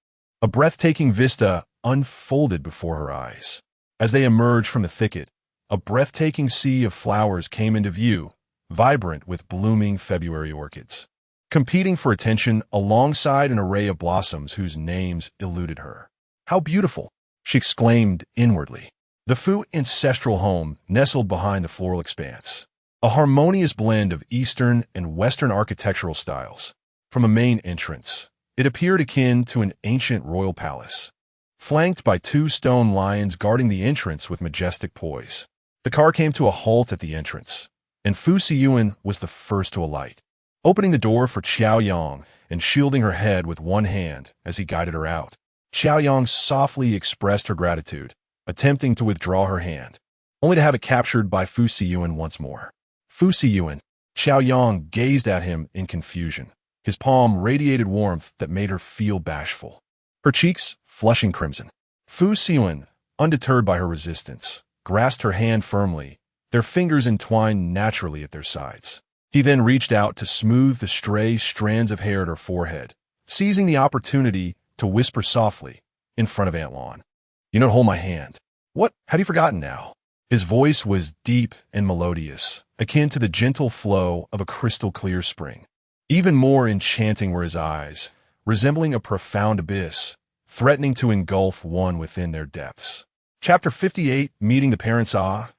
a breathtaking vista unfolded before her eyes. As they emerged from the thicket, a breathtaking sea of flowers came into view, vibrant with blooming February orchids, competing for attention alongside an array of blossoms whose names eluded her. "How beautiful!" she exclaimed inwardly. The Fu ancestral home nestled behind the floral expanse, a harmonious blend of Eastern and Western architectural styles. From a main entrance, it appeared akin to an ancient royal palace, flanked by two stone lions guarding the entrance with majestic poise. The car came to a halt at the entrance, and Fu Siyuan was the first to alight, opening the door for Qiao Yang and shielding her head with one hand as he guided her out. Qiao Yang softly expressed her gratitude, attempting to withdraw her hand, only to have it captured by Fu Siyuan once more. "Fu Siyuan." Qiao Yang gazed at him in confusion. His palm radiated warmth that made her feel bashful, her cheeks flushing crimson. Fu Siyuan, undeterred by her resistance, grasped her hand firmly, their fingers entwined naturally at their sides. He then reached out to smooth the stray strands of hair at her forehead, seizing the opportunity to whisper softly in front of Aunt Lon. "You don't hold my hand." "What? Have you forgotten now?" His voice was deep and melodious, akin to the gentle flow of a crystal-clear spring. Even more enchanting were his eyes, resembling a profound abyss, threatening to engulf one within their depths. Chapter 58, Meeting the Parents.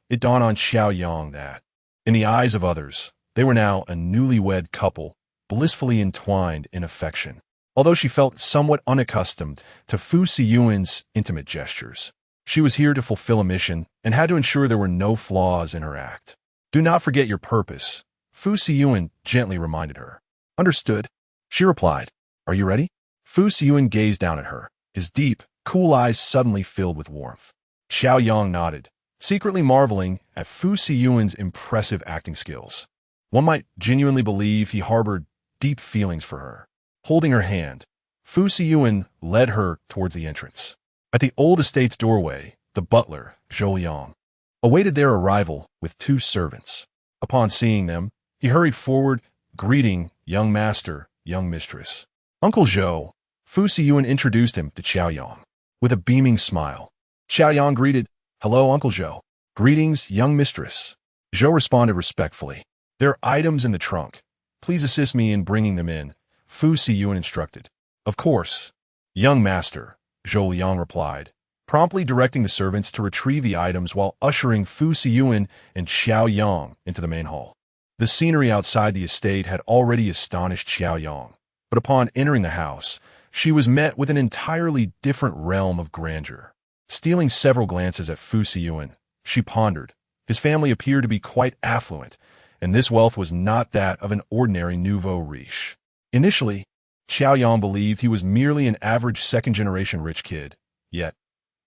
It dawned on Qiao Yang that, in the eyes of others, they were now a newlywed couple, blissfully entwined in affection. Although she felt somewhat unaccustomed to Fu Siyuan's intimate gestures, she was here to fulfill a mission and had to ensure there were no flaws in her act. "Do not forget your purpose," Fu Siyuan gently reminded her. "Understood," she replied. "Are you ready?" Fu Siyuan gazed down at her, his deep, cool eyes suddenly filled with warmth. Qiao Yang nodded, secretly marveling at Fu Siyuan's impressive acting skills. One might genuinely believe he harbored deep feelings for her. Holding her hand, Fu Siyuan led her towards the entrance. At the old estate's doorway, the butler, Qiao Yang, awaited their arrival with two servants. Upon seeing them, he hurried forward, greeting young master, young mistress. "Uncle Zhou," Fu Siyuan introduced him to Qiao Yang. With a beaming smile, Qiao Yang greeted, "Hello, Uncle Zhou." "Greetings, young mistress." Zhou responded respectfully. "There are items in the trunk. Please assist me in bringing them in," Fu Siyuan instructed. "Of course, young master," Zhou Yang replied, promptly directing the servants to retrieve the items while ushering Fu Siyuan and Qiao Yang into the main hall. The scenery outside the estate had already astonished Qiao Yang, but upon entering the house, she was met with an entirely different realm of grandeur. Stealing several glances at Fu Siyuan, she pondered. His family appeared to be quite affluent, and this wealth was not that of an ordinary nouveau riche. Initially, Qiao Yang believed he was merely an average second-generation rich kid, yet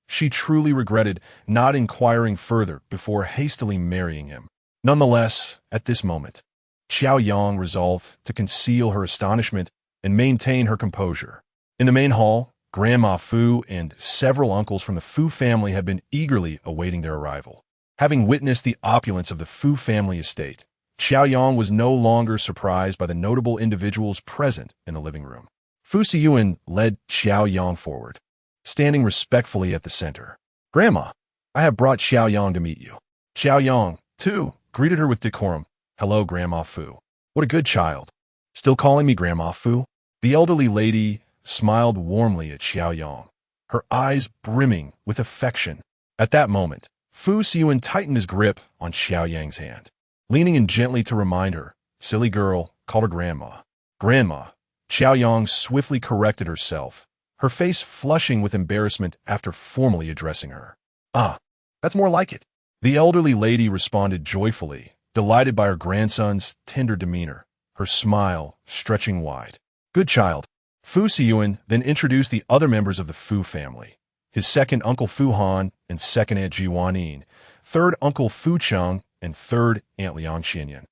she truly regretted not inquiring further before hastily marrying him. Nonetheless, at this moment, Qiao Yang resolved to conceal her astonishment and maintain her composure. In the main hall, Grandma Fu and several uncles from the Fu family had been eagerly awaiting their arrival. Having witnessed the opulence of the Fu family estate, Qiao Yang was no longer surprised by the notable individuals present in the living room. Fu Siyan led Qiao Yang forward, standing respectfully at the center. "Grandma, I have brought Qiao Yang to meet you." Qiao Yang, too, greeted her with decorum. "Hello, Grandma Fu. What a good child. Still calling me Grandma Fu?" The elderly lady smiled warmly at Qiao Yang, her eyes brimming with affection. At that moment, Fu Siyan tightened his grip on Qiao Yang's hand, leaning in gently to remind her. "Silly girl," called her grandma. "Grandma." Qiao Yang swiftly corrected herself, her face flushing with embarrassment after formally addressing her. "Ah, that's more like it." The elderly lady responded joyfully, delighted by her grandson's tender demeanor, her smile stretching wide. "Good child." Fu Siyan then introduced the other members of the Fu family: his second uncle Fu Han and second aunt Ji Wanyin, third uncle Fu Cheng and third aunt Liang Qianyan,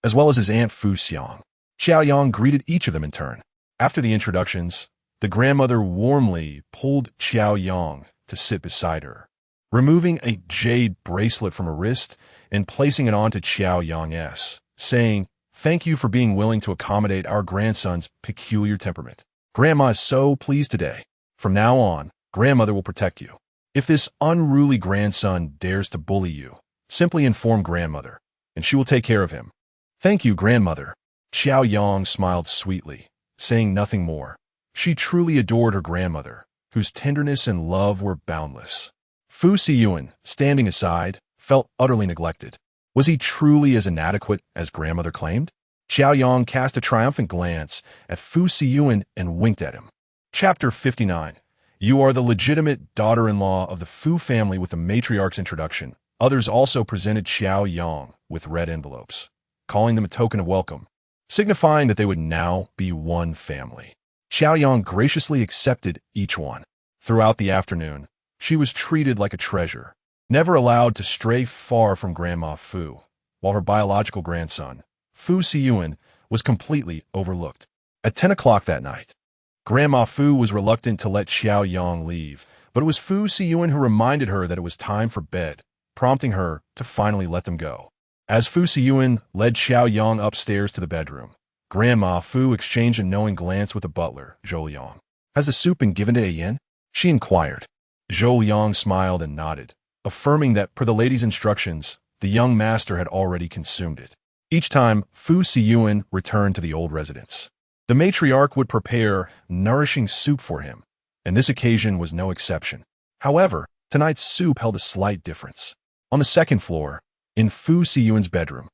as well as his aunt Fu Xiang. Qiao Yang greeted each of them in turn. After the introductions, the grandmother warmly pulled Qiao Yang to sit beside her, removing a jade bracelet from her wrist and placing it onto Qiao Yang's, saying, "Thank you for being willing to accommodate our grandson's peculiar temperament. Grandma is so pleased today. From now on, grandmother will protect you. If this unruly grandson dares to bully you, simply inform grandmother, and she will take care of him." "Thank you, grandmother." Qiao Yang smiled sweetly, saying nothing more. She truly adored her grandmother, whose tenderness and love were boundless. Fu Siyan, standing aside, felt utterly neglected. Was he truly as inadequate as grandmother claimed? Qiao Yang cast a triumphant glance at Fu Siyan and winked at him. Chapter 59. You are the legitimate daughter-in-law of the Fu family. With the matriarch's introduction, others also presented Qiao Yang with red envelopes, calling them a token of welcome, signifying that they would now be one family. Qiao Yang graciously accepted each one. Throughout the afternoon, she was treated like a treasure, never allowed to stray far from Grandma Fu, while her biological grandson, Fu Siyan, was completely overlooked. At 10 o'clock that night, Grandma Fu was reluctant to let Qiao Yang leave, but it was Fu Siyan who reminded her that it was time for bed, prompting her to finally let them go. As Fu Siyan led Qiao Yang upstairs to the bedroom, Grandma Fu exchanged a knowing glance with the butler, Zhou Yang. "Has the soup been given to Yen?" she inquired. Zhou Yang smiled and nodded, affirming that per the lady's instructions, the young master had already consumed it. Each time, Fu Siyan returned to the old residence, the matriarch would prepare nourishing soup for him, and this occasion was no exception. However, tonight's soup held a slight difference. On the second floor, in Fu Siyan's bedroom,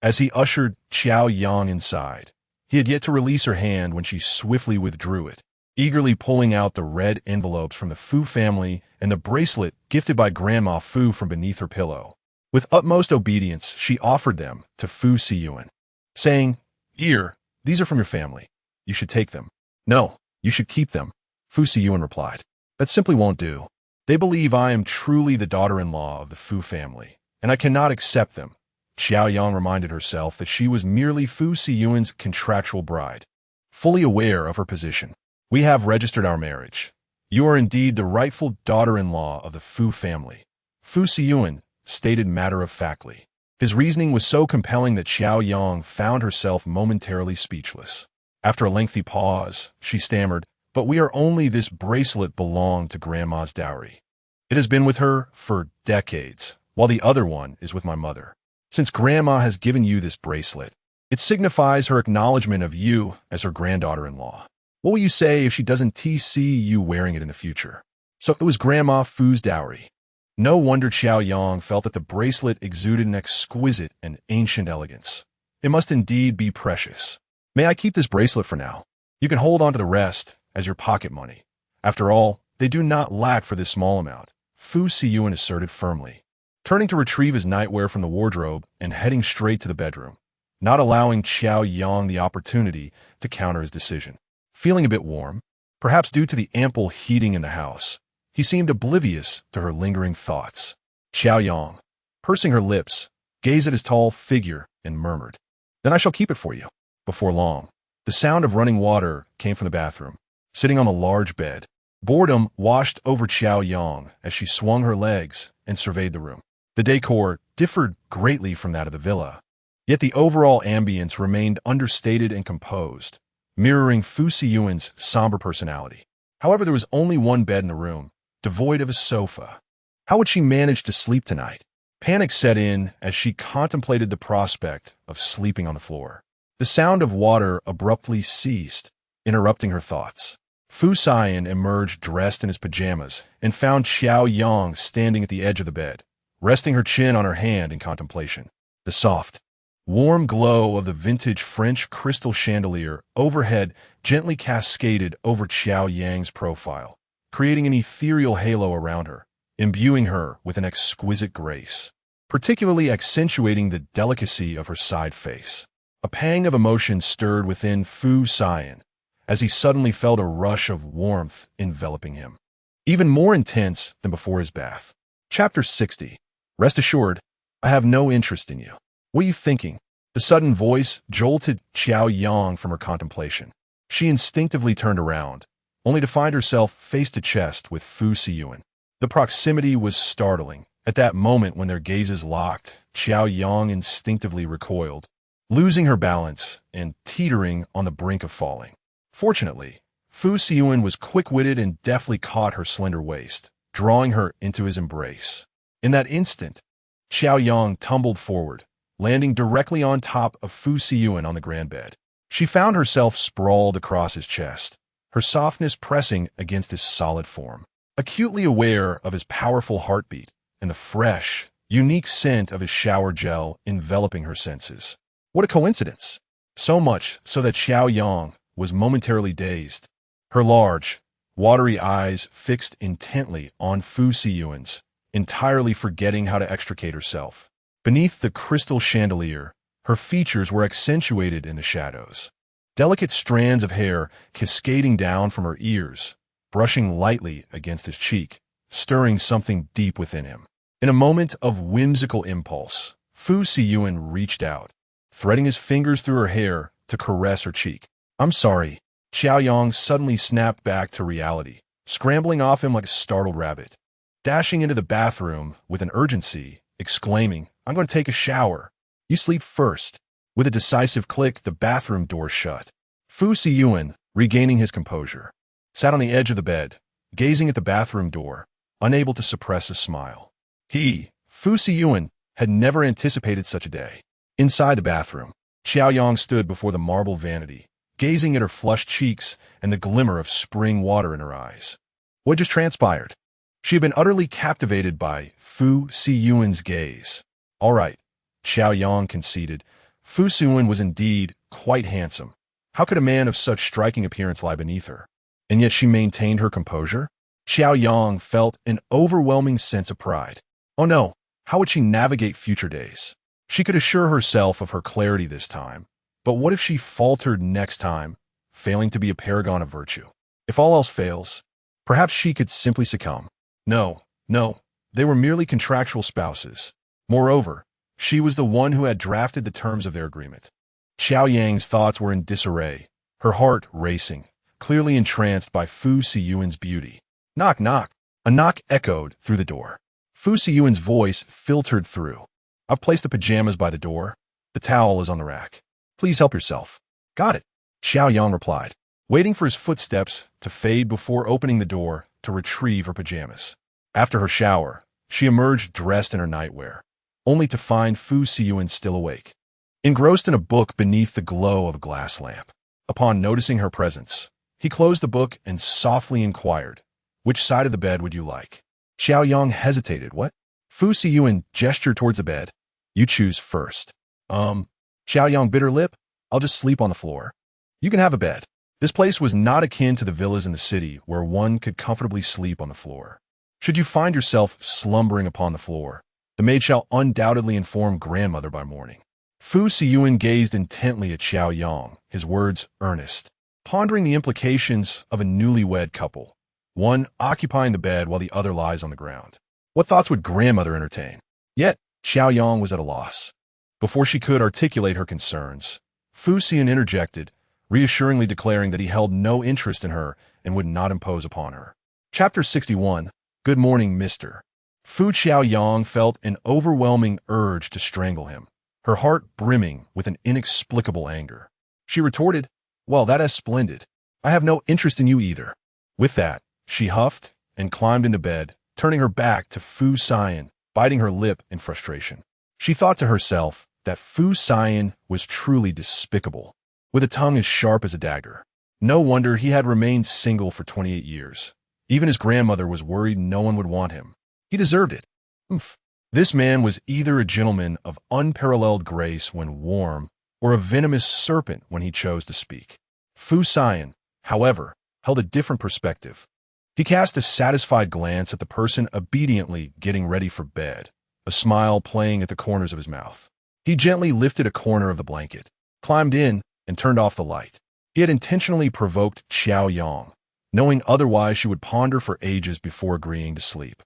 as he ushered Qiao Yang inside, he had yet to release her hand when she swiftly withdrew it, eagerly pulling out the red envelopes from the Fu family and the bracelet gifted by Grandma Fu from beneath her pillow. With utmost obedience, she offered them to Fu Siyan, saying, "Here, these are from your family. You should take them." "No, you should keep them," Fu Siyan replied. "That simply won't do. They believe I am truly the daughter-in-law of the Fu family, and I cannot accept them." Qiao Yang reminded herself that she was merely Fu Siyan's contractual bride, fully aware of her position. "We have registered our marriage. You are indeed the rightful daughter-in-law of the Fu family," Fu Siyan stated matter-of-factly. His reasoning was so compelling that Qiao Yang found herself momentarily speechless. After a lengthy pause, she stammered, "But this bracelet belonged to Grandma's dowry. It has been with her for decades, while the other one is with my mother. Since Grandma has given you this bracelet, it signifies her acknowledgement of you as her granddaughter-in-law. What will you say if she doesn't see you wearing it in the future?" So it was Grandma Fu's dowry. No wonder Qiao Yang felt that the bracelet exuded an exquisite and ancient elegance. It must indeed be precious. "May I keep this bracelet for now? You can hold on to the rest as your pocket money. After all, they do not lack for this small amount," Fu Siyan asserted firmly, turning to retrieve his nightwear from the wardrobe and heading straight to the bedroom, not allowing Qiao Yang the opportunity to counter his decision. Feeling a bit warm, perhaps due to the ample heating in the house, he seemed oblivious to her lingering thoughts. Qiao Yang, pursing her lips, gazed at his tall figure, and murmured, "Then I shall keep it for you." Before long, the sound of running water came from the bathroom. Sitting on a large bed, boredom washed over Qiao Yang as she swung her legs and surveyed the room. The decor differed greatly from that of the villa, yet the overall ambience remained understated and composed, mirroring Fu Siyuan's somber personality. However, there was only one bed in the room, devoid of a sofa. How would she manage to sleep tonight? Panic set in as she contemplated the prospect of sleeping on the floor. The sound of water abruptly ceased, interrupting her thoughts. Fu Siyan emerged dressed in his pajamas and found Qiao Yang standing at the edge of the bed, resting her chin on her hand in contemplation. The soft, warm glow of the vintage French crystal chandelier overhead gently cascaded over Qiao Yang's profile, creating an ethereal halo around her, imbuing her with an exquisite grace, particularly accentuating the delicacy of her side face. A pang of emotion stirred within Fu Siyan as he suddenly felt a rush of warmth enveloping him, even more intense than before his bath. Chapter 60. Rest assured, I have no interest in you. What are you thinking? The sudden voice jolted Qiao Yang from her contemplation. She instinctively turned around, only to find herself face to chest with Fu Siyuan. The proximity was startling. At that moment when their gazes locked, Qiao Yang instinctively recoiled, losing her balance and teetering on the brink of falling. Fortunately, Fu Siyuan was quick-witted and deftly caught her slender waist, drawing her into his embrace. In that instant, Qiao Yang tumbled forward, landing directly on top of Fu Siyuan on the grand bed. She found herself sprawled across his chest, her softness pressing against his solid form. Acutely aware of his powerful heartbeat and the fresh, unique scent of his shower gel enveloping her senses. What a coincidence! So much so that Qiao Yang was momentarily dazed, her large, watery eyes fixed intently on Fu Siyuan's, entirely forgetting how to extricate herself. Beneath the crystal chandelier, her features were accentuated in the shadows. Delicate strands of hair cascading down from her ears, brushing lightly against his cheek, stirring something deep within him. In a moment of whimsical impulse, Fu Siyuan reached out, threading his fingers through her hair to caress her cheek. "I'm sorry." Qiao Yang suddenly snapped back to reality, scrambling off him like a startled rabbit, dashing into the bathroom with an urgency, exclaiming, "I'm going to take a shower." "You sleep first." With a decisive click, the bathroom door shut. Fu Siyuan, regaining his composure, sat on the edge of the bed, gazing at the bathroom door, unable to suppress a smile. Fu Siyuan, had never anticipated such a day. Inside the bathroom, Qiao Yang stood before the marble vanity, gazing at her flushed cheeks and the glimmer of spring water in her eyes. What just transpired? She had been utterly captivated by Fu Siyuan's gaze. All right, Qiao Yang conceded. Fu Siyuan was indeed quite handsome. How could a man of such striking appearance lie beneath her? And yet she maintained her composure? Qiao Yang felt an overwhelming sense of pride. Oh no, how would she navigate future days? She could assure herself of her clarity this time, but what if she faltered next time, failing to be a paragon of virtue? If all else fails, perhaps she could simply succumb. No, they were merely contractual spouses. Moreover, she was the one who had drafted the terms of their agreement. Qiao Yang's thoughts were in disarray, her heart racing, clearly entranced by Fu Siyuan's beauty. Knock, knock. A knock echoed through the door. Fu Siyuan's voice filtered through. I've placed the pajamas by the door. The towel is on the rack. Please help yourself. Got it, Qiao Yang replied, waiting for his footsteps to fade before opening the door to retrieve her pajamas. After her shower, she emerged dressed in her nightwear, only to find Fu Siyuan still awake, engrossed in a book beneath the glow of a glass lamp. Upon noticing her presence, he closed the book and softly inquired, which side of the bed would you like? Qiao Yang hesitated. What? Fu Siyuan gestured towards the bed. You choose first. Qiao Yang bit her lip. I'll just sleep on the floor. You can have a bed. This place was not akin to the villas in the city where one could comfortably sleep on the floor. Should you find yourself slumbering upon the floor, the maid shall undoubtedly inform grandmother by morning. Fu Siyuan gazed intently at Qiao Yang, his words earnest, pondering the implications of a newlywed couple, one occupying the bed while the other lies on the ground. What thoughts would grandmother entertain? Yet, Qiao Yang was at a loss. Before she could articulate her concerns, Siyan interjected, reassuringly declaring that he held no interest in her and would not impose upon her. Chapter 61. Good morning, Mr. Qiao Yang felt an overwhelming urge to strangle him, her heart brimming with an inexplicable anger. She retorted, "Well, that is splendid. I have no interest in you either." With that, she huffed and climbed into bed, turning her back to Siyan, biting her lip in frustration. She thought to herself that Siyan was truly despicable, with a tongue as sharp as a dagger. No wonder he had remained single for 28 years. Even his grandmother was worried no one would want him. He deserved it. Oomph. This man was either a gentleman of unparalleled grace when warm, or a venomous serpent when he chose to speak. Siyan, however, held a different perspective. He cast a satisfied glance at the person obediently getting ready for bed, a smile playing at the corners of his mouth. He gently lifted a corner of the blanket, climbed in, and turned off the light. He had intentionally provoked Qiao Yang, knowing otherwise she would ponder for ages before agreeing to sleep.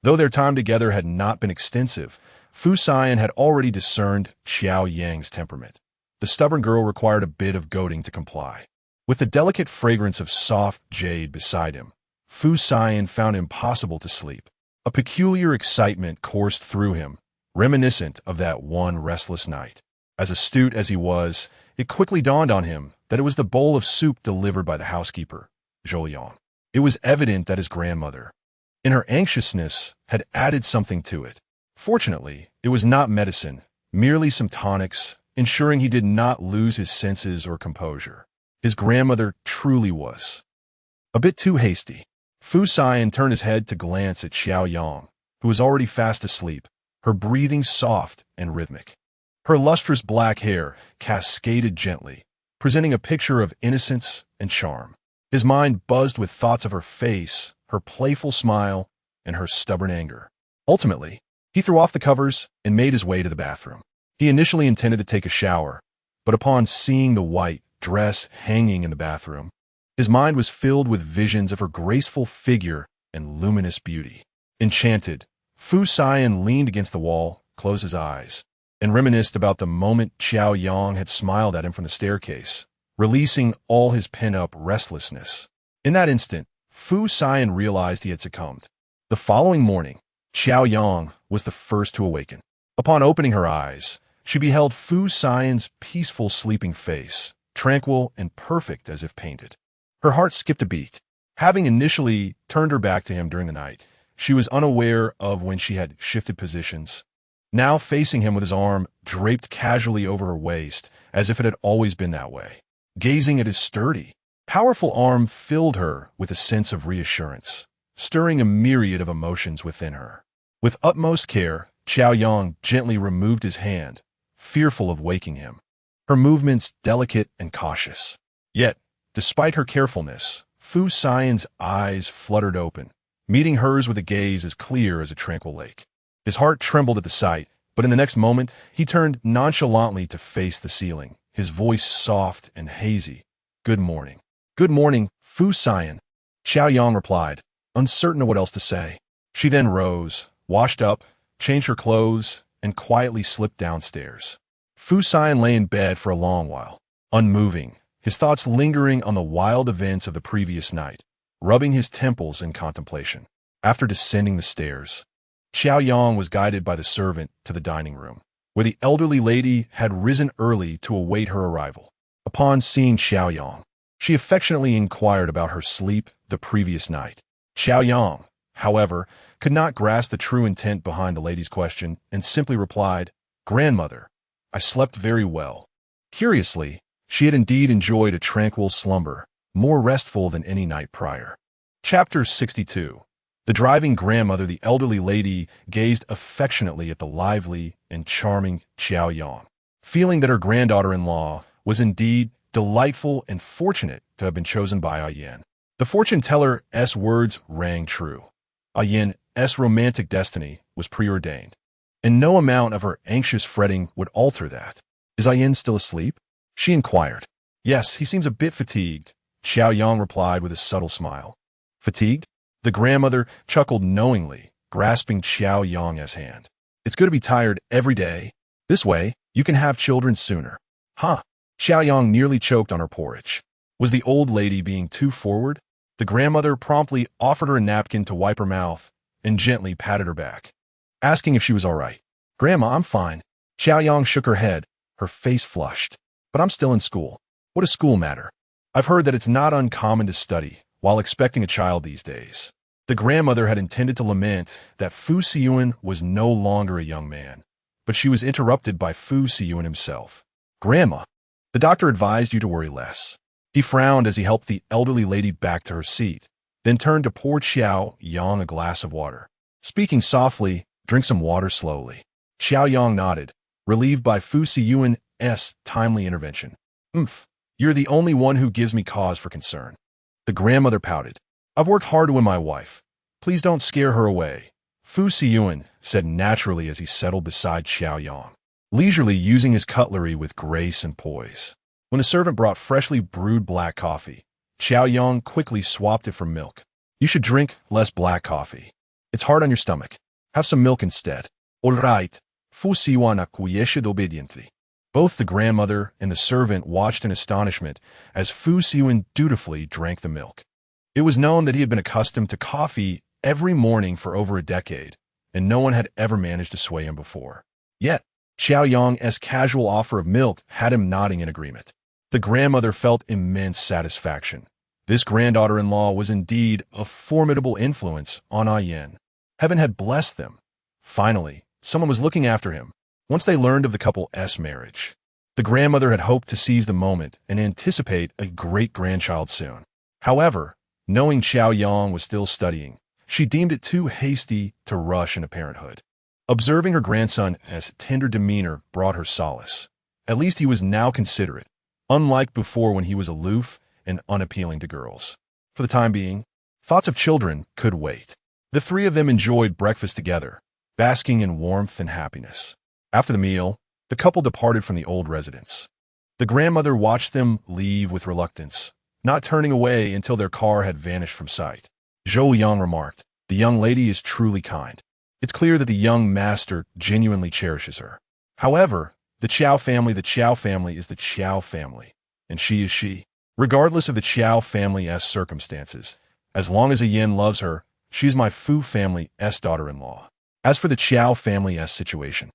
Though their time together had not been extensive, Siyan had already discerned Qiao Yang's temperament. The stubborn girl required a bit of goading to comply. With the delicate fragrance of soft jade beside him, Siyan found it impossible to sleep. A peculiar excitement coursed through him, reminiscent of that one restless night. As astute as he was, it quickly dawned on him that it was the bowl of soup delivered by the housekeeper, Yang. It was evident that his grandmother, in her anxiousness, had added something to it. Fortunately, it was not medicine, merely some tonics, ensuring he did not lose his senses or composure. His grandmother truly was a bit too hasty. Siyan turned his head to glance at Qiao Yang, who was already fast asleep, her breathing soft and rhythmic. Her lustrous black hair cascaded gently, presenting a picture of innocence and charm. His mind buzzed with thoughts of her face, her playful smile, and her stubborn anger. Ultimately, he threw off the covers and made his way to the bathroom. He initially intended to take a shower, but upon seeing the white dress hanging in the bathroom, his mind was filled with visions of her graceful figure and luminous beauty. Enchanted, Siyan leaned against the wall, closed his eyes, and reminisced about the moment Qiao Yang had smiled at him from the staircase, releasing all his pent-up restlessness. In that instant, Siyan realized he had succumbed. The following morning, Qiao Yang was the first to awaken. Upon opening her eyes, she beheld Siyan's peaceful sleeping face, tranquil and perfect as if painted. Her heart skipped a beat. Having initially turned her back to him during the night, she was unaware of when she had shifted positions. Now facing him with his arm draped casually over her waist, as if it had always been that way. Gazing at his sturdy, powerful arm filled her with a sense of reassurance, stirring a myriad of emotions within her. With utmost care, Qiao Yang gently removed his hand, fearful of waking him, her movements delicate and cautious. Yet, despite her carefulness, Siyan's eyes fluttered open, meeting hers with a gaze as clear as a tranquil lake. His heart trembled at the sight, but in the next moment, he turned nonchalantly to face the ceiling, his voice soft and hazy. "Good morning." "Good morning, Siyan," Qiao Yang replied, uncertain of what else to say. She then rose, washed up, changed her clothes, and quietly slipped downstairs. Siyan lay in bed for a long while, unmoving, his thoughts lingering on the wild events of the previous night, rubbing his temples in contemplation. After descending the stairs, Qiao Yang was guided by the servant to the dining room, where the elderly lady had risen early to await her arrival. Upon seeing Qiao Yang, she affectionately inquired about her sleep the previous night. Qiao Yang, however, could not grasp the true intent behind the lady's question and simply replied, "Grandmother, I slept very well." Curiously, she had indeed enjoyed a tranquil slumber, more restful than any night prior. Chapter 62. The driving grandmother, the elderly lady, gazed affectionately at the lively and charming Qiao Yang, feeling that her granddaughter-in-law was indeed delightful and fortunate to have been chosen by Ayan. The fortune-teller's words rang true. Ayan's romantic destiny was preordained, and no amount of her anxious fretting would alter that. "Is Ayan still asleep?" she inquired. "Yes, he seems a bit fatigued," Qiao Yang replied with a subtle smile. "Fatigued?" The grandmother chuckled knowingly, grasping Qiao Yang's hand. "It's good to be tired every day. This way, You can have children sooner. Huh? Qiao Yang nearly choked on her porridge. Was the old lady being too forward? The grandmother promptly offered her a napkin to wipe her mouth and gently patted her back, asking if she was all right. Grandma, I'm fine. Qiao Yang shook her head, her face flushed. But I'm still in school. What does school matter? I've heard that it's not uncommon to study while expecting a child these days. The grandmother had intended to lament that Fu Siyan was no longer a young man, but she was interrupted by Fu Siyan himself. Grandma, the doctor advised you to worry less. He frowned as he helped the elderly lady back to her seat, then turned to pour Qiao Yang a glass of water. Speaking softly, drink some water slowly. Qiao Yang nodded, relieved by Fu Siyan's timely intervention. You're the only one who gives me cause for concern. The grandmother pouted. I've worked hard to win my wife. Please don't scare her away. Fu Siyan said naturally as he settled beside Qiao Yang, leisurely using his cutlery with grace and poise. When the servant brought freshly brewed black coffee, Qiao Yang quickly swapped it for milk. You should drink less black coffee. It's hard on your stomach. Have some milk instead. All right. Fu Siyan acquiesced obediently. Both the grandmother and the servant watched in astonishment as Fu Siyan dutifully drank the milk. It was known that he had been accustomed to coffee every morning for over a decade, and no one had ever managed to sway him before. Yet, Qiao Yang's casual offer of milk had him nodding in agreement. The grandmother felt immense satisfaction. This granddaughter-in-law was indeed a formidable influence on Siyan. Heaven had blessed them. Finally, someone was looking after him. Once they learned of the couple's marriage, the grandmother had hoped to seize the moment and anticipate a great-grandchild soon. However, knowing Qiao Yang was still studying, she deemed it too hasty to rush into parenthood. Observing her grandson's tender demeanor brought her solace. At least he was now considerate, unlike before when he was aloof and unappealing to girls. For the time being, thoughts of children could wait. The three of them enjoyed breakfast together, basking in warmth and happiness. After the meal, the couple departed from the old residence. The grandmother watched them leave with reluctance, not turning away until their car had vanished from sight. Zhou Yang remarked, "The young lady is truly kind. It's clear that the young master genuinely cherishes her. However, the Qiao family is the Qiao family, and she is she. Regardless of the Qiao family's circumstances, as long as Siyan loves her, she is my Fu family's daughter-in-law. As for the Qiao family's situation,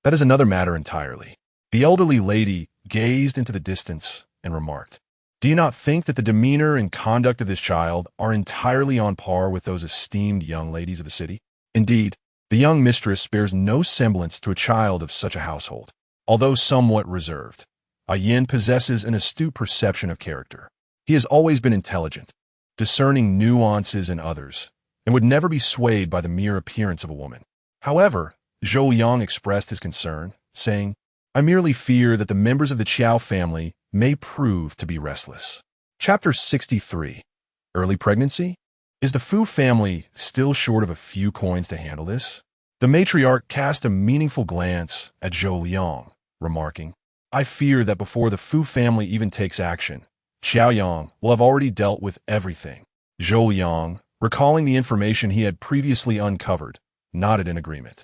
that is another matter entirely." The elderly lady gazed into the distance and remarked, "Do you not think that the demeanor and conduct of this child are entirely on par with those esteemed young ladies of the city? Indeed, the young mistress bears no semblance to a child of such a household. Although somewhat reserved, Siyan possesses an astute perception of character. He has always been intelligent, discerning nuances in others, and would never be swayed by the mere appearance of a woman." However, Zhou Yang expressed his concern, saying, "I merely fear that the members of the Qiao family may prove to be restless." Chapter 63. Early pregnancy? Is the Fu family still short of a few coins to handle this? The matriarch cast a meaningful glance at Zhou Yang, remarking, "I fear that before the Fu family even takes action, Qiao Yang will have already dealt with everything." Zhou Yang, recalling the information he had previously uncovered, nodded in agreement.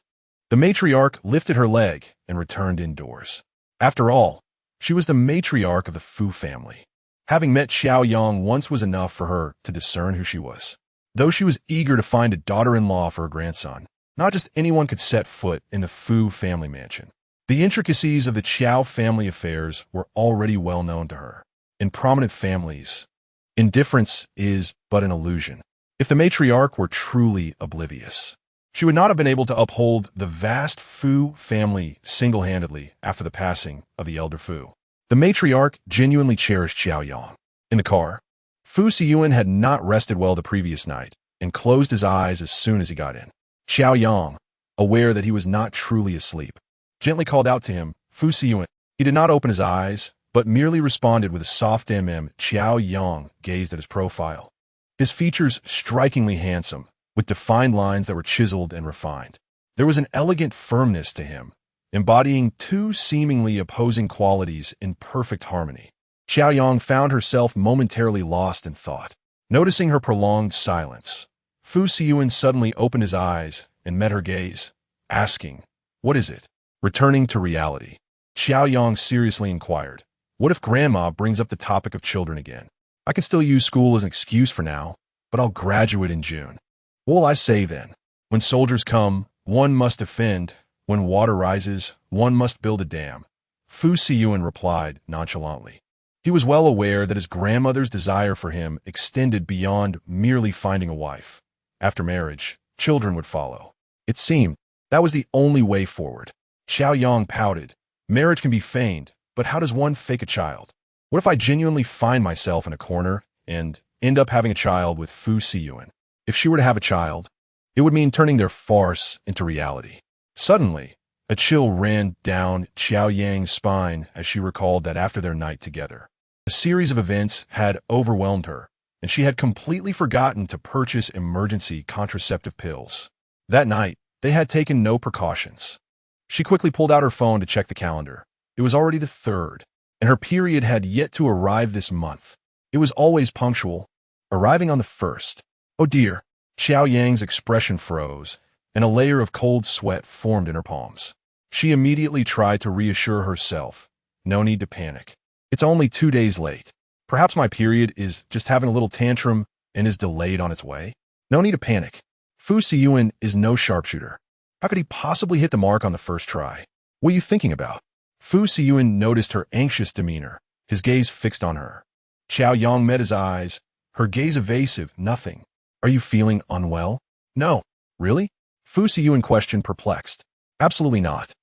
The matriarch lifted her leg and returned indoors. After all, she was the matriarch of the Fu family. Having met Qiao Yang once was enough for her to discern who she was. Though she was eager to find a daughter-in-law for her grandson, not just anyone could set foot in the Fu family mansion. The intricacies of the Qiao family affairs were already well known to her. In prominent families, indifference is but an illusion. If the matriarch were truly oblivious, she would not have been able to uphold the vast Fu family single-handedly after the passing of the elder Fu. The matriarch genuinely cherished Qiao Yang. In the car, Fu Siyan had not rested well the previous night and closed his eyes as soon as he got in. Qiao Yang, aware that he was not truly asleep, gently called out to him, "Fu Siyan." He did not open his eyes, but merely responded with a soft Qiao Yang gazed at his profile. His features strikingly handsome, with defined lines that were chiseled and refined. There was an elegant firmness to him, embodying two seemingly opposing qualities in perfect harmony. Qiao Yang found herself momentarily lost in thought. Noticing her prolonged silence, Fu Siyan suddenly opened his eyes and met her gaze, asking, "What is it?" Returning to reality, Qiao Yang seriously inquired. What if Grandma brings up the topic of children again? I can still use school as an excuse for now, but I'll graduate in June. What will I say then? When soldiers come, one must defend. When water rises, one must build a dam. Siyan replied nonchalantly. He was well aware that his grandmother's desire for him extended beyond merely finding a wife. After marriage, children would follow. It seemed that was the only way forward. Qiao Yang pouted. Marriage can be feigned, but how does one fake a child? What if I genuinely find myself in a corner and end up having a child with Siyan? If she were to have a child, it would mean turning their farce into reality. Suddenly, a chill ran down Qiao Yang's spine as she recalled that after their night together, a series of events had overwhelmed her, and she had completely forgotten to purchase emergency contraceptive pills. That night, they had taken no precautions. She quickly pulled out her phone to check the calendar. It was already the 3rd, and her period had yet to arrive this month. It was always punctual, arriving on the 1st. Oh dear, Qiao Yang's expression froze, and a layer of cold sweat formed in her palms. She immediately tried to reassure herself. No need to panic. It's only 2 days late. Perhaps my period is just having a little tantrum and is delayed on its way. No need to panic. Siyan is no sharpshooter. How could he possibly hit the mark on the first try? What are you thinking about? Siyan noticed her anxious demeanor, his gaze fixed on her. Qiao Yang met his eyes, her gaze evasive. Nothing. Are you feeling unwell? No. Really? Siyan questioned, perplexed. Absolutely not.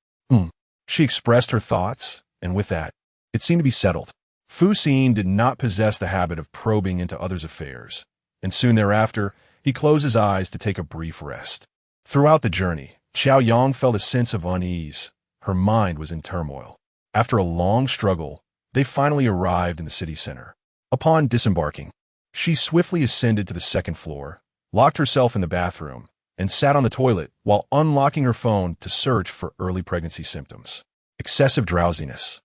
She expressed her thoughts, and with that, it seemed to be settled. Siyan did not possess the habit of probing into others' affairs, and soon thereafter, he closed his eyes to take a brief rest. Throughout the journey, Qiao Yang felt a sense of unease. Her mind was in turmoil. After a long struggle, they finally arrived in the city center. Upon disembarking, she swiftly ascended to the 2nd floor, locked herself in the bathroom, and sat on the toilet while unlocking her phone to search for early pregnancy symptoms. Excessive drowsiness,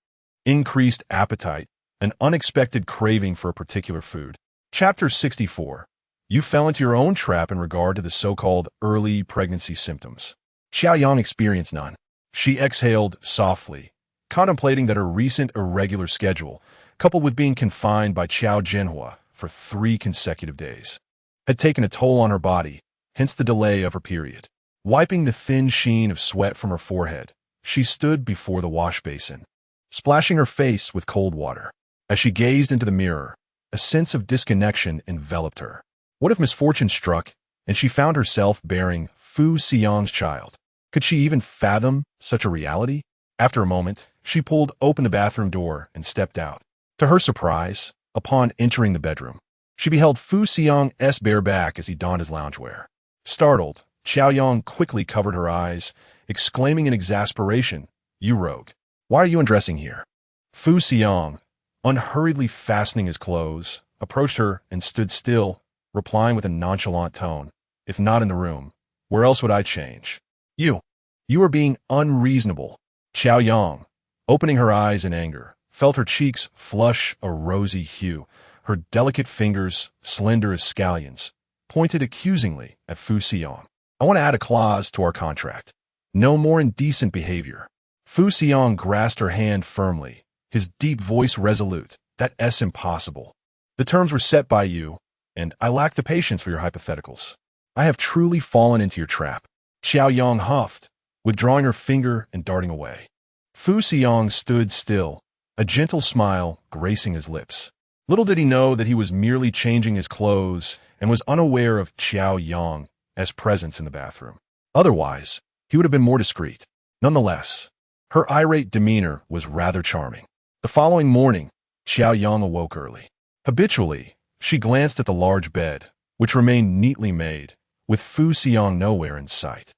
increased appetite, an unexpected craving for a particular food. Chapter 64. You fell into your own trap in regard to the so-called early pregnancy symptoms. Qiao Yang experienced none. She exhaled softly, contemplating that her recent irregular schedule, coupled with being confined by Qiao Jinhua for 3 consecutive days, had taken a toll on her body, hence the delay of her period. Wiping the thin sheen of sweat from her forehead, she stood before the wash basin, splashing her face with cold water. As she gazed into the mirror, a sense of disconnection enveloped her. What if misfortune struck, and she found herself bearing Siyan's child? Could she even fathom such a reality? After a moment, she pulled open the bathroom door and stepped out. To her surprise, upon entering the bedroom, she beheld Siyan's bare back as he donned his loungewear. Startled, Qiao Yang quickly covered her eyes, exclaiming in exasperation, "You rogue! Why are you undressing here?" Siyan, unhurriedly fastening his clothes, approached her and stood still, replying with a nonchalant tone, "If not in the room, where else would I change?" You are being unreasonable." Qiao Yang, opening her eyes in anger, felt her cheeks flush a rosy hue. Her delicate fingers, slender as scallions, pointed accusingly at Siyan. "I want to add a clause to our contract. No more indecent behavior." Siyan grasped her hand firmly, his deep voice resolute. "That's impossible. The terms were set by you, and I lack the patience for your hypotheticals. I have truly fallen into your trap." Qiao Yang huffed, withdrawing her finger and darting away. Siyan stood still, a gentle smile gracing his lips. Little did he know that he was merely changing his clothes and was unaware of Qiao Yang's presence in the bathroom. Otherwise, he would have been more discreet. Nonetheless, her irate demeanor was rather charming. The following morning, Qiao Yang awoke early. Habitually, she glanced at the large bed, which remained neatly made, with Siyan nowhere in sight.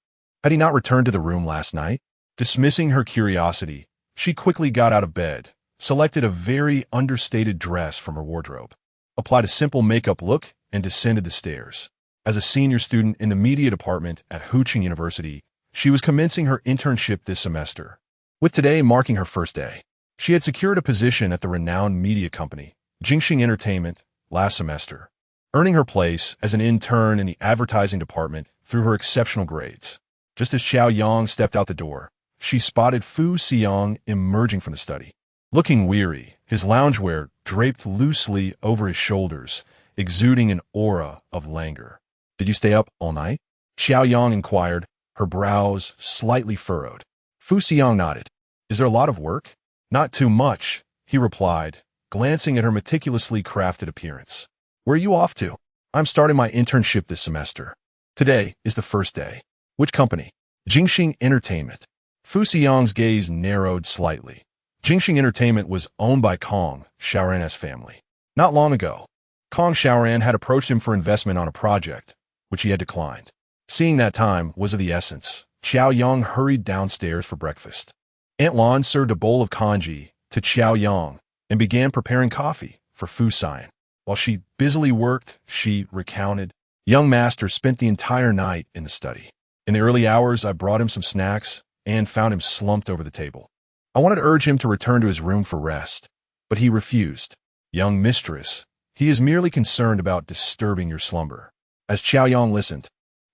Had he not returned to the room last night? Dismissing her curiosity, she quickly got out of bed, selected a very understated dress from her wardrobe, applied a simple makeup look, and descended the stairs. As a senior student in the media department at Huqing University, she was commencing her internship this semester, with today marking her first day. She had secured a position at the renowned media company, Jingxing Entertainment, last semester, earning her place as an intern in the advertising department through her exceptional grades. Just as Qiao Yang stepped out the door, she spotted Fu Siyan emerging from the study. Looking weary, his loungewear draped loosely over his shoulders, exuding an aura of languor. "Did you stay up all night?" Qiao Yang inquired, her brows slightly furrowed. Fu Siyan nodded. "Is there a lot of work?" "Not too much," he replied, glancing at her meticulously crafted appearance. "Where are you off to?" "I'm starting my internship this semester. Today is the first day." "Which company?" "Jingxing Entertainment." Fu Siyang's gaze narrowed slightly. Jingxing Entertainment was owned by Kong Xiaoran's family. Not long ago, Kong Xiaoran had approached him for investment on a project, which he had declined. Seeing that time was of the essence, Qiao Yang hurried downstairs for breakfast. Aunt Lan served a bowl of congee to Qiao Yang and began preparing coffee for Fu Siyan. While she busily worked, she recounted, "Young master spent the entire night in the study. In the early hours, I brought him some snacks and found him slumped over the table. I wanted to urge him to return to his room for rest, but he refused. Young mistress, he is merely concerned about disturbing your slumber." As Qiao Yang listened,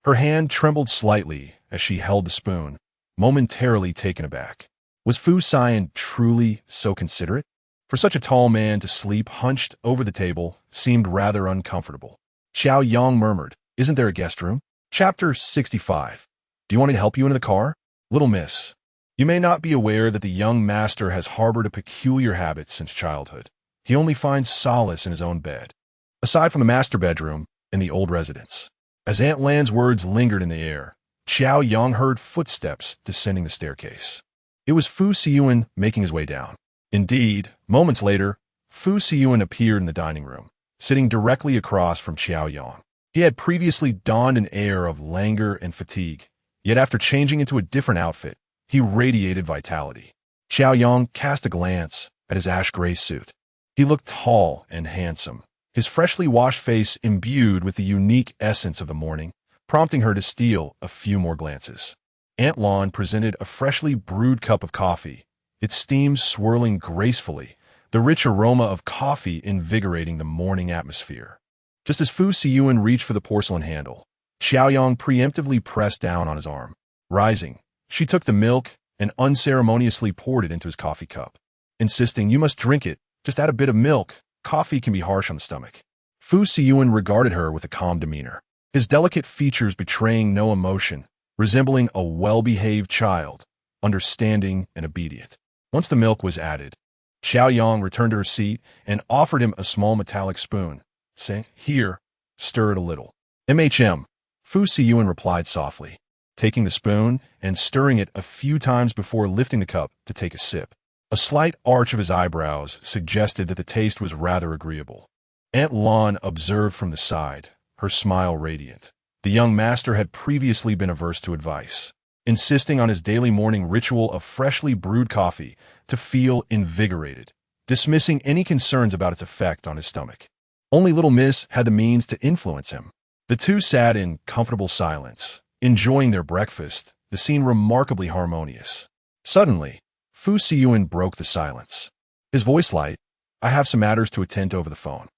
her hand trembled slightly as she held the spoon, momentarily taken aback. Was Fu Siyan truly so considerate? For such a tall man to sleep hunched over the table seemed rather uncomfortable. Qiao Yang murmured, "Isn't there a guest room?" Chapter 65. "Do you want me to help you into the car?" "Little miss, you may not be aware that the young master has harbored a peculiar habit since childhood. He only finds solace in his own bed, aside from the master bedroom in the old residence." As Aunt Lan's words lingered in the air, Qiao Yang heard footsteps descending the staircase. It was Fu Siyan making his way down. Indeed, moments later, Fu Siyan appeared in the dining room, sitting directly across from Qiao Yang. He had previously donned an air of languor and fatigue, yet after changing into a different outfit, he radiated vitality. Qiao Yang cast a glance at his ash-gray suit. He looked tall and handsome, his freshly washed face imbued with the unique essence of the morning, prompting her to steal a few more glances. Aunt Lan presented a freshly brewed cup of coffee, its steam swirling gracefully, the rich aroma of coffee invigorating the morning atmosphere. Just as Fu Siyan reached for the porcelain handle, Qiao Yang preemptively pressed down on his arm. Rising, she took the milk and unceremoniously poured it into his coffee cup, insisting, "You must drink it. Just add a bit of milk. Coffee can be harsh on the stomach." Fu Siyan regarded her with a calm demeanor, his delicate features betraying no emotion, resembling a well-behaved child, understanding and obedient. Once the milk was added, Qiao Yang returned to her seat and offered him a small metallic spoon, saying, "Here, stir it a little." Fu Siyan replied softly, taking the spoon and stirring it a few times before lifting the cup to take a sip. A slight arch of his eyebrows suggested that the taste was rather agreeable. Aunt Lan observed from the side, her smile radiant. The young master had previously been averse to advice, insisting on his daily morning ritual of freshly brewed coffee to feel invigorated, dismissing any concerns about its effect on his stomach. Only little miss had the means to influence him. The two sat in comfortable silence, enjoying their breakfast, the scene remarkably harmonious. Suddenly, Fu Siyan broke the silence. His voice light, "I have some matters to attend to over the phone."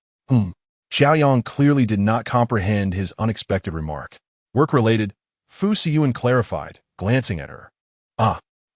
Qiao Yang clearly did not comprehend his unexpected remark. "Work-related," Fu Siyan clarified, glancing at her.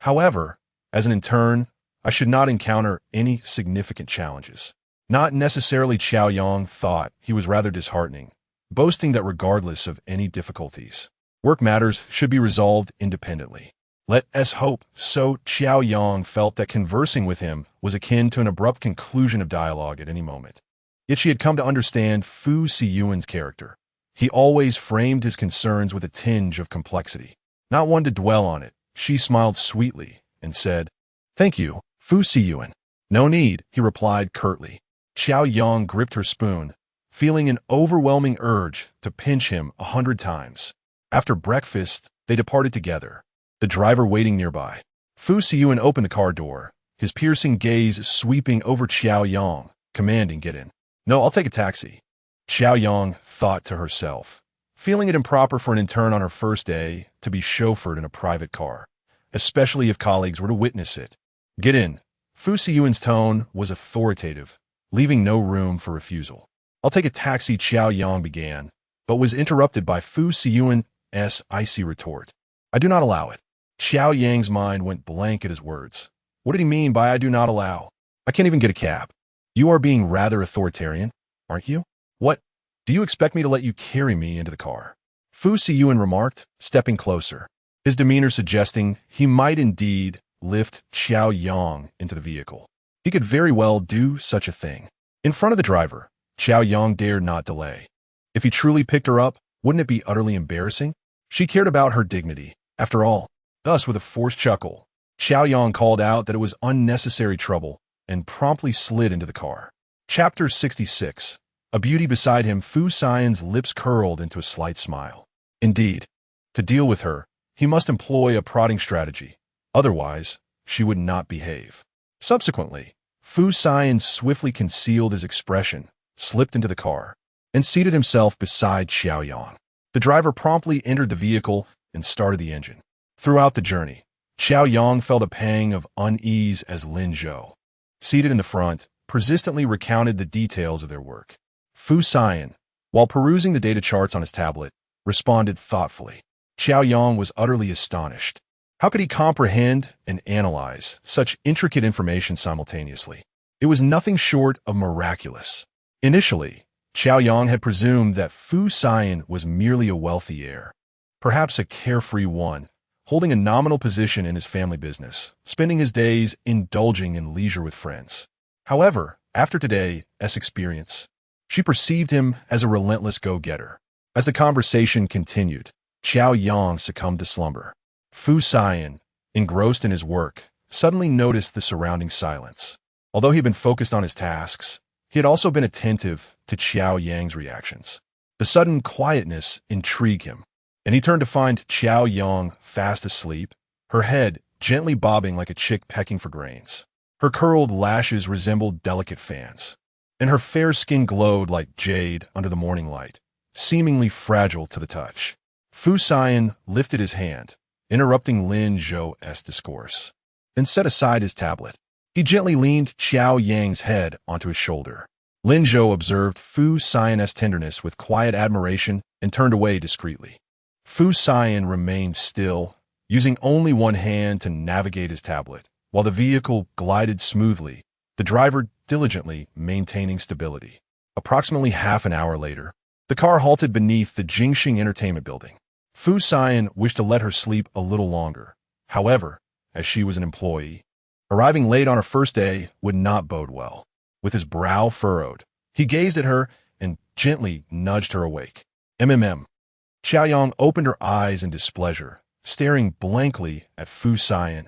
However, as an intern, I should not encounter any significant challenges." Not necessarily, Qiao Yang thought. He was rather disheartening, boasting that regardless of any difficulties, work matters should be resolved independently. Let us hope so. Qiao Yang felt that conversing with him was akin to an abrupt conclusion of dialogue at any moment. Yet she had come to understand Fu Siyan's character. He always framed his concerns with a tinge of complexity. Not one to dwell on it, she smiled sweetly and said, "Thank you, Fu Siyan." "No need," he replied curtly. Qiao Yang gripped her spoon, feeling an overwhelming urge to pinch him 100 times. After breakfast, they departed together, the driver waiting nearby. Fu Siyan opened the car door, his piercing gaze sweeping over Qiao Yang, commanding, "Get in." "No, I'll take a taxi." Qiao Yang thought to herself, feeling it improper for an intern on her first day to be chauffeured in a private car, especially if colleagues were to witness it. "Get in." Fu Siyan's tone was authoritative, leaving no room for refusal. "I'll take a taxi," Qiao Yang began, but was interrupted by Fu Siyan's icy retort. "I do not allow it." Qiao Yang's mind went blank at his words. What did he mean by "I do not allow"? I can't even get a cab. You are being rather authoritarian, aren't you? What? Do you expect me to let you carry me into the car? Fu Siyan remarked, stepping closer, his demeanor suggesting he might indeed lift Qiao Yang into the vehicle. He could very well do such a thing. In front of the driver, Qiao Yang dared not delay. If he truly picked her up, wouldn't it be utterly embarrassing? She cared about her dignity, after all. Thus, with a forced chuckle, Qiao Yang called out that it was unnecessary trouble and promptly slid into the car. Chapter 66. A beauty beside him, Fu Siyan's lips curled into a slight smile. Indeed, to deal with her, he must employ a prodding strategy. Otherwise, she would not behave. Subsequently, Fu Siyan swiftly concealed his expression, slipped into the car, and seated himself beside Qiao Yang. The driver promptly entered the vehicle and started the engine. Throughout the journey, Qiao Yang felt a pang of unease as Lin Zhou, seated in the front, persistently recounted the details of their work. Fu Siyan, while perusing the data charts on his tablet, responded thoughtfully. Qiao Yang was utterly astonished. How could he comprehend and analyze such intricate information simultaneously? It was nothing short of miraculous. Initially, Qiao Yang had presumed that Fu Siyan was merely a wealthy heir, perhaps a carefree one, holding a nominal position in his family business, spending his days indulging in leisure with friends. However, after today's experience, she perceived him as a relentless go-getter. As the conversation continued, Qiao Yang succumbed to slumber. Fu Siyan, engrossed in his work, suddenly noticed the surrounding silence. Although he had been focused on his tasks, he had also been attentive to Qiao Yang's reactions. The sudden quietness intrigued him, and he turned to find Qiao Yang fast asleep, her head gently bobbing like a chick pecking for grains. Her curled lashes resembled delicate fans, and her fair skin glowed like jade under the morning light, seemingly fragile to the touch. Fu Siyan lifted his hand, interrupting Lin Zhou's discourse, and set aside his tablet. He gently leaned Qiao Yang's head onto his shoulder. Lin Zhou observed Fu Siyan's tenderness with quiet admiration and turned away discreetly. Fu Siyan remained still, using only one hand to navigate his tablet, while the vehicle glided smoothly, the driver diligently maintaining stability. Approximately half an hour later, the car halted beneath the Jingxing Entertainment Building. Fu Siyan wished to let her sleep a little longer. However, as she was an employee, arriving late on her first day would not bode well. With his brow furrowed, he gazed at her and gently nudged her awake. Qiao Yang opened her eyes in displeasure, staring blankly at Fu Siyan,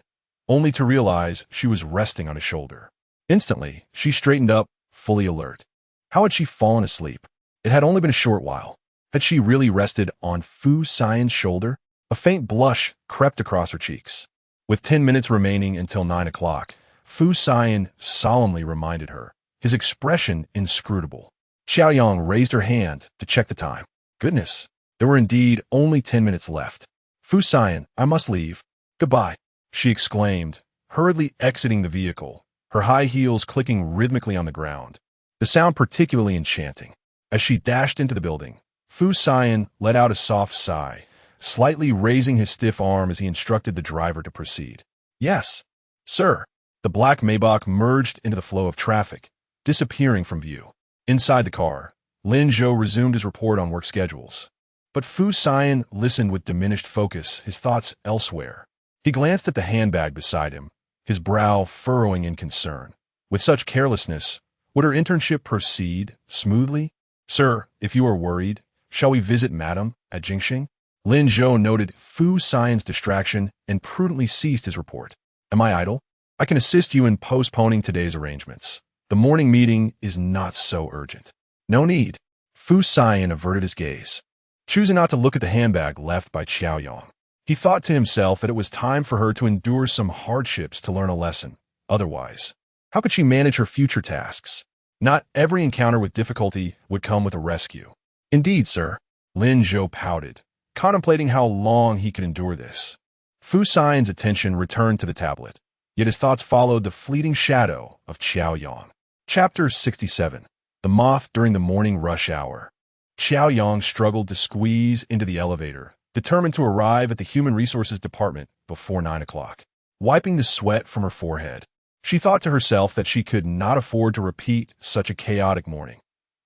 only to realize she was resting on his shoulder. Instantly, she straightened up, fully alert. How had she fallen asleep? It had only been a short while. Had she really rested on Fu Siyan's shoulder? A faint blush crept across her cheeks. With 10 minutes remaining until 9 o'clock, Fu Siyan solemnly reminded her, his expression inscrutable. Qiao Yang raised her hand to check the time. Goodness, there were indeed only 10 minutes left. Fu Siyan, I must leave. Goodbye, she exclaimed, hurriedly exiting the vehicle, her high heels clicking rhythmically on the ground, the sound particularly enchanting. As she dashed into the building, Fu Siyan let out a soft sigh, slightly raising his stiff arm as he instructed the driver to proceed. Yes, sir. The black Maybach merged into the flow of traffic, disappearing from view. Inside the car, Lin Zhou resumed his report on work schedules. But Fu Siyan listened with diminished focus, his thoughts elsewhere. He glanced at the handbag beside him, his brow furrowing in concern. With such carelessness, would her internship proceed smoothly? Sir, if you are worried, shall we visit Madam at Jingxing? Lin Zhou noted Fu Siyan's distraction and prudently ceased his report. Am I idle? I can assist you in postponing today's arrangements. The morning meeting is not so urgent. No need. Fu Siyan averted his gaze, choosing not to look at the handbag left by Qiao Yang. He thought to himself that it was time for her to endure some hardships to learn a lesson. Otherwise, how could she manage her future tasks? Not every encounter with difficulty would come with a rescue. Indeed, sir. Lin Zhou pouted, contemplating how long he could endure this. Fu Siyan's attention returned to the tablet, yet his thoughts followed the fleeting shadow of Qiao Yang. Chapter 67. The Moth During the Morning Rush Hour. Qiao Yang struggled to squeeze into the elevator, determined to arrive at the Human Resources Department before 9 o'clock. Wiping the sweat from her forehead, she thought to herself that she could not afford to repeat such a chaotic morning.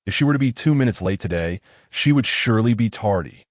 If she were to be 2 minutes late today, she would surely be tardy.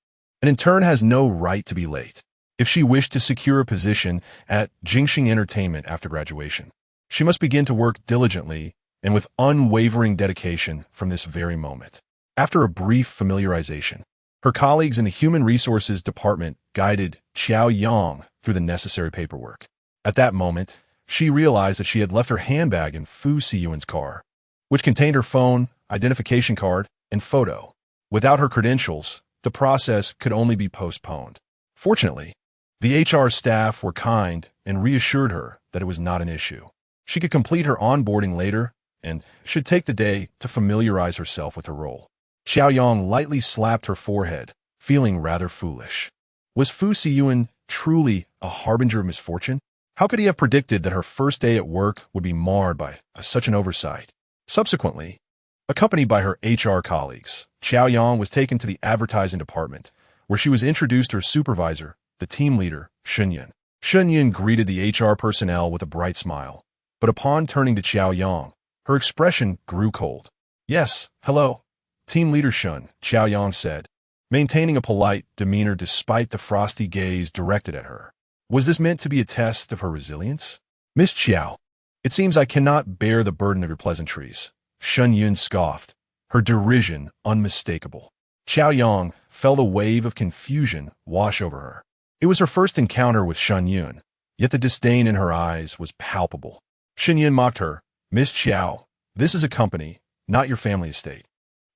An intern has no right to be late. If she wished to secure a position at Jingxing Entertainment after graduation, she must begin to work diligently and with unwavering dedication from this very moment. After a brief familiarization, her colleagues in the Human Resources Department guided Qiao Yang through the necessary paperwork. At that moment, she realized that she had left her handbag in Fu Siyuan's car, which contained her phone, identification card, and photo. Without her credentials, the process could only be postponed. Fortunately, the HR staff were kind and reassured her that it was not an issue. She could complete her onboarding later and should take the day to familiarize herself with her role. Qiao Yang lightly slapped her forehead, feeling rather foolish. Was Fu Siyuan truly a harbinger of misfortune? How could he have predicted that her first day at work would be marred by such an oversight? Subsequently, accompanied by her HR colleagues, Qiao Yang was taken to the advertising department, where she was introduced to her supervisor, the team leader, Siyan. Siyan greeted the HR personnel with a bright smile, but upon turning to Qiao Yang, her expression grew cold. "Yes, hello, team leader Siyan," Qiao Yang said, maintaining a polite demeanor despite the frosty gaze directed at her. Was this meant to be a test of her resilience? "Miss Qiao, it seems I cannot bear the burden of your pleasantries," Siyan scoffed, her derision unmistakable. Qiao Yang felt a wave of confusion wash over her. It was her first encounter with Siyan, yet the disdain in her eyes was palpable. Siyan mocked her. "Miss Qiao, this is a company, not your family estate.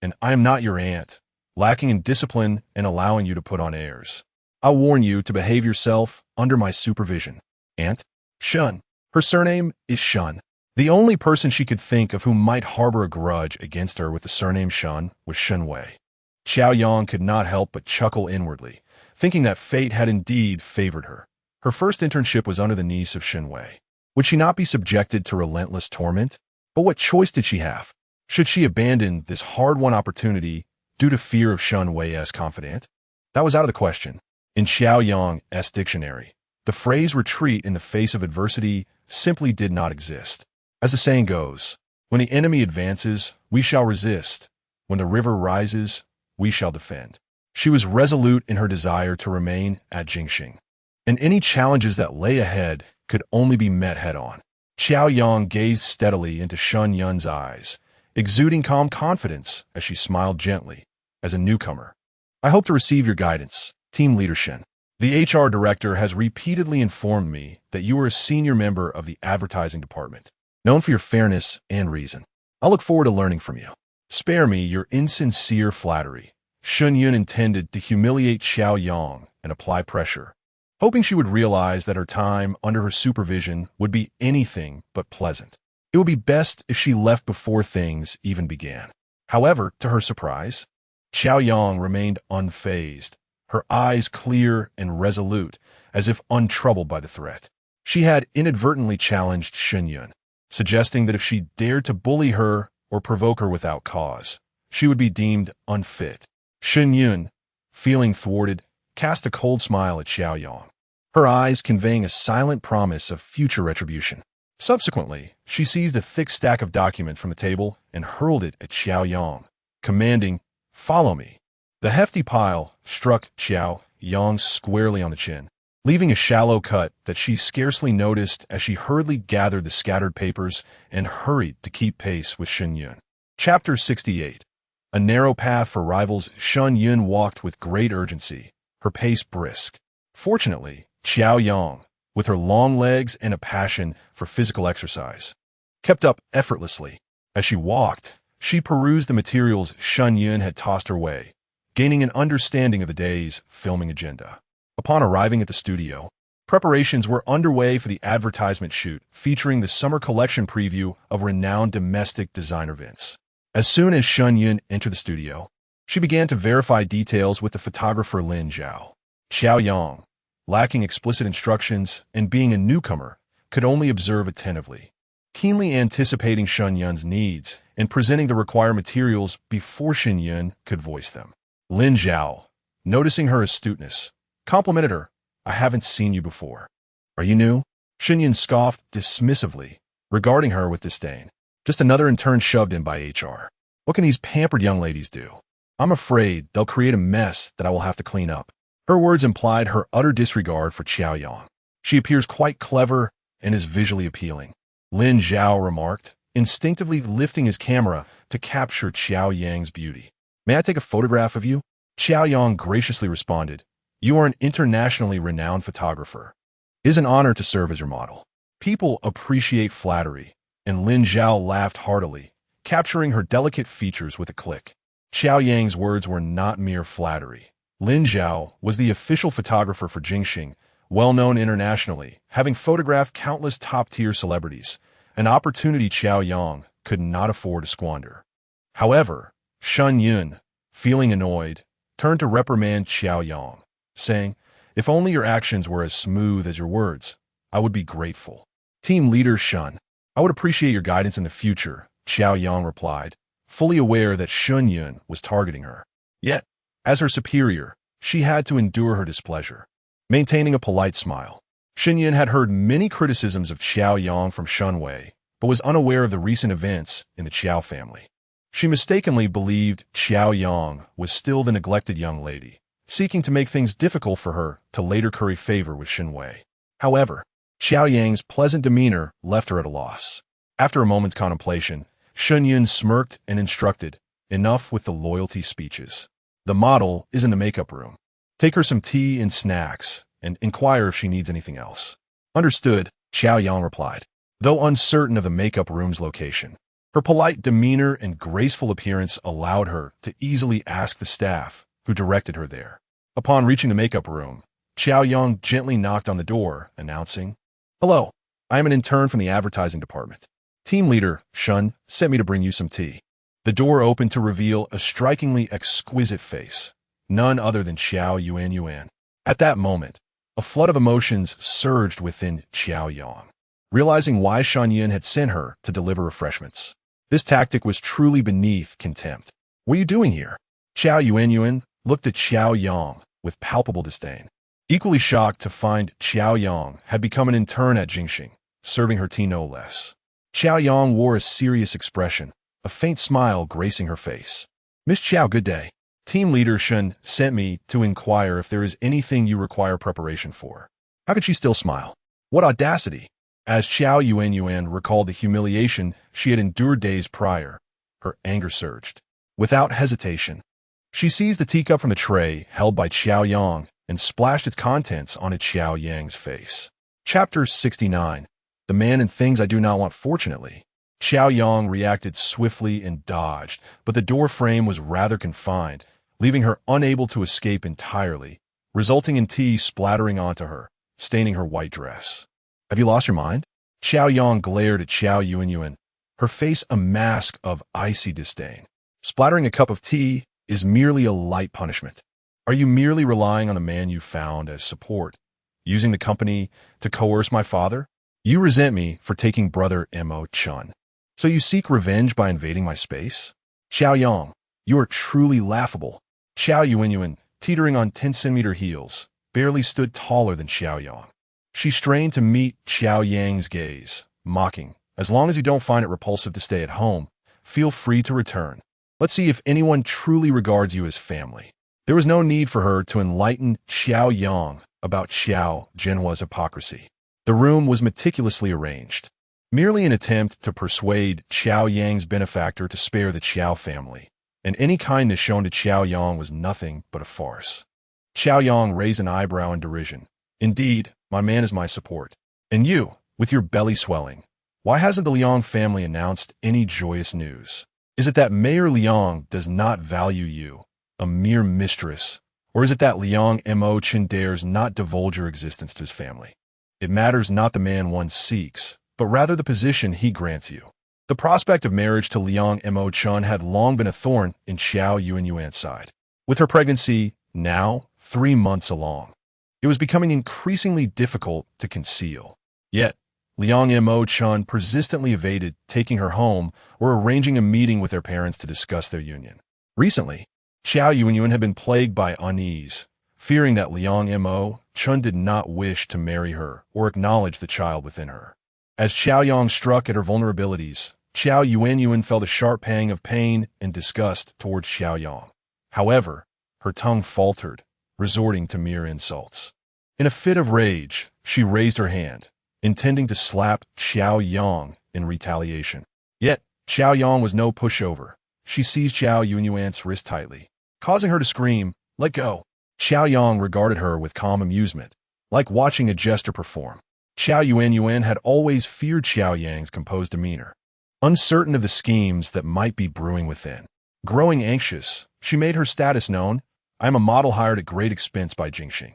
And I am not your aunt, lacking in discipline and allowing you to put on airs. I warn you to behave yourself under my supervision." "Aunt?" "Shun. Her surname is Shun." The only person she could think of who might harbor a grudge against her with the surname Shun was Shun Wei. Qiao Yang could not help but chuckle inwardly, thinking that fate had indeed favored her. Her first internship was under the niece of Shun Wei. Would she not be subjected to relentless torment? But what choice did she have? Should she abandon this hard-won opportunity due to fear of Shun Wei's confidant? That was out of the question. In Qiao Yang's dictionary, the phrase retreat in the face of adversity simply did not exist. As the saying goes, when the enemy advances, we shall resist. When the river rises, we shall defend. She was resolute in her desire to remain at Jingxing, and any challenges that lay ahead could only be met head-on. Qiao Yang gazed steadily into Shun Yun's eyes, exuding calm confidence as she smiled gently. As a newcomer, "I hope to receive your guidance, Team Leader Shen. The HR director has repeatedly informed me that you are a senior member of the advertising department, known for your fairness and reason. I look forward to learning from you. Spare me your insincere flattery." Shun Yun intended to humiliate Qiao Yang and apply pressure, hoping she would realize that her time under her supervision would be anything but pleasant. It would be best if she left before things even began. However, to her surprise, Qiao Yang remained unfazed, her eyes clear and resolute, as if untroubled by the threat. She had inadvertently challenged Shun Yun, suggesting that if she dared to bully her or provoke her without cause, she would be deemed unfit. Shun Yun, feeling thwarted, cast a cold smile at Qiao Yang, her eyes conveying a silent promise of future retribution. Subsequently, she seized a thick stack of documents from the table and hurled it at Qiao Yang, commanding, "Follow me." The hefty pile struck Qiao Yang squarely on the chin, leaving a shallow cut that she scarcely noticed as she hurriedly gathered the scattered papers and hurried to keep pace with Shun Yun. Chapter 68. A narrow path for rivals. Shun Yun walked with great urgency, her pace brisk. Fortunately, Qiao Yang, with her long legs and a passion for physical exercise, kept up effortlessly. As she walked, she perused the materials Shun Yun had tossed her way, gaining an understanding of the day's filming agenda. Upon arriving at the studio, preparations were underway for the advertisement shoot featuring the summer collection preview of renowned domestic designer Vince. As soon as Shun Yun entered the studio, she began to verify details with the photographer Lin Zhao. Qiao Yang, lacking explicit instructions and being a newcomer, could only observe attentively, keenly anticipating Shun Yun's needs and presenting the required materials before Shun Yun could voice them. Lin Zhao, noticing her astuteness, complimented her. I haven't seen you before. Are you new? Siyan scoffed dismissively, regarding her with disdain. Just another intern shoved in by HR. What can these pampered young ladies do? I'm afraid they'll create a mess that I will have to clean up. Her words implied her utter disregard for Qiao Yang. She appears quite clever and is visually appealing, Lin Zhao remarked, instinctively lifting his camera to capture Qiao Yang's beauty. May I take a photograph of you? Qiao Yang graciously responded. You are an internationally renowned photographer. It is an honor to serve as your model. People appreciate flattery, and Lin Zhao laughed heartily, capturing her delicate features with a click. Qiao Yang's words were not mere flattery. Lin Zhao was the official photographer for Jingxing, well known internationally, having photographed countless top-tier celebrities, an opportunity Qiao Yang could not afford to squander. However, Shun Yun, feeling annoyed, turned to reprimand Qiao Yang, saying, if only your actions were as smooth as your words, I would be grateful. Team leader Shun, I would appreciate your guidance in the future, Qiao Yang replied, fully aware that Shun Yun was targeting her. Yet, as her superior, she had to endure her displeasure. Maintaining a polite smile, Shun Yun had heard many criticisms of Qiao Yang from Shun Wei, but was unaware of the recent events in the Qiao family. She mistakenly believed Qiao Yang was still the neglected young lady, seeking to make things difficult for her to later curry favor with Shun Wei. However, Qiao Yang's pleasant demeanor left her at a loss. After a moment's contemplation, Shun Yun smirked and instructed, enough with the loyalty speeches. The model is in the makeup room. Take her some tea and snacks, and inquire if she needs anything else. Understood, Qiao Yang replied, though uncertain of the makeup room's location. Her polite demeanor and graceful appearance allowed her to easily ask the staff who directed her there. Upon reaching the makeup room, Qiao Yang gently knocked on the door, announcing, hello, I am an intern from the advertising department. Team leader, Shun, sent me to bring you some tea. The door opened to reveal a strikingly exquisite face, none other than Qiao Yuan. At that moment, a flood of emotions surged within Qiao Yang, realizing why Shun Yun had sent her to deliver refreshments. This tactic was truly beneath contempt. What are you doing here? Qiao Yuan looked at Qiao Yang with palpable disdain. Equally shocked to find Qiao Yang had become an intern at Jingxing, serving her tea no less. Qiao Yang wore a serious expression, a faint smile gracing her face. Miss Qiao, good day. Team leader Shun sent me to inquire if there is anything you require preparation for. How could she still smile? What audacity! As Qiao Yuan recalled the humiliation she had endured days prior, her anger surged. Without hesitation, she seized the teacup from the tray held by Qiao Yang and splashed its contents onto Qiao Yang's face. Chapter 69. The Man and Things I Do Not Want. Fortunately, Qiao Yang reacted swiftly and dodged, but the door frame was rather confined, leaving her unable to escape entirely, resulting in tea splattering onto her, staining her white dress. Have you lost your mind? Qiao Yang glared at Qiao Yuan, her face a mask of icy disdain. Splattering a cup of tea is merely a light punishment. Are you merely relying on the man you found as support, using the company to coerce my father? You resent me for taking brother Mo Chun. So you seek revenge by invading my space? Qiao Yang, you are truly laughable. Qiao Yuan, teetering on 10-centimeter heels, barely stood taller than Qiao Yang. She strained to meet Qiao Yang's gaze, mocking, as long as you don't find it repulsive to stay at home, feel free to return. Let's see if anyone truly regards you as family. There was no need for her to enlighten Qiao Yang about Qiao Jinhua's hypocrisy. The room was meticulously arranged, merely an attempt to persuade Qiao Yang's benefactor to spare the Qiao family, and any kindness shown to Qiao Yang was nothing but a farce. Qiao Yang raised an eyebrow in derision. Indeed, my man is my support. And you, with your belly swelling, why hasn't the Liang family announced any joyous news? Is it that Mayor Liang does not value you, a mere mistress, or is it that Liang Mo Chen dares not divulge your existence to his family? It matters not the man one seeks, but rather the position he grants you. The prospect of marriage to Liang Mo Chen had long been a thorn in Qiao Yuan's side. With her pregnancy, now 3 months along, it was becoming increasingly difficult to conceal. Yet, Liang Mo Chen persistently evaded taking her home or arranging a meeting with their parents to discuss their union. Recently, Qiao Yuan had been plagued by unease, fearing that Liang Mo Chun did not wish to marry her or acknowledge the child within her. As Qiao Yang struck at her vulnerabilities, Qiao Yuan felt a sharp pang of pain and disgust towards Qiao Yang. However, her tongue faltered, resorting to mere insults. In a fit of rage, she raised her hand, intending to slap Qiao Yang in retaliation. Yet, Qiao Yang was no pushover. She seized Qiao Yuan's wrist tightly, causing her to scream, "Let go!" Qiao Yang regarded her with calm amusement, like watching a jester perform. Qiao Yuan had always feared Qiao Yang's composed demeanor, uncertain of the schemes that might be brewing within. Growing anxious, she made her status known. "I am a model hired at great expense by Jingxing.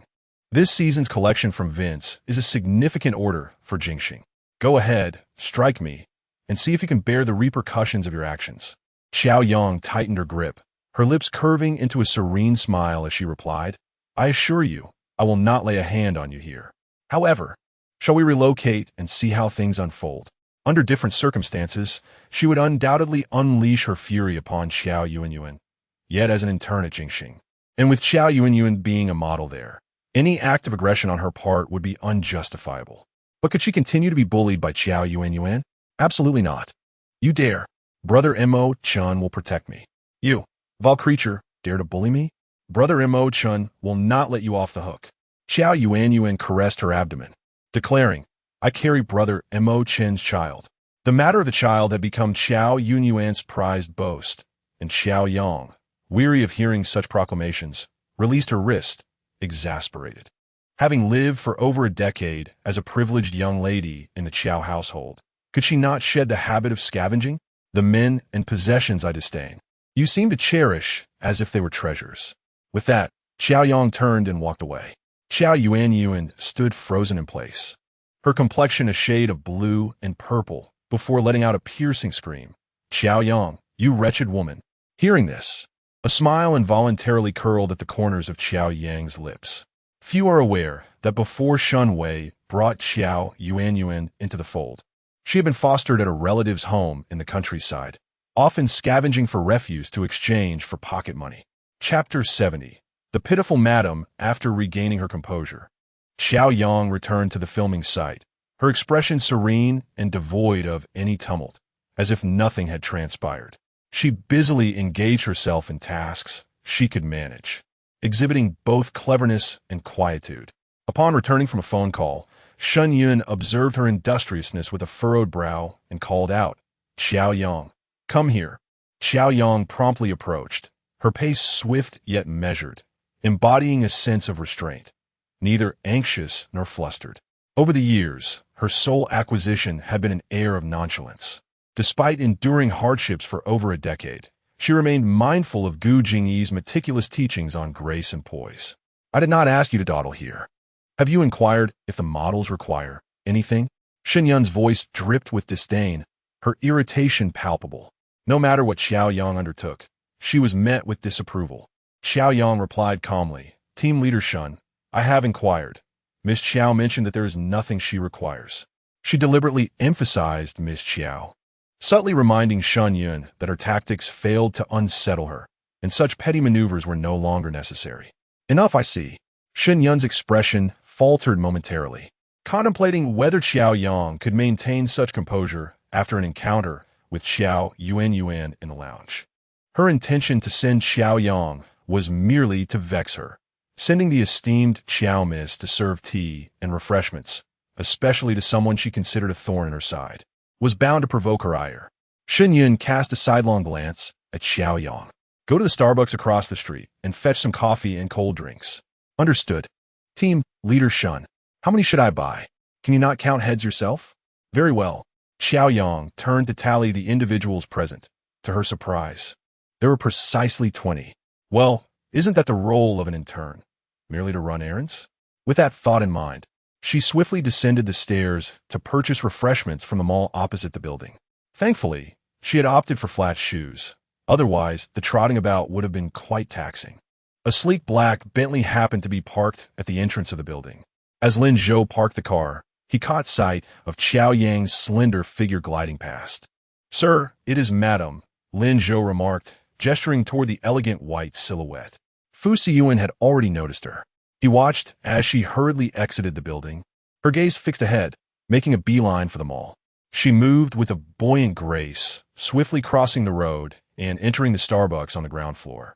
This season's collection from Vince is a significant order for Jingxing. Go ahead, strike me, and see if you can bear the repercussions of your actions." Qiao Yang tightened her grip, her lips curving into a serene smile as she replied, "I assure you, I will not lay a hand on you here. However, shall we relocate and see how things unfold?" Under different circumstances, she would undoubtedly unleash her fury upon Qiao Yuan, yet as an intern at Jingxing. And with Qiao Yuan being a model there, any act of aggression on her part would be unjustifiable. But could she continue to be bullied by Qiao Yuan? Absolutely not. "You dare. Brother Mo Chun will protect me. You, vile creature, dare to bully me? Brother Mo Chun will not let you off the hook." Qiao Yuan caressed her abdomen, declaring, "I carry Brother Mo Chen's child." The matter of the child had become Qiao Yuan's prized boast, and Qiao Yang, weary of hearing such proclamations, released her wrist, exasperated. Having lived for over a decade as a privileged young lady in the Qiao household, could she not shed the habit of scavenging? "The men and possessions I disdain, you seem to cherish as if they were treasures." With that, Qiao Yang turned and walked away. Qiao Yuan stood frozen in place, her complexion a shade of blue and purple, before letting out a piercing scream. "Qiao Yang, you wretched woman!" Hearing this, a smile involuntarily curled at the corners of Qiao Yang's lips. Few are aware that before Shun Wei brought Qiao Yuan into the fold, she had been fostered at a relative's home in the countryside, often scavenging for refuse to exchange for pocket money. Chapter 70. The pitiful madam after regaining her composure. Qiao Yang returned to the filming site, her expression serene and devoid of any tumult, as if nothing had transpired. She busily engaged herself in tasks she could manage, exhibiting both cleverness and quietude. Upon returning from a phone call, Shun Yun observed her industriousness with a furrowed brow and called out, "Qiao Yang, come here." Qiao Yang promptly approached, her pace swift yet measured, embodying a sense of restraint, neither anxious nor flustered. Over the years, her sole acquisition had been an air of nonchalance. Despite enduring hardships for over a decade, she remained mindful of Gu Jingyi's meticulous teachings on grace and poise. "I did not ask you to dawdle here. Have you inquired if the models require anything?" Shen Yun's voice dripped with disdain, her irritation palpable. No matter what Qiao Yang undertook, she was met with disapproval. Qiao Yang replied calmly, "Team leader Shun, I have inquired. Miss Qiao mentioned that there is nothing she requires." She deliberately emphasized Miss Qiao, subtly reminding Shun Yun that her tactics failed to unsettle her, and such petty maneuvers were no longer necessary. "Enough, I see." Shen Yun's expression faltered momentarily, contemplating whether Qiao Yang could maintain such composure after an encounter with Qiao Yuan in the lounge. Her intention to send Qiao Yang was merely to vex her. Sending the esteemed Qiao Miss to serve tea and refreshments, especially to someone she considered a thorn in her side, was bound to provoke her ire. Shen Yun cast a sidelong glance at Qiao Yang. "Go to the Starbucks across the street and fetch some coffee and cold drinks." "Understood." "Team leader Shun, how many should I buy? Can you not count heads yourself?" "Very well." Qiao Yang turned to tally the individuals present. To her surprise, there were precisely 20. Well, isn't that the role of an intern? Merely to run errands? With that thought in mind, she swiftly descended the stairs to purchase refreshments from the mall opposite the building. Thankfully, she had opted for flat shoes. Otherwise, the trotting about would have been quite taxing. A sleek black Bentley happened to be parked at the entrance of the building. As Lin Zhou parked the car, he caught sight of Qiao Yang's slender figure gliding past. "Sir, it is Madame," Lin Zhou remarked, gesturing toward the elegant white silhouette. Fu Siyuan had already noticed her. He watched as she hurriedly exited the building, her gaze fixed ahead, making a beeline for the mall. She moved with a buoyant grace, swiftly crossing the road and entering the Starbucks on the ground floor.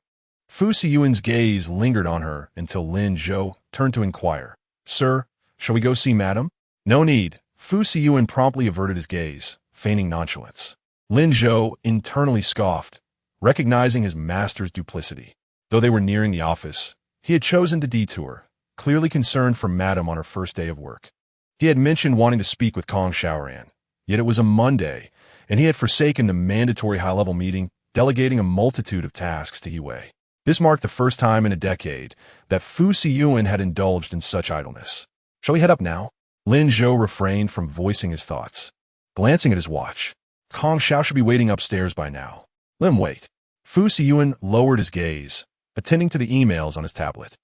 Fu Siyuan's gaze lingered on her until Lin Zhou turned to inquire, "Sir, shall we go see Madam?" "No need." Fu Siyuan promptly averted his gaze, feigning nonchalance. Lin Zhou internally scoffed, recognizing his master's duplicity. Though they were nearing the office, he had chosen the detour, clearly concerned for Madam on her first day of work. He had mentioned wanting to speak with Kong Xiaoran, yet it was a Monday, and he had forsaken the mandatory high-level meeting, delegating a multitude of tasks to Wei. This marked the first time in a decade that Fu Siyuan had indulged in such idleness. "Shall we head up now?" Lin Zhou refrained from voicing his thoughts. Glancing at his watch, Kong Xiao should be waiting upstairs by now. "Let him wait." Fu Siyuan lowered his gaze, attending to the emails on his tablet.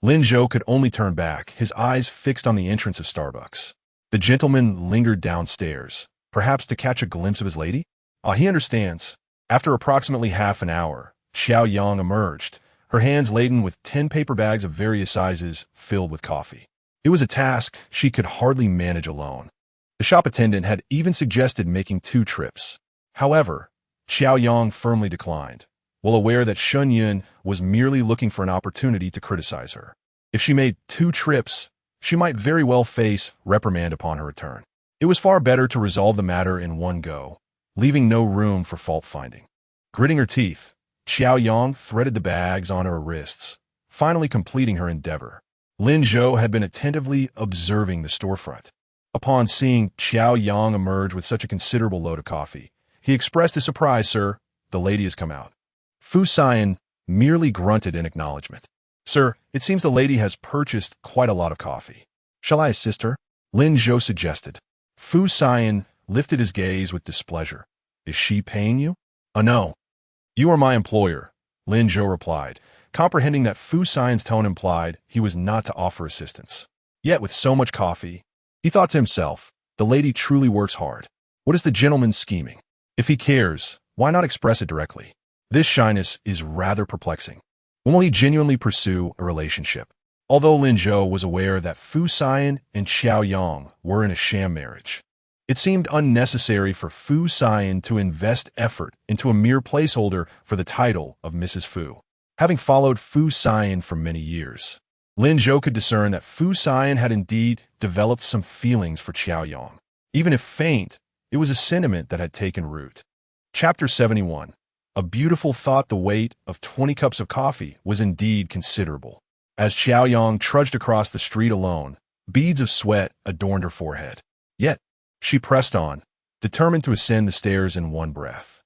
Lin Zhou could only turn back, his eyes fixed on the entrance of Starbucks. The gentleman lingered downstairs, perhaps to catch a glimpse of his lady? He understands. After approximately half an hour, Qiao Yang emerged, her hands laden with 10 paper bags of various sizes filled with coffee. It was a task she could hardly manage alone. The shop attendant had even suggested making 2 trips. However, Qiao Yang firmly declined, well aware that Shun Yun was merely looking for an opportunity to criticize her. If she made 2 trips, she might very well face reprimand upon her return. It was far better to resolve the matter in one go, leaving no room for fault-finding. Gritting her teeth, Qiao Yang threaded the bags on her wrists, finally completing her endeavor. Lin Zhou had been attentively observing the storefront. Upon seeing Qiao Yang emerge with such a considerable load of coffee, he expressed his surprise. "Sir, the lady has come out." Fu Siyan merely grunted in acknowledgement. "Sir, it seems the lady has purchased quite a lot of coffee. Shall I assist her?" Lin Zhou suggested. Fu Siyan lifted his gaze with displeasure. "Is she paying you?" No. "You are my employer," Lin Zhou replied, comprehending that Fu Siyan's tone implied he was not to offer assistance. Yet with so much coffee, he thought to himself, the lady truly works hard. What is the gentleman scheming? If he cares, why not express it directly? This shyness is rather perplexing. When will he genuinely pursue a relationship? Although Lin Zhou was aware that Fu Siyan and Qiao Yang were in a sham marriage, it seemed unnecessary for Fu Siyan to invest effort into a mere placeholder for the title of Mrs. Fu. Having followed Fu Siyan for many years, Lin Zhou could discern that Fu Siyan had indeed developed some feelings for Qiao Yang. Even if faint, it was a sentiment that had taken root. Chapter 71. A beautiful thought. The weight of 20 cups of coffee was indeed considerable. As Qiao Yang trudged across the street alone, beads of sweat adorned her forehead. Yet, she pressed on, determined to ascend the stairs in one breath.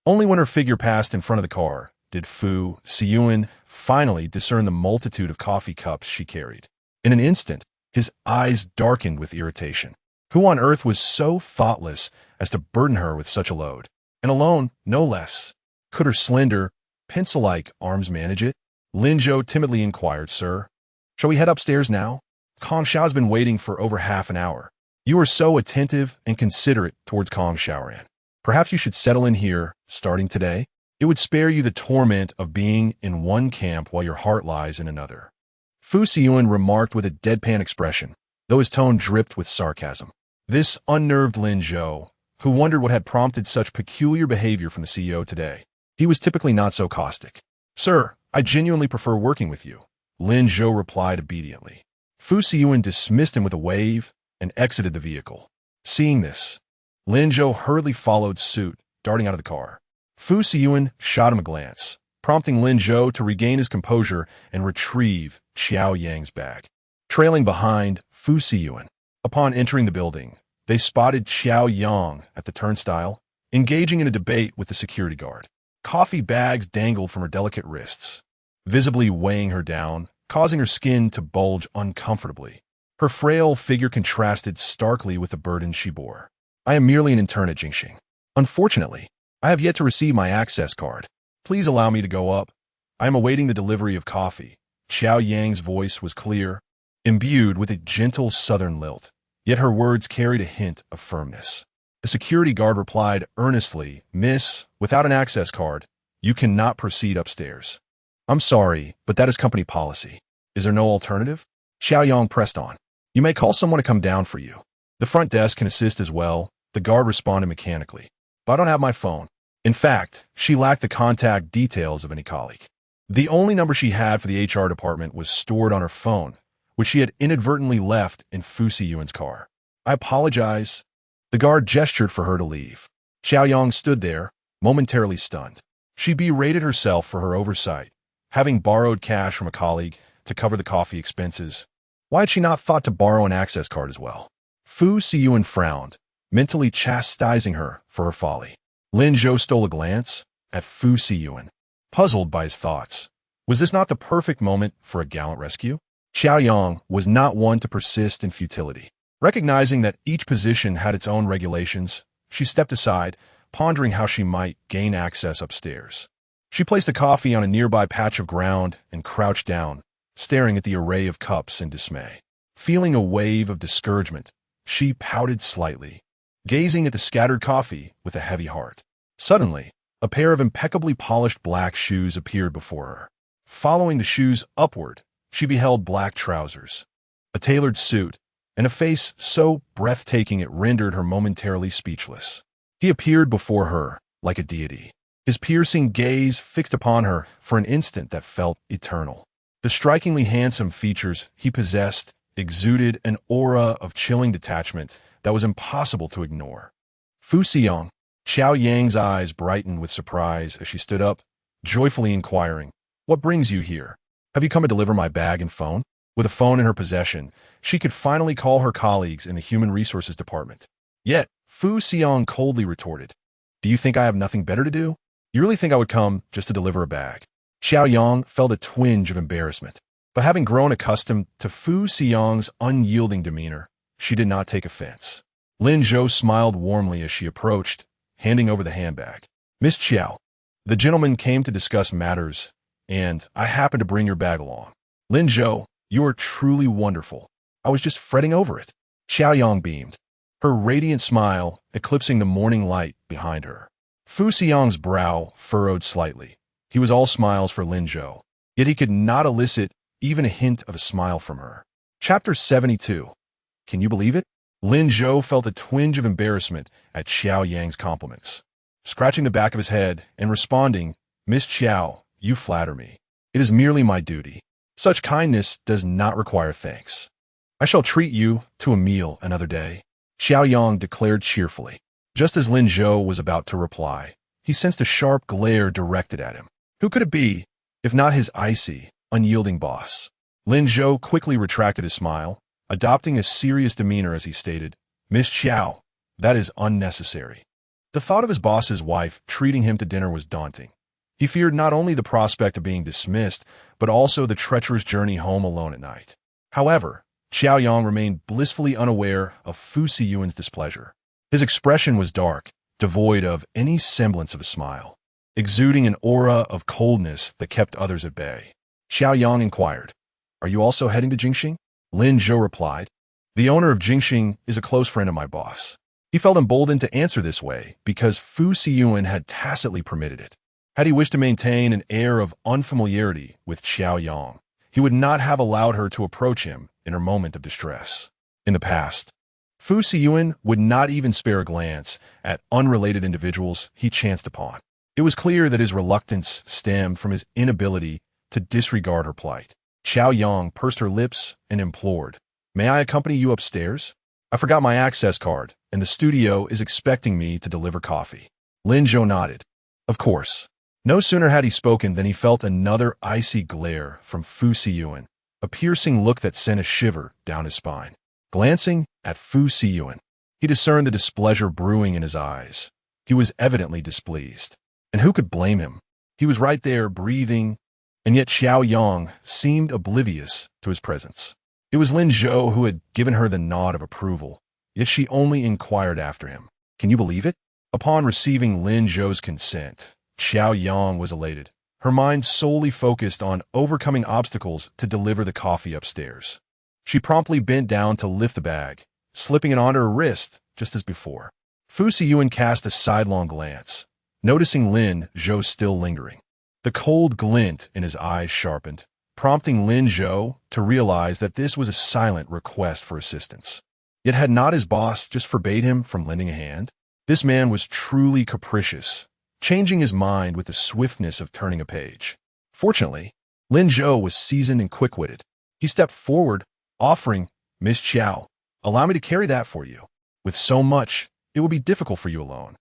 Only when her figure passed in front of the car did Fu Siyuan finally discern the multitude of coffee cups she carried. In an instant, his eyes darkened with irritation. Who on earth was so thoughtless as to burden her with such a load? And alone, no less. Could her slender, pencil-like arms manage it? Lin Zhou timidly inquired, "Sir, shall we head upstairs now? Kong Xiao's been waiting for over half an hour. You are so attentive and considerate towards Kong Xiaoran. Perhaps you should settle in here, starting today. It would spare you the torment of being in one camp while your heart lies in another." Fu Siyuan remarked with a deadpan expression, though his tone dripped with sarcasm. This unnerved Lin Zhou, who wondered what had prompted such peculiar behavior from the CEO today. He was typically not so caustic. "Sir, I genuinely prefer working with you," Lin Zhou replied obediently. Fu Siyuan dismissed him with a wave and exited the vehicle. Seeing this, Lin Zhou hurriedly followed suit, darting out of the car. Fu Siyuan shot him a glance, prompting Lin Zhou to regain his composure and retrieve Qiao Yang's bag. Trailing behind Fu Siyuan, upon entering the building, they spotted Qiao Yang at the turnstile, engaging in a debate with the security guard. Coffee bags dangled from her delicate wrists, visibly weighing her down, causing her skin to bulge uncomfortably. Her frail figure contrasted starkly with the burden she bore. "I am merely an intern at Jingxing. Unfortunately, I have yet to receive my access card. Please allow me to go up. I am awaiting the delivery of coffee." Qiao Yang's voice was clear, imbued with a gentle southern lilt, yet her words carried a hint of firmness. The security guard replied earnestly, "Miss, without an access card, you cannot proceed upstairs." "I'm sorry, but that is company policy. Is there no alternative? Qiao Yang pressed on. You may call someone to come down for you. The front desk can assist as well, the guard responded mechanically. But I don't have my phone. In fact, she lacked the contact details of any colleague. The only number she had for the HR department was stored on her phone, which she had inadvertently left in Fu Siyuan's car. I apologize. The guard gestured for her to leave. Qiao Yang stood there, momentarily stunned. She berated herself for her oversight, having borrowed cash from a colleague to cover the coffee expenses. Why had she not thought to borrow an access card as well? Fu Siyuan frowned, mentally chastising her for her folly. Lin Zhou stole a glance at Fu Siyuan, puzzled by his thoughts. Was this not the perfect moment for a gallant rescue? Qiao Yang was not one to persist in futility. Recognizing that each position had its own regulations, she stepped aside, pondering how she might gain access upstairs. She placed the coffee on a nearby patch of ground and crouched down, staring at the array of cups in dismay. Feeling a wave of discouragement, she pouted slightly, gazing at the scattered coffee with a heavy heart. Suddenly, a pair of impeccably polished black shoes appeared before her. Following the shoes upward, she beheld black trousers, a tailored suit, and a face so breathtaking it rendered her momentarily speechless. He appeared before her like a deity, his piercing gaze fixed upon her for an instant that felt eternal. The strikingly handsome features he possessed exuded an aura of chilling detachment that was impossible to ignore. Fu Siyang, Qiao Yang's eyes brightened with surprise as she stood up, joyfully inquiring, "What brings you here? Have you come to deliver my bag and phone?" With a phone in her possession, she could finally call her colleagues in the Human Resources Department. Yet, Fu Siyang coldly retorted, "Do you think I have nothing better to do? You really think I would come just to deliver a bag?" Qiao Yang felt a twinge of embarrassment, but having grown accustomed to Fu Siyang's unyielding demeanor, she did not take offense. Lin Zhou smiled warmly as she approached, handing over the handbag. "Miss Qiao, the gentleman came to discuss matters, and I happened to bring your bag along." "Lin Zhou, you are truly wonderful. I was just fretting over it." Qiao Yang beamed, her radiant smile eclipsing the morning light behind her. Fu Siyang's brow furrowed slightly. He was all smiles for Lin Zhou, yet he could not elicit even a hint of a smile from her. Chapter 72. Can you believe it? Lin Zhou felt a twinge of embarrassment at Qiao Yang's compliments. Scratching the back of his head and responding, "Miss Qiao, you flatter me. It is merely my duty. Such kindness does not require thanks. I shall treat you to a meal another day," Qiao Yang declared cheerfully. Just as Lin Zhou was about to reply, he sensed a sharp glare directed at him. Who could it be, if not his icy, unyielding boss? Lin Zhou quickly retracted his smile, adopting a serious demeanor as he stated, "Miss Qiao, that is unnecessary." The thought of his boss's wife treating him to dinner was daunting. He feared not only the prospect of being dismissed, but also the treacherous journey home alone at night. However, Qiao Yang remained blissfully unaware of Fu Siyuan's displeasure. His expression was dark, devoid of any semblance of a smile, exuding an aura of coldness that kept others at bay. Qiao Yang inquired, "Are you also heading to Jingxing?" Lin Zhou replied, "The owner of Jingxing is a close friend of my boss." He felt emboldened to answer this way because Fu Siyuan had tacitly permitted it. Had he wished to maintain an air of unfamiliarity with Qiao Yang, he would not have allowed her to approach him in her moment of distress. In the past, Fu Siyuan would not even spare a glance at unrelated individuals he chanced upon. It was clear that his reluctance stemmed from his inability to disregard her plight. Qiao Yang pursed her lips and implored, "May I accompany you upstairs? I forgot my access card, and the studio is expecting me to deliver coffee." Lin Zhou nodded. Of course. No sooner had he spoken than he felt another icy glare from Fu Siyuan, a piercing look that sent a shiver down his spine. Glancing at Fu Siyuan, he discerned the displeasure brewing in his eyes. He was evidently displeased. And who could blame him? He was right there, breathing, and yet Qiao Yang seemed oblivious to his presence. It was Lin Zhou who had given her the nod of approval, yet she only inquired after him. Can you believe it? Upon receiving Lin Zhou's consent, Qiao Yang was elated, her mind solely focused on overcoming obstacles to deliver the coffee upstairs. She promptly bent down to lift the bag, slipping it onto her wrist just as before. Fu Siyuan cast a sidelong glance, noticing Lin Zhou still lingering. The cold glint in his eyes sharpened, prompting Lin Zhou to realize that this was a silent request for assistance. Yet had not his boss just forbade him from lending a hand? This man was truly capricious, changing his mind with the swiftness of turning a page. Fortunately, Lin Zhou was seasoned and quick-witted. He stepped forward, offering, "Miss Qiao, allow me to carry that for you. With so much, it will be difficult for you alone."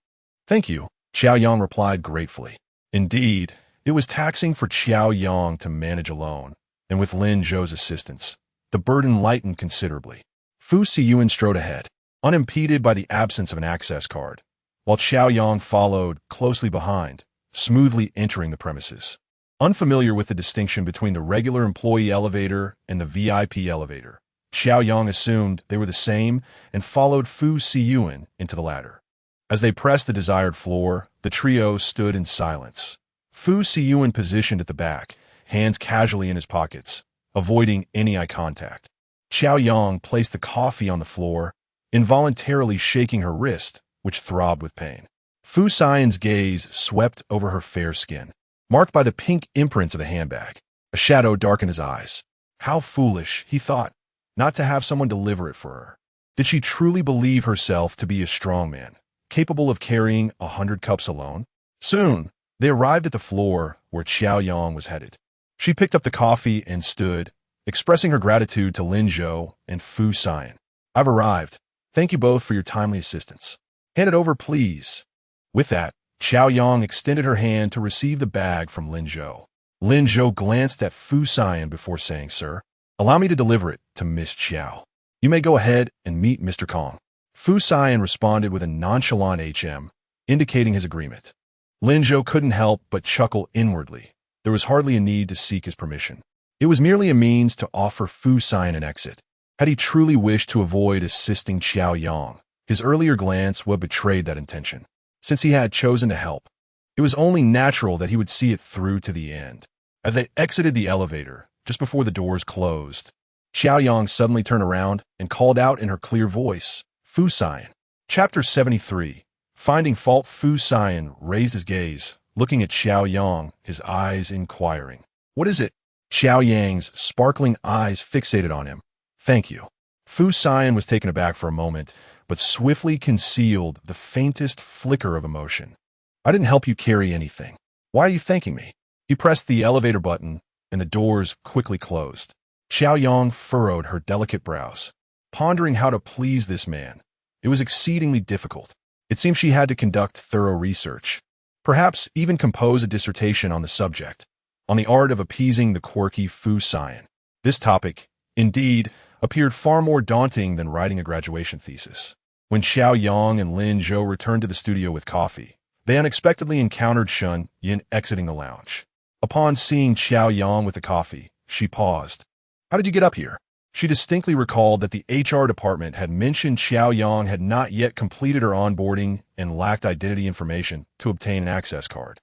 "Thank you," Qiao Yang replied gratefully. Indeed, it was taxing for Qiao Yang to manage alone, and with Lin Zhou's assistance, the burden lightened considerably. Fu Siyan strode ahead, unimpeded by the absence of an access card, while Qiao Yang followed closely behind, smoothly entering the premises. Unfamiliar with the distinction between the regular employee elevator and the VIP elevator, Qiao Yang assumed they were the same and followed Fu Siyan into the latter. As they pressed the desired floor, the trio stood in silence. Fu Siyan positioned at the back, hands casually in his pockets, avoiding any eye contact. Qiao Yang placed the coffee on the floor, involuntarily shaking her wrist, which throbbed with pain. Fu Siyan's gaze swept over her fair skin, marked by the pink imprints of the handbag. A shadow darkened his eyes. How foolish, he thought, not to have someone deliver it for her. Did she truly believe herself to be a strong man, capable of carrying 100 cups alone? Soon, they arrived at the floor where Qiao Yang was headed. She picked up the coffee and stood, expressing her gratitude to Lin Zhou and Fu Siyan. "I've arrived. Thank you both for your timely assistance. Hand it over, please." With that, Qiao Yang extended her hand to receive the bag from Lin Zhou. Lin Zhou glanced at Fu Siyan before saying, "Sir, allow me to deliver it to Miss Qiao. You may go ahead and meet Mr. Kong." Fu Siyan responded with a nonchalant HM, indicating his agreement. Lin Zhou couldn't help but chuckle inwardly. There was hardly a need to seek his permission. It was merely a means to offer Fu Siyan an exit. Had he truly wished to avoid assisting Qiao Yang, his earlier glance would have betrayed that intention. Since he had chosen to help, it was only natural that he would see it through to the end. As they exited the elevator, just before the doors closed, Qiao Yang suddenly turned around and called out in her clear voice, "Fu Siyan." Chapter 73. Finding fault. Fu Siyan raised his gaze, looking at Qiao Yang, his eyes inquiring. "What is it?" Qiao Yang's sparkling eyes fixated on him. "Thank you." Fu Siyan was taken aback for a moment, but swiftly concealed the faintest flicker of emotion. "I didn't help you carry anything. Why are you thanking me?" He pressed the elevator button, and the doors quickly closed. Qiao Yang furrowed her delicate brows, pondering how to please this man. It was exceedingly difficult. It seemed she had to conduct thorough research, perhaps even compose a dissertation on the subject, on the art of appeasing the quirky Fu Siyan. This topic, indeed, appeared far more daunting than writing a graduation thesis. When Qiao Yang and Lin Zhou returned to the studio with coffee, they unexpectedly encountered Siyan exiting the lounge. Upon seeing Qiao Yang with the coffee, she paused. "How did you get up here?" She distinctly recalled that the HR department had mentioned Qiao Yang had not yet completed her onboarding and lacked identity information to obtain an access card.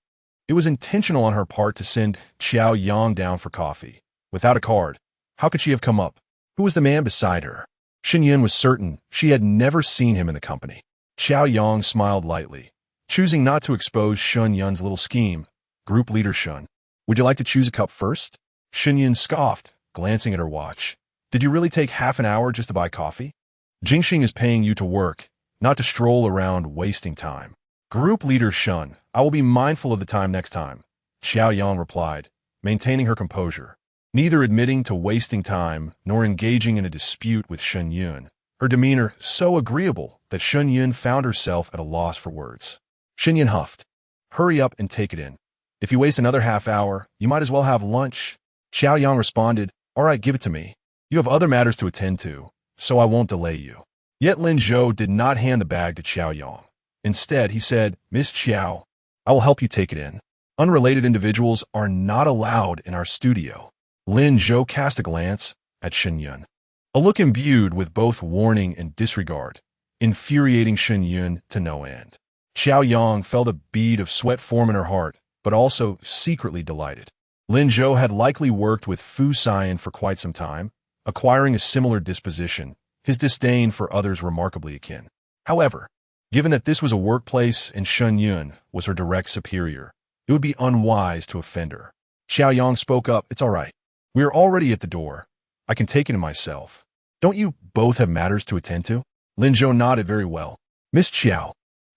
It was intentional on her part to send Qiao Yang down for coffee. Without a card, how could she have come up? Who was the man beside her? Siyan was certain she had never seen him in the company. Qiao Yang smiled lightly, choosing not to expose Siyan's little scheme. Group leader Siyan, "Would you like to choose a cup first?" Siyan scoffed, glancing at her watch. "Did you really take half an hour just to buy coffee? Jingxing is paying you to work, not to stroll around wasting time." Group leader Siyan, "I will be mindful of the time next time," Qiao Yang replied, maintaining her composure. Neither admitting to wasting time nor engaging in a dispute with Siyan, her demeanor so agreeable that Siyan found herself at a loss for words. Siyan huffed, "Hurry up and take it in. If you waste another half hour, you might as well have lunch." Qiao Yang responded, "All right, give it to me. You have other matters to attend to, so I won't delay you." Yet Lin Zhou did not hand the bag to Qiao Yang. Instead, he said, "Miss Qiao, I will help you take it in. Unrelated individuals are not allowed in our studio." Lin Zhou cast a glance at Siyan, a look imbued with both warning and disregard, infuriating Siyan to no end. Qiao Yang felt a bead of sweat form in her heart, but also secretly delighted. Lin Zhou had likely worked with Fu Siyan for quite some time, acquiring a similar disposition, his disdain for others remarkably akin. However, given that this was a workplace and Siyan was her direct superior, it would be unwise to offend her. Qiao Yang spoke up, "It's all right. We are already at the door. I can take it in myself. Don't you both have matters to attend to? Lin Zhou nodded very well. Miss Qiao,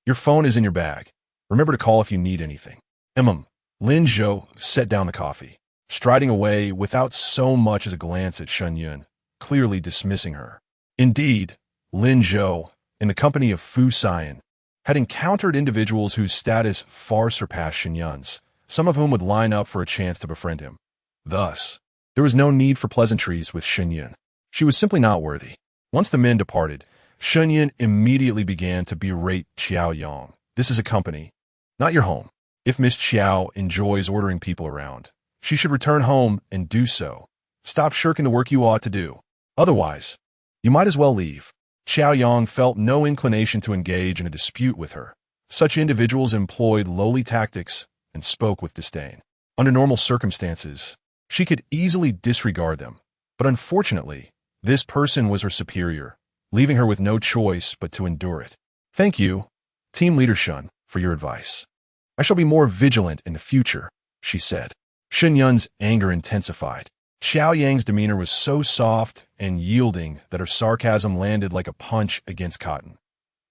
your phone is in your bag. Remember to call if you need anything. Lin Zhou set down the coffee, striding away without so much as a glance at Shen Yun, clearly dismissing her. Indeed, Lin Zhou, in the company of Fu Siyan, had encountered individuals whose status far surpassed Shen Yun's, some of whom would line up for a chance to befriend him. Thus, there was no need for pleasantries with Shen Yun. She was simply not worthy. Once the men departed, Shen Yun immediately began to berate Qiao Yang. This is a company, not your home. If Miss Qiao enjoys ordering people around, she should return home and do so. Stop shirking the work you ought to do. Otherwise, you might as well leave. Qiao Yang felt no inclination to engage in a dispute with her. Such individuals employed lowly tactics and spoke with disdain. Under normal circumstances, she could easily disregard them, but unfortunately, this person was her superior, leaving her with no choice but to endure it. Thank you, Team Leader Shun, for your advice. I shall be more vigilant in the future, she said. Shen Yun's anger intensified. Qiao Yang's demeanor was so soft and yielding that her sarcasm landed like a punch against cotton.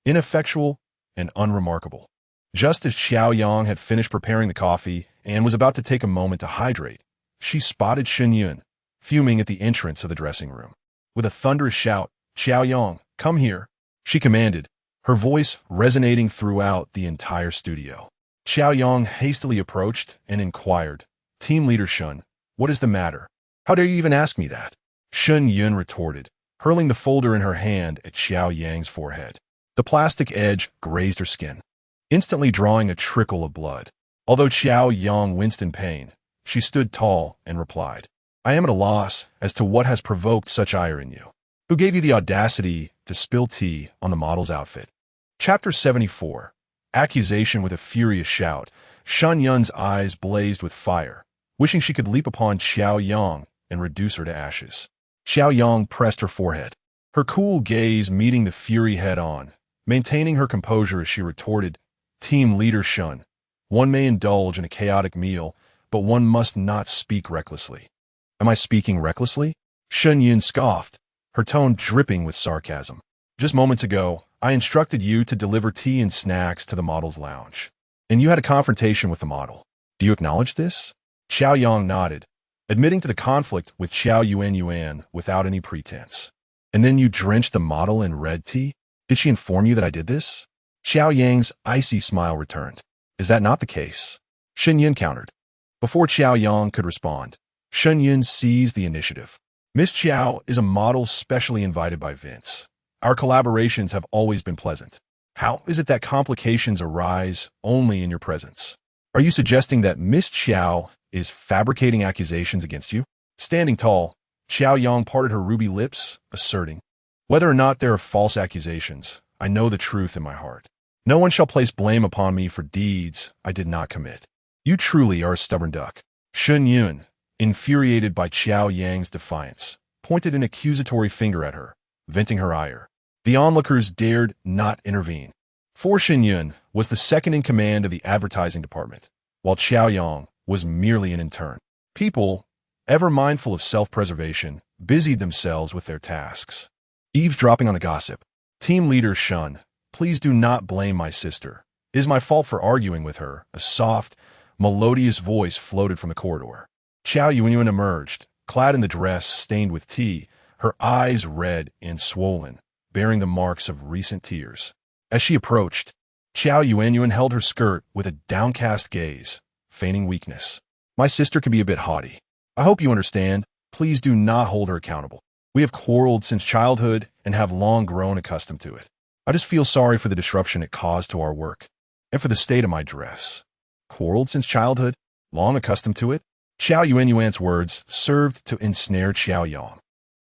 Ineffectual and unremarkable. Just as Qiao Yang had finished preparing the coffee and was about to take a moment to hydrate, she spotted Shen Yun, fuming at the entrance of the dressing room. With a thunderous shout, "Qiao Yang, come here," she commanded, her voice resonating throughout the entire studio. Qiao Yang hastily approached and inquired, "Team Leader Shun, what is the matter? How dare you even ask me that?" Shen Yun retorted, hurling the folder in her hand at Qiao Yang's forehead. The plastic edge grazed her skin, instantly drawing a trickle of blood. Although Qiao Yang winced in pain, she stood tall and replied, "I am at a loss as to what has provoked such ire in you. Who gave you the audacity to spill tea on the model's outfit?" Chapter 74. Accusation. With a furious shout, Shen Yun's eyes blazed with fire, wishing she could leap upon Qiao Yang and reduce her to ashes. Qiao Yang pressed her forehead, her cool gaze meeting the fury head-on, maintaining her composure as she retorted, "Team Leader Shun, one may indulge in a chaotic meal, but one must not speak recklessly." "Am I speaking recklessly?" Shen Yun scoffed, her tone dripping with sarcasm. "Just moments ago, I instructed you to deliver tea and snacks to the model's lounge, and you had a confrontation with the model. Do you acknowledge this?" Qiao Yang nodded, admitting to the conflict with Qiao Yuan without any pretense. "And then you drenched the model in red tea? Did she inform you that I did this?" Qiao Yang's icy smile returned. "Is that not the case?" Shen Yun countered. Before Qiao Yang could respond, Shen Yun seized the initiative. "Miss Qiao is a model specially invited by Vince. Our collaborations have always been pleasant. How is it that complications arise only in your presence? Are you suggesting that Miss Qiao is fabricating accusations against you?" Standing tall, Qiao Yang parted her ruby lips, asserting, "Whether or not there are false accusations, I know the truth in my heart. No one shall place blame upon me for deeds I did not commit. You truly are a stubborn duck." Shen Yun, infuriated by Qiao Yang's defiance, pointed an accusatory finger at her, venting her ire. The onlookers dared not intervene. For Shen Yun was the second in command of the advertising department, while Qiao Yang was merely an intern. People, ever mindful of self-preservation, busied themselves with their tasks. Eavesdropping on the gossip. "Team Leader Shun, please do not blame my sister. It is my fault for arguing with her." A soft, melodious voice floated from the corridor. Qiao Yuan emerged, clad in the dress stained with tea, her eyes red and swollen, bearing the marks of recent tears. As she approached, Qiao Yuan held her skirt with a downcast gaze, feigning weakness. "My sister can be a bit haughty. I hope you understand. Please do not hold her accountable. We have quarreled since childhood and have long grown accustomed to it. I just feel sorry for the disruption it caused to our work, and for the state of my dress." Quarreled since childhood? Long accustomed to it? Qiao Yuan's words served to ensnare Qiao Yang,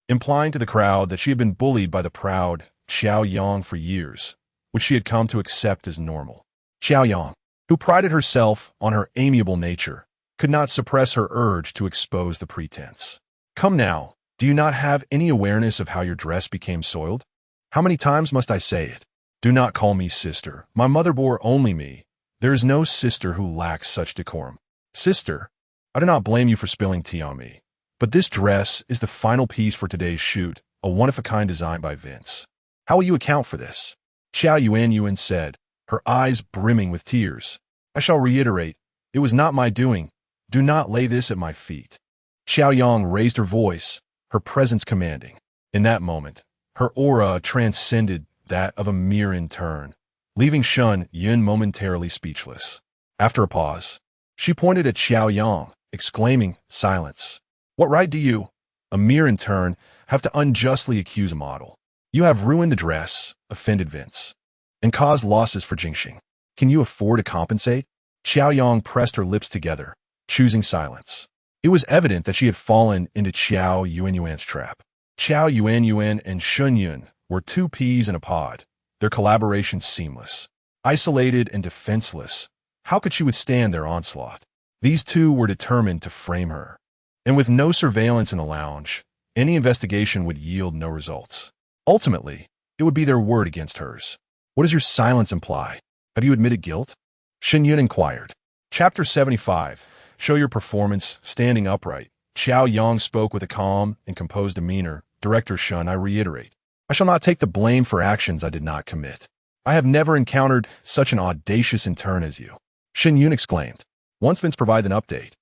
implying to the crowd that she had been bullied by the proud Qiao Yang for years, which she had come to accept as normal. Qiao Yang, who prided herself on her amiable nature, could not suppress her urge to expose the pretense. "Come now, do you not have any awareness of how your dress became soiled? How many times must I say it? Do not call me sister. My mother bore only me. There is no sister who lacks such decorum." "Sister, I do not blame you for spilling tea on me. But this dress is the final piece for today's shoot, a one-of-a-kind design by Vince. How will you account for this? Qiao Yang said, her eyes brimming with tears. I shall reiterate, it was not my doing. Do not lay this at my feet. Qiao Yang raised her voice, her presence commanding. In that moment, her aura transcended that of a mere intern, leaving Shun Yun momentarily speechless. After a pause, she pointed at Qiao Yang, exclaiming, "Silence. What right do you, a mere intern, have to unjustly accuse a model? You have ruined the dress," offended Vince, "and caused losses for Jingxing. Can you afford to compensate?" Qiao Yang pressed her lips together, choosing silence. It was evident that she had fallen into Qiao Yuan's trap. Qiao Yuan and Shun Yun were two peas in a pod, their collaboration seamless. Isolated and defenseless, how could she withstand their onslaught? These two were determined to frame her. And with no surveillance in the lounge, any investigation would yield no results. Ultimately, it would be their word against hers. What does your silence imply? Have you admitted guilt? Shun Yun inquired. Chapter 75. Show your performance, standing upright. Qiao Yang spoke with a calm and composed demeanor. Director Shun, I reiterate, I shall not take the blame for actions I did not commit. I have never encountered such an audacious intern as you. Shun Yun exclaimed. Once Vince provides an update,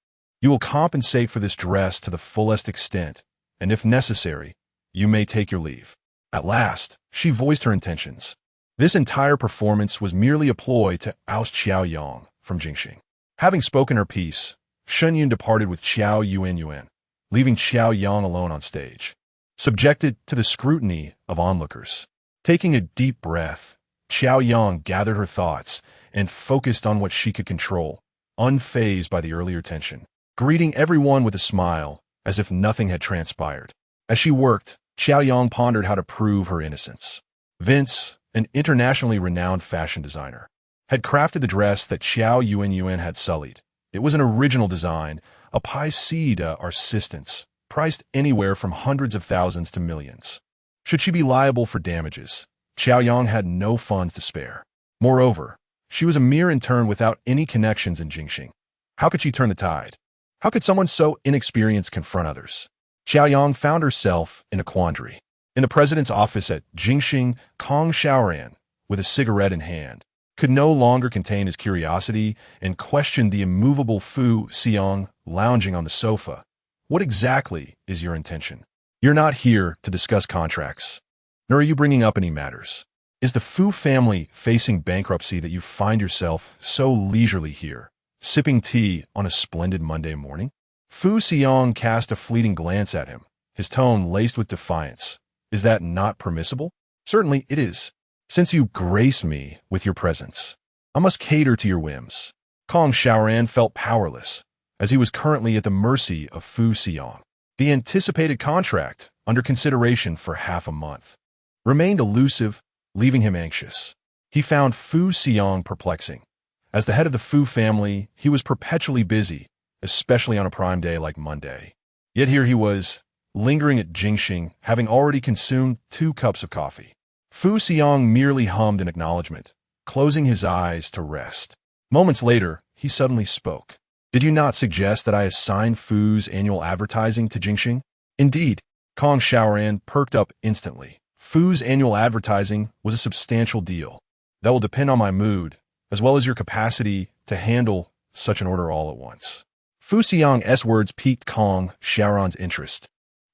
you will compensate for this dress to the fullest extent, and if necessary, you may take your leave. At last, she voiced her intentions. This entire performance was merely a ploy to oust Qiao Yang from Jingxing. Having spoken her piece, Shun Yun departed with Qiao Yuan, leaving Qiao Yang alone on stage, subjected to the scrutiny of onlookers. Taking a deep breath, Qiao Yang gathered her thoughts and focused on what she could control, unfazed by the earlier tension, greeting everyone with a smile as if nothing had transpired. As she worked, Qiao Yang pondered how to prove her innocence. Vince, an internationally renowned fashion designer, had crafted the dress that Qiao Yuan had sullied. It was an original design, a pièce d'argent, priced anywhere from hundreds of thousands to millions. Should she be liable for damages, Qiao Yang had no funds to spare. Moreover, she was a mere intern without any connections in Jingxing. How could she turn the tide? How could someone so inexperienced confront others? Qiao Yang found herself in a quandary. In the president's office at Jingxing, Kong Xiaoran, with a cigarette in hand, could no longer contain his curiosity and questioned the immovable Fu Siyan lounging on the sofa. What exactly is your intention? You're not here to discuss contracts, nor are you bringing up any matters. Is the Fu family facing bankruptcy that you find yourself so leisurely here, sipping tea on a splendid Monday morning? Fu Siyan cast a fleeting glance at him, his tone laced with defiance. Is that not permissible? Certainly it is. Since you grace me with your presence, I must cater to your whims. Kong Xiaoran felt powerless, as he was currently at the mercy of Fu Siyan. The anticipated contract, under consideration for half a month, remained elusive, leaving him anxious. He found Fu Siyan perplexing. As the head of the Fu family, he was perpetually busy, especially on a prime day like Monday. Yet here he was, lingering at Jingxing, having already consumed 2 cups of coffee. Fu Siyan merely hummed in acknowledgement, closing his eyes to rest. Moments later, he suddenly spoke. Did you not suggest that I assign Fu's annual advertising to Jingxing? Indeed. Kong Xiaoran perked up instantly. Fu's annual advertising was a substantial deal. That will depend on my mood, as well as your capacity to handle such an order all at once. Fu Xiang's words piqued Kong Xiaoran's interest,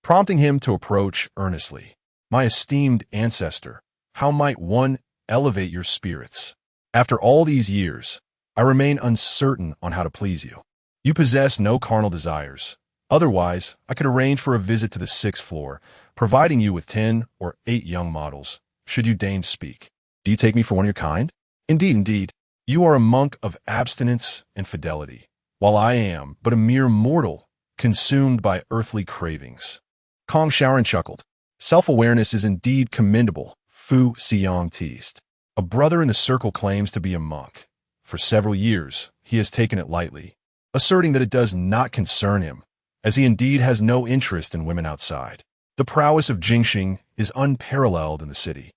prompting him to approach earnestly. My esteemed ancestor, how might one elevate your spirits? After all these years, I remain uncertain on how to please you. You possess no carnal desires. Otherwise, I could arrange for a visit to the 6th floor, providing you with 10 or 8 young models, should you deign to speak. Do you take me for one of your kind? Indeed. You are a monk of abstinence and fidelity, while I am but a mere mortal, consumed by earthly cravings. Kong Xiaoran chuckled. Self-awareness is indeed commendable, Fu Siyan teased. A brother in the circle claims to be a monk. For several years, he has taken it lightly, asserting that it does not concern him, as he indeed has no interest in women outside. The prowess of Jingxing is unparalleled in the city.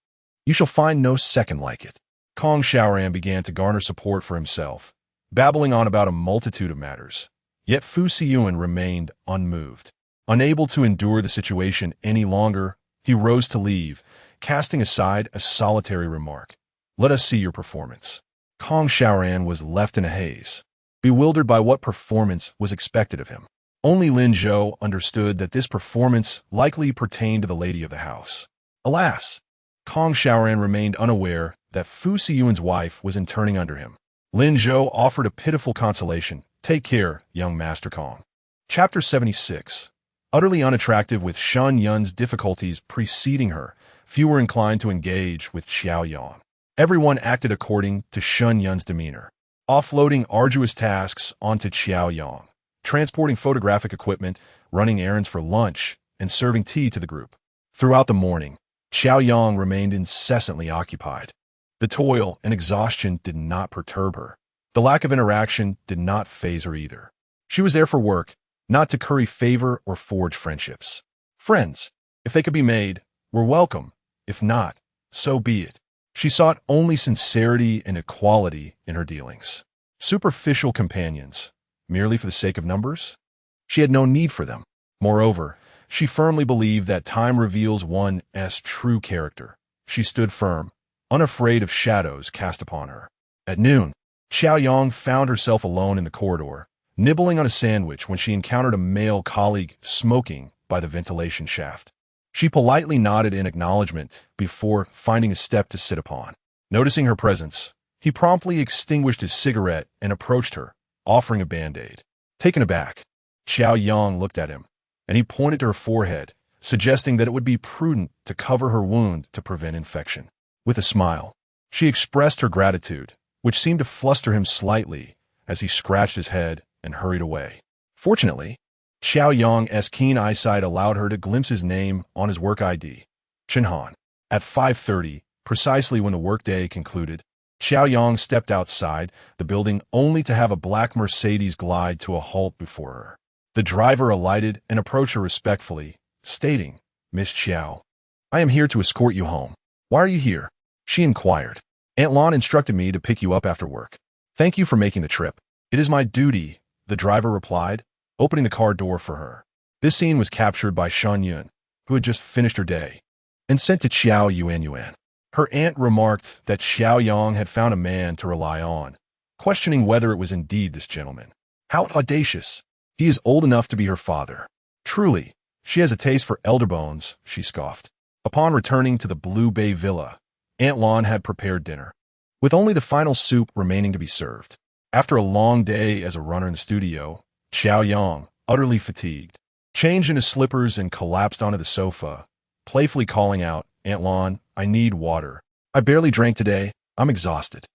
You shall find no second like it. Kong Xiaoran began to garner support for himself, babbling on about a multitude of matters. Yet Fu Siyan remained unmoved. Unable to endure the situation any longer, he rose to leave, casting aside a solitary remark. "Let us see your performance." Kong Xiaoran was left in a haze, bewildered by what performance was expected of him. Only Lin Zhou understood that this performance likely pertained to the lady of the house. Alas, Kong Xiaoran remained unaware that Fu Siyuan's wife was interning under him. Lin Zhou offered a pitiful consolation. "Take care, young Master Kong." Chapter 76. Utterly unattractive with Shun Yun's difficulties preceding her, few were inclined to engage with Qiao Yang. Everyone acted according to Shun Yun's demeanor, offloading arduous tasks onto Qiao Yang, transporting photographic equipment, running errands for lunch, and serving tea to the group. Throughout the morning, Qiao Yang remained incessantly occupied. The toil and exhaustion did not perturb her. The lack of interaction did not faze her either. She was there for work, not to curry favor or forge friendships. Friends, if they could be made, were welcome. If not, so be it. She sought only sincerity and equality in her dealings. Superficial companions, merely for the sake of numbers? She had no need for them. Moreover, she firmly believed that time reveals one's true character. She stood firm, unafraid of shadows cast upon her. At noon, Qiao Yang found herself alone in the corridor, nibbling on a sandwich when she encountered a male colleague smoking by the ventilation shaft. She politely nodded in acknowledgement before finding a step to sit upon. Noticing her presence, he promptly extinguished his cigarette and approached her, offering a band-aid. Taken aback, Qiao Yang looked at him, and he pointed to her forehead, suggesting that it would be prudent to cover her wound to prevent infection. With a smile, she expressed her gratitude, which seemed to fluster him slightly as he scratched his head and hurried away. Fortunately, Qiao Yang's keen eyesight allowed her to glimpse his name on his work ID, Chinhan. At 5:30, precisely when the workday concluded, Qiao Yang stepped outside the building only to have a black Mercedes glide to a halt before her. The driver alighted and approached her respectfully, stating, "Miss Qiao, I am here to escort you home." "Why are you here?" she inquired. "Aunt Lon instructed me to pick you up after work." "Thank you for making the trip." "It is my duty," the driver replied, opening the car door for her. This scene was captured by Shun Yun, who had just finished her day, and sent to Qiao Yuan. Her aunt remarked that Qiao Yang had found a man to rely on, questioning whether it was indeed this gentleman. How audacious! He is old enough to be her father. Truly, she has a taste for elder bones, she scoffed. Upon returning to the Blue Bay Villa, Aunt Lon had prepared dinner, with only the final soup remaining to be served. After a long day as a runner in the studio, Qiao Yang, utterly fatigued, changed into slippers and collapsed onto the sofa, playfully calling out, "Aunt Lon, I need water. I barely drank today. I'm exhausted."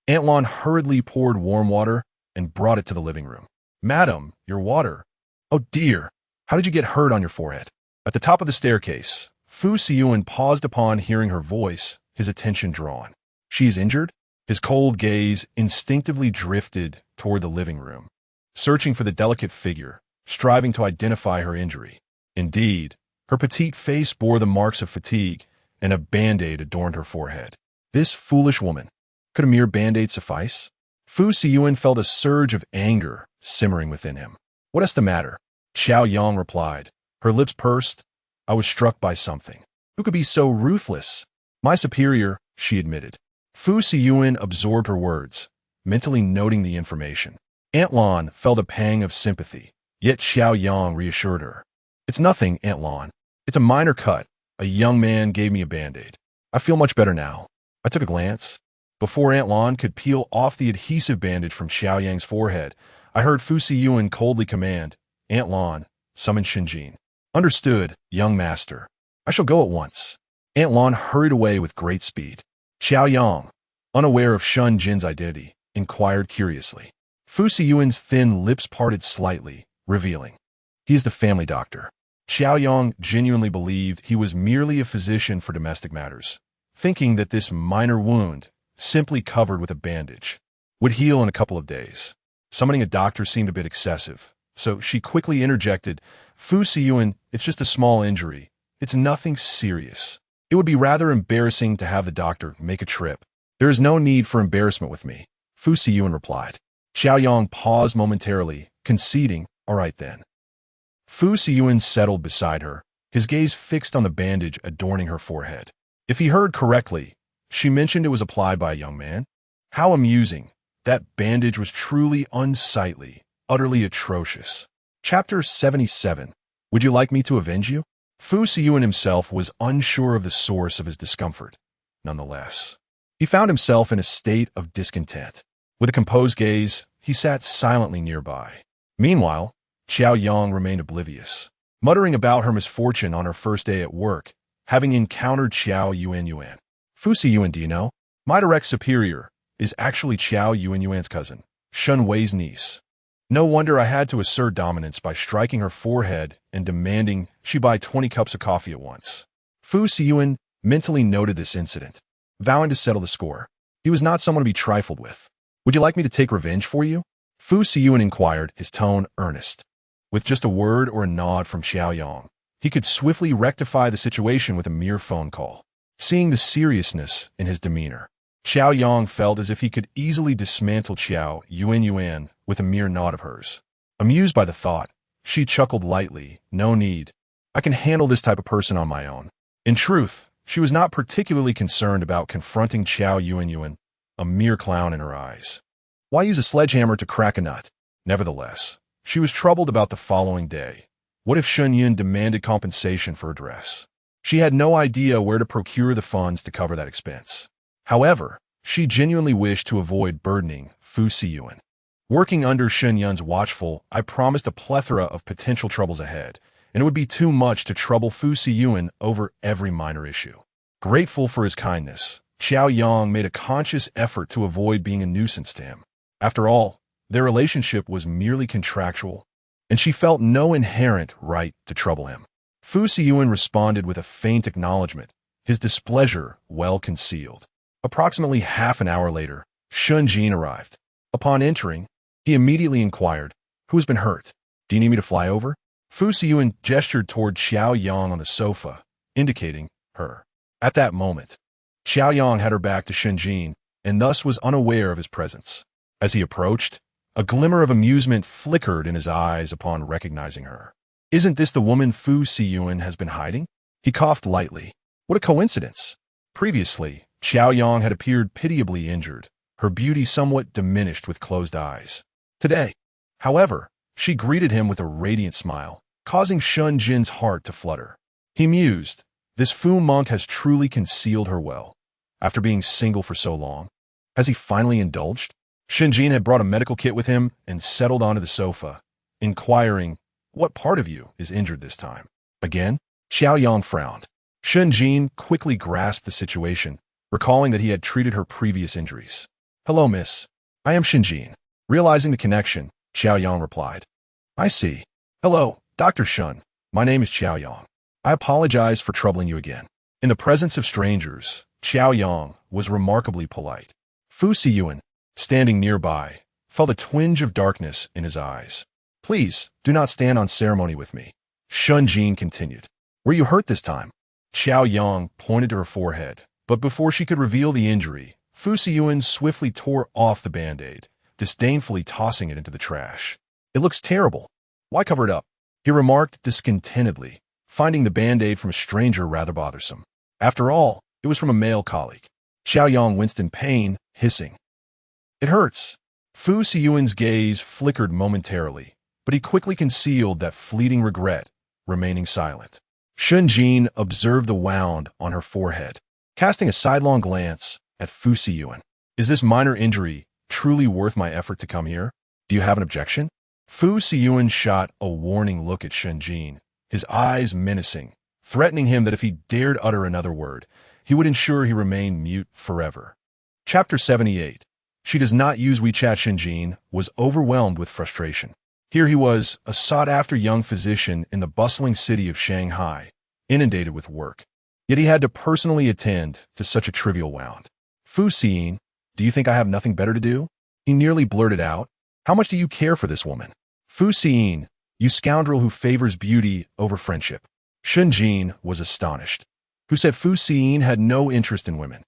Aunt Lon hurriedly poured warm water and brought it to the living room. "Madam, your water." "Oh dear, how did you get hurt on your forehead?" At the top of the staircase, Fu Siyuan paused upon hearing her voice, his attention drawn. "She is injured?" His cold gaze instinctively drifted toward the living room, searching for the delicate figure, striving to identify her injury. Indeed, her petite face bore the marks of fatigue, and a band-aid adorned her forehead. This foolish woman. Could a mere band-aid suffice? Fu Siyuan felt a surge of anger simmering within him. "What is the matter?" Qiao Yang replied, her lips pursed. "I was struck by something." "Who could be so ruthless?" "My superior," she admitted. Fu Siyuan absorbed her words, mentally noting the information. Aunt Lon felt a pang of sympathy, yet Qiao Yang reassured her. "It's nothing, Aunt Lon. It's a minor cut. A young man gave me a band-aid. I feel much better now." I took a glance. Before Aunt Lon could peel off the adhesive bandage from Qiao Yang's forehead, I heard Fu Siyuan coldly command, "Aunt Lon, summon Shinjin." "Understood, young master. I shall go at once." Aunt Lon hurried away with great speed. Qiao Yang, unaware of Shun Jin's identity, inquired curiously. Fu Siyuan's thin lips parted slightly, revealing, "He is the family doctor." Qiao Yang genuinely believed he was merely a physician for domestic matters, thinking that this minor wound, simply covered with a bandage, would heal in a couple of days. Summoning a doctor seemed a bit excessive, so she quickly interjected, "Fu Siyuan, it's just a small injury. It's nothing serious. It would be rather embarrassing to have the doctor make a trip." "There is no need for embarrassment with me," Fu Siyuan replied. Qiao Yang paused momentarily, conceding, "All right then." Fu Siyuan settled beside her, his gaze fixed on the bandage adorning her forehead. If he heard correctly, she mentioned it was applied by a young man. How amusing. That bandage was truly unsightly, utterly atrocious. Chapter 77. Would you like me to avenge you? Fu Siyuan himself was unsure of the source of his discomfort. Nonetheless, he found himself in a state of discontent. With a composed gaze, he sat silently nearby. Meanwhile, Qiao Yang remained oblivious, muttering about her misfortune on her first day at work, having encountered Qiao Yuan. Fu Siyuan, do you know? My direct superior is actually Qiao Yuan's cousin, Shun Wei's niece. No wonder I had to assert dominance by striking her forehead and demanding she buy 20 cups of coffee at once. Fu Siyuan mentally noted this incident, vowing to settle the score. He was not someone to be trifled with. Would you like me to take revenge for you? Fu Siyuan inquired, his tone earnest. With just a word or a nod from Qiao Yang, he could swiftly rectify the situation with a mere phone call. Seeing the seriousness in his demeanor, Qiao Yang felt as if he could easily dismantle Qiao Yuan with a mere nod of hers. Amused by the thought, she chuckled lightly. No need. I can handle this type of person on my own. In truth, she was not particularly concerned about confronting Qiao Yuan, a mere clown in her eyes. Why use a sledgehammer to crack a nut? Nevertheless, she was troubled about the following day. What if Shun Yun demanded compensation for her dress? She had no idea where to procure the funds to cover that expense. However, she genuinely wished to avoid burdening Fu Siyuan. Working under Shun Yun's watchful eye promised a plethora of potential troubles ahead, and it would be too much to trouble Fu Siyuan over every minor issue. Grateful for his kindness, Qiao Yang made a conscious effort to avoid being a nuisance to him. After all, their relationship was merely contractual, and she felt no inherent right to trouble him. Fu Siyuan responded with a faint acknowledgement, his displeasure well concealed. Approximately half an hour later, Shun Jin arrived. Upon entering, he immediately inquired, "Who has been hurt? Do you need me to fly over?" Fu Siyuan gestured toward Qiao Yang on the sofa, indicating her. At that moment, Qiao Yang had her back to Shun Jin, and thus was unaware of his presence. As he approached, a glimmer of amusement flickered in his eyes upon recognizing her. Isn't this the woman Fu Siyuan has been hiding? He coughed lightly. What a coincidence. Previously, Qiao Yang had appeared pitiably injured, her beauty somewhat diminished with closed eyes. Today, however, she greeted him with a radiant smile, causing Shun Jin's heart to flutter. He mused, this Fu monk has truly concealed her well. After being single for so long, has he finally indulged? Shun Jin had brought a medical kit with him and settled onto the sofa, inquiring, what part of you is injured this time? Again, Qiao Yang frowned. Shun Jin quickly grasped the situation, recalling that he had treated her previous injuries. Hello, miss. I am Shun Jin. Realizing the connection, Qiao Yang replied. I see. Hello, Dr. Shun. My name is Qiao Yang. I apologize for troubling you again. In the presence of strangers, Qiao Yang was remarkably polite. Fu Siyuan, standing nearby, felt a twinge of darkness in his eyes. Please, do not stand on ceremony with me. Shun Jin continued. Were you hurt this time? Qiao Yang pointed to her forehead, but before she could reveal the injury, Fu Siyuan swiftly tore off the band-aid, disdainfully tossing it into the trash. It looks terrible. Why cover it up? He remarked discontentedly, finding the band-aid from a stranger rather bothersome. After all, it was from a male colleague. Qiao Yang winced in pain, hissing. It hurts. Fu Siyuan's gaze flickered momentarily, but he quickly concealed that fleeting regret, remaining silent. Shun Jin observed the wound on her forehead, casting a sidelong glance at Fu Siyuan. Is this minor injury truly worth my effort to come here? Do you have an objection? Fu Siyuan shot a warning look at Shun Jin, his eyes menacing, threatening him that if he dared utter another word, he would ensure he remained mute forever. Chapter 78. She does not use WeChat. Shun Jin was overwhelmed with frustration. Here he was, a sought-after young physician in the bustling city of Shanghai, inundated with work. Yet he had to personally attend to such a trivial wound. Fu Siyan, do you think I have nothing better to do? He nearly blurted out. How much do you care for this woman? Fu Siyan, you scoundrel who favors beauty over friendship. Shun Jin was astonished. Who said Fu Siyan had no interest in women?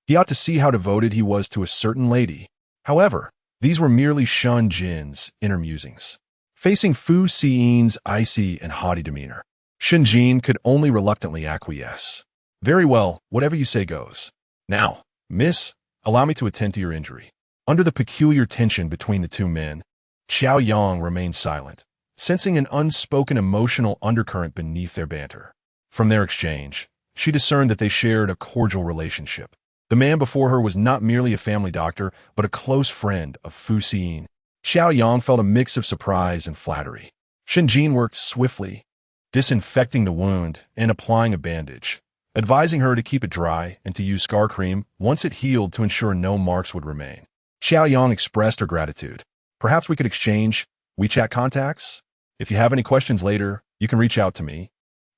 He ought to see how devoted he was to a certain lady. However, these were merely Shun Jin's inner musings. Facing Fu Siyan's icy and haughty demeanor, Shinjin could only reluctantly acquiesce. Very well, whatever you say goes. Now, miss, allow me to attend to your injury. Under the peculiar tension between the two men, Qiao Yang remained silent, sensing an unspoken emotional undercurrent beneath their banter. From their exchange, she discerned that they shared a cordial relationship. The man before her was not merely a family doctor, but a close friend of Fu Siyan. Qiao Yang felt a mix of surprise and flattery. Shinjin worked swiftly, disinfecting the wound and applying a bandage, advising her to keep it dry and to use scar cream once it healed to ensure no marks would remain. Qiao Yang expressed her gratitude. Perhaps we could exchange WeChat contacts? If you have any questions later, you can reach out to me,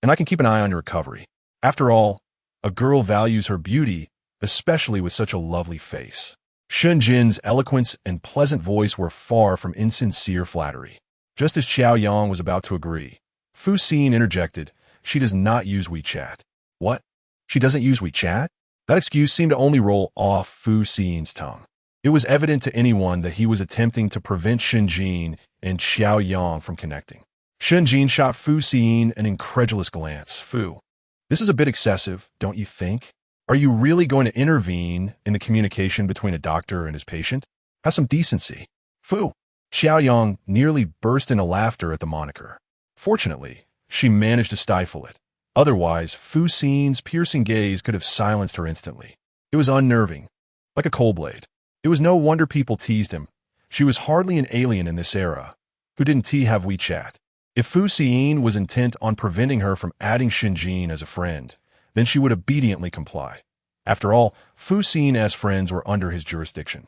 and I can keep an eye on your recovery. After all, a girl values her beauty, especially with such a lovely face. Shinjin's eloquence and pleasant voice were far from insincere flattery. Just as Qiao Yang was about to agree, Fu Siyan interjected, "She does not use WeChat." What? She doesn't use WeChat? That excuse seemed to only roll off Fu Siyan's tongue. It was evident to anyone that he was attempting to prevent Shinjin and Qiao Yang from connecting. Shinjin shot Fu Siyan an incredulous glance. Fu, this is a bit excessive, don't you think? Are you really going to intervene in the communication between a doctor and his patient? Have some decency. Fu. Qiao Yang nearly burst into laughter at the moniker. Fortunately, she managed to stifle it. Otherwise, Fu Siyan's piercing gaze could have silenced her instantly. It was unnerving, like a cold blade. It was no wonder people teased him. She was hardly an alien in this era. Who didn't have WeChat? If Fu Siyan was intent on preventing her from adding Shinjin as a friend, then she would obediently comply. After all, Fu Siyan as friends were under his jurisdiction.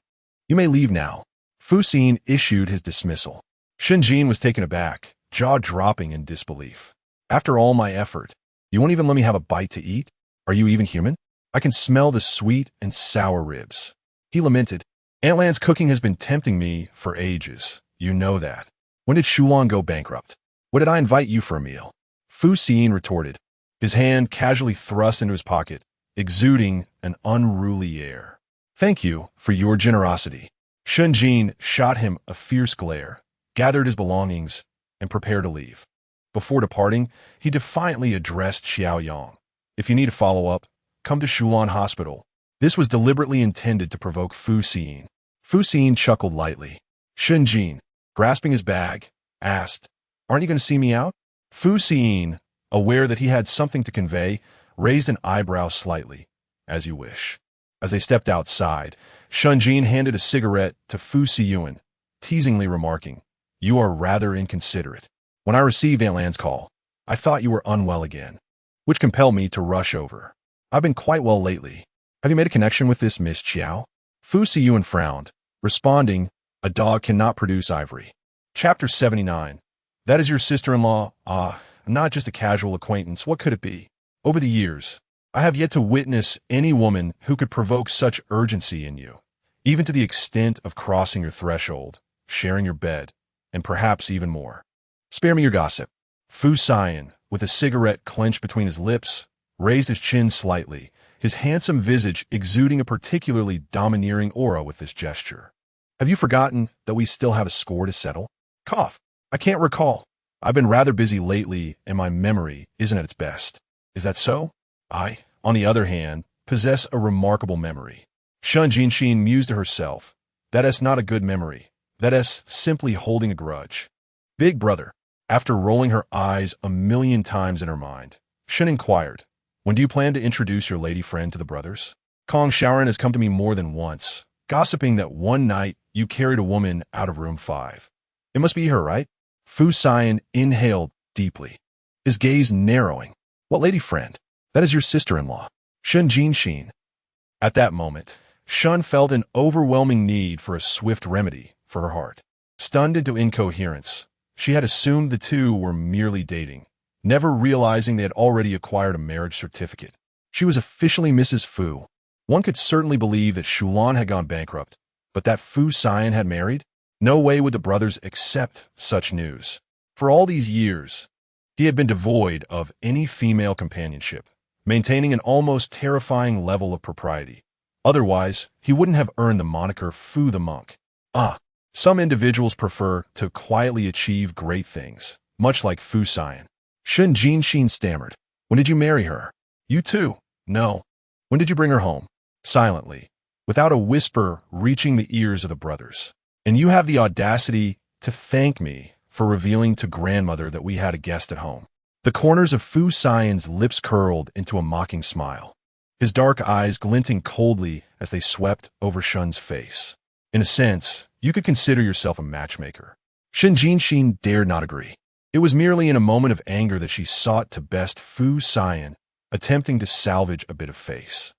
You may leave now. Fu Siyan issued his dismissal. Shinjin was taken aback, jaw dropping in disbelief. After all my effort, you won't even let me have a bite to eat? Are you even human? I can smell the sweet and sour ribs. He lamented, Aunt Lan's cooking has been tempting me for ages. You know that. When did Shulan go bankrupt? What did I invite you for a meal? Fu Siyan retorted, his hand casually thrust into his pocket, exuding an unruly air. Thank you for your generosity. Shinjin shot him a fierce glare, gathered his belongings, and prepared to leave. Before departing, he defiantly addressed Qiao Yang. If you need a follow-up, come to Shulan Hospital. This was deliberately intended to provoke Fu Siyan. Fu Siyan chuckled lightly. Shinjin, grasping his bag, asked, Aren't you going to see me out? Fu Siyan, aware that he had something to convey, raised an eyebrow slightly. As you wish. As they stepped outside, Shinjin handed a cigarette to Fu Siyan, teasingly remarking, You are rather inconsiderate. When I received Aunt Lan's call, I thought you were unwell again, which compelled me to rush over. I've been quite well lately. Have you made a connection with this Miss Qiao? Fu Siyan frowned, responding, A dog cannot produce ivory. Chapter 79. That is your sister-in-law? Ah, not just a casual acquaintance. What could it be? Over the years, I have yet to witness any woman who could provoke such urgency in you, even to the extent of crossing your threshold, sharing your bed, and perhaps even more. Spare me your gossip. Fu Siyan, with a cigarette clenched between his lips, raised his chin slightly, his handsome visage exuding a particularly domineering aura with this gesture. Have you forgotten that we still have a score to settle? Cough. I can't recall. I've been rather busy lately, and my memory isn't at its best. Is that so? I, on the other hand, possess a remarkable memory. Shinjin mused to herself. That is not a good memory. That is simply holding a grudge. Big brother. After rolling her eyes 1,000,000 times in her mind, Shin inquired, When do you plan to introduce your lady friend to the brothers? Kong Shaoran has come to me more than once, gossiping that one night you carried a woman out of room 5. It must be her, right? Fu Siyan inhaled deeply, his gaze narrowing. What lady friend? That is your sister-in-law, Shinjin. At that moment, Shun felt an overwhelming need for a swift remedy for her heart. Stunned into incoherence, she had assumed the two were merely dating, never realizing they had already acquired a marriage certificate. She was officially Mrs. Fu. One could certainly believe that Shulan had gone bankrupt, but that Fu Siyan had married? No way would the brothers accept such news. For all these years, he had been devoid of any female companionship, maintaining an almost terrifying level of propriety. Otherwise, he wouldn't have earned the moniker Fu the Monk. Ah, Some individuals prefer to quietly achieve great things, much like Fu Siyan. Shen Jinxin stammered. When did you marry her? You too? No. When did you bring her home? Silently, without a whisper reaching the ears of the brothers. And you have the audacity to thank me for revealing to grandmother that we had a guest at home. The corners of Fu Siyan's lips curled into a mocking smile, his dark eyes glinting coldly as they swept over Shun's face. In a sense, you could consider yourself a matchmaker. Shen Jinxin dared not agree. It was merely in a moment of anger that she sought to best Fu Siyan, attempting to salvage a bit of face.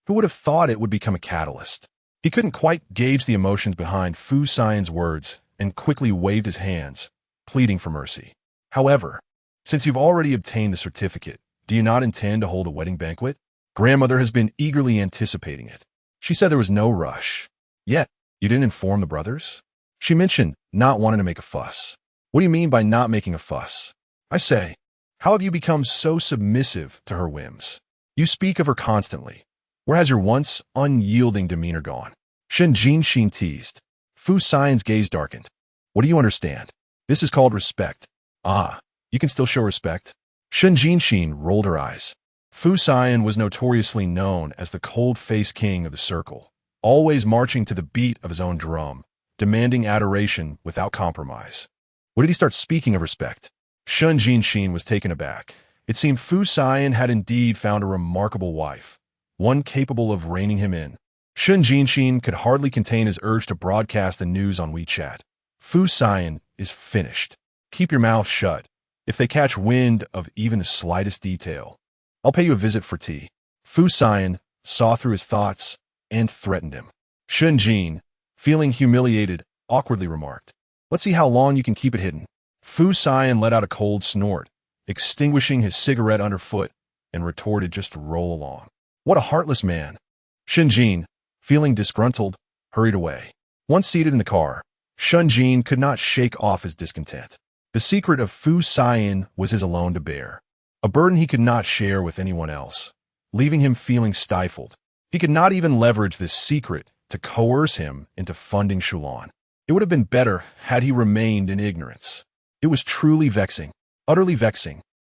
Who would have thought it would become a catalyst? He couldn't quite gauge the emotions behind Fu Siyan's words and quickly waved his hands, pleading for mercy. However, since you've already obtained the certificate, do you not intend to hold a wedding banquet? Grandmother has been eagerly anticipating it. She said there was no rush. Yet, you didn't inform the brothers? She mentioned not wanting to make a fuss. What do you mean by not making a fuss? I say, how have you become so submissive to her whims? You speak of her constantly. Where has your once unyielding demeanor gone? Shen Jinxin teased. Fu Siyan's gaze darkened. What do you understand? This is called respect. Ah, you can still show respect? Shen Jinxin rolled her eyes. Fu Siyan was notoriously known as the cold-faced king of the circle, always marching to the beat of his own drum, demanding adoration without compromise. When did he start speaking of respect? Shen Jinxin was taken aback. It seemed Fu Siyan had indeed found a remarkable wife, one capable of reining him in. Shen Jinxin could hardly contain his urge to broadcast the news on WeChat. Fu Siyan is finished. Keep your mouth shut. If they catch wind of even the slightest detail, I'll pay you a visit for tea. Fu Siyan saw through his thoughts and threatened him. Shen Jin, feeling humiliated, awkwardly remarked, let's see how long you can keep it hidden. Fu Siyan let out a cold snort, extinguishing his cigarette underfoot, and retorted just to roll along. What a heartless man. Shen Jin, feeling disgruntled, hurried away. Once seated in the car, Shen Jin could not shake off his discontent. The secret of Fu Siyan was his alone to bear, a burden he could not share with anyone else, leaving him feeling stifled. He could not even leverage this secret to coerce him into funding Shulan. It would have been better had he remained in ignorance. It was truly vexing, utterly vexing.